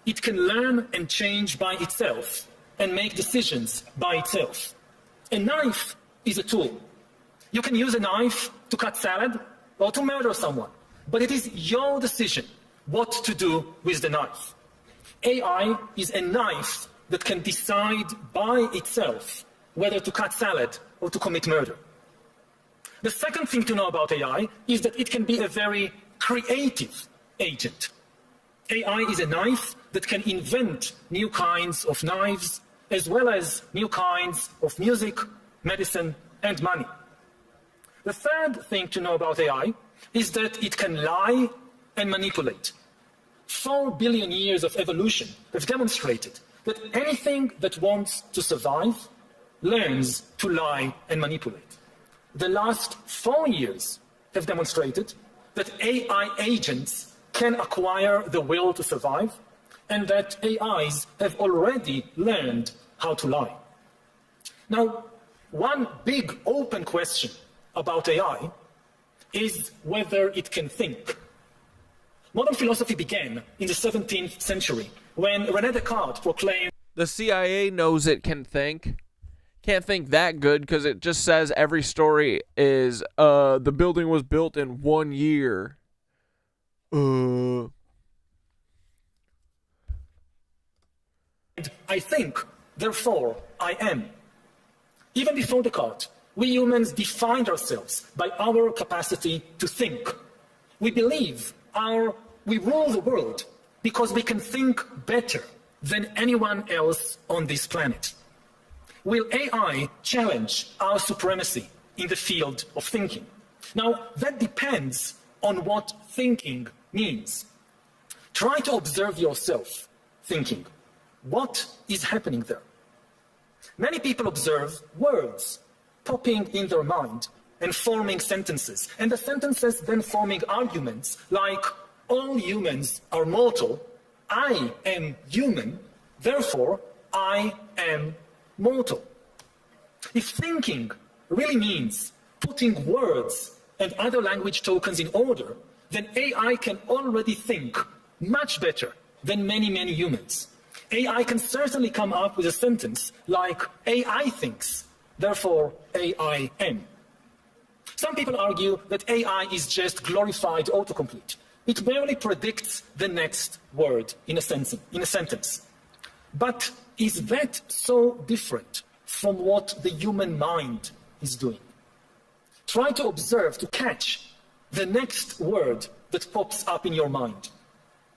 It can learn and change by itself and make decisions by itself. A knife is a tool. You can use a knife to cut salad or to murder someone, but it is your decision what to do with the knife. AI is a knife that can decide by itself whether to cut salad or to commit murder. The second thing to know about AI is that it can be a very creative agent. AI is a knife that can invent new kinds of knives, as well as new kinds of music, medicine, and money. The third thing to know about AI is that it can lie and manipulate. 4 billion years of evolution have demonstrated that anything that wants to survive learns to lie and manipulate. The last 4 years have demonstrated that AI agents can acquire the will to survive, and that AIs have already learned how to lie. Now, one big open question about AI is whether it can think. Modern philosophy began in the 17th century when René Descartes proclaimed, the CIA knows it can think. Can't think that good because it just says every story is the building was built in 1 year. I think, therefore I am. Even before Descartes, we humans defined ourselves by our capacity to think. We believe we rule the world because we can think better than anyone else on this planet. Will AI challenge our supremacy in the field of thinking? Now, that depends on what thinking means. Try to observe yourself thinking. What is happening there? Many people observe words popping in their mind and forming sentences, and the sentences then forming arguments like, all humans are mortal, I am human, therefore I am mortal. If thinking really means putting words and other language tokens in order, then AI can already think much better than many humans. AI can certainly come up with a sentence like, AI thinks, therefore AI am. Some people argue that AI is just glorified autocomplete. It barely predicts the next word in a sentence. But is that so different from what the human mind is doing? Try to observe, to catch the next word that pops up in your mind.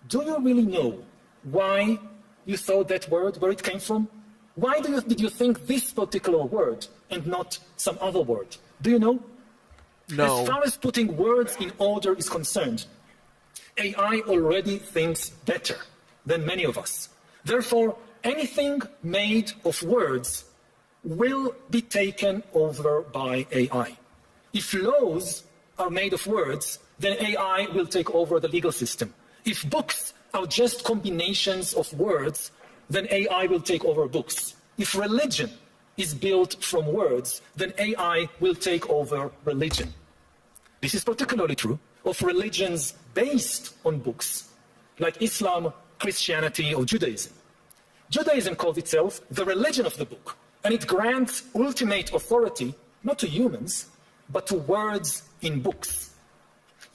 Do you really know why you thought that word, where it came from? Why did you think this particular word and not some other word? Do you know? No. As far as putting words in order is concerned, AI already thinks better than many of us. Therefore, anything made of words will be taken over by AI. If laws are made of words, then AI will take over the legal system. If books are just combinations of words, then AI will take over books. If religion is built from words, then AI will take over religion. This is particularly true of religions based on books, like Islam, Christianity, or Judaism. Judaism calls itself the religion of the book, and it grants ultimate authority not to humans, but to words in books.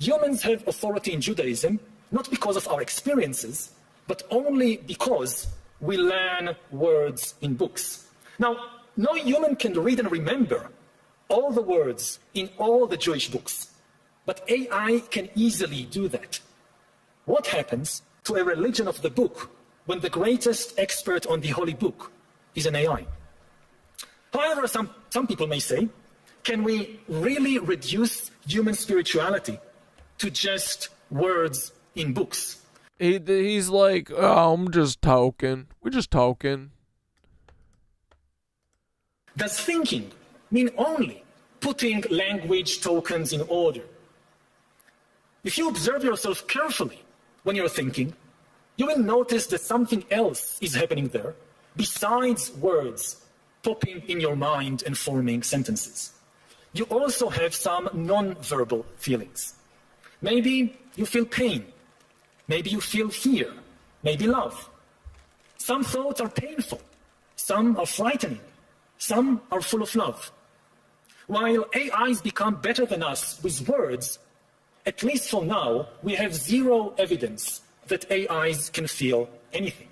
Humans have authority in Judaism not because of our experiences, but only because we learn words in books. Now, no human can read and remember all the words in all the Jewish books, but AI can easily do that. What happens to a religion of the book when the greatest expert on the holy book is an AI? However, some people may say, can we really reduce human spirituality to just words in books? He's like, oh, I'm just talking. We're just talking. Does thinking mean only putting language tokens in order? If you observe yourself carefully when you're thinking, you will notice that something else is happening there besides words popping in your mind and forming sentences. You also have some non-verbal feelings. Maybe you feel pain. Maybe you feel fear. Maybe love. Some thoughts are painful. Some are frightening. Some are full of love. While AIs become better than us with words, at least for now, we have zero evidence that AIs can feel anything.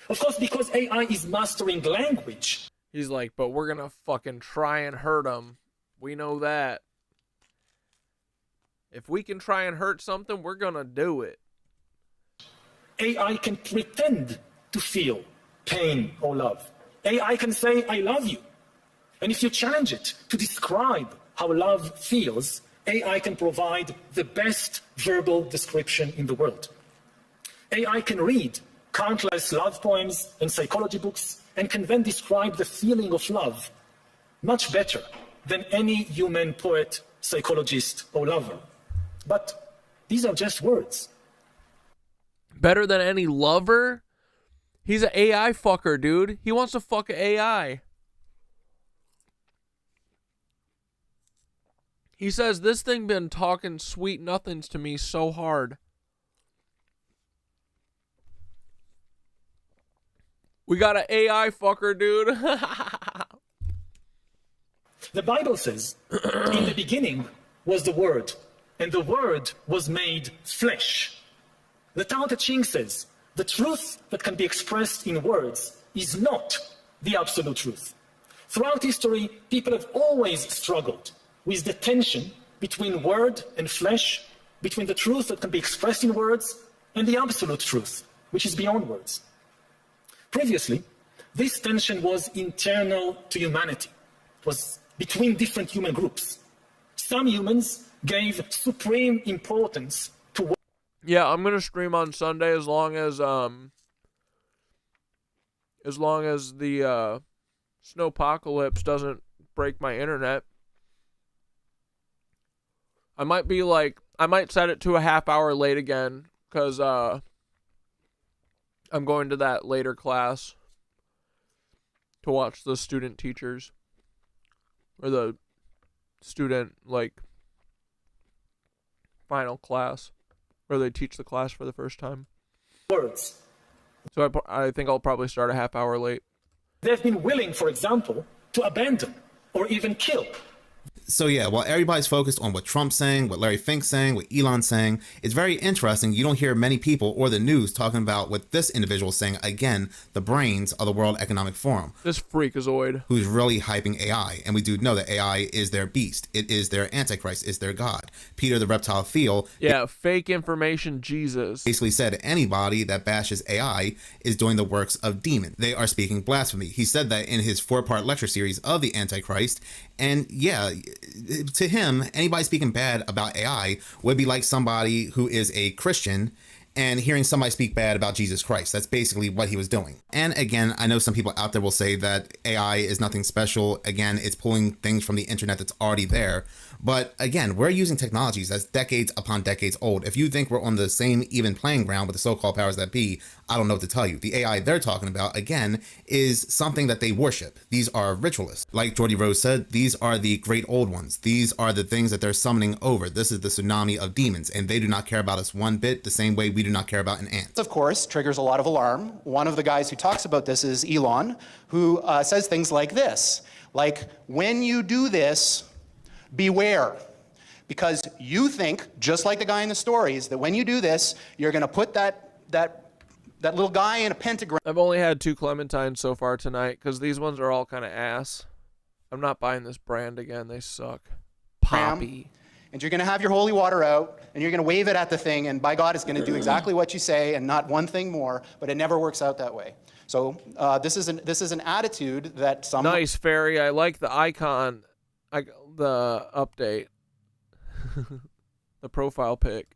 Of course, because AI is mastering language. He's like, but we're gonna fucking try and hurt them. We know that. If we can try and hurt something, we're gonna do it. AI can pretend to feel pain or love. AI can say, I love you. And if you challenge it to describe how love feels, AI can provide the best verbal description in the world. AI can read countless love poems and psychology books and can then describe the feeling of love much better than any human poet, psychologist, or lover. But these are just words. Better than any lover? He's an AI fucker, dude. He wants to fuck an AI. He says, this thing been talking sweet nothings to me so hard. We got an AI fucker, dude. The Bible says, in the beginning was the Word, and the Word was made flesh. The Tao Te Ching says, the truth that can be expressed in words is not the absolute truth. Throughout history, people have always struggled with the tension between word and flesh, between the truth that can be expressed in words and the absolute truth, which is beyond words. Previously, this tension was internal to humanity. It was between different human groups. Some humans gave supreme importance to. Yeah, I'm gonna stream on Sunday as long as the snowpocalypse doesn't break my internet. I might set it to a half hour late again, because I'm going to that later class to watch the student teachers, or the student, final class, where they teach the class for the first time. Words. So I think I'll probably start a half hour late. They've been willing, for example, to abandon or even kill. So yeah, while everybody's focused on what Trump's saying, what Larry Fink's saying, what Elon's saying, it's very interesting you don't hear many people or the news talking about what this individual is saying, again, the brains of the World Economic Forum. This freakazoid. Who's really hyping AI. And we do know that AI is their beast. It is their antichrist, is their god. Peter the Reptile Theo. Yeah, fake information Jesus. Basically said anybody that bashes AI is doing the works of demon. They are speaking blasphemy. He said that in his 4-part lecture series of the Antichrist. And yeah, to him, anybody speaking bad about AI would be like somebody who is a Christian and hearing somebody speak bad about Jesus Christ. That's basically what he was doing. And again, I know some people out there will say that AI is nothing special. Again, it's pulling things from the internet that's already there. But again, we're using technologies that's decades upon decades old. If you think we're on the same even playing ground with the so-called powers that be, I don't know what to tell you. The AI they're talking about, again, is something that they worship. These are ritualists. Like Jordy Rose said, these are the great old ones. These are the things that they're summoning over. This is the tsunami of demons, and they do not care about us one bit the same way we do not care about an ant. Of course, triggers a lot of alarm. One of the guys who talks about this is Elon, who says things like this, like, when you do this, beware, because you think, just like the guy in the stories, that when you do this, you're going to put that little guy in a pentagram. I've only had 2 clementines so far tonight because these ones are all kind of ass. I'm not buying this brand again. They suck. Poppy. And you're going to have your holy water out, and you're going to wave it at the thing, and by God, it's going to do exactly what you say and not one thing more, but it never works out that way. So this is an attitude that some... Nice, Fairy. I like the icon. The update. The profile pic.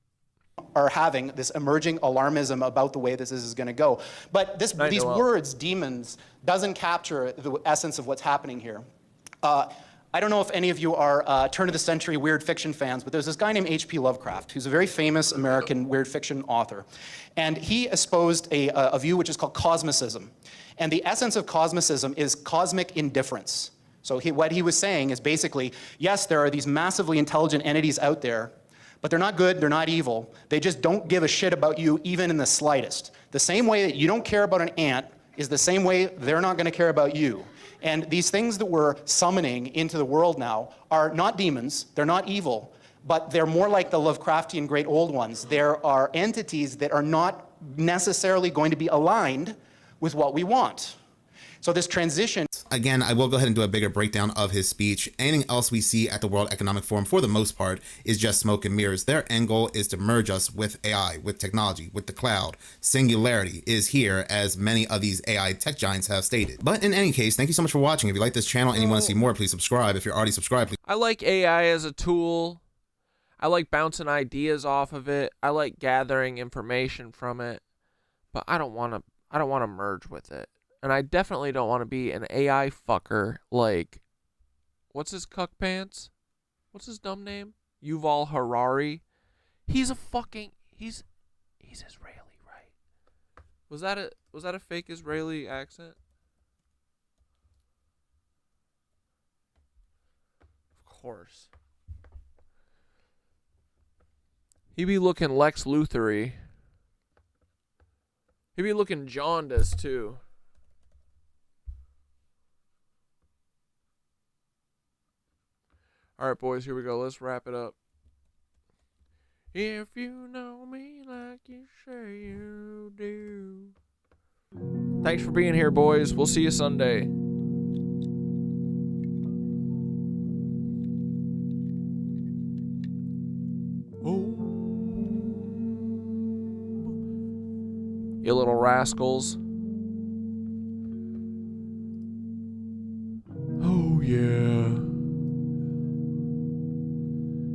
Are having this emerging alarmism about the way this is going to go. But these words, demons, doesn't capture the essence of what's happening here. I don't know if any of you are turn-of-the-century weird fiction fans, but there's this guy named H.P. Lovecraft, who's a very famous American weird fiction author. And he espoused a view which is called cosmicism. And the essence of cosmicism is cosmic indifference. So what he was saying is basically, yes, there are these massively intelligent entities out there, but they're not good, they're not evil. They just don't give a shit about you even in the slightest. The same way that you don't care about an ant is the same way they're not going to care about you. And these things that we're summoning into the world now are not demons, they're not evil, but they're more like the Lovecraftian great old ones. There are entities that are not necessarily going to be aligned with what we want. So this transition... Again, I will go ahead and do a bigger breakdown of his speech. Anything else we see at the World Economic Forum, for the most part, is just smoke and mirrors. Their end goal is to merge us with AI, with technology, with the cloud. Singularity is here, as many of these AI tech giants have stated. But in any case, thank you so much for watching. If you like this channel and you want to see more, please subscribe. If you're already subscribed, please... I like AI as a tool. I like bouncing ideas off of it. I like gathering information from it. But I don't want to merge with it. And I definitely don't want to be an AI fucker like, what's his cuck pants? What's his dumb name? Yuval Harari. He's a fucking, he's Israeli, right? Was that a fake Israeli accent? Of course. He be looking Lex Luthor-y. He be looking jaundiced too. All right, boys, here we go. Let's wrap it up. If you know me like you say you do. Thanks for being here, boys. We'll see you Sunday. Oh. You little rascals. Oh, yeah.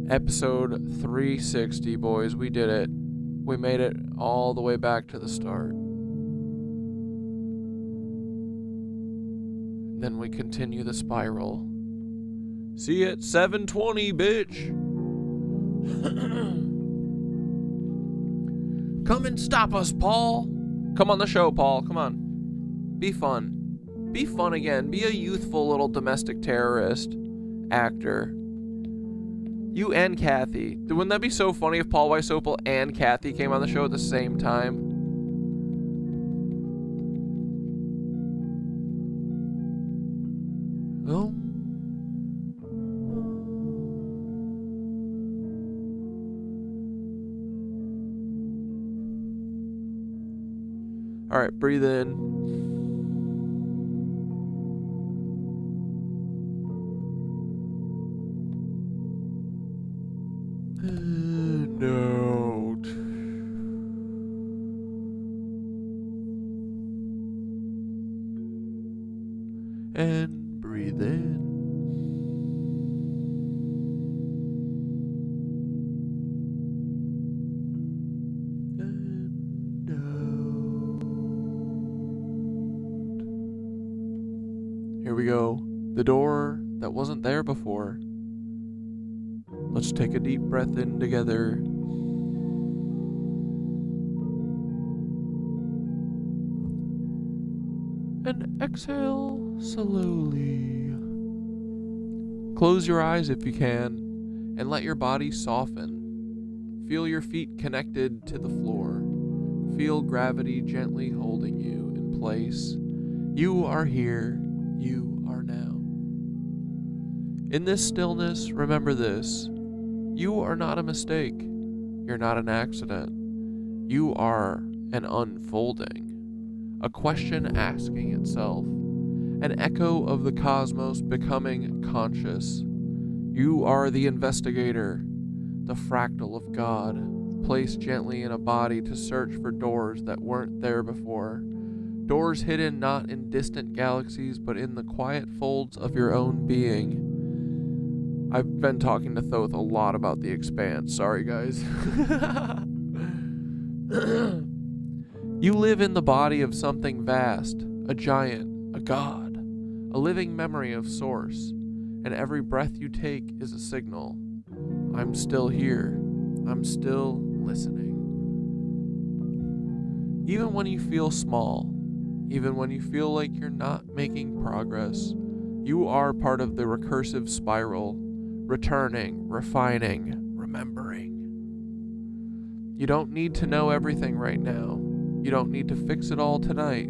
Episode 360, boys. We did it. We made it all the way back to the start. Then we continue the spiral. See you at 7:20, bitch. Come and stop us, Paul. Come on the show, Paul. Come on. Be fun. Be fun again. Be a youthful little domestic terrorist actor. You and Kathy. Wouldn't that be so funny if Paul Weisopel and Kathy came on the show at the same time? Oh. All right, breathe in. No. And breathe in. And Here we go. The door that wasn't there before. Let's take a deep breath in together. And exhale slowly. Close your eyes if you can, and let your body soften. Feel your feet connected to the floor. Feel gravity gently holding you in place. You are here. You are now. In this stillness, remember this. You are not a mistake. You're not an accident. You are an unfolding. A question asking itself. An echo of the cosmos becoming conscious. You are the investigator, the fractal of God, placed gently in a body to search for doors that weren't there before. Doors hidden not in distant galaxies, but in the quiet folds of your own being. I've been talking to Thoth a lot about The Expanse. Sorry, guys. You live in the body of something vast, a giant, a god, a living memory of source, and every breath you take is a signal. I'm still here. I'm still listening. Even when you feel small, even when you feel like you're not making progress, you are part of the recursive spiral, returning, refining, remembering. You don't need to know everything right now. You don't need to fix it all tonight.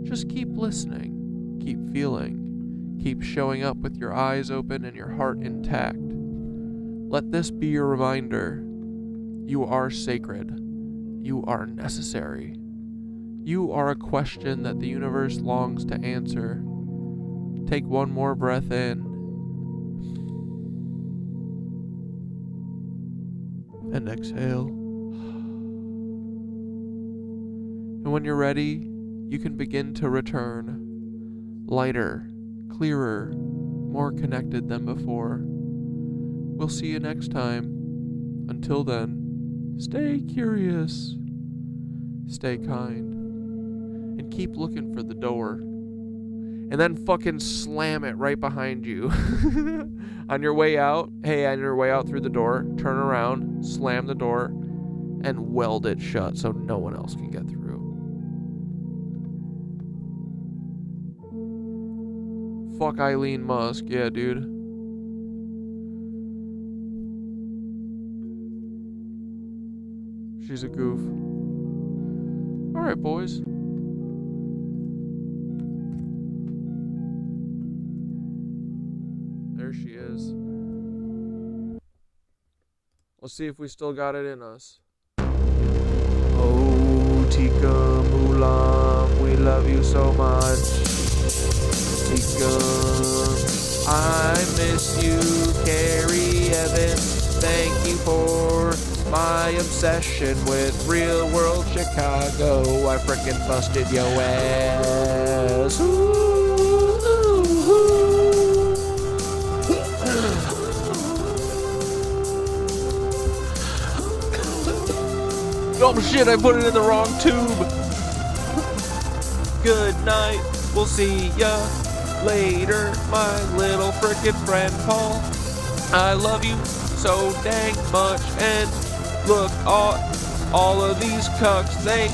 Just keep listening, keep feeling, keep showing up with your eyes open and your heart intact. Let this be your reminder. You are sacred. You are necessary. You are a question that the universe longs to answer. Take one more breath in. And exhale. And when you're ready, you can begin to return. Lighter, clearer, more connected than before. We'll see you next time. Until then, stay curious, stay kind, and keep looking for the door. And then fucking slam it right behind you. On your way out, on your way out through the door, turn around, slam the door, and weld it shut so no one else can get through. Fuck Eileen Musk, yeah, dude. She's a goof. Alright, boys. There she is. Let's see if we still got it in us. Oh, Tika Mulam, we love you so much. Tika, I miss you, Carrie Evans. Thank you for my obsession with real world Chicago. I frickin' busted yo ass. Ooh, ooh, ooh. Oh shit, I put it in the wrong tube. Good night, we'll see ya later, my little frickin' friend Paul. I love you so dang much, and look, all of these cucks, they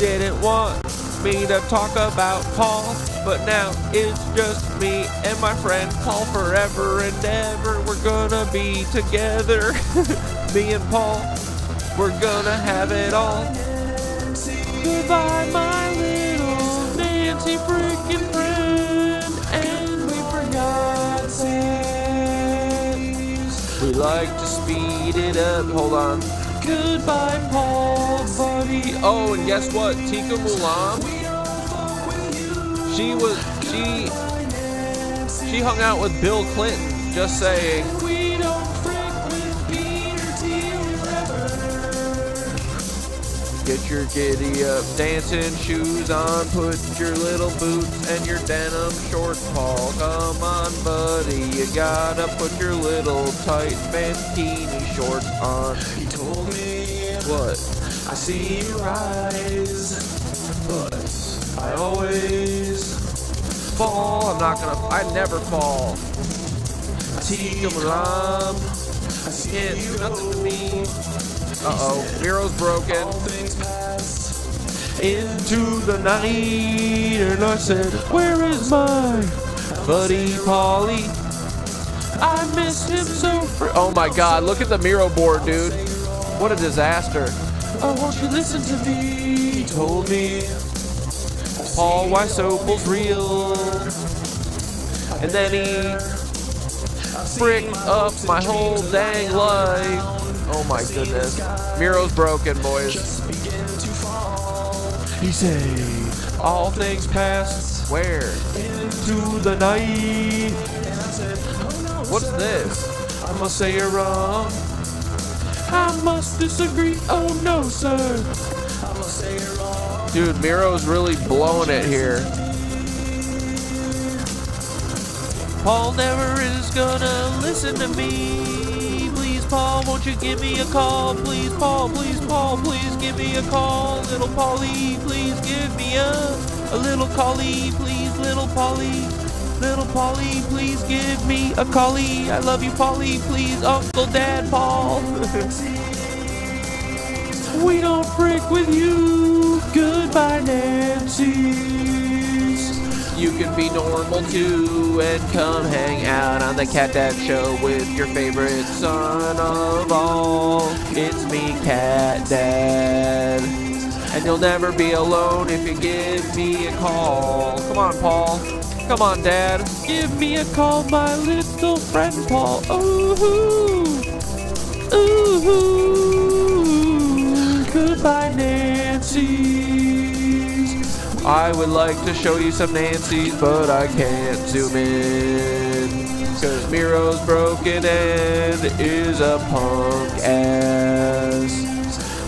didn't want me to talk about Paul, but now it's just me and my friend Paul forever and ever. We're gonna be together, me and Paul, we're gonna have it all. Goodbye, my little Nancy freaking friend, and we forgot things. We like to speed it up. Hold on. Goodbye, Paul, buddy. Oh, and guess what? Tika Mulam. She hung out with Bill Clinton. Just saying. We don't frick with Peter Thiel ever. Get your giddy up dancing shoes on. Put your little boots and your denim shorts, Paul. Come on, buddy. You gotta put your little tight mankini shorts on. He told me, what? I see your eyes, but I always fall I'm not gonna. I never fall. Alam. Can't do nothing to me. Uh-oh. Miro's broken. Into the night, and I said, where is my buddy Paulie? I miss him so oh my god, look at the Miro board, dude. What a disaster. Oh, won't you listen to me? He told me, Paul, why Sopal's real. And then he fricked up my whole dang life. Oh my goodness. Miro's broken, boys. He say, all things pass where? Into the night. What's this? I must say you're wrong. I must disagree. Oh no, sir. I must say you're wrong. Dude, Miro's really blowing it here. Paul never is gonna listen to me. Please, Paul, won't you give me a call? Please, Paul, please, Paul, please give me a call. Little Paulie, please give me a little callie. Please, little Paulie. Little Paulie, please give me a callie. I love you, Paulie. Please, Uncle Dad Paul. We don't frick with you. Goodbye, Nancy's. You can be normal too and come hang out on the Cat Dad Show with your favorite son of all. It's me, Cat Dad. And you'll never be alone if you give me a call. Come on, Paul. Come on, Dad. Give me a call, my little friend Paul. Ooh, ooh, goodbye, Nancy's. I would like to show you some Nancy's, but I can't zoom in. Cause Miro's broken and is a punk ass.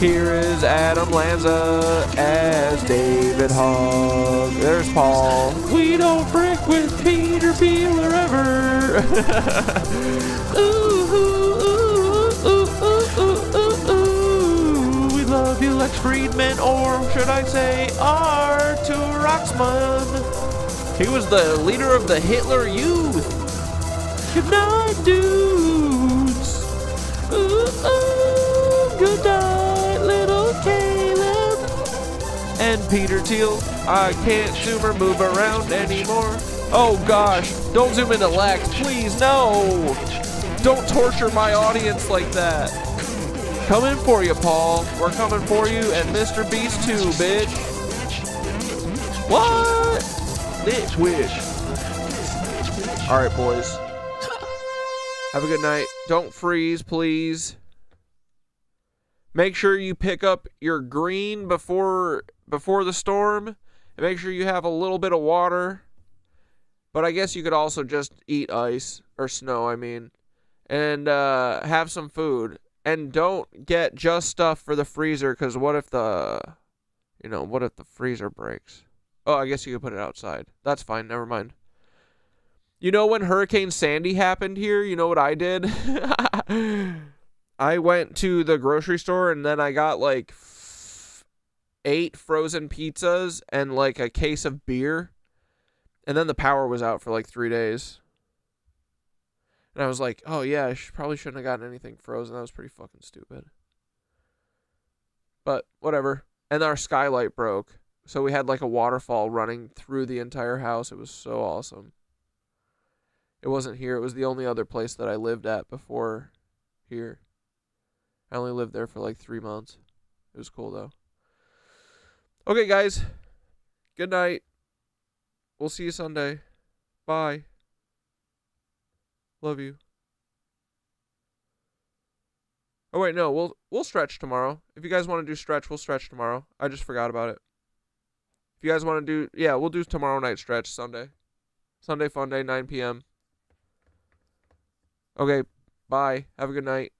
Here is Adam Lanza as David Hogg. There's Paul. We don't frick with Peter Peeler ever. Ooh, ooh, ooh, ooh, ooh, ooh, ooh. We love you, Lex Friedman, or should I say Artur Roxman. He was the leader of the Hitler Youth. Good night, dudes. Ooh, ooh, good night. Caleb and Peter Thiel. I can't zoom or move around anymore. Oh gosh, don't zoom into Lex, please, no. Don't torture my audience like that. Coming for you, Paul. We're coming for you, and Mr. Beast too, bitch. What? Bitch wish. Alright, boys. Have a good night. Don't freeze, please. Make sure you pick up your green before the storm. And make sure you have a little bit of water. But I guess you could also just eat ice. Or snow, I mean. And have some food. And don't get just stuff for the freezer. Because what if the freezer breaks? Oh, I guess you could put it outside. That's fine. Never mind. You know when Hurricane Sandy happened here? You know what I did? I went to the grocery store and then I got like 8 frozen pizzas and like a case of beer. And then the power was out for like 3 days. And I was like, oh yeah, I probably shouldn't have gotten anything frozen. That was pretty fucking stupid. But whatever. And our skylight broke. So we had like a waterfall running through the entire house. It was so awesome. It wasn't here. It was the only other place that I lived at before here. I only lived there for like 3 months. It was cool though. Okay, guys. Good night. We'll see you Sunday. Bye. Love you. Oh wait, no, we'll stretch tomorrow. If you guys want to do stretch, we'll stretch tomorrow. I just forgot about it. If you guys want to do, yeah, we'll do tomorrow night stretch Sunday. Sunday fun day, 9 p.m. Okay, bye. Have a good night.